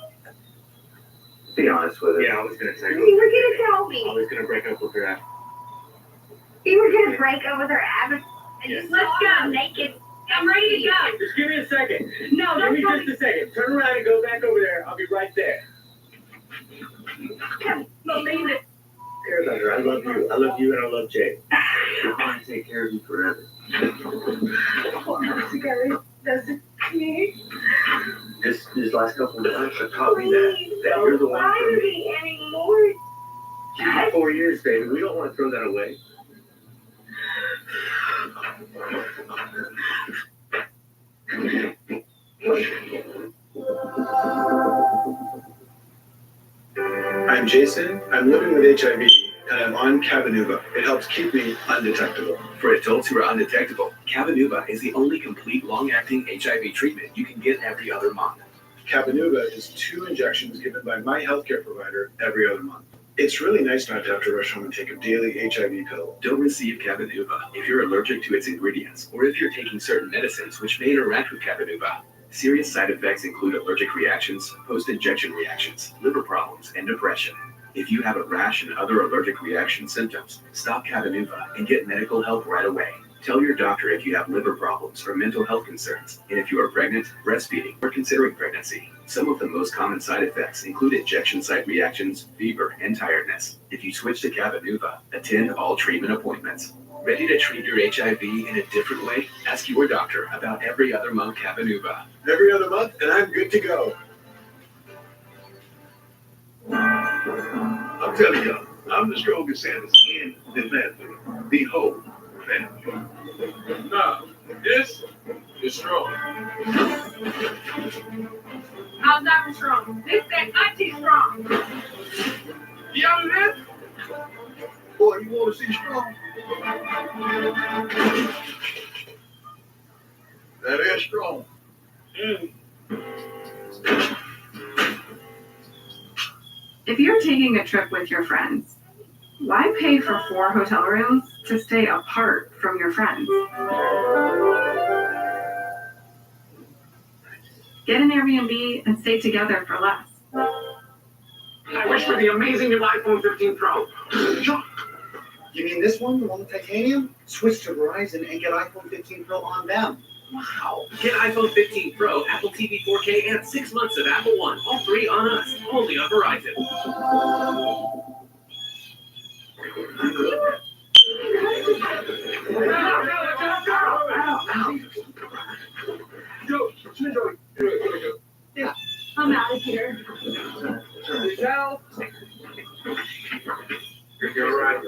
Be honest with her. Yeah, I was gonna tell You you. were gonna tell I me. was gonna break up with her after. You were gonna break up with her and Yes. just let's go naked. I'm ready to go. Just give me a second. No, Give don't me tell just a second. Turn around and go back over there. I'll be right there. can't believe it. Care about her. I love you. I love you and I love Jay. I want to take care of you forever. Gary, does it me? This last couple of months have taught me that you're the one Why for are me. we anymore? She's got 4 years, baby. We don't want to throw that away. I'm Jason. I'm living with HIV, and I'm on Cabenuva. It helps keep me undetectable. For adults who are undetectable, Cabenuva is the only complete long-acting HIV treatment you can get every other month. Cabenuva is 2 injections given by my healthcare provider every other month. It's really nice not to have to rush home and take a daily HIV pill. Don't receive Cabenuva if you're allergic to its ingredients or if you're taking certain medicines which may interact with Cabenuva. Serious side effects include allergic reactions, post-injection reactions, liver problems, and depression. If you have a rash and other allergic reaction symptoms, stop Cabenuva and get medical help right away. Tell your doctor if you have liver problems or mental health concerns, and if you are pregnant, breastfeeding, or considering pregnancy. Some of the most common side effects include injection site reactions, fever, and tiredness. If you switch to Cabenuva, attend all treatment appointments. Ready to treat your HIV in a different way? Ask your doctor about every other month Cabenuva. Every other month, and I'm good to go. I'm telling you, I'm the strongest Sanders in the family. The whole family. Now, this is strong. How's that for strong? This thing, I'm too strong. Y'all that? Boy, you want to see strong? That is strong. If you're taking a trip with your friends, why pay for 4 hotel rooms to stay apart from your friends? Get an Airbnb and stay together for less. I wish for the amazing new iPhone 15 Pro. You mean this one, the one with titanium? Switch to Verizon and get iPhone 15 Pro on them. Wow. Get iPhone 15 Pro, Apple TV 4K, and 6 months of Apple One. All 3 on us. Only on Verizon. Yeah, I'm out of here. Michelle? You're right.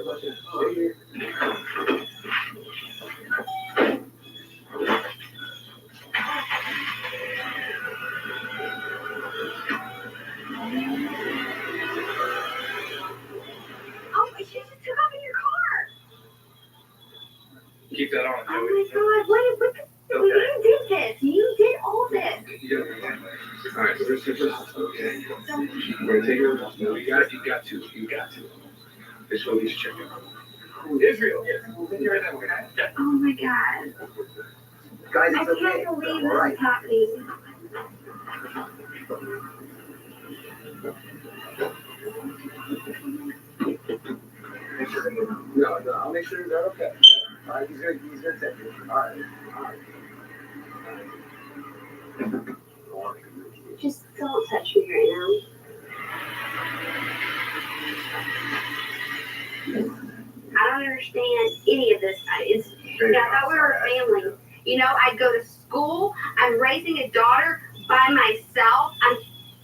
Oh, she just took off in your car. Keep that on. Oh my God, what? You did this. You did all this. All right, so this is okay. We're gonna take it. No, you got to. This will be checking. Israel. Yeah. Oh my God. Guys, I it's okay. can't believe All right. this is happening. No, I'll make sure they're okay. All right, he's gonna take it. All right. Just don't touch me right now. I don't understand any of this. I thought we were a family. You know, I go to school. I'm raising a daughter by myself. I'm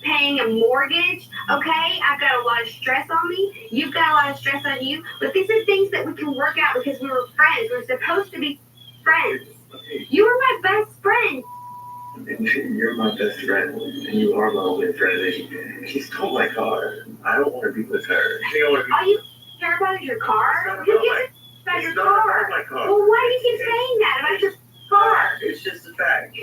paying a mortgage. Okay, I've got a lot of stress on me. You've got a lot of stress on you. But these are things that we can work out because we were friends. We're supposed to be friends. You were my best friend. You're my best friend, and you are my only friend. And she stole my car. I don't want to be with her. All you care about is your car? Who gives a about your car? My car. Well, why do you keep saying that about your car? It's just a fact.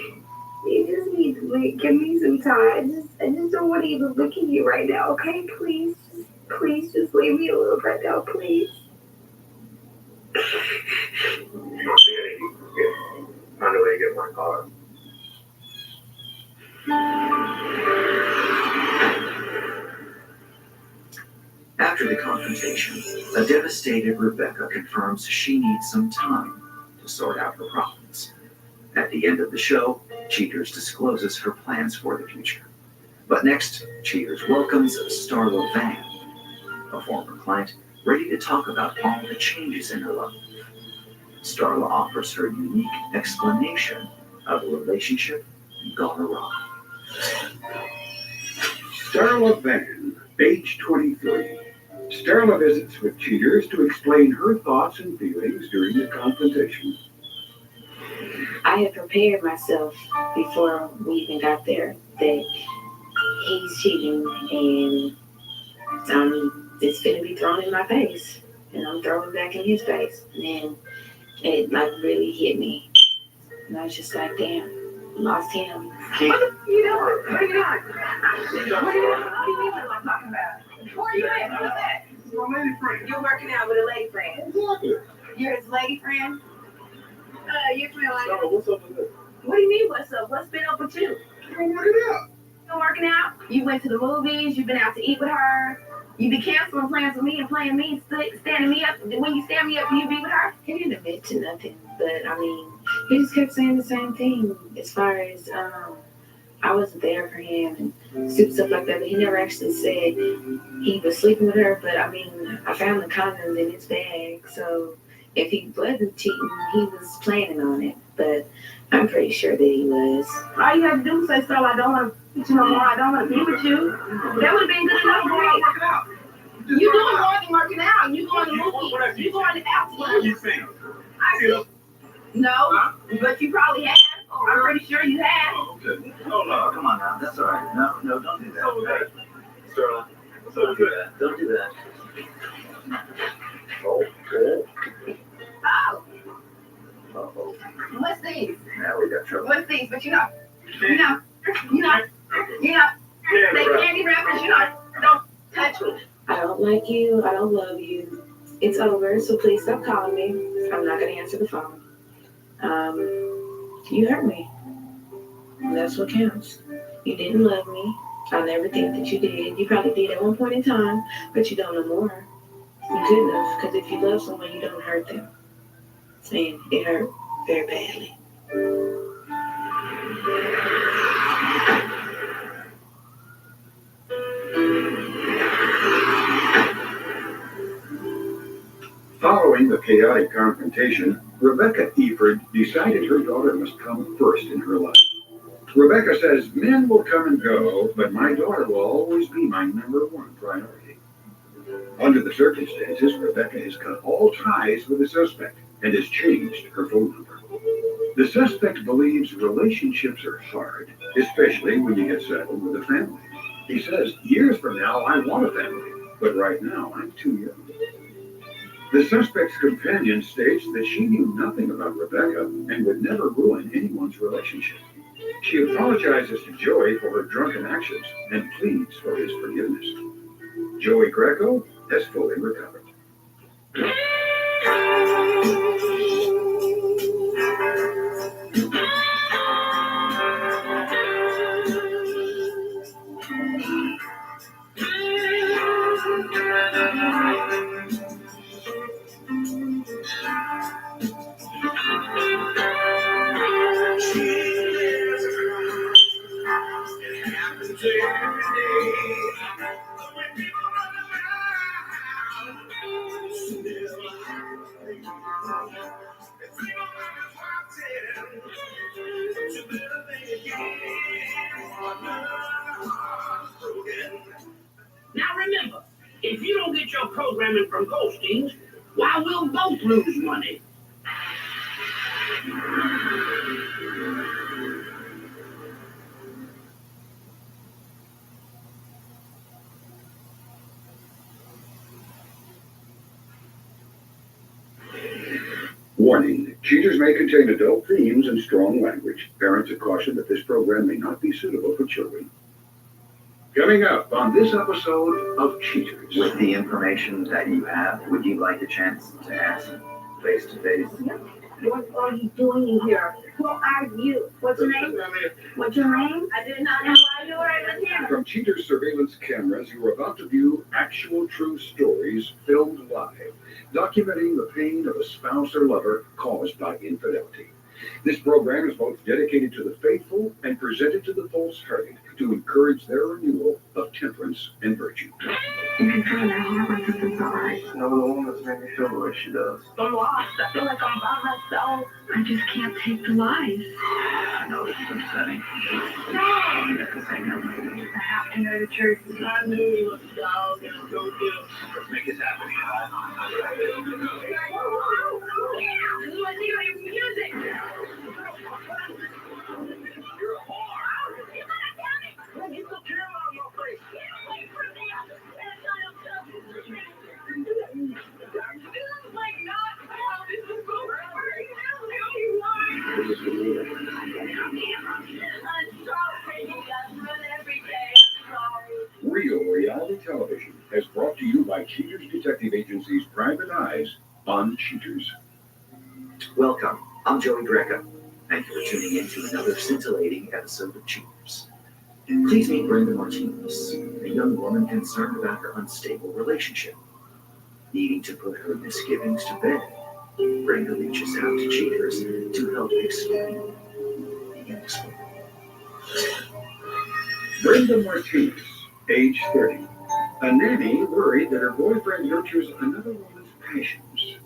You just need to give me some time. I just don't want to even look at you right now, okay? Please, just leave me alone right now, please. Find a way to get my car. After the confrontation, a devastated Rebecca confirms she needs some time to sort out her problems. At the end of the show, Cheaters discloses her plans for the future. But next, Cheaters welcomes Starla Van, a former client, ready to talk about all the changes in her life. Starla offers her unique explanation of a relationship gone awry. Starla Van, age 23. Starla visits with Cheaters to explain her thoughts and feelings during the confrontation. I had prepared myself before we even got there that he's cheating and it's going to be thrown in my face. And I'm throwing it back in his face. And then it really hit me. And I was just like, damn, I lost him. You know, what are you doing? What do you mean what I'm talking about? Where are you at? Who's that? My lady friend. You're working out with a lady friend. You're his lady friend? You feel like So, what's up with this? What do you mean what's up? What's been up with you? I'm working out. You're working out? You went to the movies, you've been out to eat with her, you be canceling plans with me and playing me, standing me up. When you stand me up, will you be with her? He didn't admit to nothing, but he just kept saying the same thing as far as I wasn't there for him and stupid stuff like that. But he never actually said he was sleeping with her. But I found the condoms in his bag, so if he wasn't cheating, he was planning on it. But I'm pretty sure that he was. All you have to do is say, so I don't want to meet you no more. I don't want to be with you. That would have been good enough for me. You doing more than working out. You going to movies. You going to out. What are you saying? I see. No, but you probably have. I'm pretty sure you have. Oh, okay. Oh, come on now. That's all right. No, don't do that. Starla, Don't do that. Don't do that. Oh, good. Oh, Uh-oh. what's these? Now we got trouble. What's these? But you know, they candy wrappers. Don't touch me. I don't like you. I don't love you. It's over, so please stop calling me. I'm not going to answer the phone. You hurt me. And that's what counts. You didn't love me. I never think that you did. You probably did at one point in time, but you don't know more. You couldn't have, because if you love someone, you don't hurt them. And it hurt very badly. Following the chaotic confrontation, Rebecca Eford decided her daughter must come first in her life. Rebecca says, men will come and go, but my daughter will always be my number one priority. Under the circumstances, Rebecca has cut all ties with the suspect and has changed her phone number. The suspect believes relationships are hard, especially when you get settled with a family. He says, years from now, I want a family, but right now, I'm too young. The suspect's companion states that she knew nothing about Rebecca and would never ruin anyone's relationship. She apologizes to Joey for her drunken actions and pleads for his forgiveness. Joey Greco has fully recovered. your programming from Goldstein's, why we'll both lose money. Warning, cheaters may contain adult themes and strong language. Parents are cautioned that this program may not be suitable for children. Coming up on this episode of Cheaters. With the information that you have, would you like a chance to ask face to face? What are you doing in here? Who are you? What's your name? What's your name? I did not know why you were right here. From Cheaters surveillance cameras, you are about to view actual true stories filmed live, documenting the pain of a spouse or lover caused by infidelity. This program is both dedicated to the faithful and presented to the false-hearted to encourage their renewal of temperance and virtue. You can try that hard, but it's alright. No, the woman's making me feel the way she does. I'm lost. I feel like I'm by myself. I just can't take the lies. I know this is upsetting. I have to know the truth. I knew he was down and go get him. Let's make this happen. This is my secret music. You're a whore. Get the camera on your face. Wait for me. This is like not how this is going to work. I'm sorry. I run every day. I'm sorry. Real reality television is brought to you by Cheaters Detective Agency's Private Eyes on Cheaters. Welcome. I'm Joey Greco. Thank you for tuning in to another scintillating episode of Cheaters. Please meet Brenda Martinez, a young woman concerned about her unstable relationship. Needing to put her misgivings to bed, Brenda reaches out to Cheaters to help explain the unexplainable. Brenda Martinez, age 30. A nanny worried that her boyfriend nurtures another woman's passions.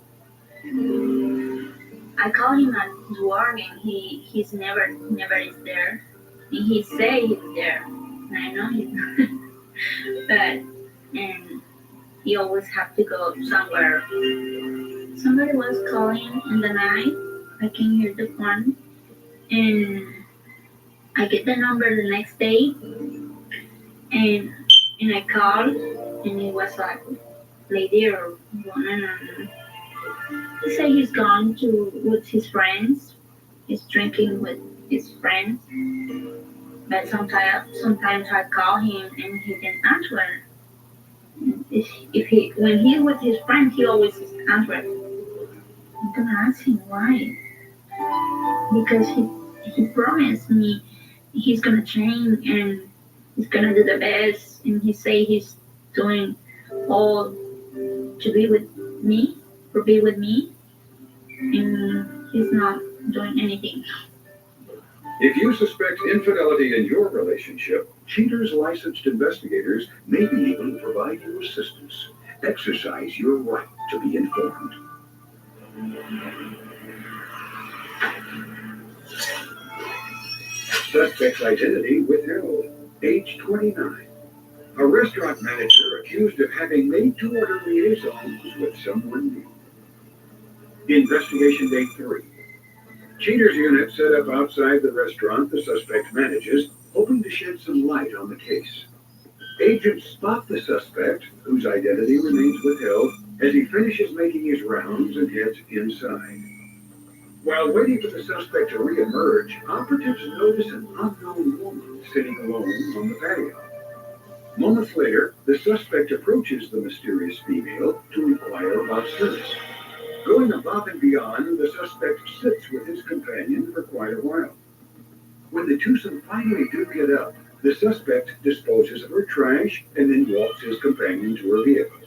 I call him at work and he's never is there. And he say he's there. And I know he's not. And he always have to go somewhere. Somebody was calling in the night. I can hear the phone. And I get the number the next day. And I called and it was like lady or woman, and he said he's gone with his friends. He's drinking with his friends. But sometimes I call him and he didn't answer. When he's with his friends, he always answers. I'm gonna ask him why. Because he promised me he's gonna change and he's gonna do the best, and he say he's doing all to be with me, and he's not doing anything. If you suspect infidelity in your relationship, Cheaters licensed investigators may be able to provide you assistance. Exercise your right to be informed. Suspect's identity withheld. Age 29. A restaurant manager accused of having made-to-order liaisons with someone new. Investigation day 3. Cheaters unit set up outside the restaurant the suspect manages, hoping to shed some light on the case. Agents spot the suspect, whose identity remains withheld, as he finishes making his rounds and heads inside. While waiting for the suspect to re-emerge, operatives notice an unknown woman sitting alone on the patio. Moments later, the suspect approaches the mysterious female to inquire about service. Going above and beyond, the suspect sits with his companion for quite a while. When the twosome finally do get up, the suspect disposes of her trash and then walks his companion to her vehicle.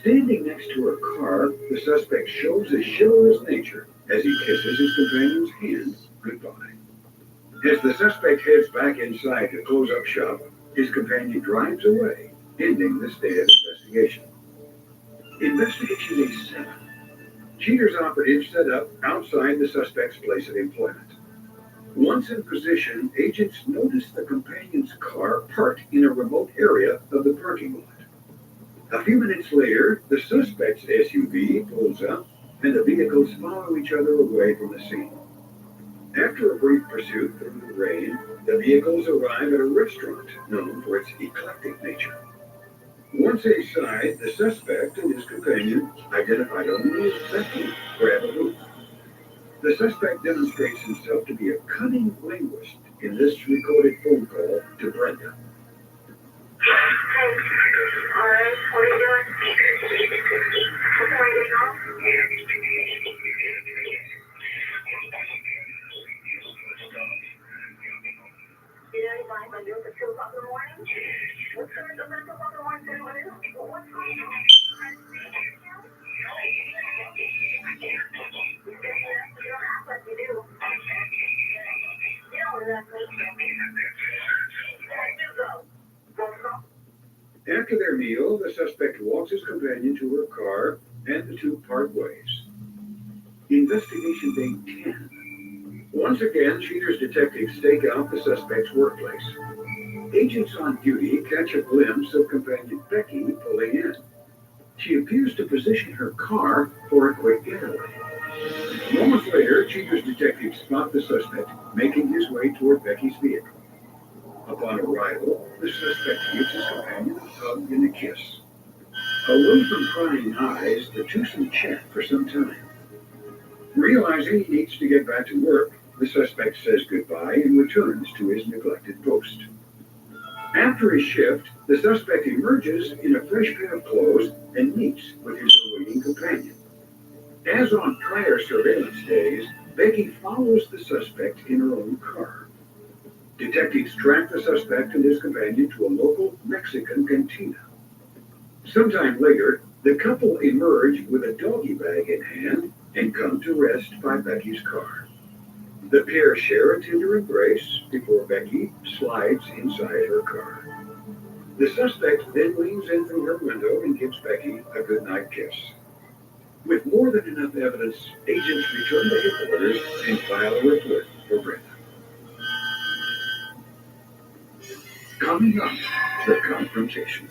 Standing next to her car, the suspect shows his chivalrous nature as he kisses his companion's hand goodbye. As the suspect heads back inside to close up shop, his companion drives away, ending this day of investigation. Investigation day 7. Cheaters operatives set up outside the suspect's place of employment. Once in position, agents notice the companion's car parked in a remote area of the parking lot. A few minutes later, the suspect's SUV pulls up, and the vehicles follow each other away from the scene. After a brief pursuit through the rain, the vehicles arrive at a restaurant known for its eclectic nature. Once inside, the suspect and his companion, identified only as Becky, grab a booth. The suspect demonstrates himself to be a cunning linguist in this recorded phone call to Brenda. Alright, what are you doing? What are you doing now? You know, you're lying on you at 2 o'clock in the morning? What's going on at 2 o'clock in the morning? What's going on? You don't act like you do. You know exactly. After their meal, the suspect walks his companion to her car, and the two part ways. Investigation Day 10. Once again, Cheater's detectives stake out the suspect's workplace. Agents on duty catch a glimpse of companion Becky pulling in. She appears to position her car for a quick getaway. Moments later, Cheater's detectives spot the suspect making his way toward Becky's vehicle. Upon arrival, the suspect gives his companion a hug and a kiss. Away from prying eyes, the twosome chat for some time. Realizing he needs to get back to work, the suspect says goodbye and returns to his neglected post. After his shift, the suspect emerges in a fresh pair of clothes and meets with his awaiting companion. As on prior surveillance days, Becky follows the suspect in her own car. Detectives track the suspect and his companion to a local Mexican cantina. Sometime later, the couple emerge with a doggy bag in hand and come to rest by Becky's car. The pair share a tender embrace before Becky slides inside her car. The suspect then leans in through her window and gives Becky a goodnight kiss. With more than enough evidence, agents return to headquarters and file a report for Brenda. Coming up, the confrontation.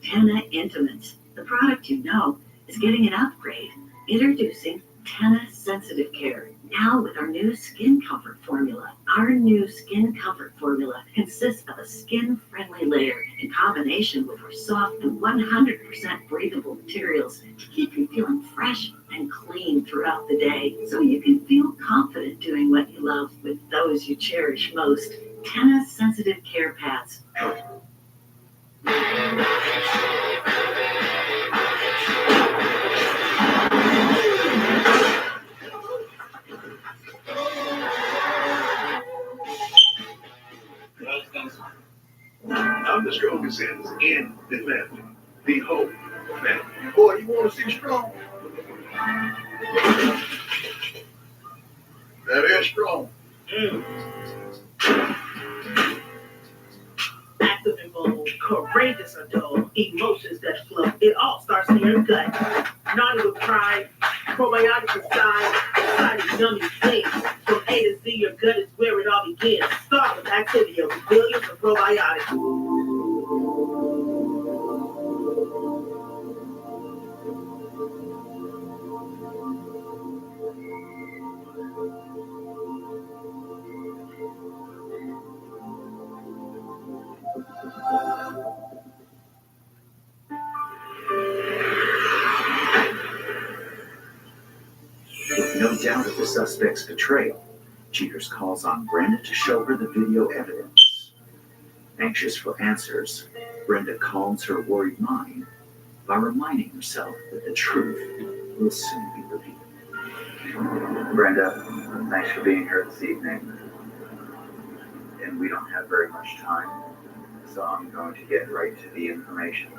Tenna Intimates, the product you know, is getting an upgrade. Introducing Tenna Sensitive Care, now with our new Skin Comfort formula. Our new Skin Comfort formula consists of a skin-friendly layer in combination with our soft and 100% breathable materials to keep you feeling fresh and clean throughout the day, so you can feel confident doing what you love with those you cherish most. Tenna Sensitive Care Pads. I'm the strongest in the family. The whole family. Boy, you want to see strong? That is strong. Active and bold, courageous or dull, emotions that flow. It all starts in your gut. Naughty with pride, probiotics inside, exciting, yummy things. From A to Z, your gut is where it all begins. Start with Activia with billions of probiotics. With no doubt of the suspect's betrayal, Cheaters calls on Brenda to show her the video evidence. Anxious for answers, Brenda calms her worried mind by reminding herself that the truth will soon be revealed. Brenda, thanks for being here this evening. And we don't have very much time, so I'm going to get right to the information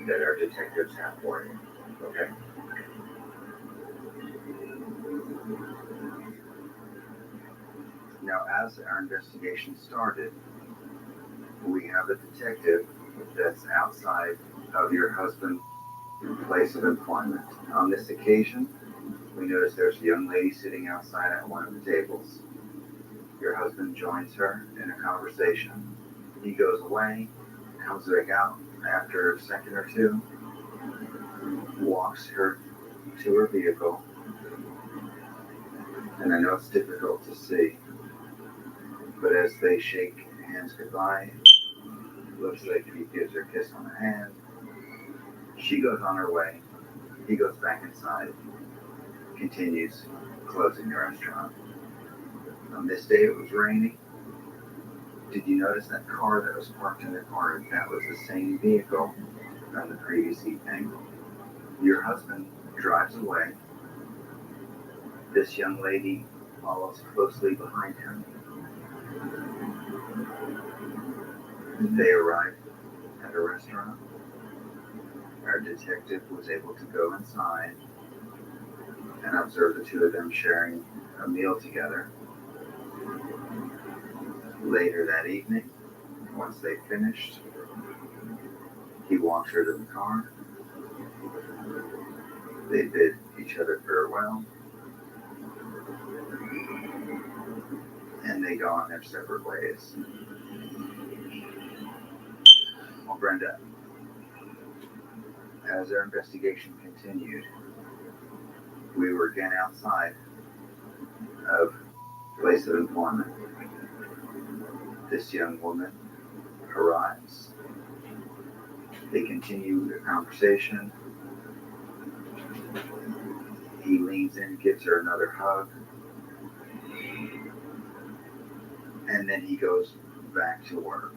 that our detectives have for you. Okay? Now, as our investigation started, we have a detective that's outside of your husband's place of employment. On this occasion, we notice there's a young lady sitting outside at one of the tables. Your husband joins her in a conversation. He goes away, comes back out after a second or two, walks her to her vehicle, and I know it's difficult to see, but as they shake hands goodbye, it looks like he gives her a kiss on the hand. She goes on her way. He goes back inside, continues closing the restaurant. On this day it was raining. Did you notice that car that was parked in the corner? That was the same vehicle on the previous evening. Your husband drives away. This young lady follows closely behind him. They arrive at a restaurant. Our detective was able to go inside and observe the two of them sharing a meal together. Later that evening, once they finished, he walked her to the car. They bid each other farewell, and they go on their separate ways. Well, Brenda, as our investigation continued, we were again outside of place of employment. This young woman arrives. They continue their conversation. He leans in, gives her another hug, and then he goes back to work.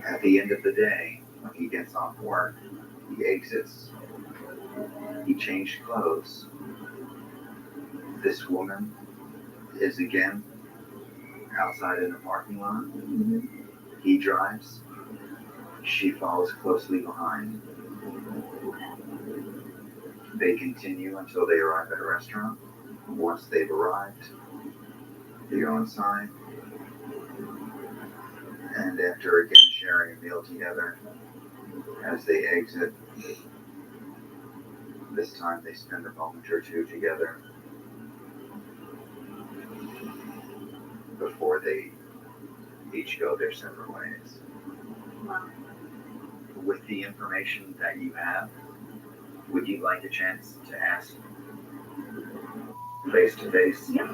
At the end of the day, when he gets off work, he exits. He changed clothes. This woman is again outside in the parking lot. He drives. She follows closely behind. They continue until they arrive at a restaurant. Once they've arrived, they go inside. And after again sharing a meal together, as they exit, this time they spend a moment or two together before they each go their separate ways. Wow. With the information that you have, would you like a chance to ask face to face? Yep.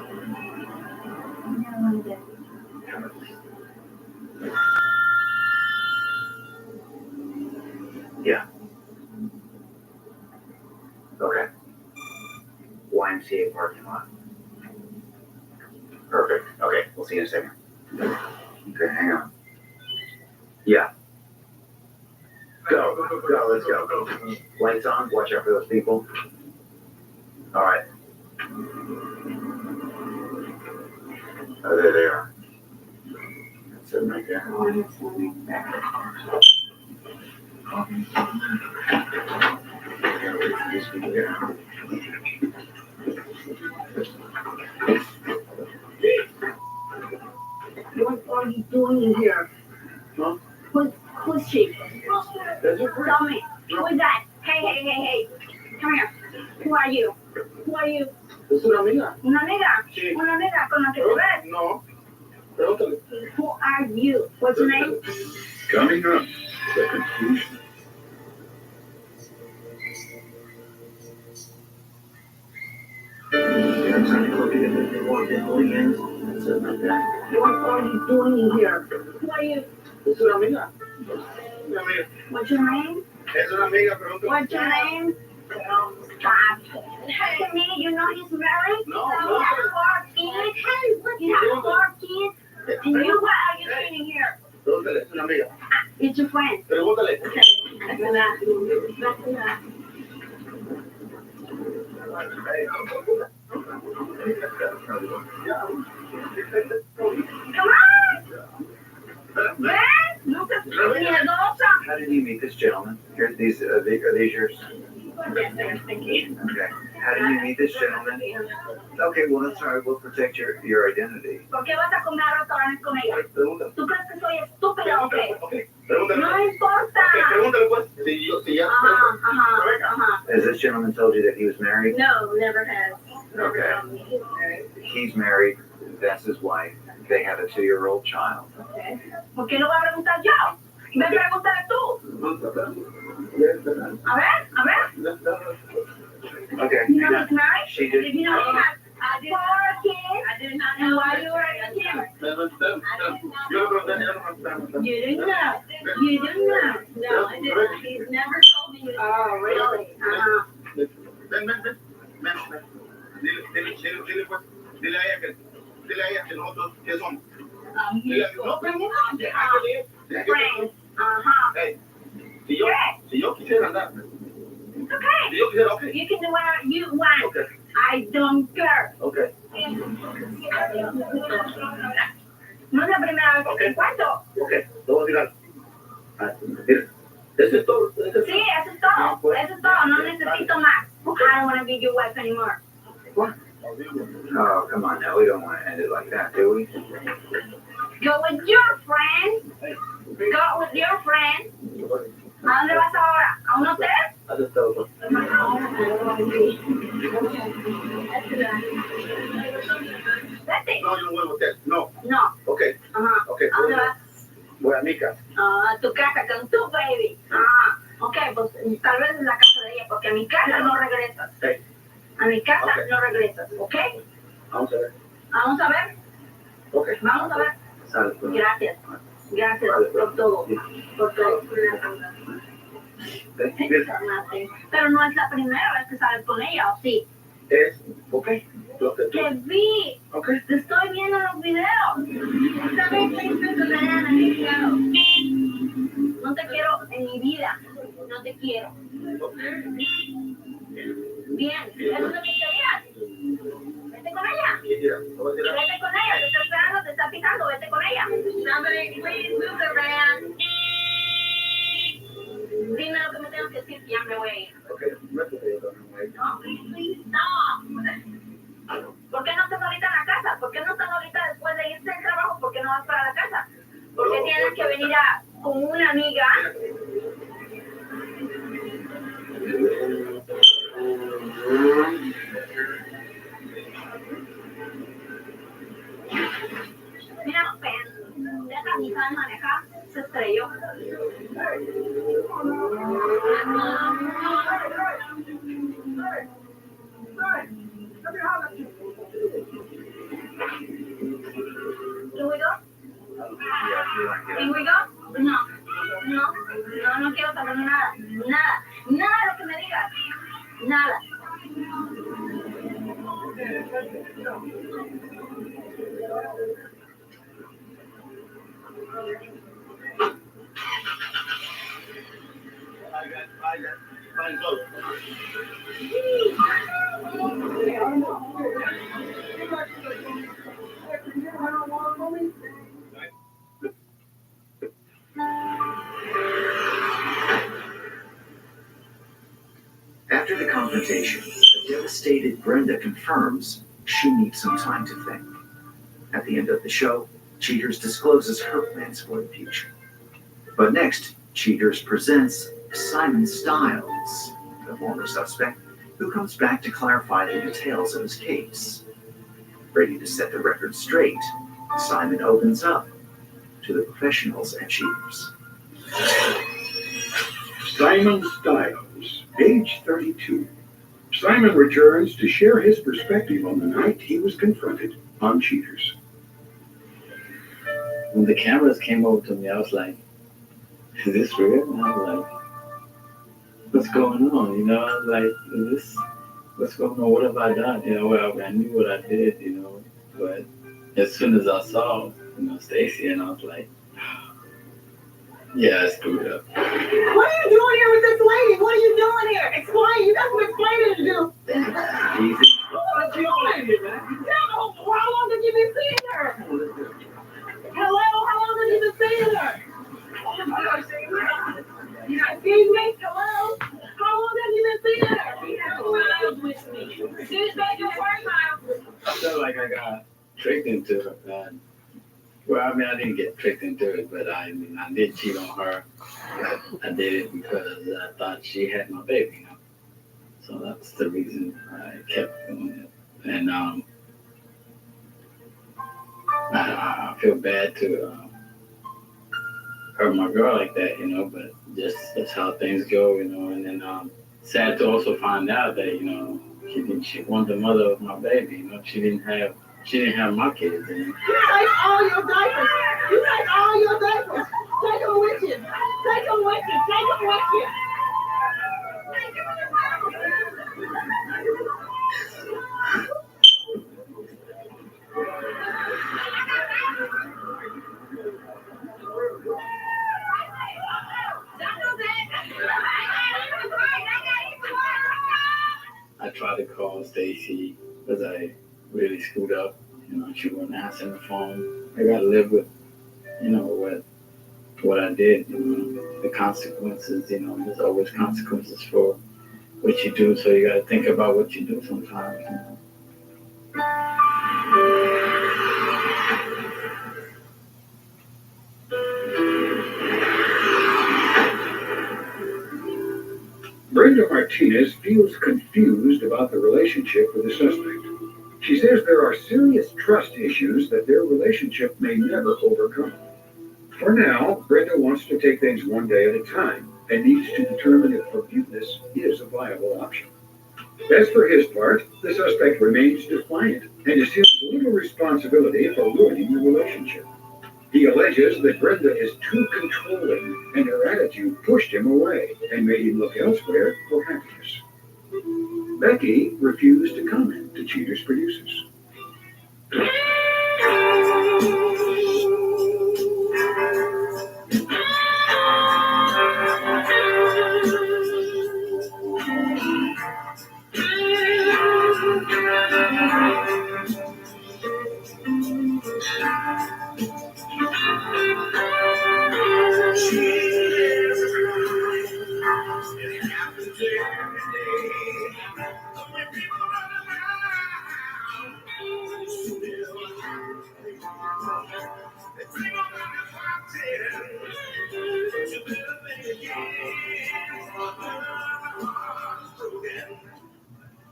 Yeah. Okay. YMCA parking lot. Perfect. Okay, we'll see you in a second. Okay, hang on. Yeah. Go, let's go. Lights on, watch out for those people. All right. Oh, there they are. That's it right there. Gotta wait for these people to get out. What are you doing in here? Huh? Who's she? Tell me. Who is that? Hey. Come here. Who are you? Es una amiga. Una amiga. Sí. Una amiga con la que te ves. No. Pregúntale. Who are you? What's your name? Coming up, the conclusion. What are you doing in here? Who are you? Es una amiga. Una amiga. What's your name? Es una amiga, pregúntale. What's your name? Stop. To me, you know he's married? No. You have 4 kids? You have 4 kids? And you, what are you doing here? Pregúntale, es una amiga. It's your friend. Pregúntale. Okay. That's enough. How did you meet this gentleman? Here, these are these yours? Yes, thank you. Okay. How did you meet this gentleman? Okay, well that's all right. We'll protect your identity. ¿Por qué vas a comer a restaurantes con ella? ¿Tú crees que soy estúpida o qué? No importa. Pregúntale pues, si ya. Has this gentleman told you that he was married? No, never has. Okay. He's married. That's his wife. They have a 2-year-old child. Okay. ¿Por qué no va a preguntar yo? Ve a preguntar tú. A ver. Okay. You know he's married? She did. Did you know he has 4 kids? I did not know why you were at the gym. You didn't know. You didn't know. No, I didn't. He's never told me. Oh, really? Dile a ella que nosotros, ¿qué somos? No pregunte. Friends. Hey, si yo quisiera andar, okay. si yo quisiera, okay. You can do whatever you want. Okay. I don't care. Okay. No es la primera vez que te encuentro. Okay. Te voy a decir algo. Mira, eso es todo. Sí, eso es todo. Eso es todo. No necesito más. I don't want to be your wife anymore. What? Oh, come on now. We don't want to end it like that, do we? Go with your friend. Go with your friend. ¿A dónde vas ahora? ¿A un hotel? Vete. No, yo no voy a hotel. No. No. Okay. Ajá. Okay. ¿A dónde vas? Voy a mi casa. A tu casa con tu baby. Ah, ok, pues tal vez en la casa de ella, porque a mi casa no regresas. Hey. A mi casa Okay. no regresas, ¿ok? Vamos a ver. Vamos a ver. Okay. Vamos a ver. Sale, pues. Gracias. Gracias por todo. Por todo. Pero no es la primera vez que sales con ella, ¿o sí? Es, okay. Lo que tú. Te vi. Okay. Te estoy viendo en los videos. ¿Sabes? No te quiero en mi vida. No te quiero. Bien. ¿Eso es lo que querías? Vete con ella. Vete con ella. Te está esperando, te está fijando. Vete con ella. Somebody, please move the van. Dime lo que me tengo que decir, que ya me voy a ir. Okay. No, please, no. ¿Por qué no estás ahorita en la casa? ¿Por qué no estás ahorita después de irte del trabajo? ¿Por qué no vas para la casa? ¿Por qué tienes que venir con una amiga? Mira, ven, deja a mi hija de manejar, se estrelló. Can we go? Can we go? No quiero saber nada, nada de lo que me digas, nada. After the confrontation, a devastated Brenda confirms she needs some time to think. At the end of the show, Cheaters discloses her plans for the future. But next, Cheaters presents Simon Stiles, the former suspect, who comes back to clarify the details of his case. Ready to set the record straight, Simon opens up to the professionals at Cheaters. Simon Stiles, age 32. Simon returns to share his perspective on the night he was confronted on Cheaters. When the cameras came over to me, I was like, is this real? And I was like, what's going on? You know, I was like, is this, what's going on? What have I done? You know, well, I knew what I did, you know, but as soon as I saw, Stacy, and I was like, Yeah, I screwed up. What are you doing here with this lady? What are you doing here? Explain. You got some explaining to do. Easy. What are you doing? How long have you been seeing her? Hello? How long have you been seeing her? Excuse me? Hello? How long have you been seeing her? With me. She's back your first time. I felt like I got tricked into it. Well, I mean, I didn't get tricked into it, but I did cheat on her. I did it because I thought she had my baby, you know. So that's the reason I kept doing it. And I feel bad to hurt my girl like that, you know, but just that's how things go, you know. And then sad to also find out that, you know, she wasn't the mother of my baby, you know. She didn't have my kids. You know? You take all your diapers. You take all your diapers. Take them with you. Take them with you. Take them with you. I tried to call Stacy because I really screwed up. You know, she wouldn't answer the phone. I got to live with, you know, what I did. You know, the consequences. You know, there's always consequences for what you do. So you got to think about what you do sometimes. You know? Brenda Martinez feels confused about the relationship with the suspect. She says there are serious trust issues that their relationship may never overcome. For now, Brenda wants to take things one day at a time and needs to determine if forgiveness is a viable option. As for his part, the suspect remains defiant and assumes little responsibility for ruining the relationship. He alleges that Brenda is too controlling and her attitude pushed him away and made him look elsewhere for happiness. Becky refused to comment to Cheater's producers.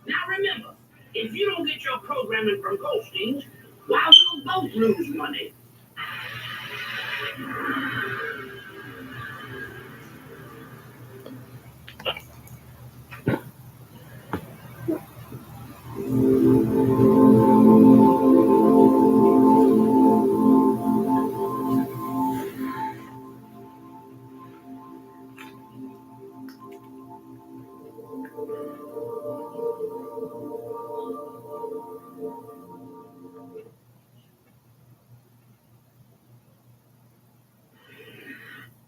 Now remember, if you don't get your programming from Goldstein's, why we'll both lose money.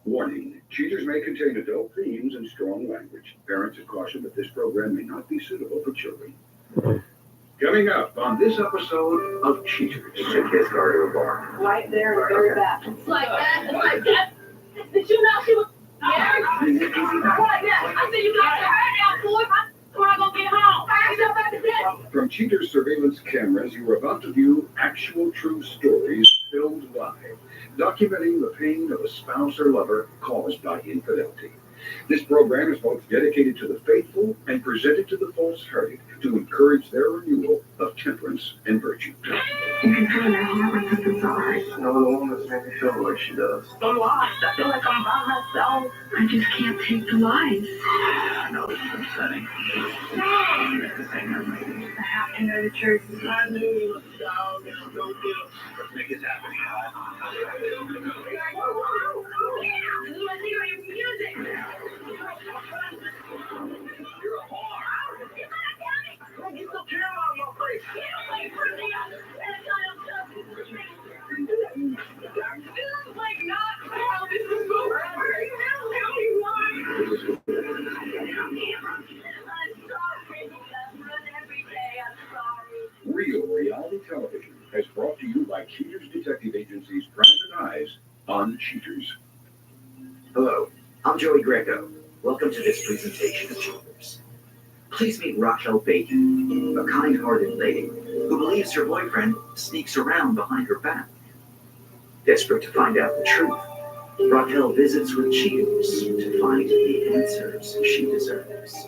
Warning, cheaters may contain adult themes and strong language. Parents are cautioned that this program may not be suitable for children. Coming up on this episode of Cheaters. He took his car to a bar. Right there, very back. Like that, like that. Did you know she was... Yeah. Like that. I said, you got your hair down, boy. When I gonna get home? I yourself at the desk. From Cheaters surveillance cameras, you are about to view actual true stories filmed live, documenting the pain of a spouse or lover caused by infidelity. This program is both dedicated to the faithful and presented to the false-hearted to encourage their renewal of temperance and virtue. You can feel your heart when something's alright. No, the woman's making me feel like she does. I'm lost. I feel like I'm by myself. I just can't take the lies. I know it's upsetting. I have to know the truth. I knew it was down. Don't get him. Let's make it happen. This is my serious music. You're a whore. You still care about my face. This is like not how this is going. agency's private eyes on cheaters. Hello, I'm Joey Greco. Welcome to this presentation of Cheaters. Please meet Raquel Bacon, a kind-hearted lady who believes her boyfriend sneaks around behind her back. Desperate to find out the truth, Raquel visits with cheaters to find the answers she deserves.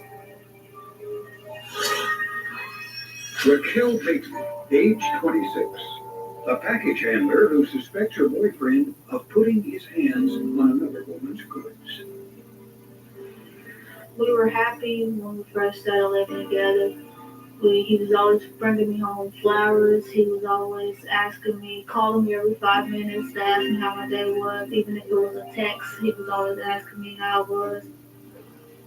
Raquel Bateman, age 26, a package handler who suspects her boyfriend of putting his hands on another woman's goods. We were happy when we first started living together. He was always bringing me home flowers. He was always asking me, calling me every 5 minutes to ask me how my day was. Even if it was a text, he was always asking me how I was.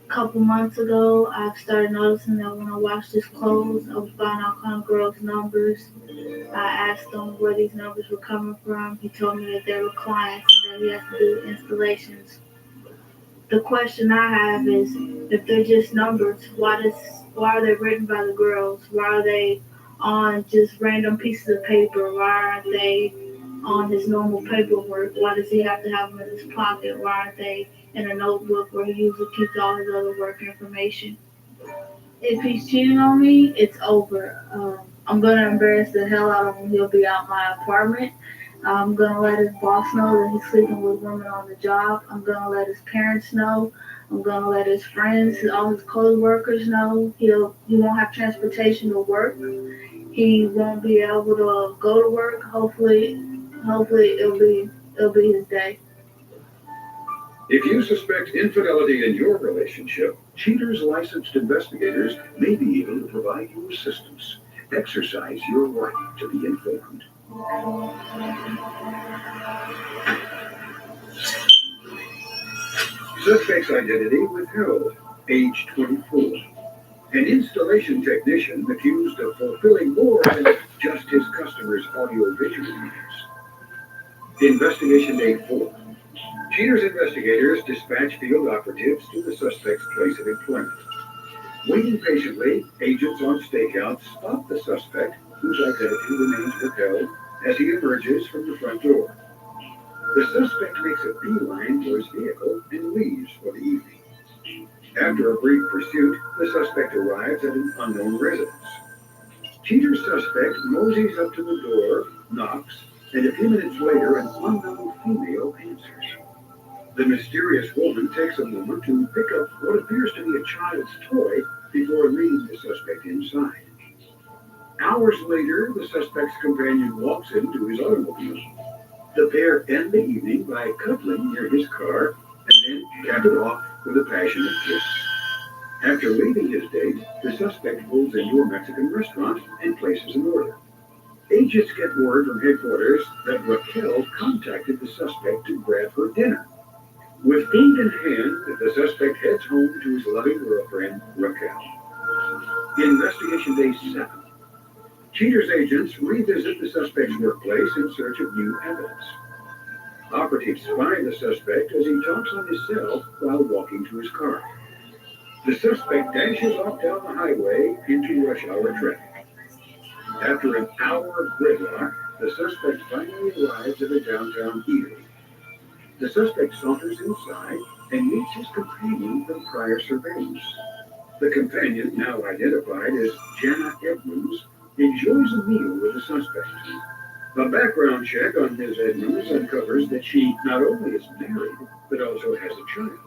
A couple months ago, I started noticing that when I washed his clothes, I was buying all kinds of girls' numbers. I asked him where these numbers were coming from. He told me that they were clients and that he has to do installations. The question I have is, if they're just numbers, why are they written by the girls? Why are they on just random pieces of paper? Why aren't they on his normal paperwork? Why does he have to have them in his pocket? Why aren't they in a notebook where he usually keeps all his other work information? If he's cheating on me, it's over. I'm going to embarrass the hell out of him. He'll be out my apartment. I'm going to let his boss know that he's sleeping with women on the job. I'm going to let his parents know. I'm going to let his friends, all his co-workers know. He won't have transportation to work. He won't be able to go to work. Hopefully it'll be his day. If you suspect infidelity in your relationship, Cheaters licensed investigators may be able to provide you assistance. Exercise your right to be informed. Suspect's identity withheld, age 24. An installation technician accused of fulfilling more than just his customers' audio-visual needs. Investigation day 4. Cheaters investigators dispatch field operatives to the suspect's place of employment. Waiting patiently, agents on stakeout spot the suspect, whose identity remains withheld, as he emerges from the front door. The suspect makes a beeline for his vehicle and leaves for the evening. After a brief pursuit, the suspect arrives at an unknown residence. Cheater suspect moseys up to the door, knocks, and a few minutes later, an unknown female answers. The mysterious woman takes a moment to pick up what appears to be a child's toy before leading the suspect inside. Hours later, the suspect's companion walks into his automobile. The pair end the evening by cuddling near his car and then cap it off with a passionate kiss. After leaving his date, the suspect pulls into a Mexican restaurant and places an order. Agents get word from headquarters that Raquel contacted the suspect to grab her dinner. With food in hand, the suspect heads home to his loving girlfriend, Raquel. Investigation day 7. Cheaters agents revisit the suspect's workplace in search of new evidence. Operatives find the suspect as he talks on his cell while walking to his car. The suspect dashes off down the highway into rush hour traffic. After an hour of gridlock, the suspect finally arrives at a downtown eatery. The suspect saunters inside and meets his companion from prior surveillance. The companion, now identified as Jenna Edmonds, enjoys a meal with the suspect. A background check on Ms. Edmonds uncovers that she not only is married, but also has a child.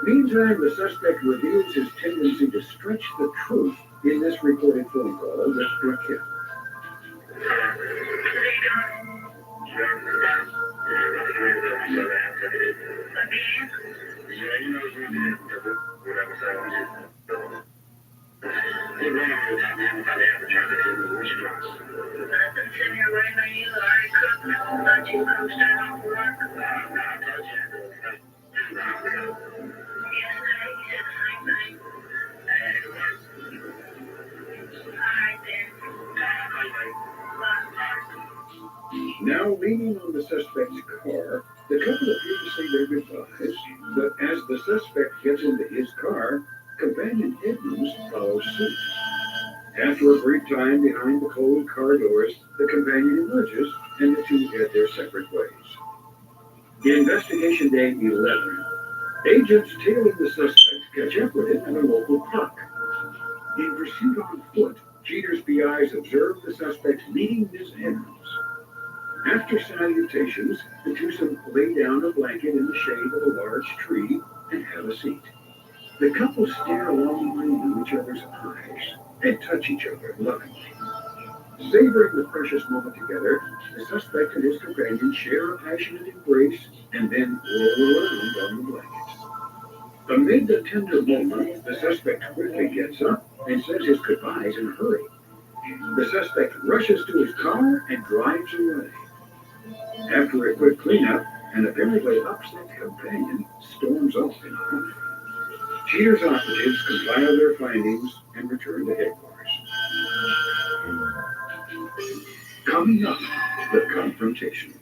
Meantime, the suspect reveals his tendency to stretch the truth in this recorded phone call with Raquel. Now leaning on the suspect's car, the couple appear to say their goodbyes, but as the suspect gets into his car, companion Edmonds follows suit. After a brief time behind the closed car doors, the companion emerges, and the two head their separate ways. Investigation Day 11. Agents tailing the suspect catch up with him in a local park. In pursuit on foot, Jeter's PIs observe the suspect meeting Ms. Evans. After salutations, the twosome lay down a blanket in the shade of a large tree and have a seat. The couple stare longingly into each other's eyes and touch each other lovingly. Savoring the precious moment together, the suspect and his companion share a passionate embrace and then roll around on the blanket. Amid the tender moment, the suspect quickly gets up and says his goodbyes in a hurry. The suspect rushes to his car and drives away. After a quick cleanup, an apparently upset companion storms off in a huff. Jeter's operatives compile their findings and return to headquarters. Coming up, the confrontation.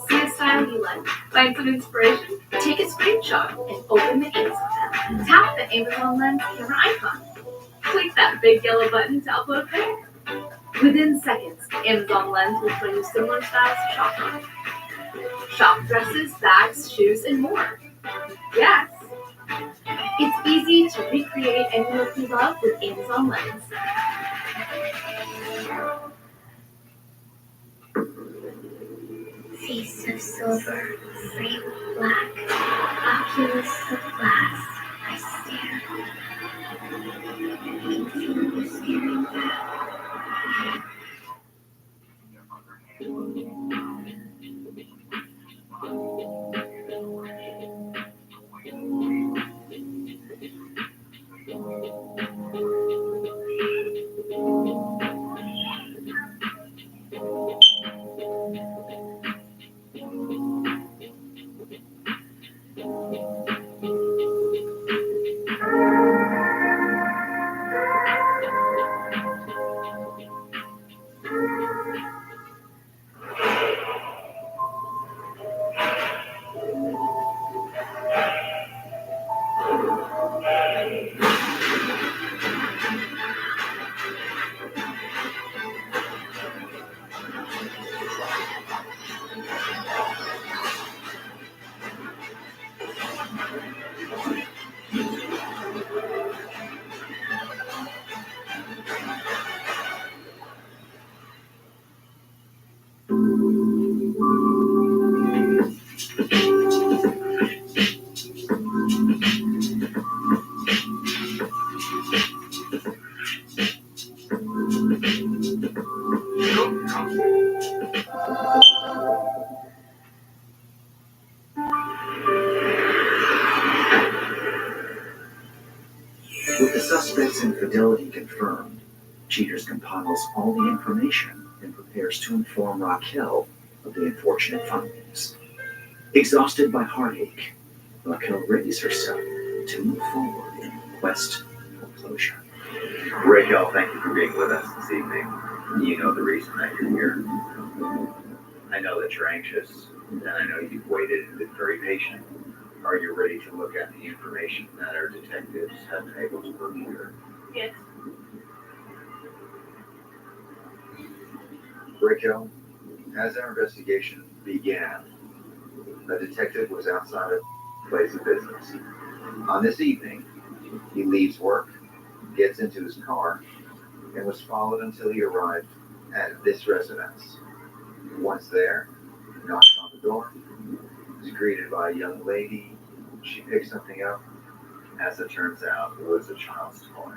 See a style you like? Find some inspiration? Take a screenshot and open the Amazon app. Tap the Amazon Lens camera icon. Click that big yellow button to upload a pic. Within seconds, Amazon Lens will show you similar styles to shop on. Shop dresses, bags, shoes, and more. Yes! It's easy to recreate any look you love with Amazon Lens. Face of silver, frame of black, oculus of glass. I stare. I can feel you staring back. With the suspect's infidelity confirmed, Cheaters compiles all the information and prepares to inform Raquel of the unfortunate findings. Exhausted by heartache, Raquel readies herself to move forward in quest for closure. Raquel, thank you for being with us this evening. You know the reason that you're here. I know that you're anxious, and I know you've waited and been very patient. Are you ready to look at the information that our detectives have been able to procure? Yes. Raquel, as our investigation began, a detective was outside of the place of business. On this evening, he leaves work, gets into his car, and was followed until he arrived at this residence. Once there, he knocks on the door, is greeted by a young lady. She picks something up. As it turns out, it was a child's toy.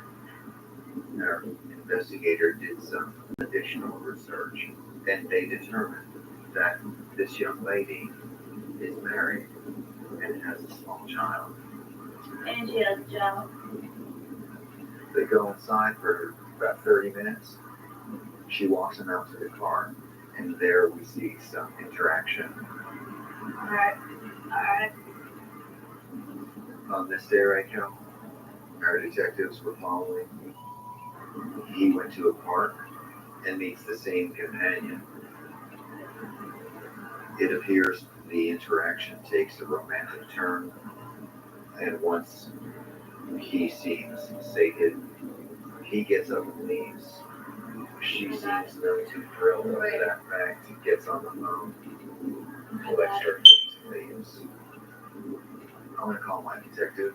Our investigator did some additional research, and they determined that this young lady is married and has a small child. And she has a job. They go inside for about 30 minutes. She walks him out to the car, and there we see some interaction. Alright. On this day, Raquel, our detectives were following. He went to a park and meets the same companion. It appears the interaction takes a romantic turn, and once he seems sated, he gets up and leaves. She seems none too thrilled over that fact. He gets on the phone, collects her things, and leaves. I'm gonna call my detective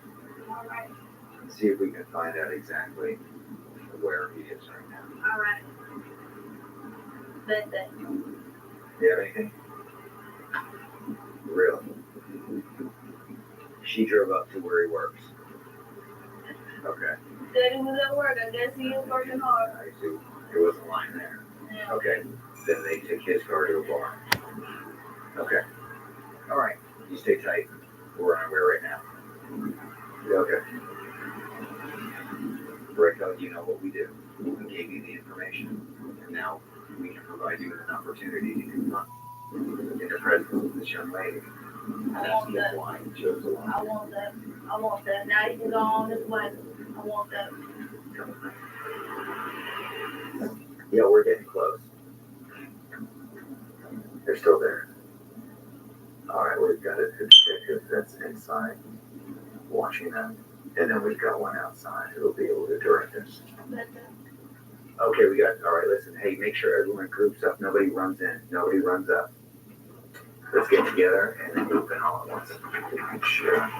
and see if we can find out exactly where he is right now. All right. Bet that. You have anything? Really? She drove up to where he works. Okay. Said he was at work. I guess he was working hard. I see. There wasn't a line there. Yeah. Okay. Then they took his car to a bar. Okay. All right. You stay tight. We're on our way right now. Okay. Greco, you know what we do. We gave you the information, and now we can provide you with an opportunity to confront in the presence of this young lady. That's why you chose the line. I want that. I want that. Now you can go on this way. I want that. Yeah, we're getting close. They're still there. All right, we've got a detective that's inside watching them, and then we've got one outside who will be able to direct us. Okay, we got. All right, listen. Hey, make sure everyone groups up. Nobody runs in. Nobody runs up. Let's get together and then move in all at once. Sure.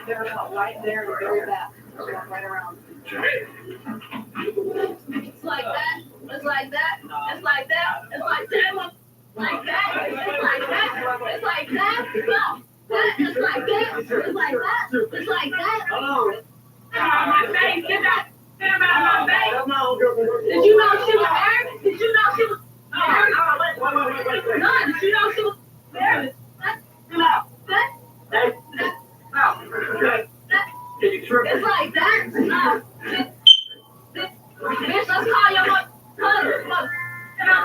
They're about right there, the very back. Just walk right around. It's like that. It's like that. It's like that. It's like that. Like that. It's like that. It's like that. No. It's like that. It's like that. It's like that. Hello. Get out of my face. Get out. Get him out of my face. Did you know she was married? Did you know she was married? Wait. No, did you know she was married? Get out. That? Hey. Out. Can you trip? It's like that. No. Bitch, let's call your mother.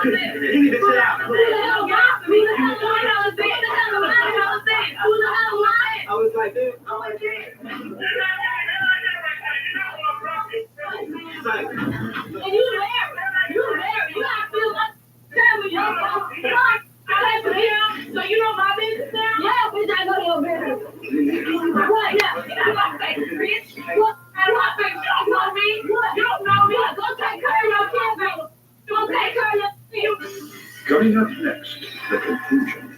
You need to sit down. Who the hell am I? Who the hell am I? Who the hell am I? Who the hell am I? I was like this. I'm like this. And you there. You there. You gotta feel like family. You so you know my business now? Yeah, bitch, I know your business. What? Yeah. You got my face, bitch. What? What, bitch? You don't know me. What? You don't know me. Go take care of your kids, baby. Go take care of your kids. Coming up next, the conclusion.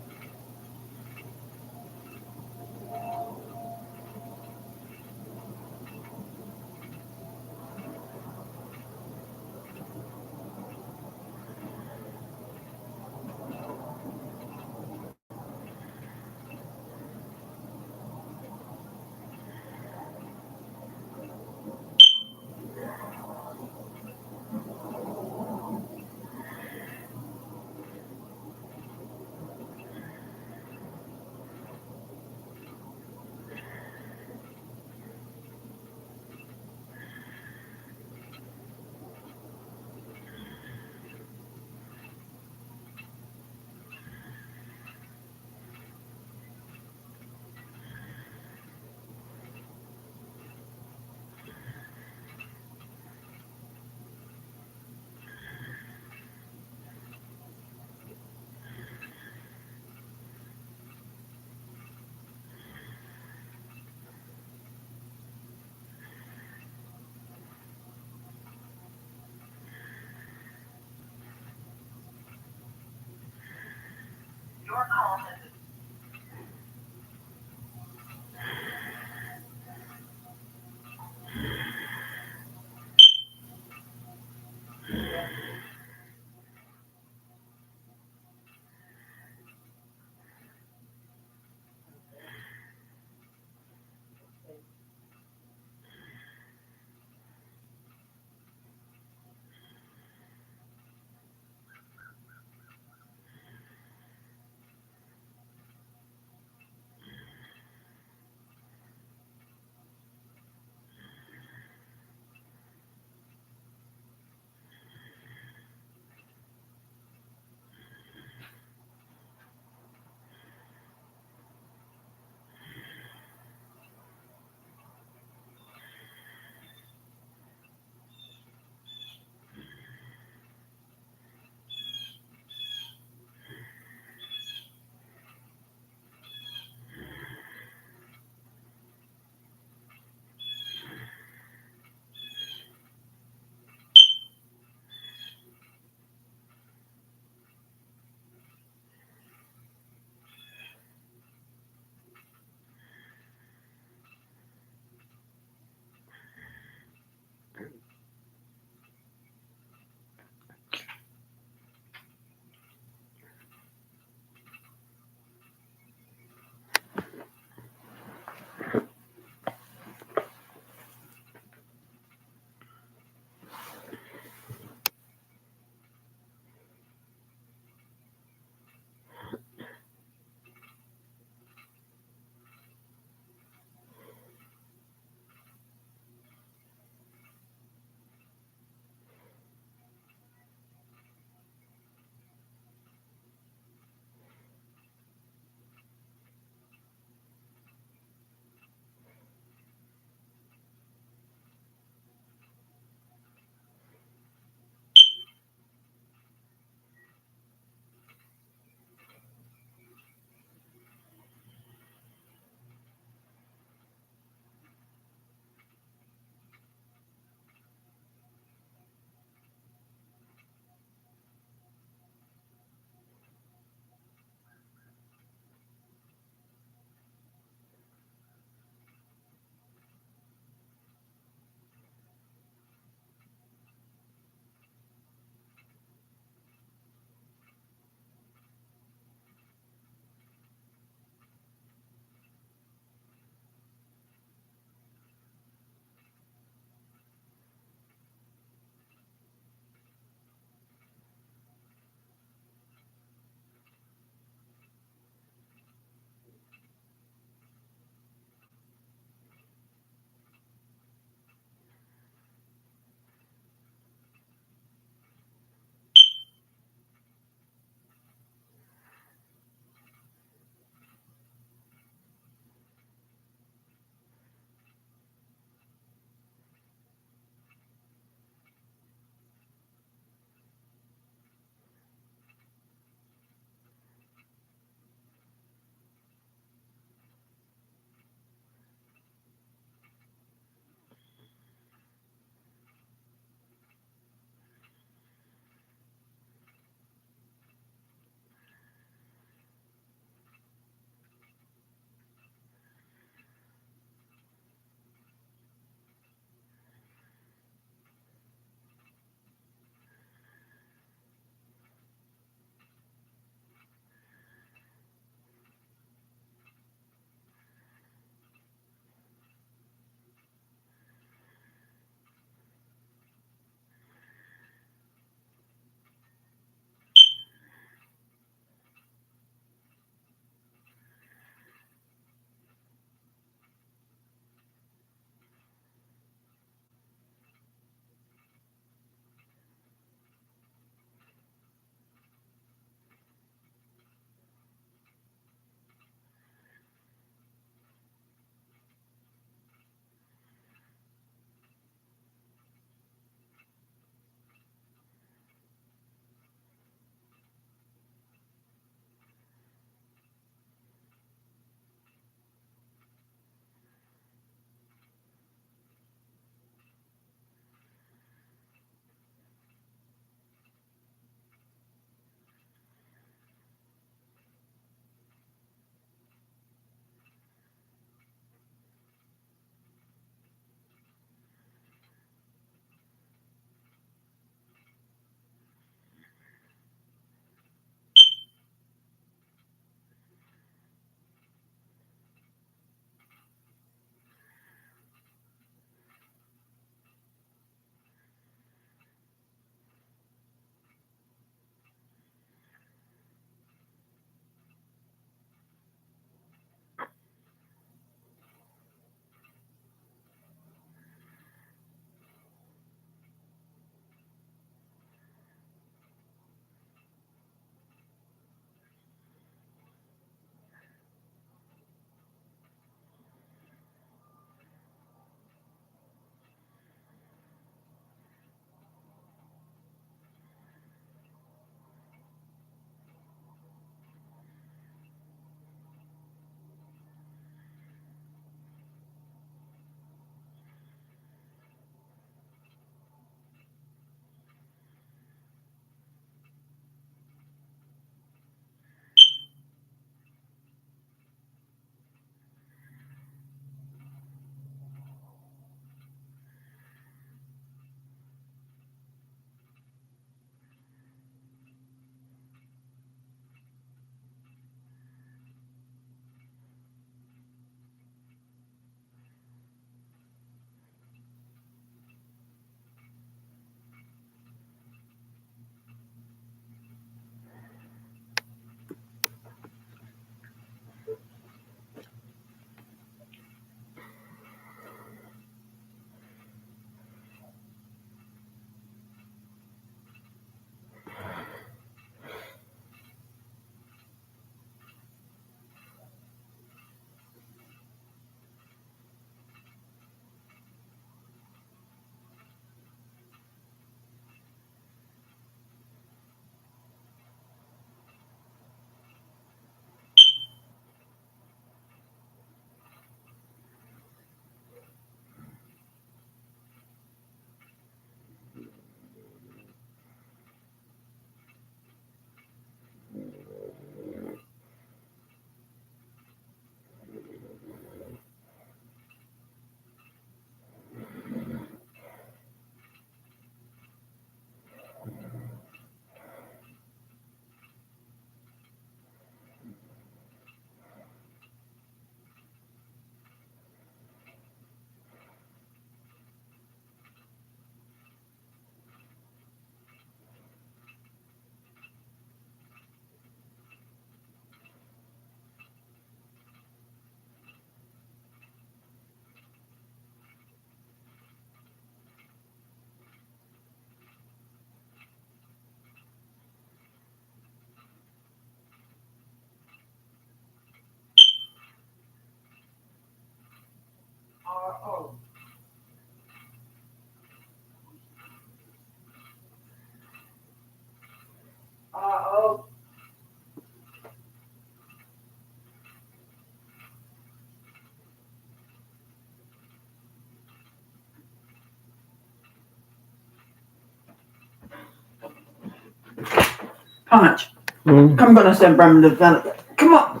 Punch. Come gonna send bring me the vinegar. Come on.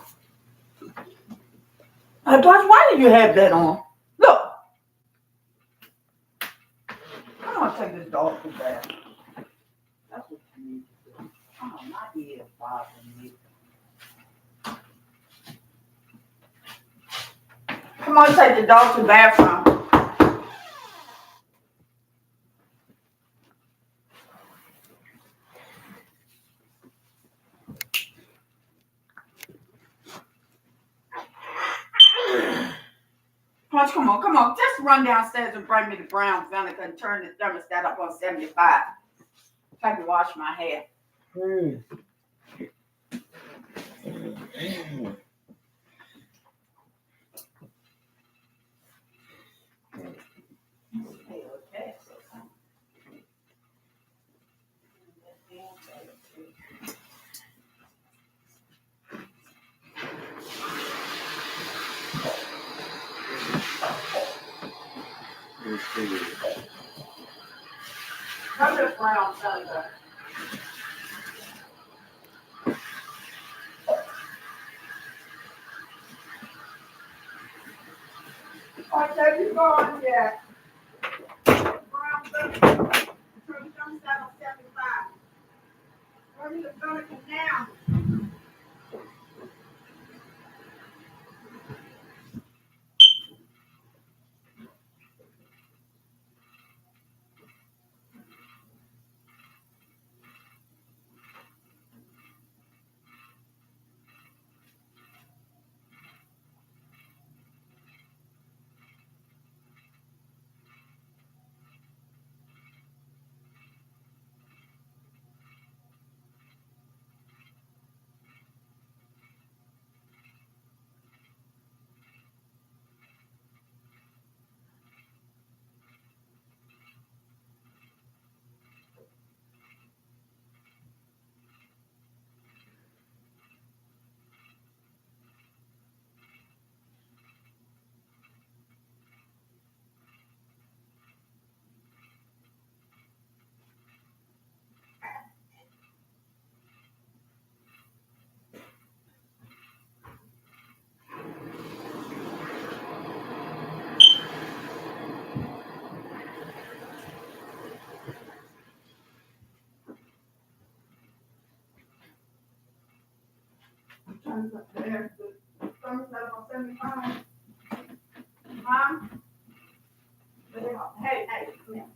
Punch, why did you have that on? Look. I'm gonna take this dog to bed. That's what you need to do. Oh, my ear is bothering me. Come on, take the dog to the bathroom. Punch, come on. Just run downstairs and bring me the brown vinegar and turn the thermostat up on 75. So I can wash my hair. Come to brown vinegar. I tell you going yet. Brown vinegar. Turn the thermostat on 75. Turn the vinegar now. There. The thermostat on 75. Mom? Hey, come here.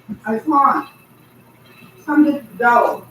Hey, Quan, come get the dog.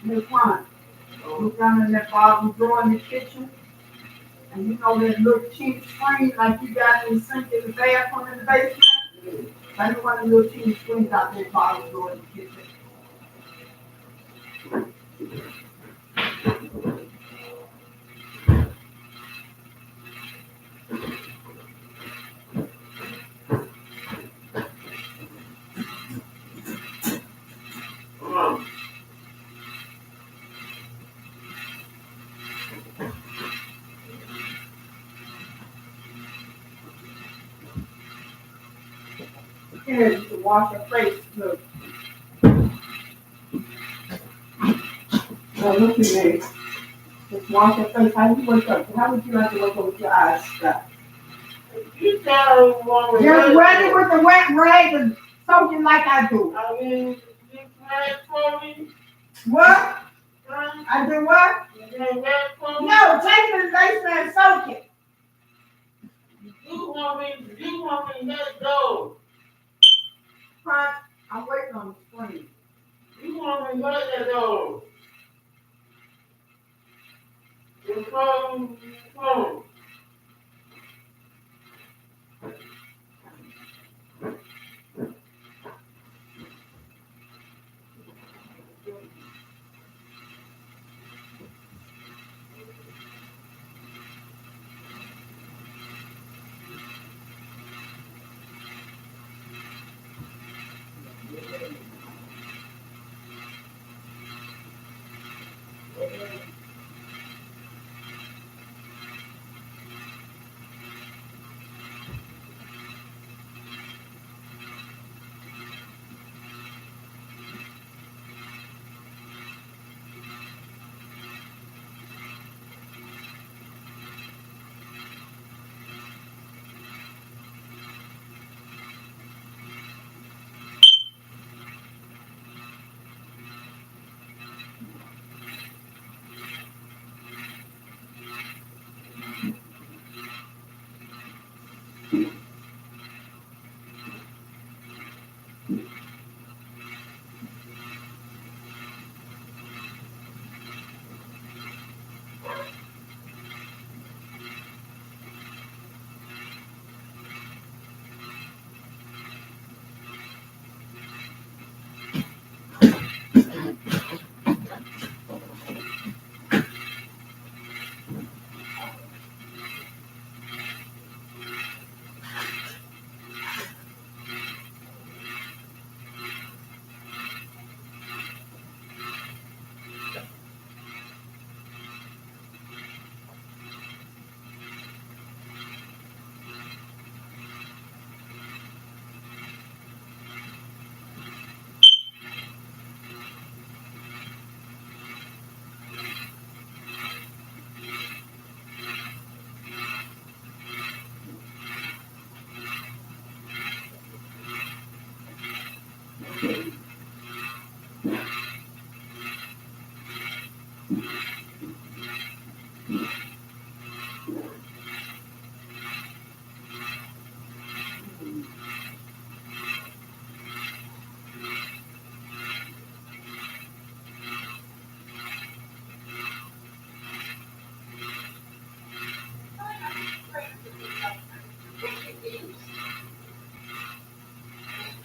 Hey, Quan, look down in that bottom drawer in the kitchen, and you know that little cheap screen like you got in the sink in the bathroom in the basement? That's one of the little cheap screens out there, bottom drawer in the kitchen. Here, you can wash your face, look. Oh, look at me. Just wash your face. How you wake up? How would you like to wake up with your eyes shut? You tell me what Just wet it with the wet rag and soak it like I do. I mean, you pray for me? What? I do what? You pray for me? No, take it in the basement and soak it. You want me to let go. Huh? I'm waiting on the screen. You want me to let go. Your phone.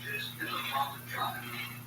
This is a problem child.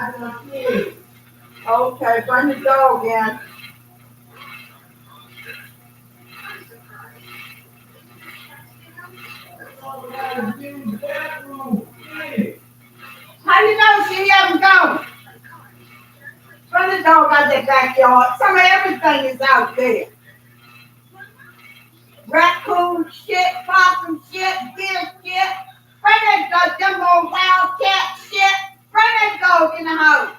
Okay, bring the dog in. How you know she haven't gone? Bring the dog out that backyard. Some of everything is out there. Raccoon shit, possum shit, deer shit. Bring that dog, them old wildcat shit. Bring that dog in the house.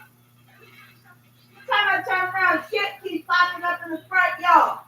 Time I turn around, shit keeps popping up in the front yard.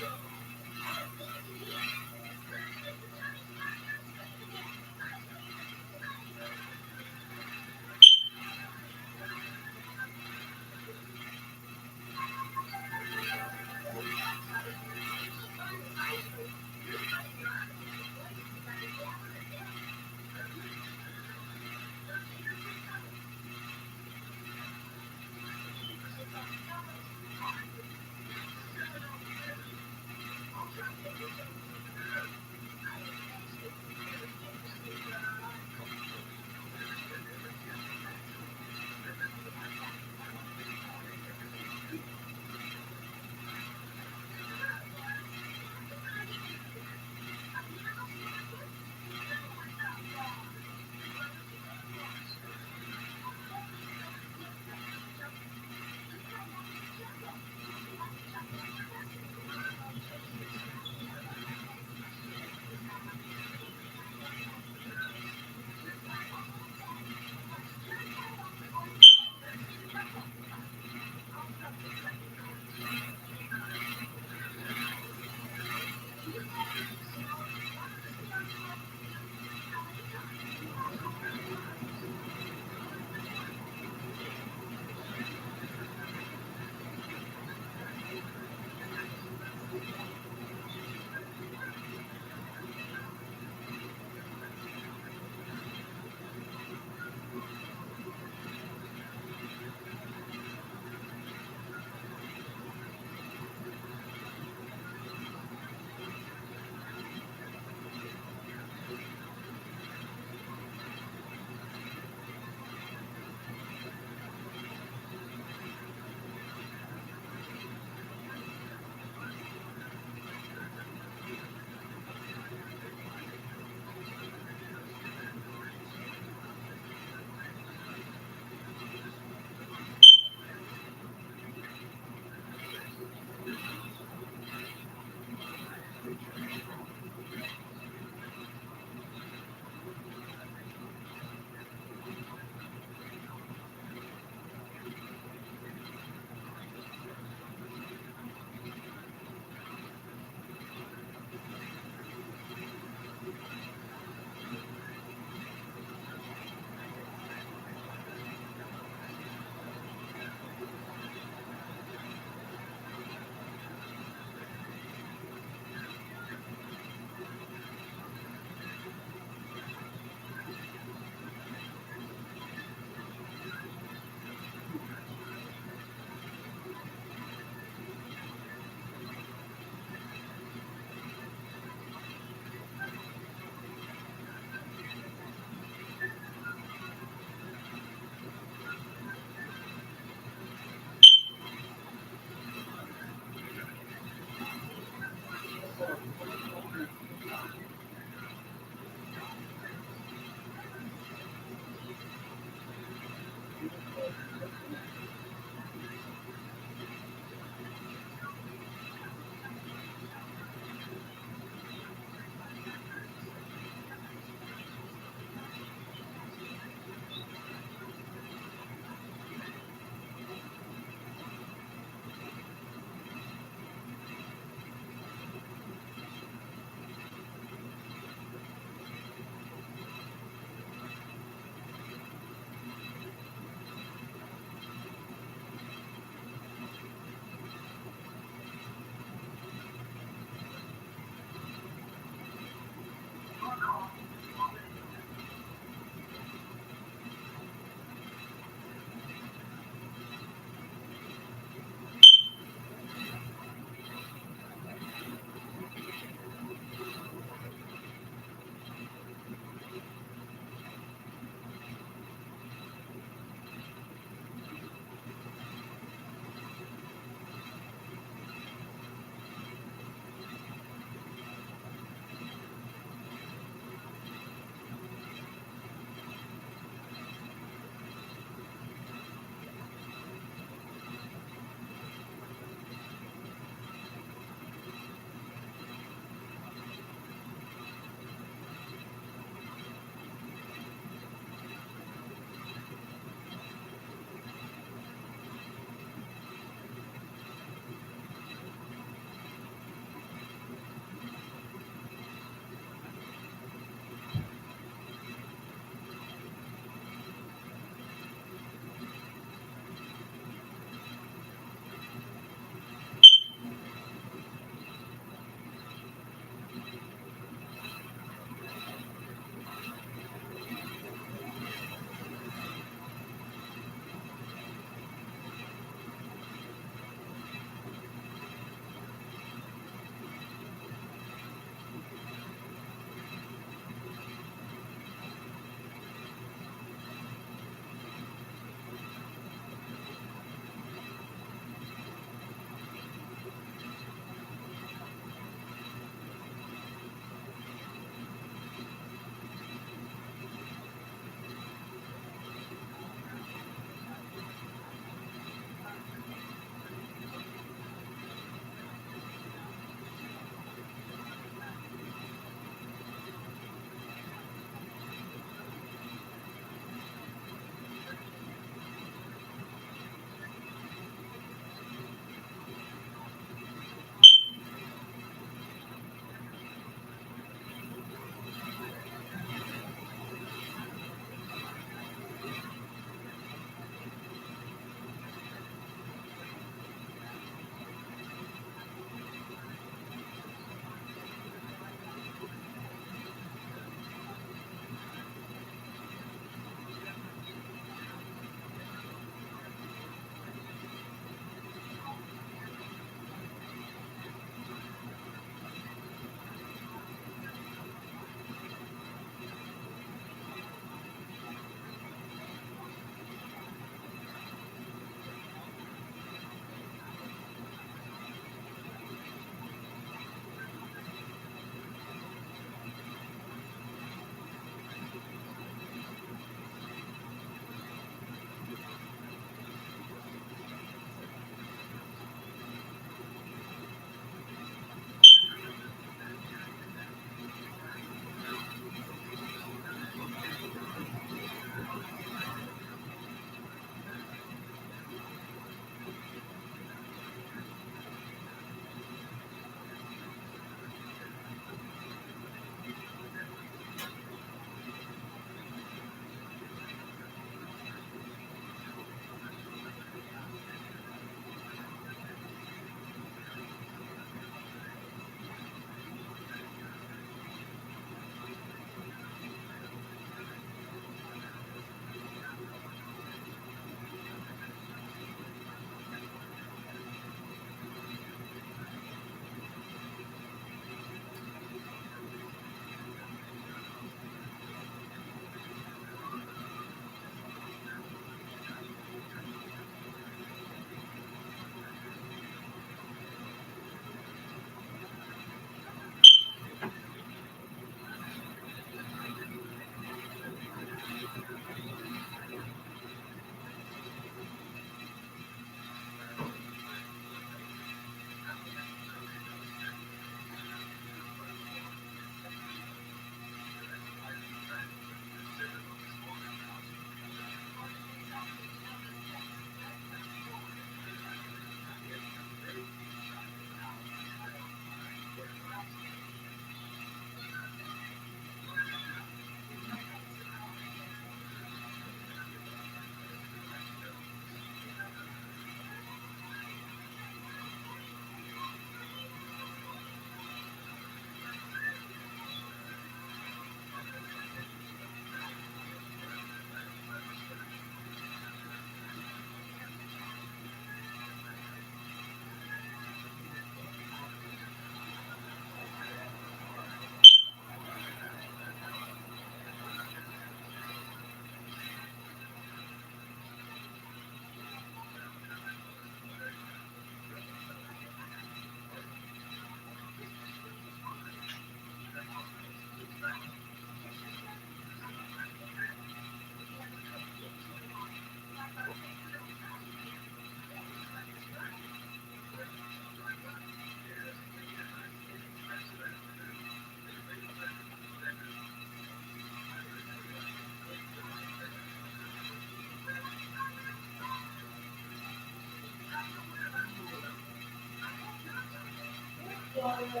Hello.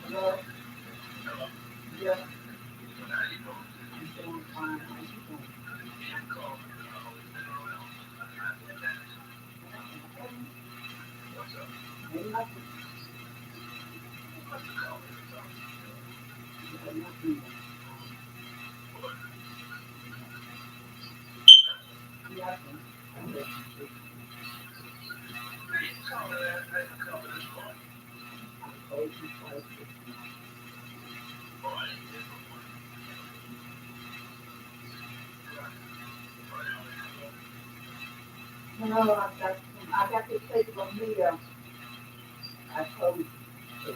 Hello. Yeah. I'm doing fine. How you doing? Ain't nothing. Ain't nothing. Nothing. I told you twice. No, I got to take from Mia. I told you to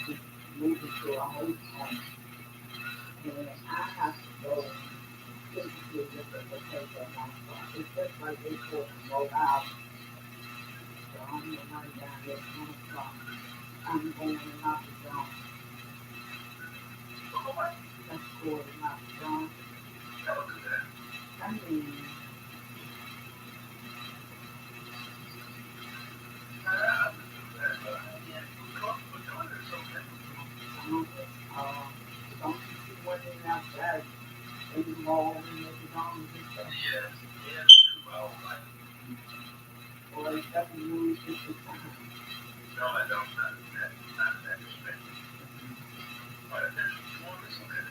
just move it to a home home. And I have to go physically just to take that house off. It's just like they for Rhode Island. So I'm gonna run down there at 1 o'clock. I'm going to knock it down. That's cool to knock it down. I mean, don't you see what they have said? They do all the McDonald's and stuff. Well, it's definitely really good to time. No, I don't. Not in that respect. But there's more that's okay.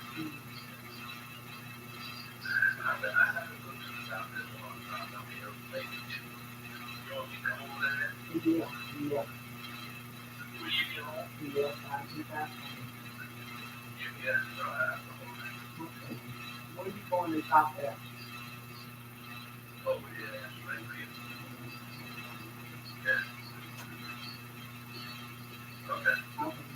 I haven't looked to the south in a long time. I'm here lately too. You know, you come over there? Yeah. Will you be home? Yeah, I'll be back. Yeah, so I have to hold that. Okay. Where you going to shop at? Oh, yeah, right here. Yeah. Okay. Okay.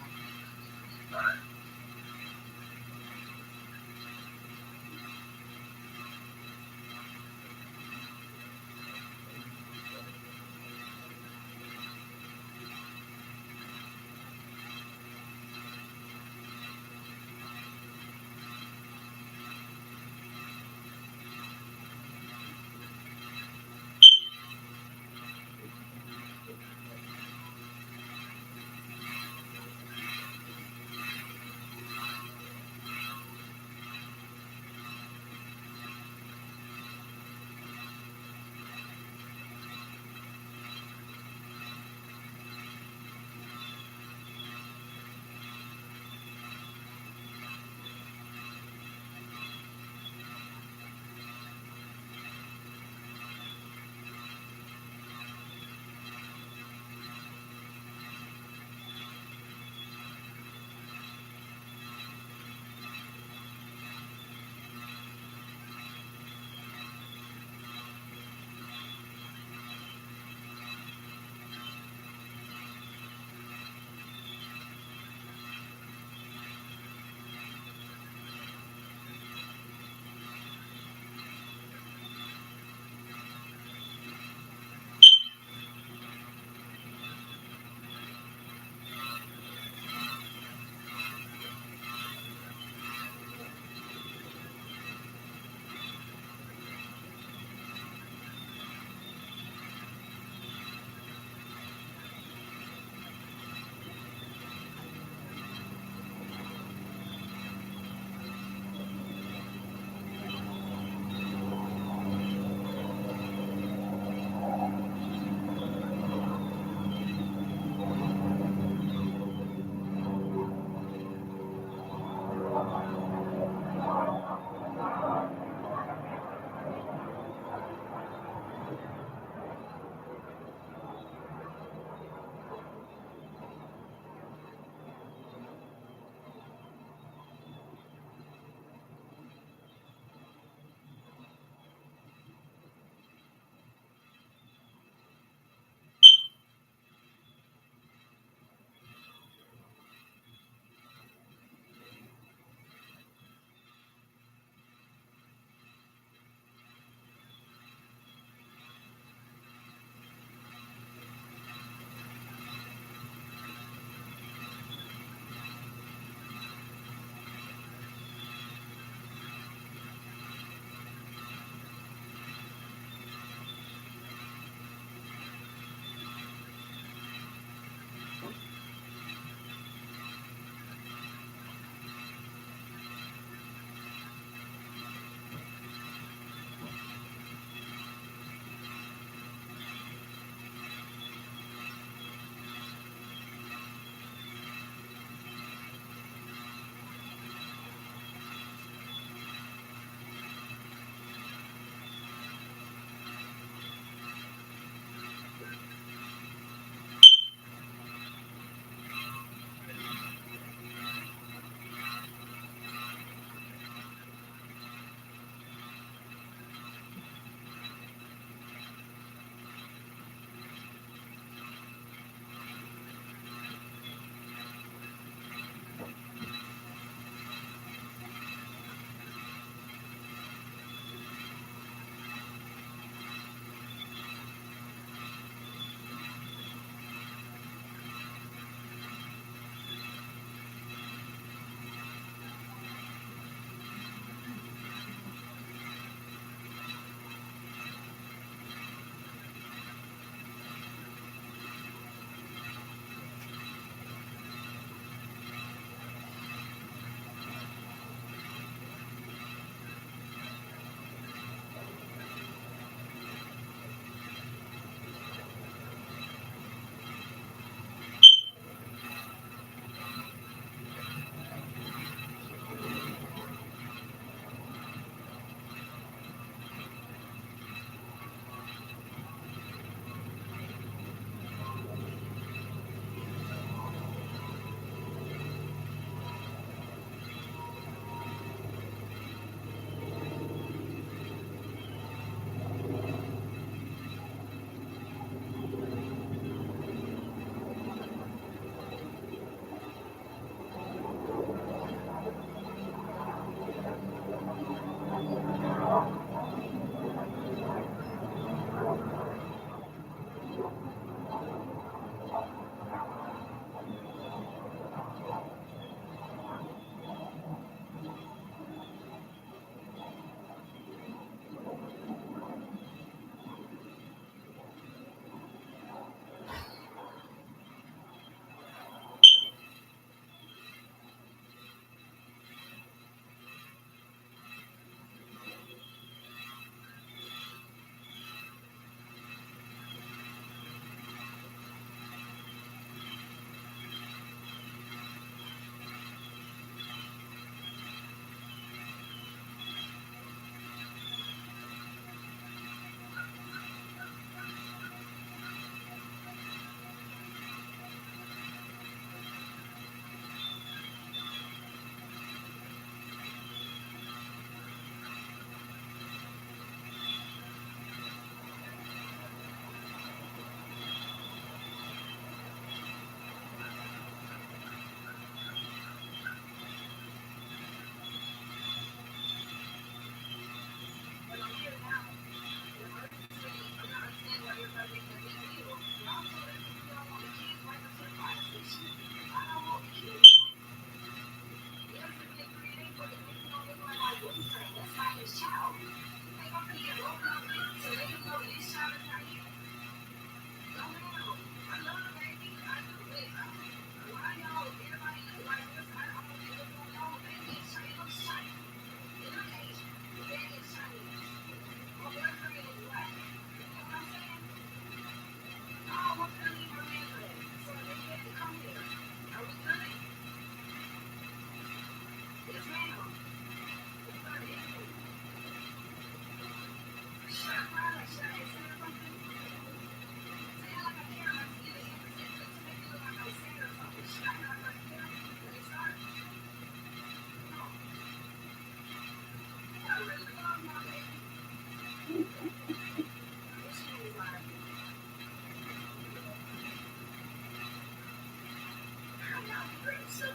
I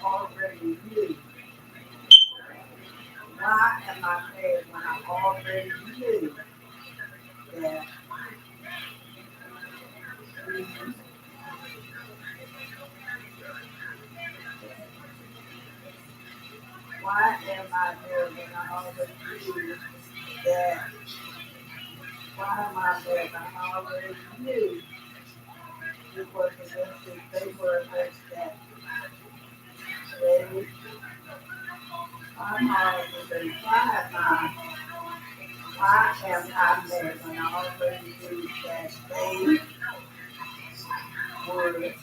already knew. Why am I mad when I already knew that why am I there when I already knew that why am I there when I already knew it was against they were against that they I'm already saying why am I there when I already knew that they were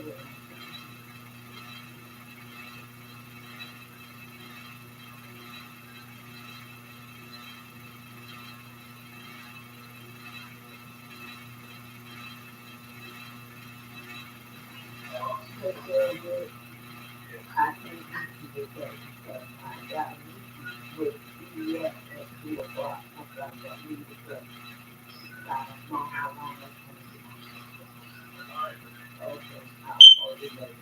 I think I can get that because I got with CBS at 2 o'clock. I got that meeting because I don't know how long that's going to be. Okay, I'll call you later.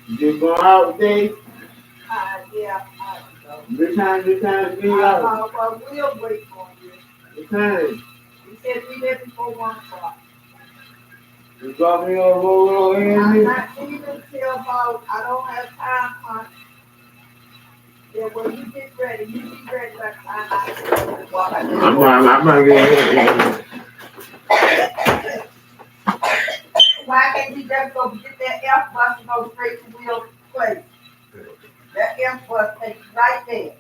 You going out today? Yeah. This time to be out. Well, we'll wait for you. What time? He said be there before 1 o'clock. You got me over I'm not leaving till about, I don't have time, huh? Yeah, when you get ready, you be ready by the time I'm not getting ready. Why can't you just go get that F bus and go straight to Will's place? That F bus takes you right there.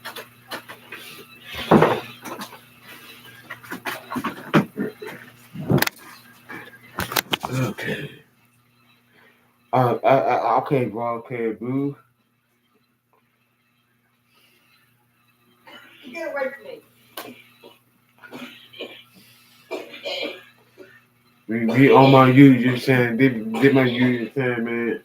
Okay. Okay, bro. Okay, boo. Get away from me. We on my YouTube channel. Did my YouTube channel, man.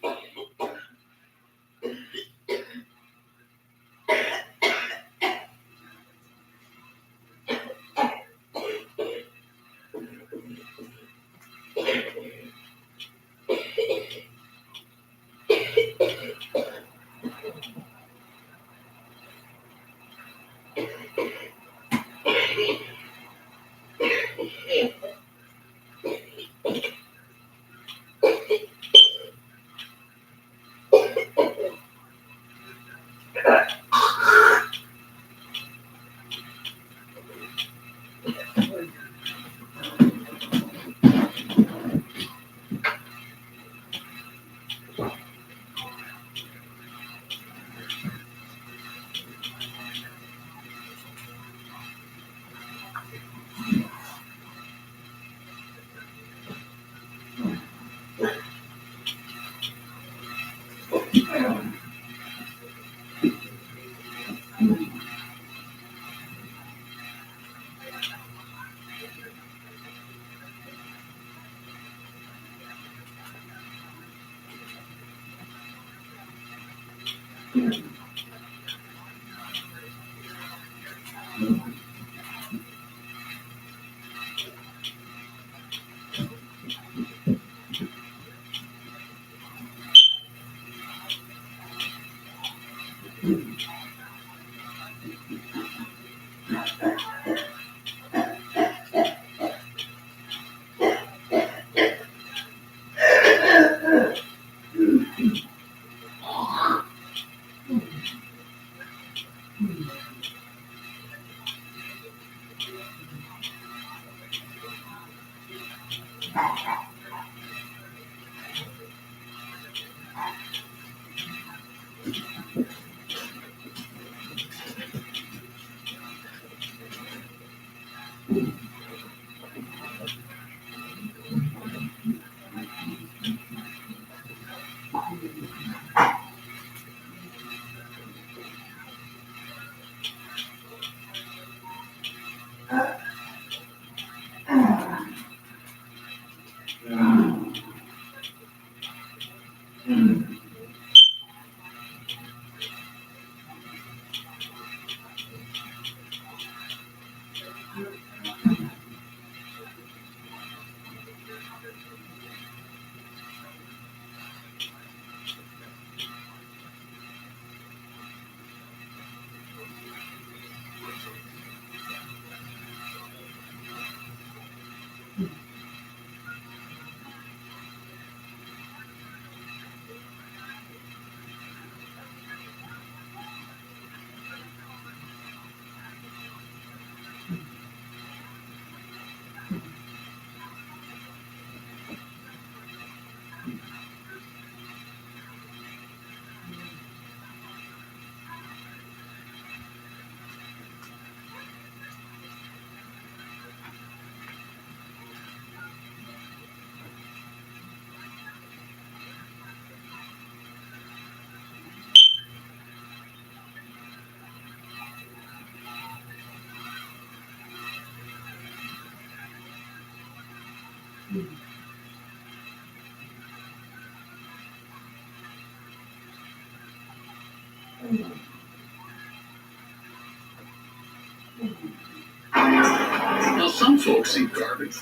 Now, some folks eat garbage.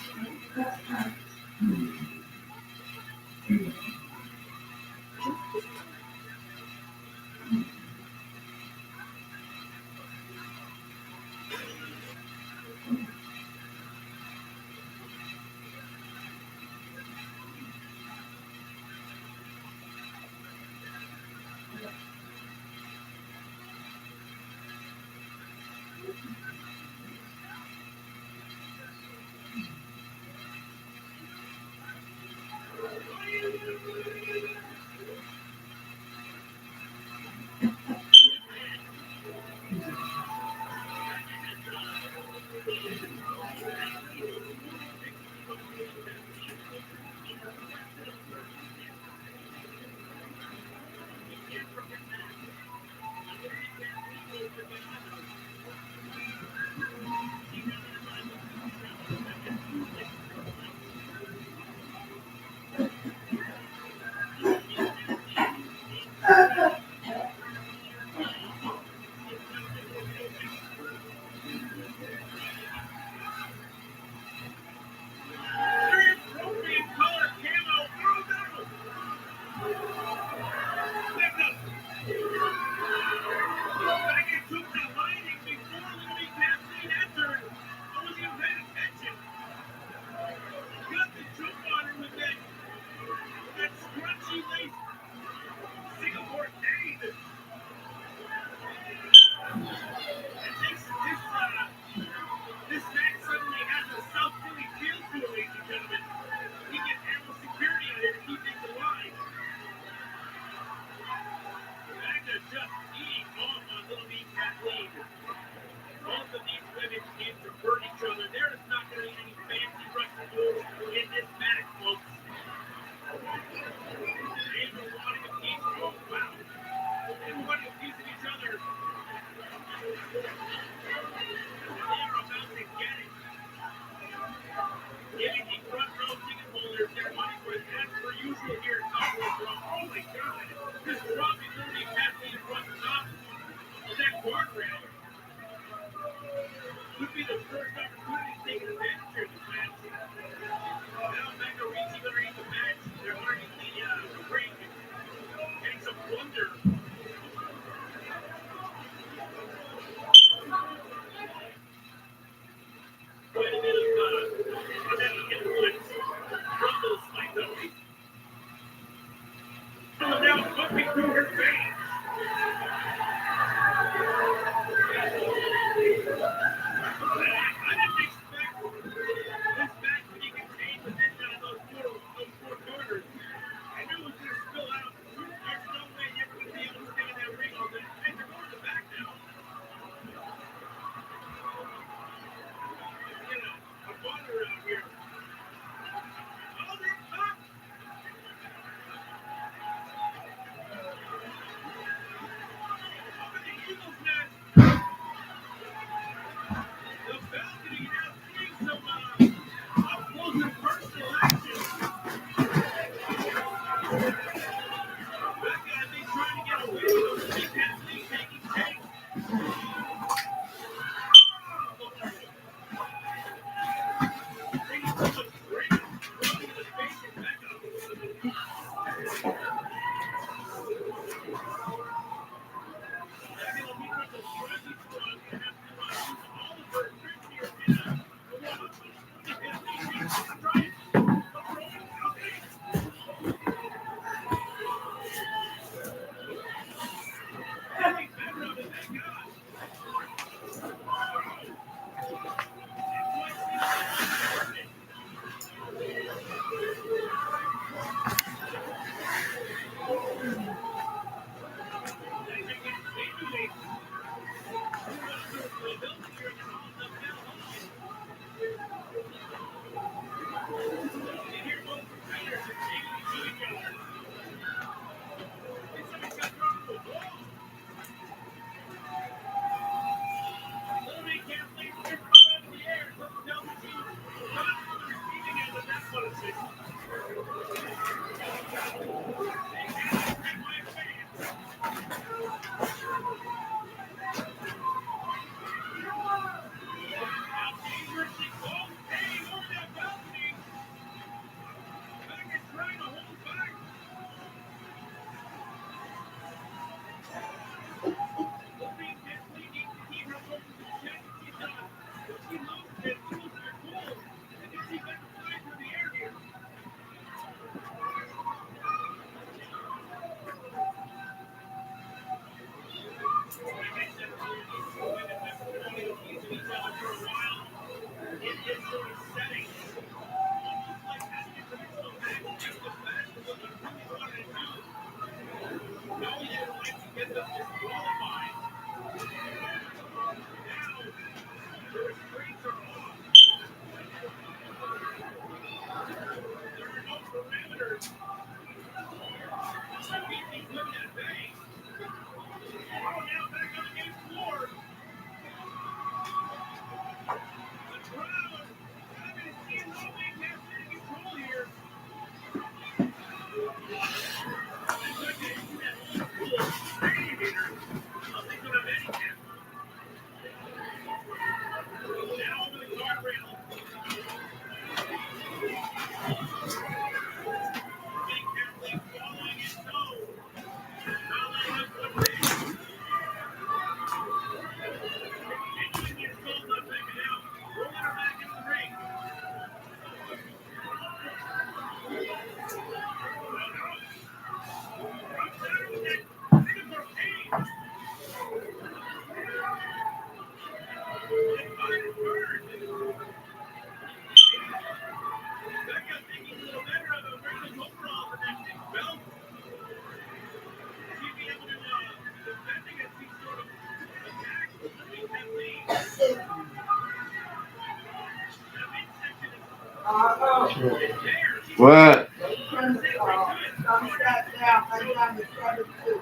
now, I'm down to 72.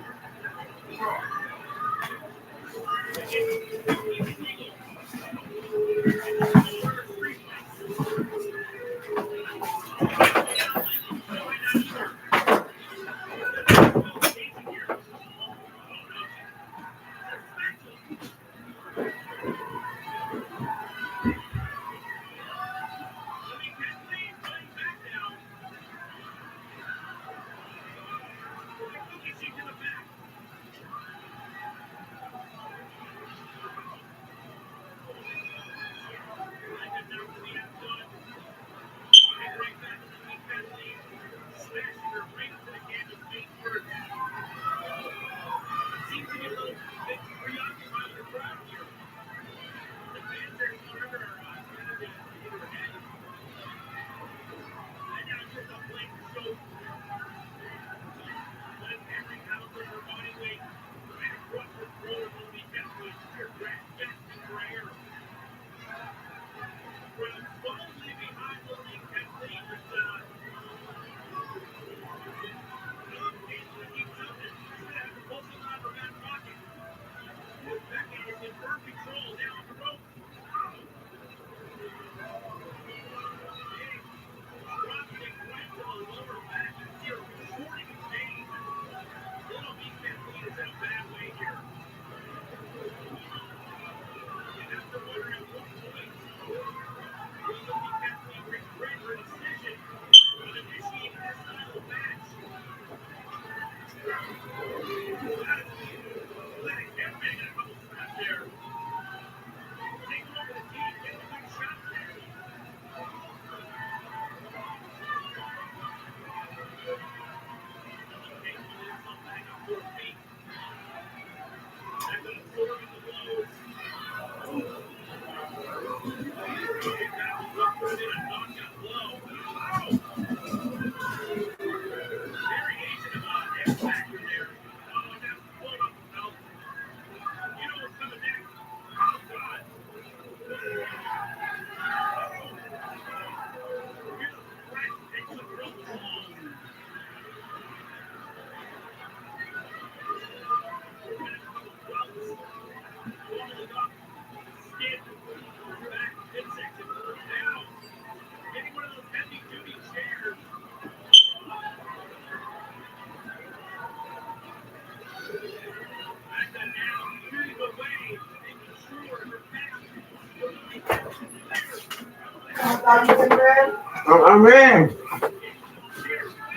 I'm in.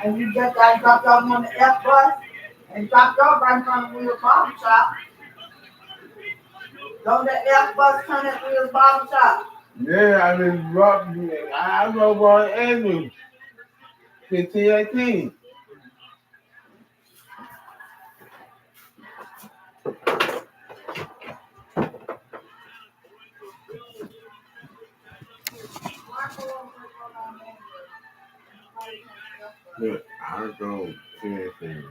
And you just got dropped off on the F bus and dropped off right in front of Will's Barber Shop. Don't the F bus turn at Will's Barber Shop? Yeah, I just dropped me. I drove on Avenue. 1518. Yeah, I drove 1018.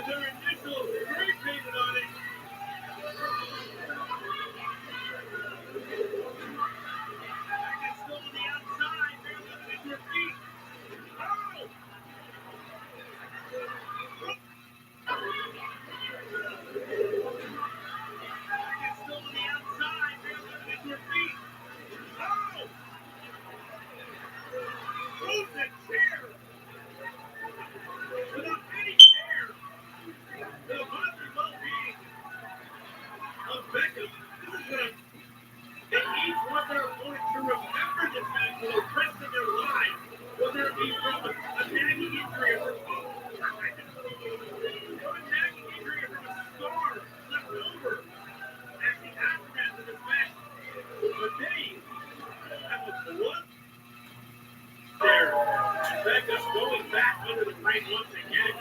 their initial spray painted on it. Back is still on the outside. They're looking at their feet. Oh! Back is still on the outside. They're looking at their feet. Oh! Throws the chair. Without any care. The positive well-being of Beckham. This is what they each want their opponent to remember this night for the rest of their lives. Whether it be from a nagging injury or from a nagging injury or from a scar left over as the aftermath of this match. But they have a blood there. Beckham going back under the ring once again.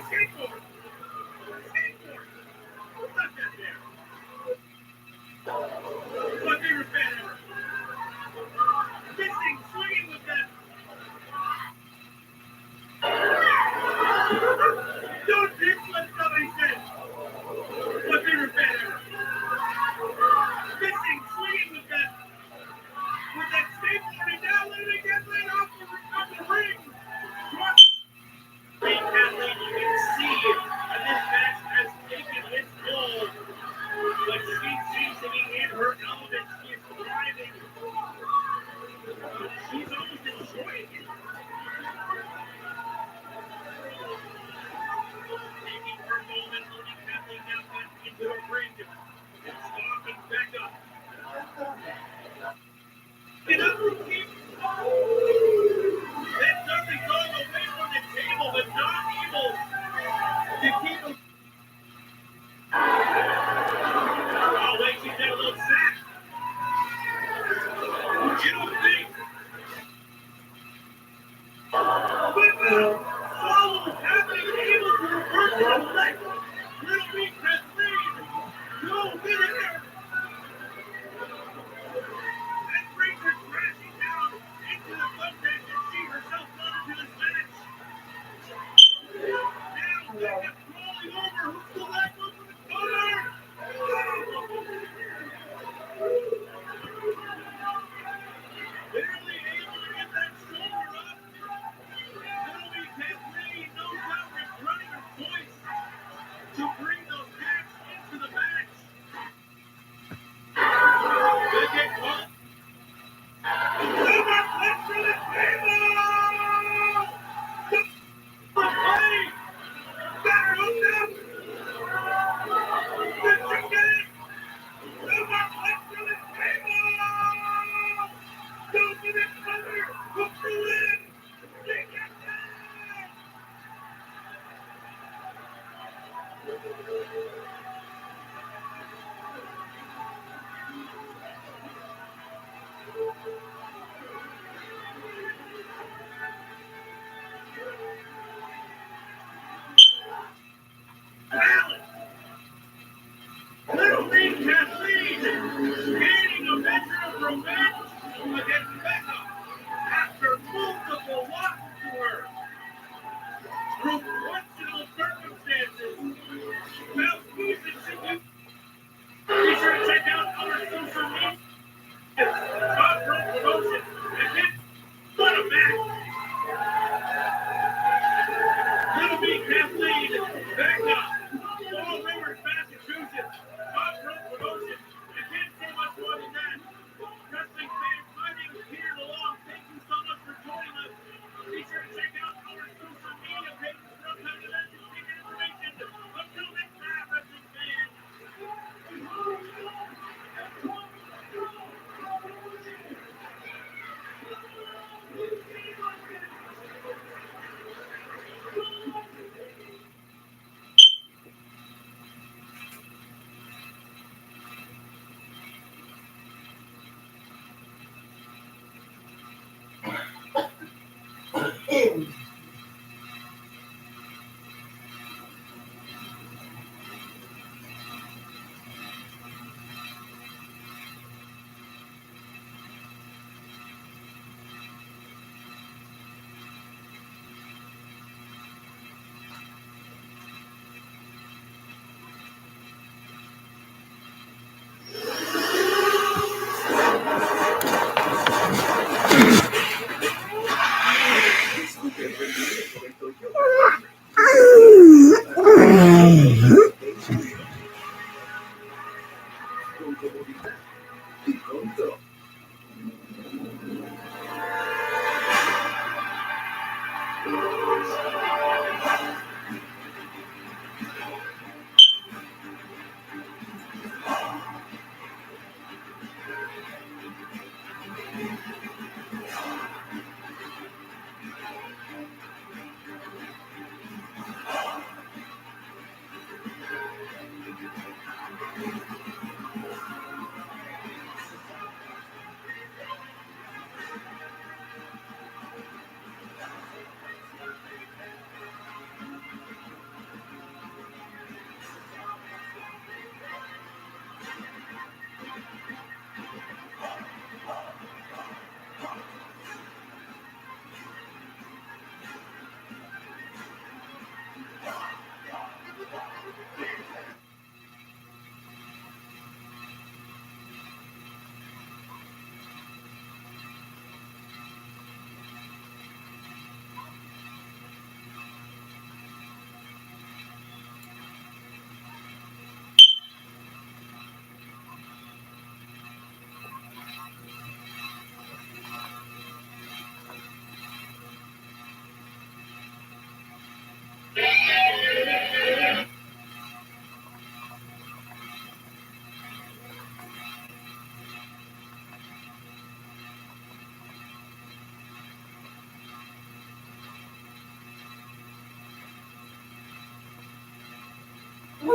Skateboard! Skateboard! Who left that there? My favorite fan ever. Missing, swinging with that. Don't bitch, let somebody say. My favorite fan ever. Missing, swinging with that skateboard, and now letting it get laid off the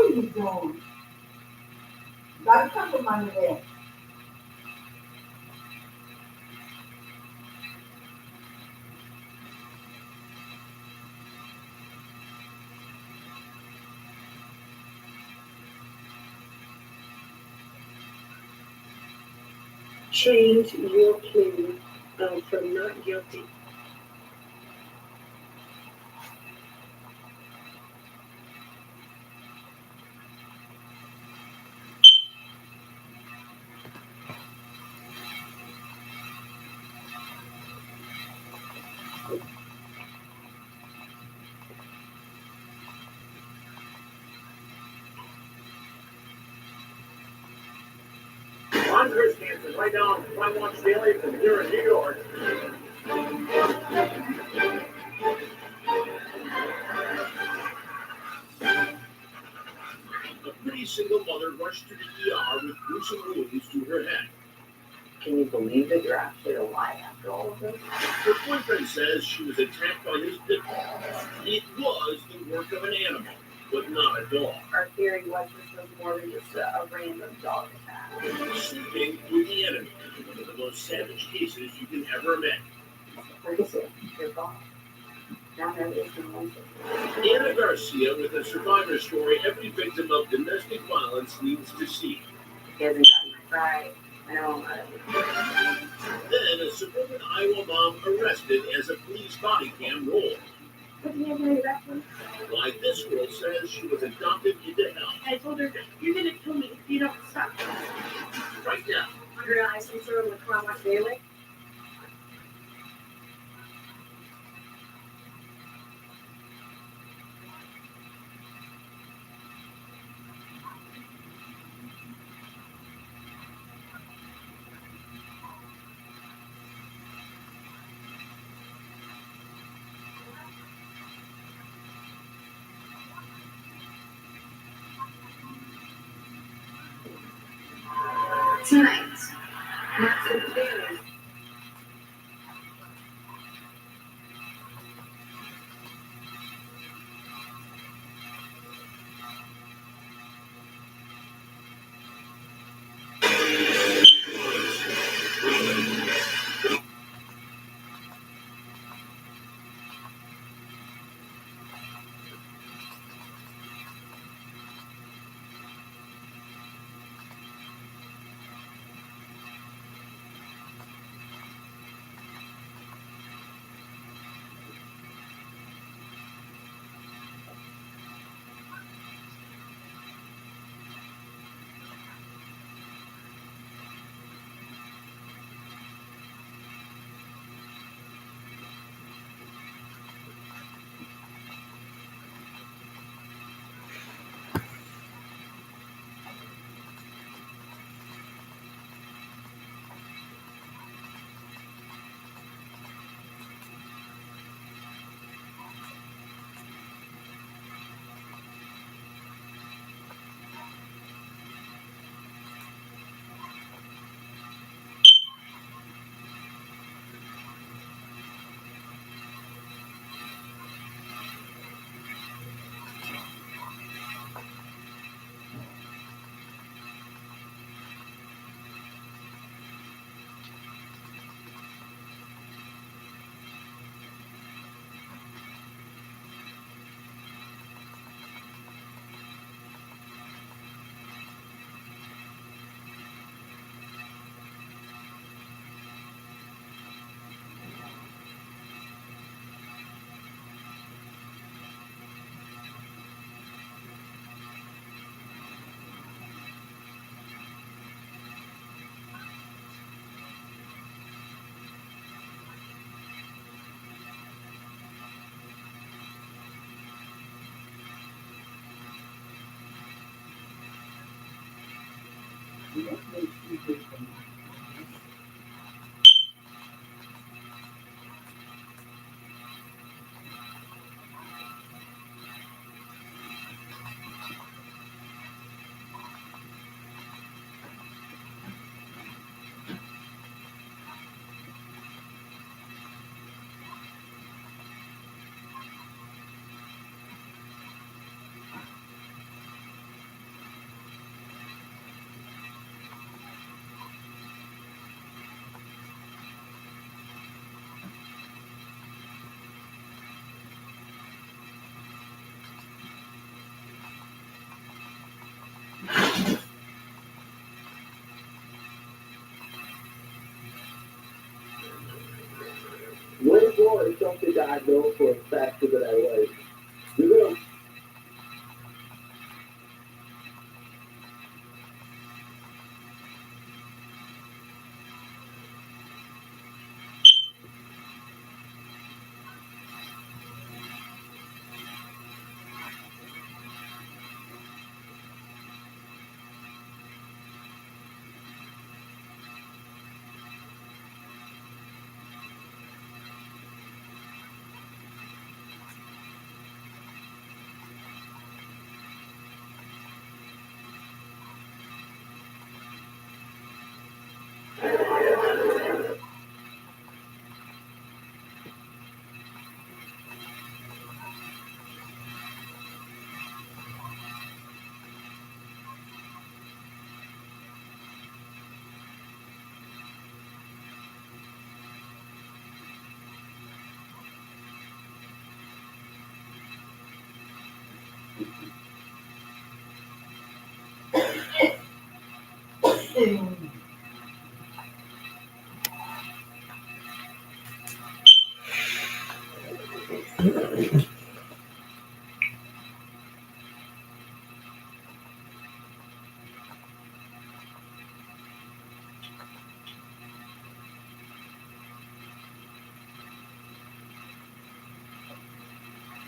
you doing? Gotta come to money there. Change your plea from not guilty. I'm Chris Hansen, right now on Crime Watch Daily from here in New York. A pretty single mother rushed to the ER with gruesome wounds to her head. Can you believe that you're actually alive after all of this? Her boyfriend says she was attacked by his pit bull. It was the work of an animal, but not a dog. Our theory was this was more than just a random dog attack. Sleeping with the enemy, one of the most savage cases you can ever imagine. Like I said, your fault. Now there is no answer. Anna Garcia with a survivor story every victim of domestic violence needs to see. He hasn't gotten my fry. I know Then a suburban Iowa mom arrested as a police body cam rolled. What do you have to arrested? Like this girl says she was adopted into hell. I told her, you're gonna kill me if you don't stop. Right now. Under eyes concern with Crime Watch Daily. Tonight, Massive Daily. before is something that I know for a fact that I like. We're gonna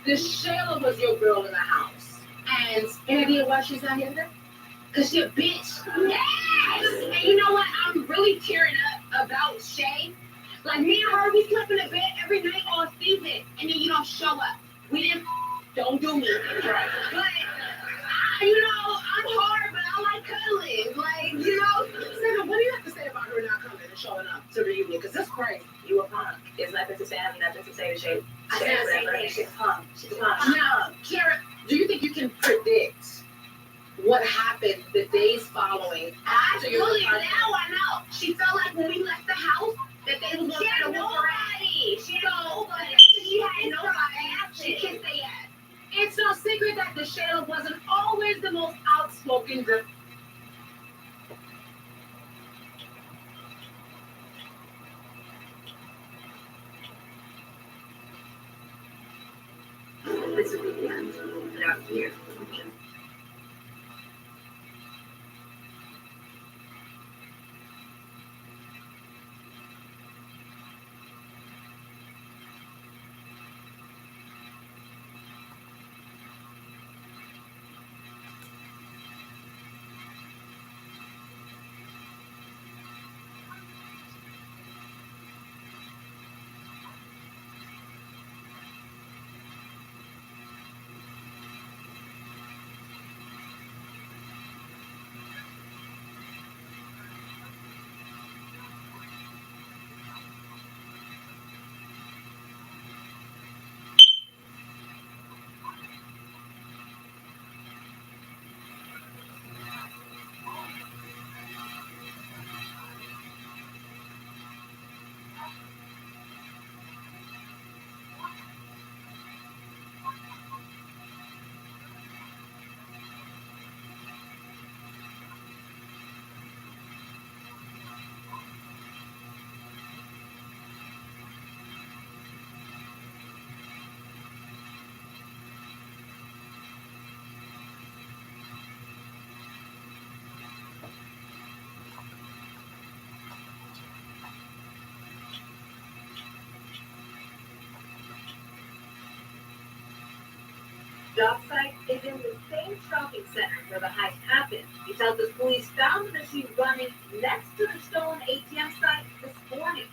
This Shayla was your girl in the house. And any idea why she's not here today? Because she a bitch. Yes! And you know what? I'm really tearing up about Shay. Like, me and her, we slept in the bed every night all season. And then you don't show up. We didn't. Don't do me. Right. But, you know, I'm hard, but I like cuddling. Like, you know. Sarah, what do you have to say about her not coming and showing up to the reunion? Because that's crazy. You a punk. There's nothing to say. I have nothing to say to Shay. I said the same thing. She's a punk. She's a punk. Now, Karen, do you think you can predict what happened the days following after your departure? Now I know. She felt like when we left the house that they was going to try to walk around. She had nobody. She had nobody. She kissed their ass. It's no secret that the Shayla wasn't always the most outspoken girl. This would be the end. Without fear. Job site is in the same shopping center where the heist happened. He tells us police found the machine running next to the stolen ATM site this morning.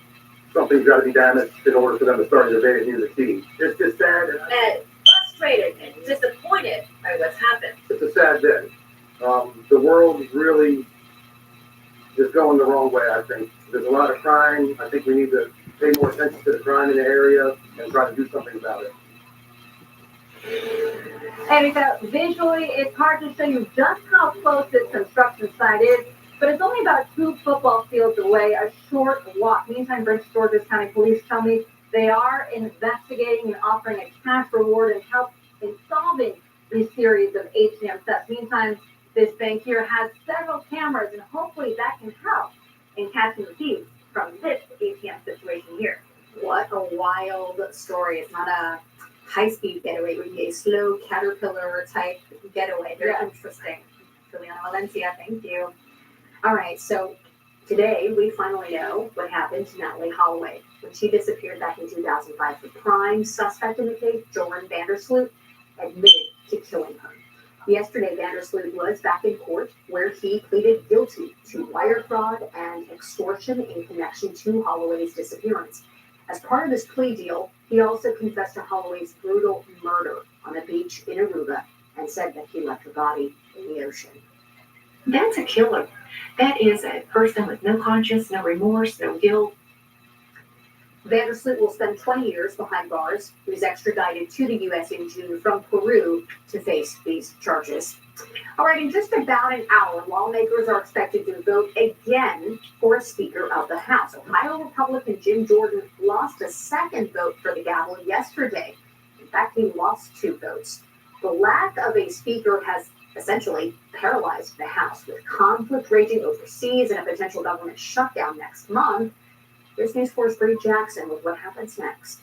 Something's got to be damaged in order for them to start invading Music City. It's just sad. And frustrated and disappointed by what's happened. It's a sad day. The world really is going the wrong way, I think. There's a lot of crime. I think we need to pay more attention to the crime in the area and try to do something about it. And so visually, it's hard to show you just how close this construction site is, but it's only about 2 football fields away, a short walk. Meantime, Prince George's County Police tell me they are investigating and offering a cash reward and help in solving these series of ATM thefts. Meantime, this bank here has several cameras, and hopefully that can help in catching the thieves from this ATM situation here. What a wild story. It's not a high-speed getaway. It would be a slow caterpillar type getaway. Very interesting. Juliana Valencia, thank you. All right, so today we finally know what happened to Natalie Holloway. When she disappeared back in 2005, the prime suspect in the case, Joran Vandersloot, admitted to killing her. Yesterday, Vandersloot was back in court where he pleaded guilty to wire fraud and extortion in connection to Holloway's disappearance. As part of his plea deal, he also confessed to Holloway's brutal murder on a beach in Aruba and said that he left her body in the ocean. That's a killer. That is a person with no conscience, no remorse, no guilt. Vandersloot will spend 20 years behind bars. He was extradited to the U.S. in June from Peru to face these charges. All right, in just about an hour, lawmakers are expected to vote again for a Speaker of the House. Ohio Republican Jim Jordan lost a second vote for the gavel yesterday. In fact, he lost 2 votes. The lack of a Speaker has essentially paralyzed the House, with conflict raging overseas and a potential government shutdown next month. Here's News 4's Bree Jackson with what happens next.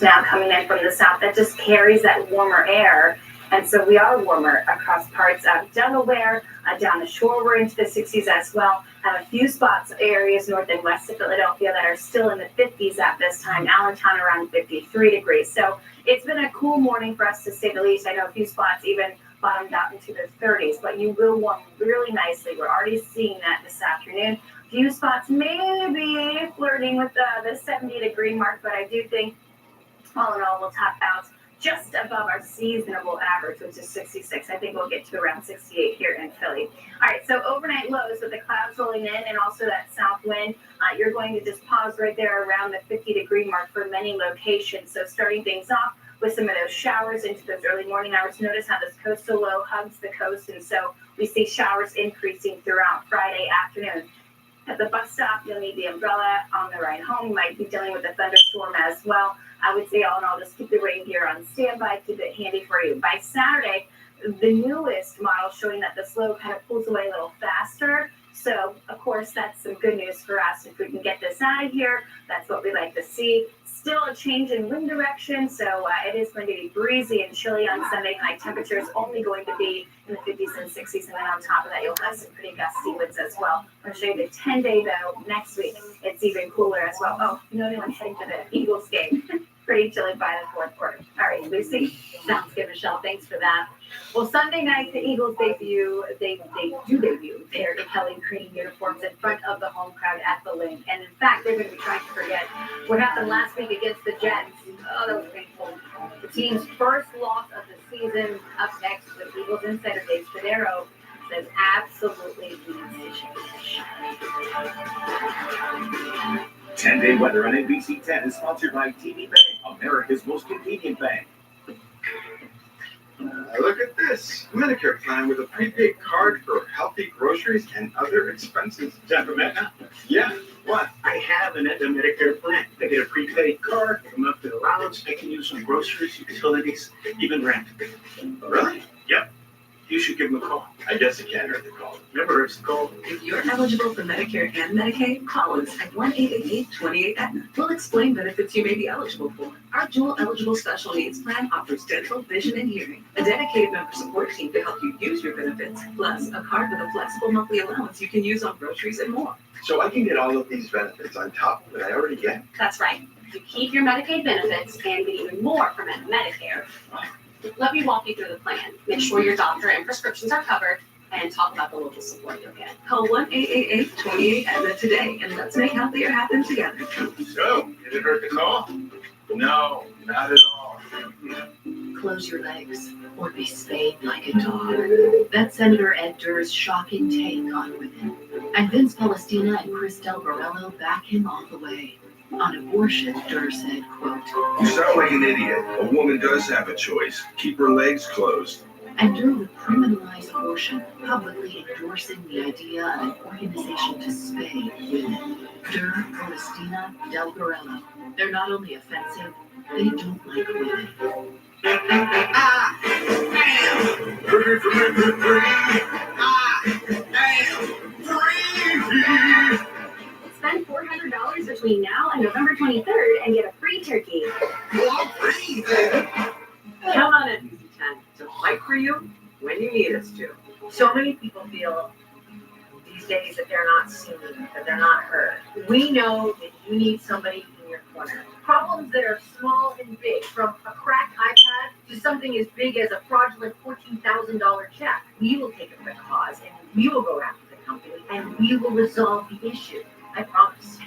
Now coming in from the south, that just carries that warmer air. And so we are warmer across parts of Delaware, down the shore. We're into the 60s as well. Have a few spots, areas north and west of Philadelphia that are still in the 50s at this time. Allentown around 53 degrees. So it's been a cool morning for us, to say the least. I know a few spots even bottomed out into the 30s, but you will warm really nicely. We're already seeing that this afternoon. Few spots maybe flirting with the 70-degree mark, but I do think all in all we'll top out just above our seasonable average, which is 66. I think we'll get to around 68 here in Philly. All right, so overnight lows with the clouds rolling in and also that south wind, you're going to just pause right there around the 50-degree mark for many locations. So starting things off with some of those showers into those early morning hours. Notice how this coastal low hugs the coast, and so we see showers increasing throughout Friday afternoon. At the bus stop, you'll need the umbrella. On the ride home, you might be dealing with a thunderstorm as well. I would say all in all, just keep the rain gear on standby, keep it handy for you. By Saturday, the newest model showing that the slow kind of pulls away a little faster. So, of course, that's some good news for us. If we can get this out of here, that's what we like to see. Still a change in wind direction, so it is going to be breezy and chilly on Sunday. High temperatures only going to be in the 50s and 60s, and then on top of that, you'll have some pretty gusty winds as well. I'm going to show you the 10-day, though, next week. It's even cooler as well. Oh, you know anyone heading to the Eagles game? Pretty chilly by the fourth quarter. All right, Lucy. Sounds good, Michelle. Thanks for that. Well, Sunday night, the Eagles debut their Kelly green uniforms in front of the home crowd at the Link. And in fact, they're going to be trying to forget what happened last week against the Jets. Oh, that was painful. The team's first loss of the season. Up next with Eagles insider Dave Spadaro says absolutely needs to change. 10-day weather on NBC 10 is sponsored by TD Bank, America's most convenient bank. Look at this Medicare plan with a prepaid card for healthy groceries and other expenses. Is that from Aetna? Yeah. What? I have an Aetna Medicare plan. I get a prepaid card, a monthly allowance. I can use some groceries, utilities, even rent. Really? Yep. You should give them a call. I guess it can't hurt to call. Never hurts to call. If you're eligible for Medicare and Medicaid, call us at 1-888-28-AETNA. We'll explain benefits you may be eligible for. Our dual eligible special needs plan offers dental, vision, and hearing. A dedicated member support team to help you use your benefits. Plus, a card with a flexible monthly allowance you can use on groceries and more. So I can get all of these benefits on top of what I already get? That's right. You keep your Medicaid benefits and get even more from Medicare. Let me walk you through the plan. Make sure your doctor and prescriptions are covered, and talk about the local support you'll get. Call 1-888-28-AETNA today, and let's make healthier happen together. So, did it hurt to call? No, not at all. Close your legs or be spayed like a dog. That's Senator Ed Durr's shocking take on women. And Vince Palestina and Chris Del Barello back him all the way. On abortion, Durr said, quote, "You sound like an idiot. A woman does have a choice. Keep her legs closed." And Durr would criminalize abortion, publicly endorsing the idea of an organization to spay women. Durr, Palestina, Del Barello. They're not only offensive, they don't like women. Ready for me, 23rd and get a free turkey. Count on NBC10 to fight for you when you need us to. So many people feel these days that they're not seen, that they're not heard. We know that you need somebody in your corner. Problems that are small and big, from a cracked iPad to something as big as a fraudulent $14,000 check. We will take up the cause and we will go after the company and we will resolve the issue. I promise.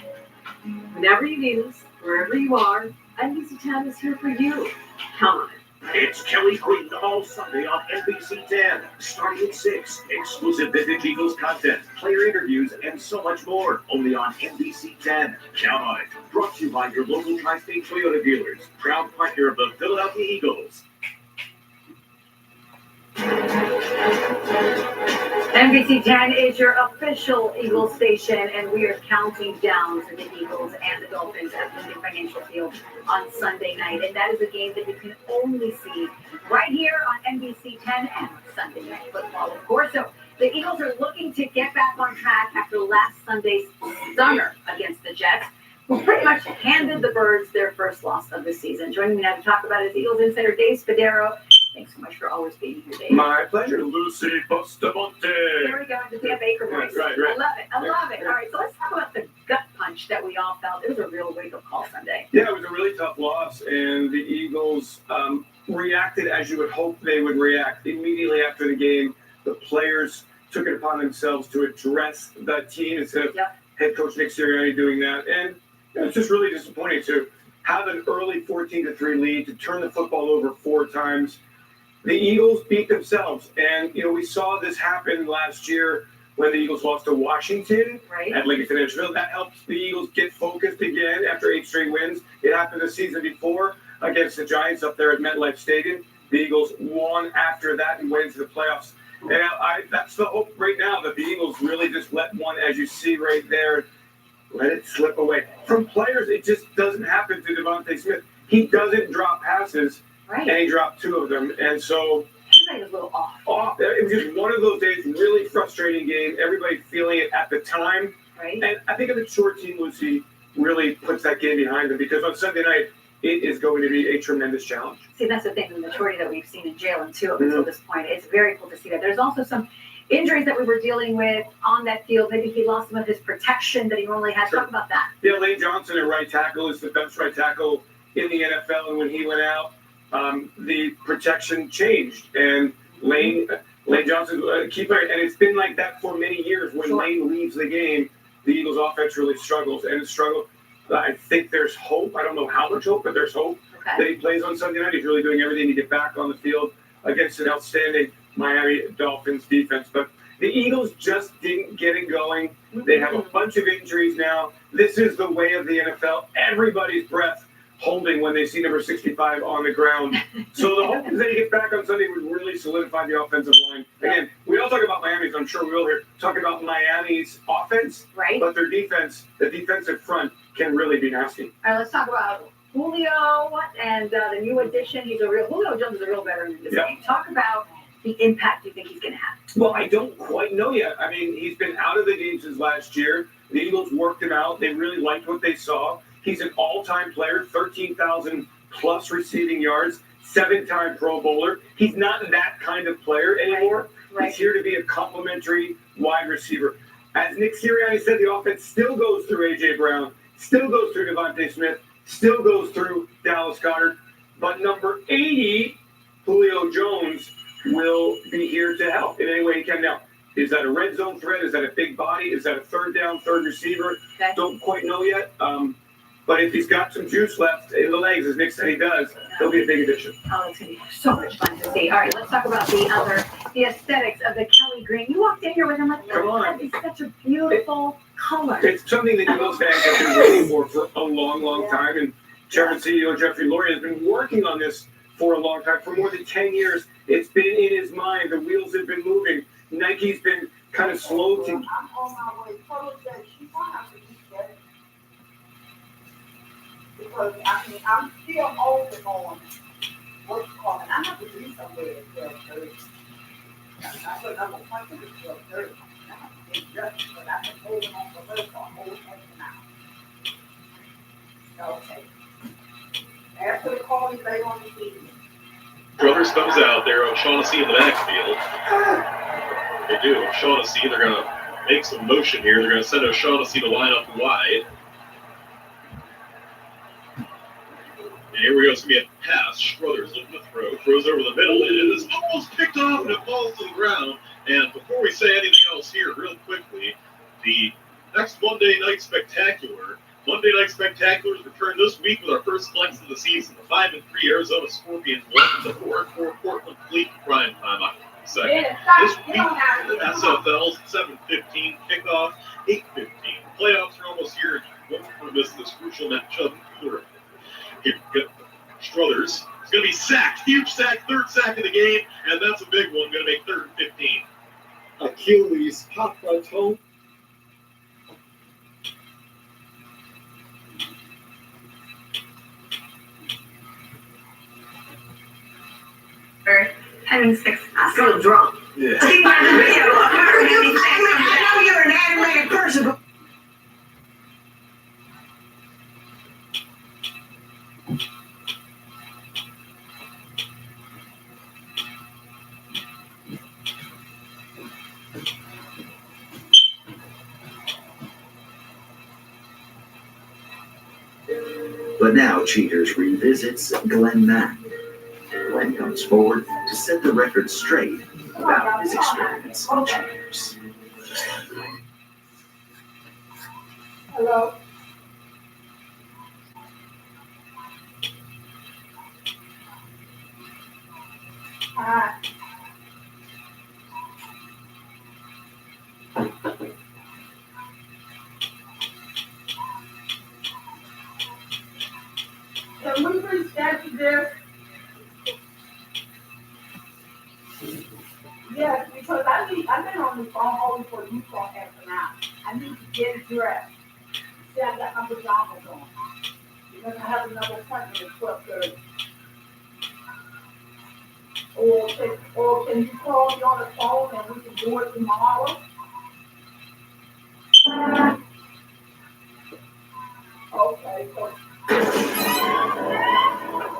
Whenever you need us, wherever you are, NBC10 is here for you. Count on it. It's Kelly Quinn all Sunday on NBC 10, starting at 6. Exclusive Vintage Eagles content, player interviews, and so much more. Only on NBC 10. Count on it. Brought to you by your local Tri-State Toyota dealers, proud partner of the Philadelphia Eagles. NBC 10 is your official Eagles station, and we are counting down to the Eagles and the Dolphins at Lincoln Financial Field on Sunday night. And that is a game that you can only see right here on NBC 10 and Sunday Night Football, of course. So the Eagles are looking to get back on track after last Sunday's stunner against the Jets, who pretty much handed the Birds their first loss of the season. Joining me now to talk about it is Eagles insider Dave Spadaro. Thanks so much for always being here, Dave. My pleasure, Lucy Bustamante. There we go, the Dan Baker voice. Right. I love it. All right, so let's talk about the gut punch that we all felt. It was a real wake-up call Sunday. Yeah, it was a really tough loss, and the Eagles reacted as you would hope they would react. Immediately after the game, the players took it upon themselves to address the team instead of head coach Nick Sirianni doing that. And it's just really disappointing to have an early 14-3 lead, to turn the football over 4 times. The Eagles beat themselves, and we saw this happen last year when the Eagles lost to Washington at Lincoln Financial Field. That helped the Eagles get focused again after 8 straight wins. It happened the season before against the Giants up there at MetLife Stadium. The Eagles won after that and went into the playoffs. And that's the hope right now, that the Eagles really just let one, as you see right there, let it slip away. From players, it just doesn't happen to Devontae Smith. He doesn't drop passes. And he dropped 2 of them. And so everybody was a little off. It was just one of those days, really frustrating game. Everybody feeling it at the time. And I think a mature team, Lucy, really puts that game behind them, because on Sunday night, it is going to be a tremendous challenge. See, that's the thing, the maturity that we've seen in Jalen, too, up until this point. It's very cool to see that. There's also some injuries that we were dealing with on that field. Maybe he lost some of his protection that he normally had. Talk about that. Yeah, Lane Johnson at right tackle is the best right tackle in the NFL. And when he went out, the protection changed, and Lane Johnson's a key player, and it's been like that for many years. When Lane leaves the game, the Eagles' offense really struggles, and it's struggled. I think there's hope. I don't know how much hope, but there's hope that he plays on Sunday night. He's really doing everything to get back on the field against an outstanding Miami Dolphins defense. But the Eagles just didn't get it going. They have a bunch of injuries now. This is the way of the NFL. Everybody's breath holding when they see number 65 on the ground. So the hope is that he gets back on Sunday would really solidify the offensive line. Again, we all talk about Miami's, I'm sure we will here, talk about Miami's offense, but their defense, the defensive front, can really be nasty. All right, let's talk about Julio and the new addition. Julio Jones is a real veteran in this game. Talk about the impact you think he's going to have. Well, I don't quite know yet. I mean, he's been out of the game since last year. The Eagles worked him out. They really liked what they saw. He's an all-time player, 13,000 plus receiving yards, 7-time Pro Bowler. He's not that kind of player anymore. He's here to be a complimentary wide receiver. As Nick Sirianni said, the offense still goes through A.J. Brown, still goes through Devontae Smith, still goes through Dallas Goedert. But number 80, Julio Jones, will be here to help in any way he can. Now, is that a red zone threat? Is that a big body? Is that a third down, third receiver? Don't quite know yet. But if he's got some juice left in the legs, as Nick said he does, he'll be a big addition. Oh, it's going to be so much fun to see. All right, let's talk about the aesthetics of the Kelly green. You walked in here with him like, that is such a beautiful color. It's something that Eagles fans have been waiting for a long, long time. And Chairman CEO Jeffrey Lurie has been working on this for a long time, for more than 10 years. It's been in his mind. The wheels have been moving. Nike's been kind of slow to... I'm on my way. Tell her that she's going to have to be better. Because, I'm still open on what's coming. I have to be somewhere at 12:30. That's what I'm going to punch it at 12:30. I have to get dressed, but I've been holding on for her for a whole half an hour. Okay. After the call, you lay on the TV. Brothers comes out there, O'Shaughnessy in the backfield. They do. O'Shaughnessy, they're going to make some motion here. They're going to send O'Shaughnessy to line up wide. And here we go. It's going to be a pass. Struthers looking to throw. Throws over the middle. And it is almost picked off and it falls to the ground. And before we say anything else here, real quickly, the next Monday Night Spectacular. Monday Night Spectaculars return this week with our first flex of the season. The 5-3 Arizona Scorpions 11-4 Portland Fleet prime time on second. This week, the SFL's 7:15 kickoff, 8:15. Playoffs are almost here. You won't want to miss this crucial matchup. Here we go. Struthers is going to be sacked. Huge sack, third sack of the game, and that's a big one. Going to make 3rd and 15. Achilles Papa toe. Having sex. I feel drunk. Yeah. See by the video. I know you're an animated person, but But now Cheaters revisits Glenn Mack. Glenn comes forward to set the record straight about his experience in Cheaters. Hello? Hi. Can we reschedule this? Yes, because I've been on the phone holding for you for half an hour. I need to get dressed. See, I got my pajamas on. Because I have another appointment at 12:30. Or can you call me on the phone and we can do it tomorrow? Okay, so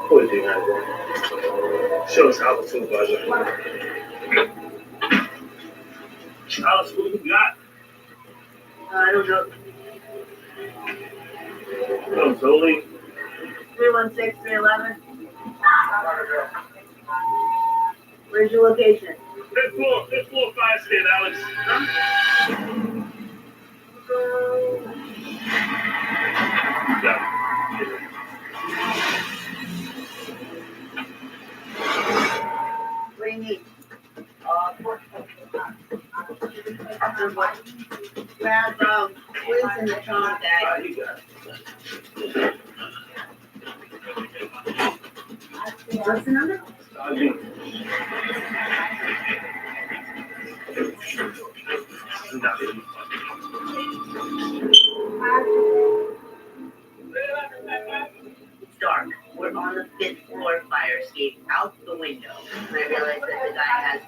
What do you have? Show us how the supervisor. Alice, what do you got? I don't know. Oh, Zoli. 316-311. Where's your location? Fifth floor, 5 stand, Alex. What do you need? Grab quiz in the trunk bag. What's the number? It's dark. We're on the 5th floor fire escape, out the window. And I realized that the guy has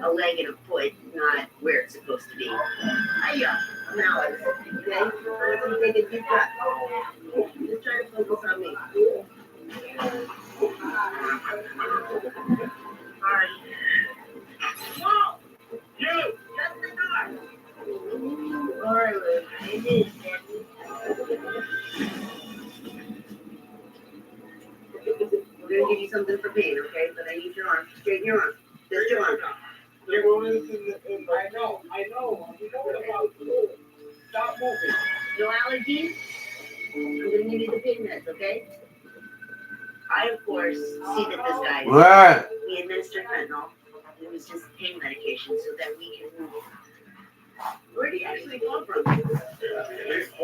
a leg and a foot, not where it's supposed to be. Hiya. Now it's okay. Let's take a deep breath. Just try to focus on me. Alright. Whoa! You! Shut the door! Alright, Liz. It is, Jackie. We're gonna give you something for pain, okay? But I need your arm. Straighten your arm. Just your arm. I know. We know about you. Stop moving. No allergies? I'm gonna give you the pain meds, okay? I, of course, see that this guy What? we administer fentanyl. It was just pain medication so that we can move him. Where did he actually come from? Okay, so it's a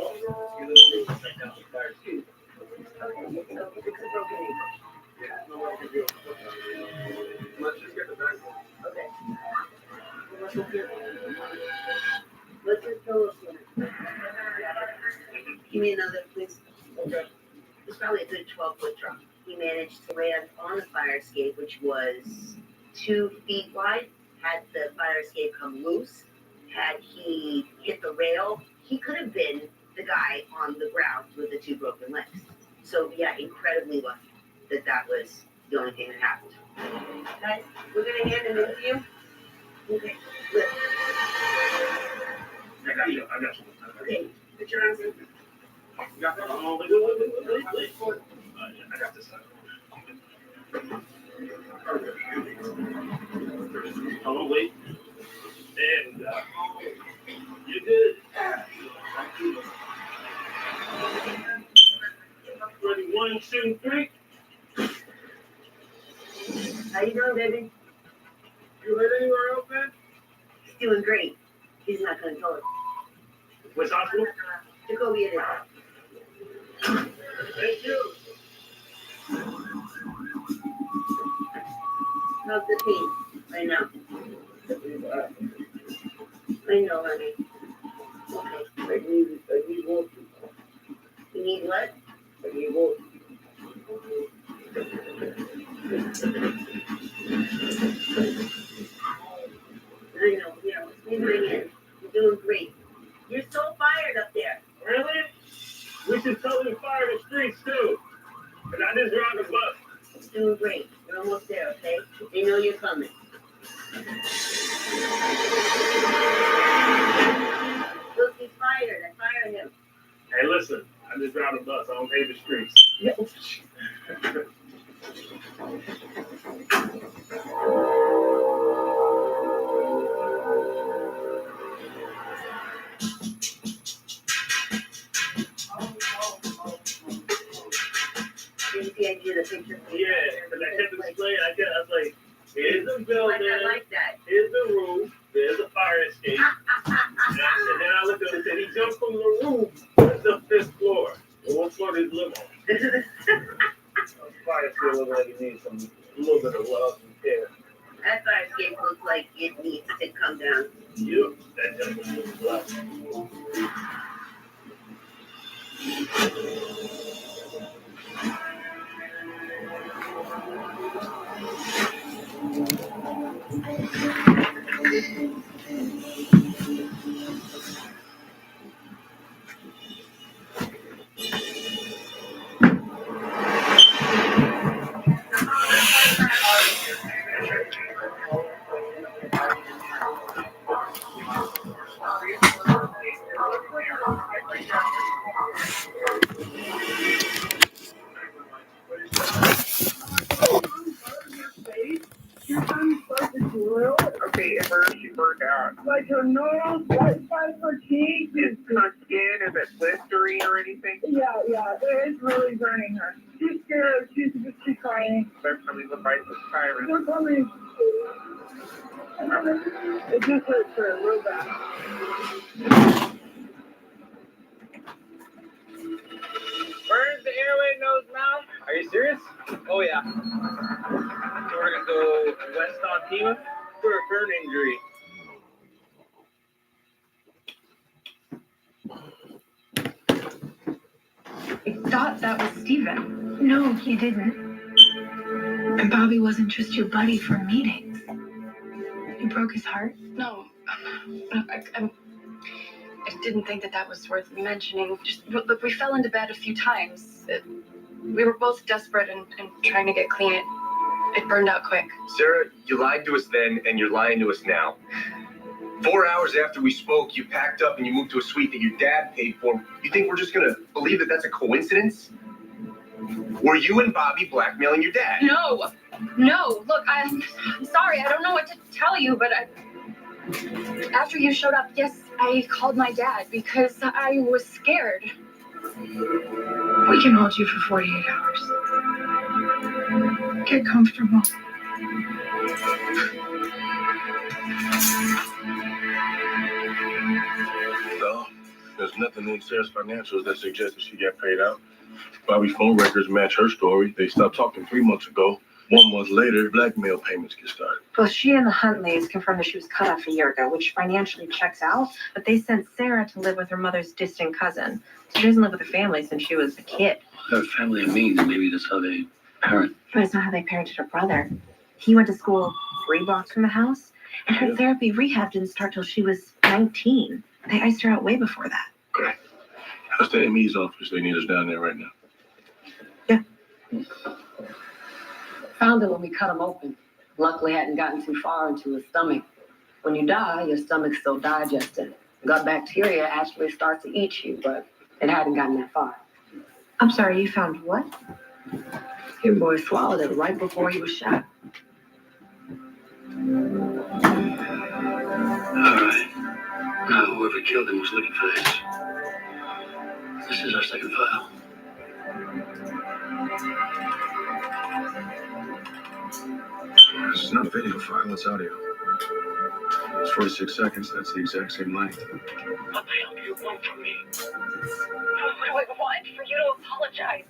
broken ankle. Let's just get the back one. Okay. Let's just go look. Give me another, please. Okay. It's probably a good 12-foot drop. He managed to land on the fire escape, which was 2 feet wide. Had the fire escape come loose, had he hit the rail, he could have been the guy on the ground with the 2 broken legs. So yeah, incredibly lucky that was the only thing that happened. Guys, we're gonna hand them in to you. Okay, good. I got you. Okay, put your arms in. I got this. Oh, wait. And, you good? Ready, 1, 2, 3. How you doing, baby? You heard anywhere else, man? He's doing great. He's not gonna tell us. Which hospital? Jacoby it is. Thank you. How's the pain right now? I know, honey. Okay. I need water. You need what? I need water. I know, leave it in. You're doing great. You're so fired up there. Really? We should totally fire the streets, too. And I just round the bus. Doing great. You're almost there, okay? They know you're coming. Look, he's fired. I fired him. Hey, listen. I just round the bus. I don't pay the streets. Did you see I drew the picture? Yeah, because I kept explaining. I was like, here's the building. I like that. Here's the roof. There's a fire escape. And then I looked at him and said, he jumped from the roof to the 5th floor. Well, what floor did he live on? The fire escape looks like it needs a little bit of love and care. That fire escape looks like it needs to come down. Yep, that gentleman was black. Okay, Amber, she burned out. Like her nose, right side of her cheek. Is her skin, is it blistering or anything? Yeah, it is really burning her. She's scared, she's crying. They're coming with ice and tyrants. They're coming. It just hurts her real bad. Burns, the airway, nose, mouth. Are you serious? Oh yeah. So we're gonna go west on Pima for a burn injury. I thought that was Steven. No, he didn't. And Bobby wasn't just your buddy for meetings. You broke his heart? No. I didn't think that was worth mentioning. Just look, we fell into bed a few times. We were both desperate and trying to get clean. It burned out quick. Sarah, you lied to us then, and you're lying to us now. 4 hours after we spoke, you packed up and you moved to a suite that your dad paid for. You think we're just gonna believe that that's a coincidence? Were you and Bobby blackmailing your dad? No. Look, I'm sorry. I don't know what to tell you, but after you showed up, yes, I called my dad because I was scared. We can hold you for 48 hours. Get comfortable. No, there's nothing in Sarah's financials that suggests that she got paid out. Bobby's phone records match her story. They stopped talking 3 months ago. 1 month later, blackmail payments get started. Well, she and the Huntleys confirmed that she was cut off a year ago, which financially checks out, but they sent Sarah to live with her mother's distant cousin. So she doesn't live with her family since she was a kid. Her family means maybe that's how they parent. But it's not how they parented her brother. He went to school 3 blocks from the house, and her therapy rehab didn't start till she was 19. They iced her out way before that. How's the ME's office? They need us down there right now. Yeah. Found it when we cut him open. Luckily, hadn't gotten too far into his stomach. When you die, your stomach's still digesting. Gut bacteria actually starts to eat you, but it hadn't gotten that far. I'm sorry, you found what? Your boy swallowed it right before he was shot. Alright. Now, whoever killed him was looking for this. This is our second file. This is not a video file, it's audio. It's 46 seconds, that's the exact same length. What the hell do you want from me? I want for you to apologize.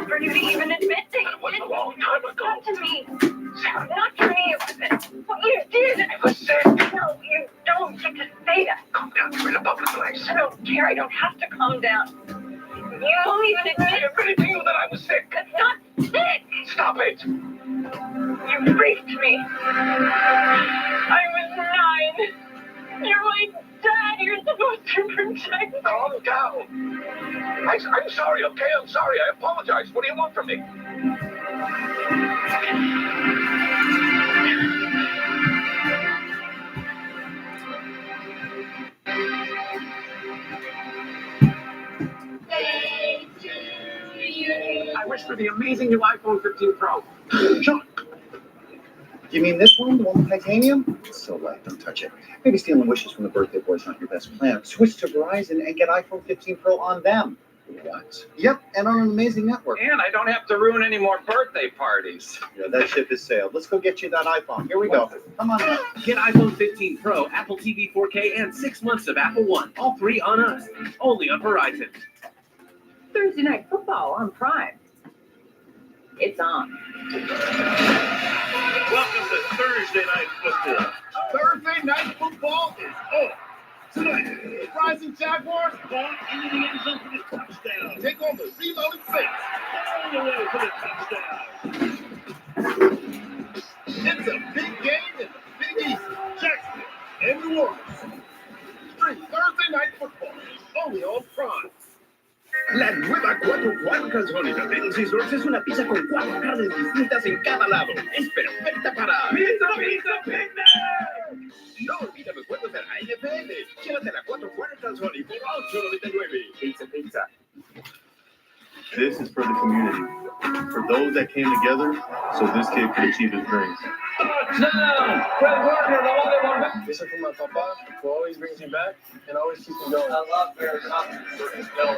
For you to even admit that you did it. A long time ago. Not to me. Not to me. It was what you did. It was sick. No, you don't get to say that. Calm down, you're in a public place. I don't care. I don't have to calm down. You won't even admit I admitted to you that I was sick. That's not sick. Stop it. You raped me. I was 9. You're my dad. You're supposed to protect me. Calm down. I'm sorry, okay? I'm sorry. I apologize. What do you want from me? I wish for the amazing new iPhone 15 Pro. Sean! You mean this one, the one with titanium? It's so light, don't touch it. Maybe stealing wishes from the birthday boy is not your best plan. Switch to Verizon and get iPhone 15 Pro on them. What? Yep, and on an amazing network. And I don't have to ruin any more birthday parties. Yeah, that ship has sailed. Let's go get you that iPhone. Here we go. Come on now. Get iPhone 15 Pro, Apple TV 4K, and 6 months of Apple One. All 3 on us. Only on Verizon. Thursday Night Football on Prime. It's on. Welcome to Thursday Night Football. Thursday Night Football is on. Tonight, the Rising Jaguars going into the end zone for the touchdown. Take on the reloaded Saints all the way for the touchdown. It's a big game in the Big East, Jacksonville, and New Orleans. Stream Thursday Night Football only on Prime. La nueva 4 Calzone de Caesars es una pizza con 4 carnes distintas en cada lado. Es perfecta para... ¡Pizza, pizza, pizza! No olvides los juegos de la NFL. Llévate la 4 Calzone por $8.99. Pizza, pizza. This is for the community, for those that came together so this kid could achieve his dreams. This is for my papa, who always brings me back and always keeps me going. I love Bear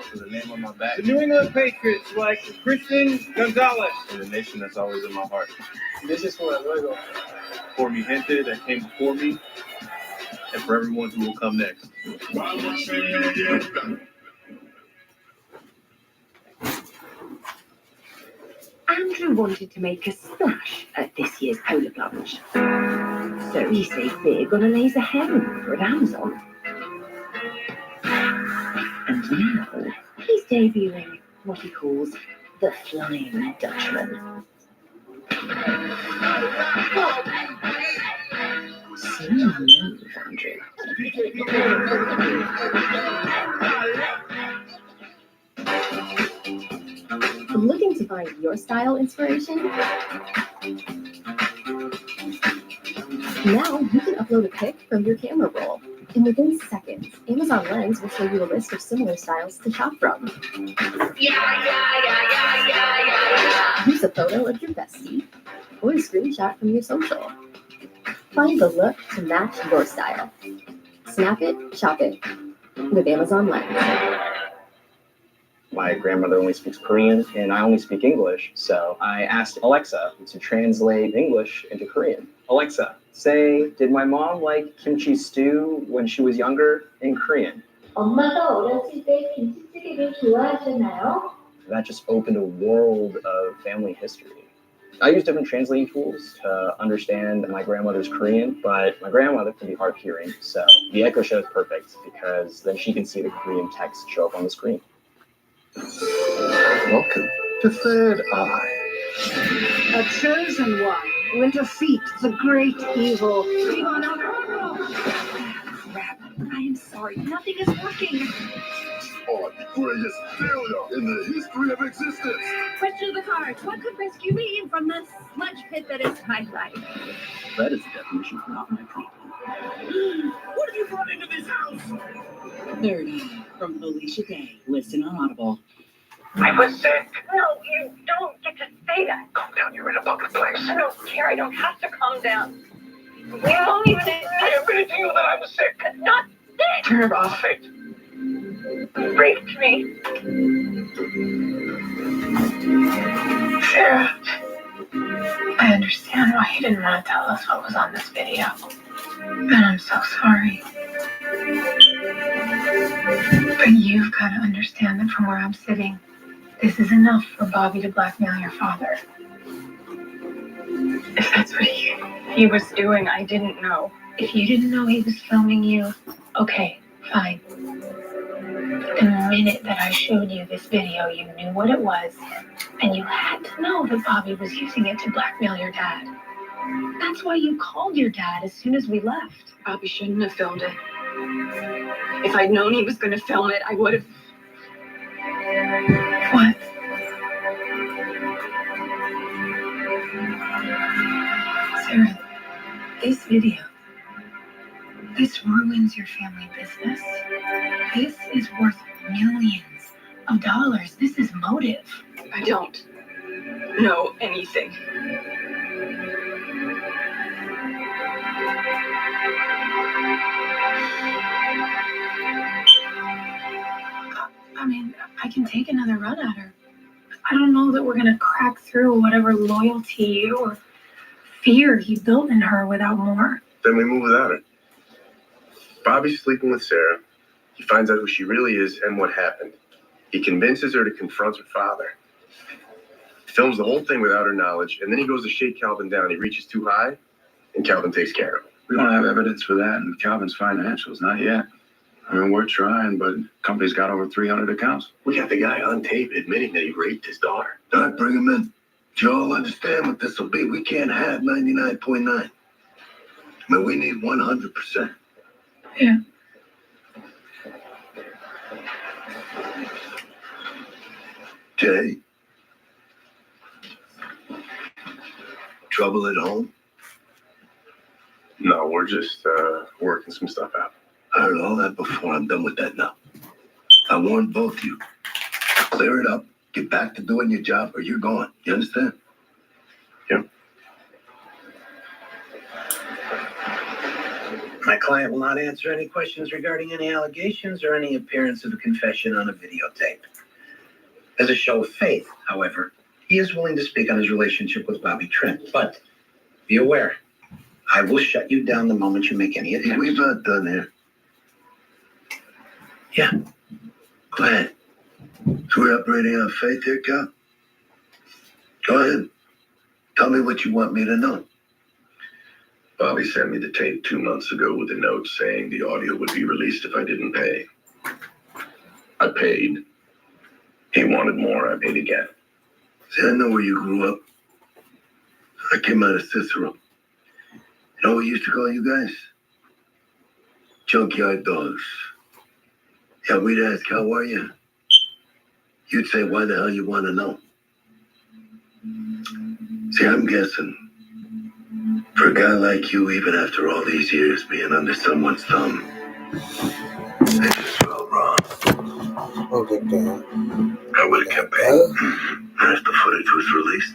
For the name on my back. The New England Patriots, like Christian Gonzalez. For the nation that's always in my heart. This is for luego. For mi gente that came before me, and for everyone who will come next. Andrew wanted to make a splash at this year's polar plunge. So he saved big on a laser heron for Amazon. And now he's debuting what he calls the Flying Dutchman. See you move, Andrew. Looking to find your style inspiration? Now you can upload a pic from your camera roll, and within seconds, Amazon Lens will show you a list of similar styles to shop from. Use a photo of your bestie, or a screenshot from your social. Find the look to match your style. Snap it, shop it, with Amazon Lens. My grandmother only speaks Korean and I only speak English, so I asked Alexa to translate English into Korean. Alexa, say, did my mom like kimchi stew when she was younger in Korean? 엄마가 어렸을 때 김치찌개를 좋아하셨나요? That just opened a world of family history. I use different translating tools to understand my grandmother's Korean, but my grandmother can be hard of hearing, so the Echo Show is perfect because then she can see the Korean text show up on the screen. Welcome to Third Eye. A chosen one will defeat the great evil. Crap, I am sorry. Nothing is working. Oh, the greatest failure in the history of existence. Question of the cards. What could rescue me from the sludge pit that is my life? That is the definition of not my problem. What have you brought into this house? Third Eye from Felicia Day. Listen on Audible. I was sick. No, you don't get to say that. Calm down. You're in a public place. I don't care. I don't have to calm down. You won't even admit. I admitted to you that I was sick. That's not sick. Turn it off. Perfect. Raped me. Sarah, I understand why you didn't want to tell us what was on this video. And I'm so sorry. But you've got to understand that from where I'm sitting, this is enough for Bobby to blackmail your father. If that's what he was doing, I didn't know. If you didn't know he was filming you, okay, fine. The minute that I showed you this video, you knew what it was, and you had to know that Bobby was using it to blackmail your dad. That's why you called your dad as soon as we left. Bobby shouldn't have filmed it. If I'd known he was going to film it, I would have. What? Sarah, this video, this ruins your family business. This is worth millions of dollars. This is motive. I don't know anything. I mean, I can take another run at her. I don't know that we're going to crack through whatever loyalty or fear he built in her without more. Then we move without her. Bobby's sleeping with Sarah. He finds out who she really is and what happened. He convinces her to confront her father. Films the whole thing without her knowledge, and then he goes to shake Calvin down. He reaches too high, and Calvin takes care of him. We don't have evidence for that in Calvin's financials, not yet. I mean, we're trying, but the company's got over 300 accounts. We got the guy on tape admitting that he raped his daughter. All right, bring him in. Do you all understand what this will be? We can't have 99.9. I mean, we need 100%. Yeah. Jay? Trouble at home? No, we're just working some stuff out. I heard all that before. I'm done with that now. I warned both of you. Clear it up. Get back to doing your job or you're gone. You understand? Yep. My client will not answer any questions regarding any allegations or any appearance of a confession on a videotape. As a show of faith, however, he is willing to speak on his relationship with Bobby Trent. But be aware, I will shut you down the moment you make any attempts. We've not done here. Yeah. Go ahead. So we're operating on faith here, Cal? Go ahead. Tell me what you want me to know. Bobby sent me the tape 2 months ago with a note saying the audio would be released if I didn't pay. I paid. He wanted more. I paid again. See, I know where you grew up. I came out of Cicero. You know what we used to call you guys? Junkyard dogs. Yeah, we'd ask, how are you? You'd say, why the hell you want to know? See, I'm guessing. For a guy like you, even after all these years being under someone's thumb, they just felt wrong. I would have kept paying. And if the footage was released,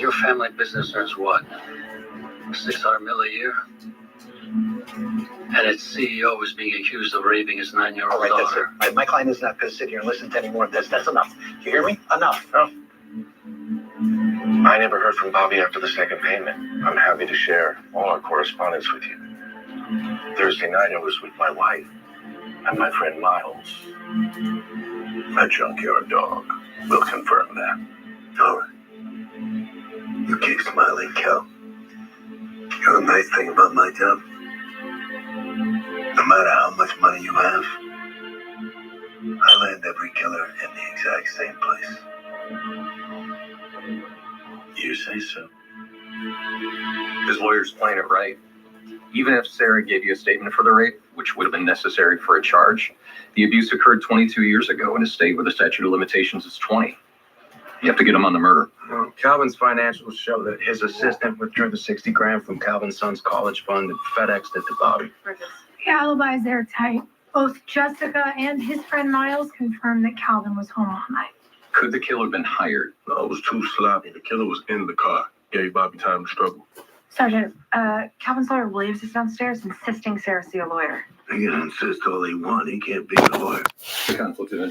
Your family business earns what? $600 million a year? And its CEO is being accused of raping his 9-year-old All right, that's daughter. it. My client is not going to sit here and listen to any more of this. That's enough. You hear me? Enough. I never heard from Bobby after the second payment. I'm happy to share all our correspondence with you. Thursday night I was with my wife and my friend Miles. A junkyard dog will confirm that. all right. You keep smiling, Cal. You know the nice thing about my job? No matter how much money you have, I land every killer in the exact same place. You say so. His lawyer's playing it right. Even if Sarah gave you a statement for the rape, which would have been necessary for a charge, the abuse occurred 22 years ago in a state where the statute of limitations is 20. You have to get him on the murder. Well, Calvin's financials show that his assistant withdrew the 60 grand from Calvin's son's college fund and FedExed it to Bobby. The alibis are tight. Both Jessica and his friend Miles confirmed that Calvin was home all night. Could the killer have been hired? No, it was too sloppy. The killer was in the car. Gave Bobby time to struggle. Sergeant, Calvin's lawyer Williams is downstairs insisting Sarah see a lawyer. He can insist all he wants. He can't be a lawyer. The conflict of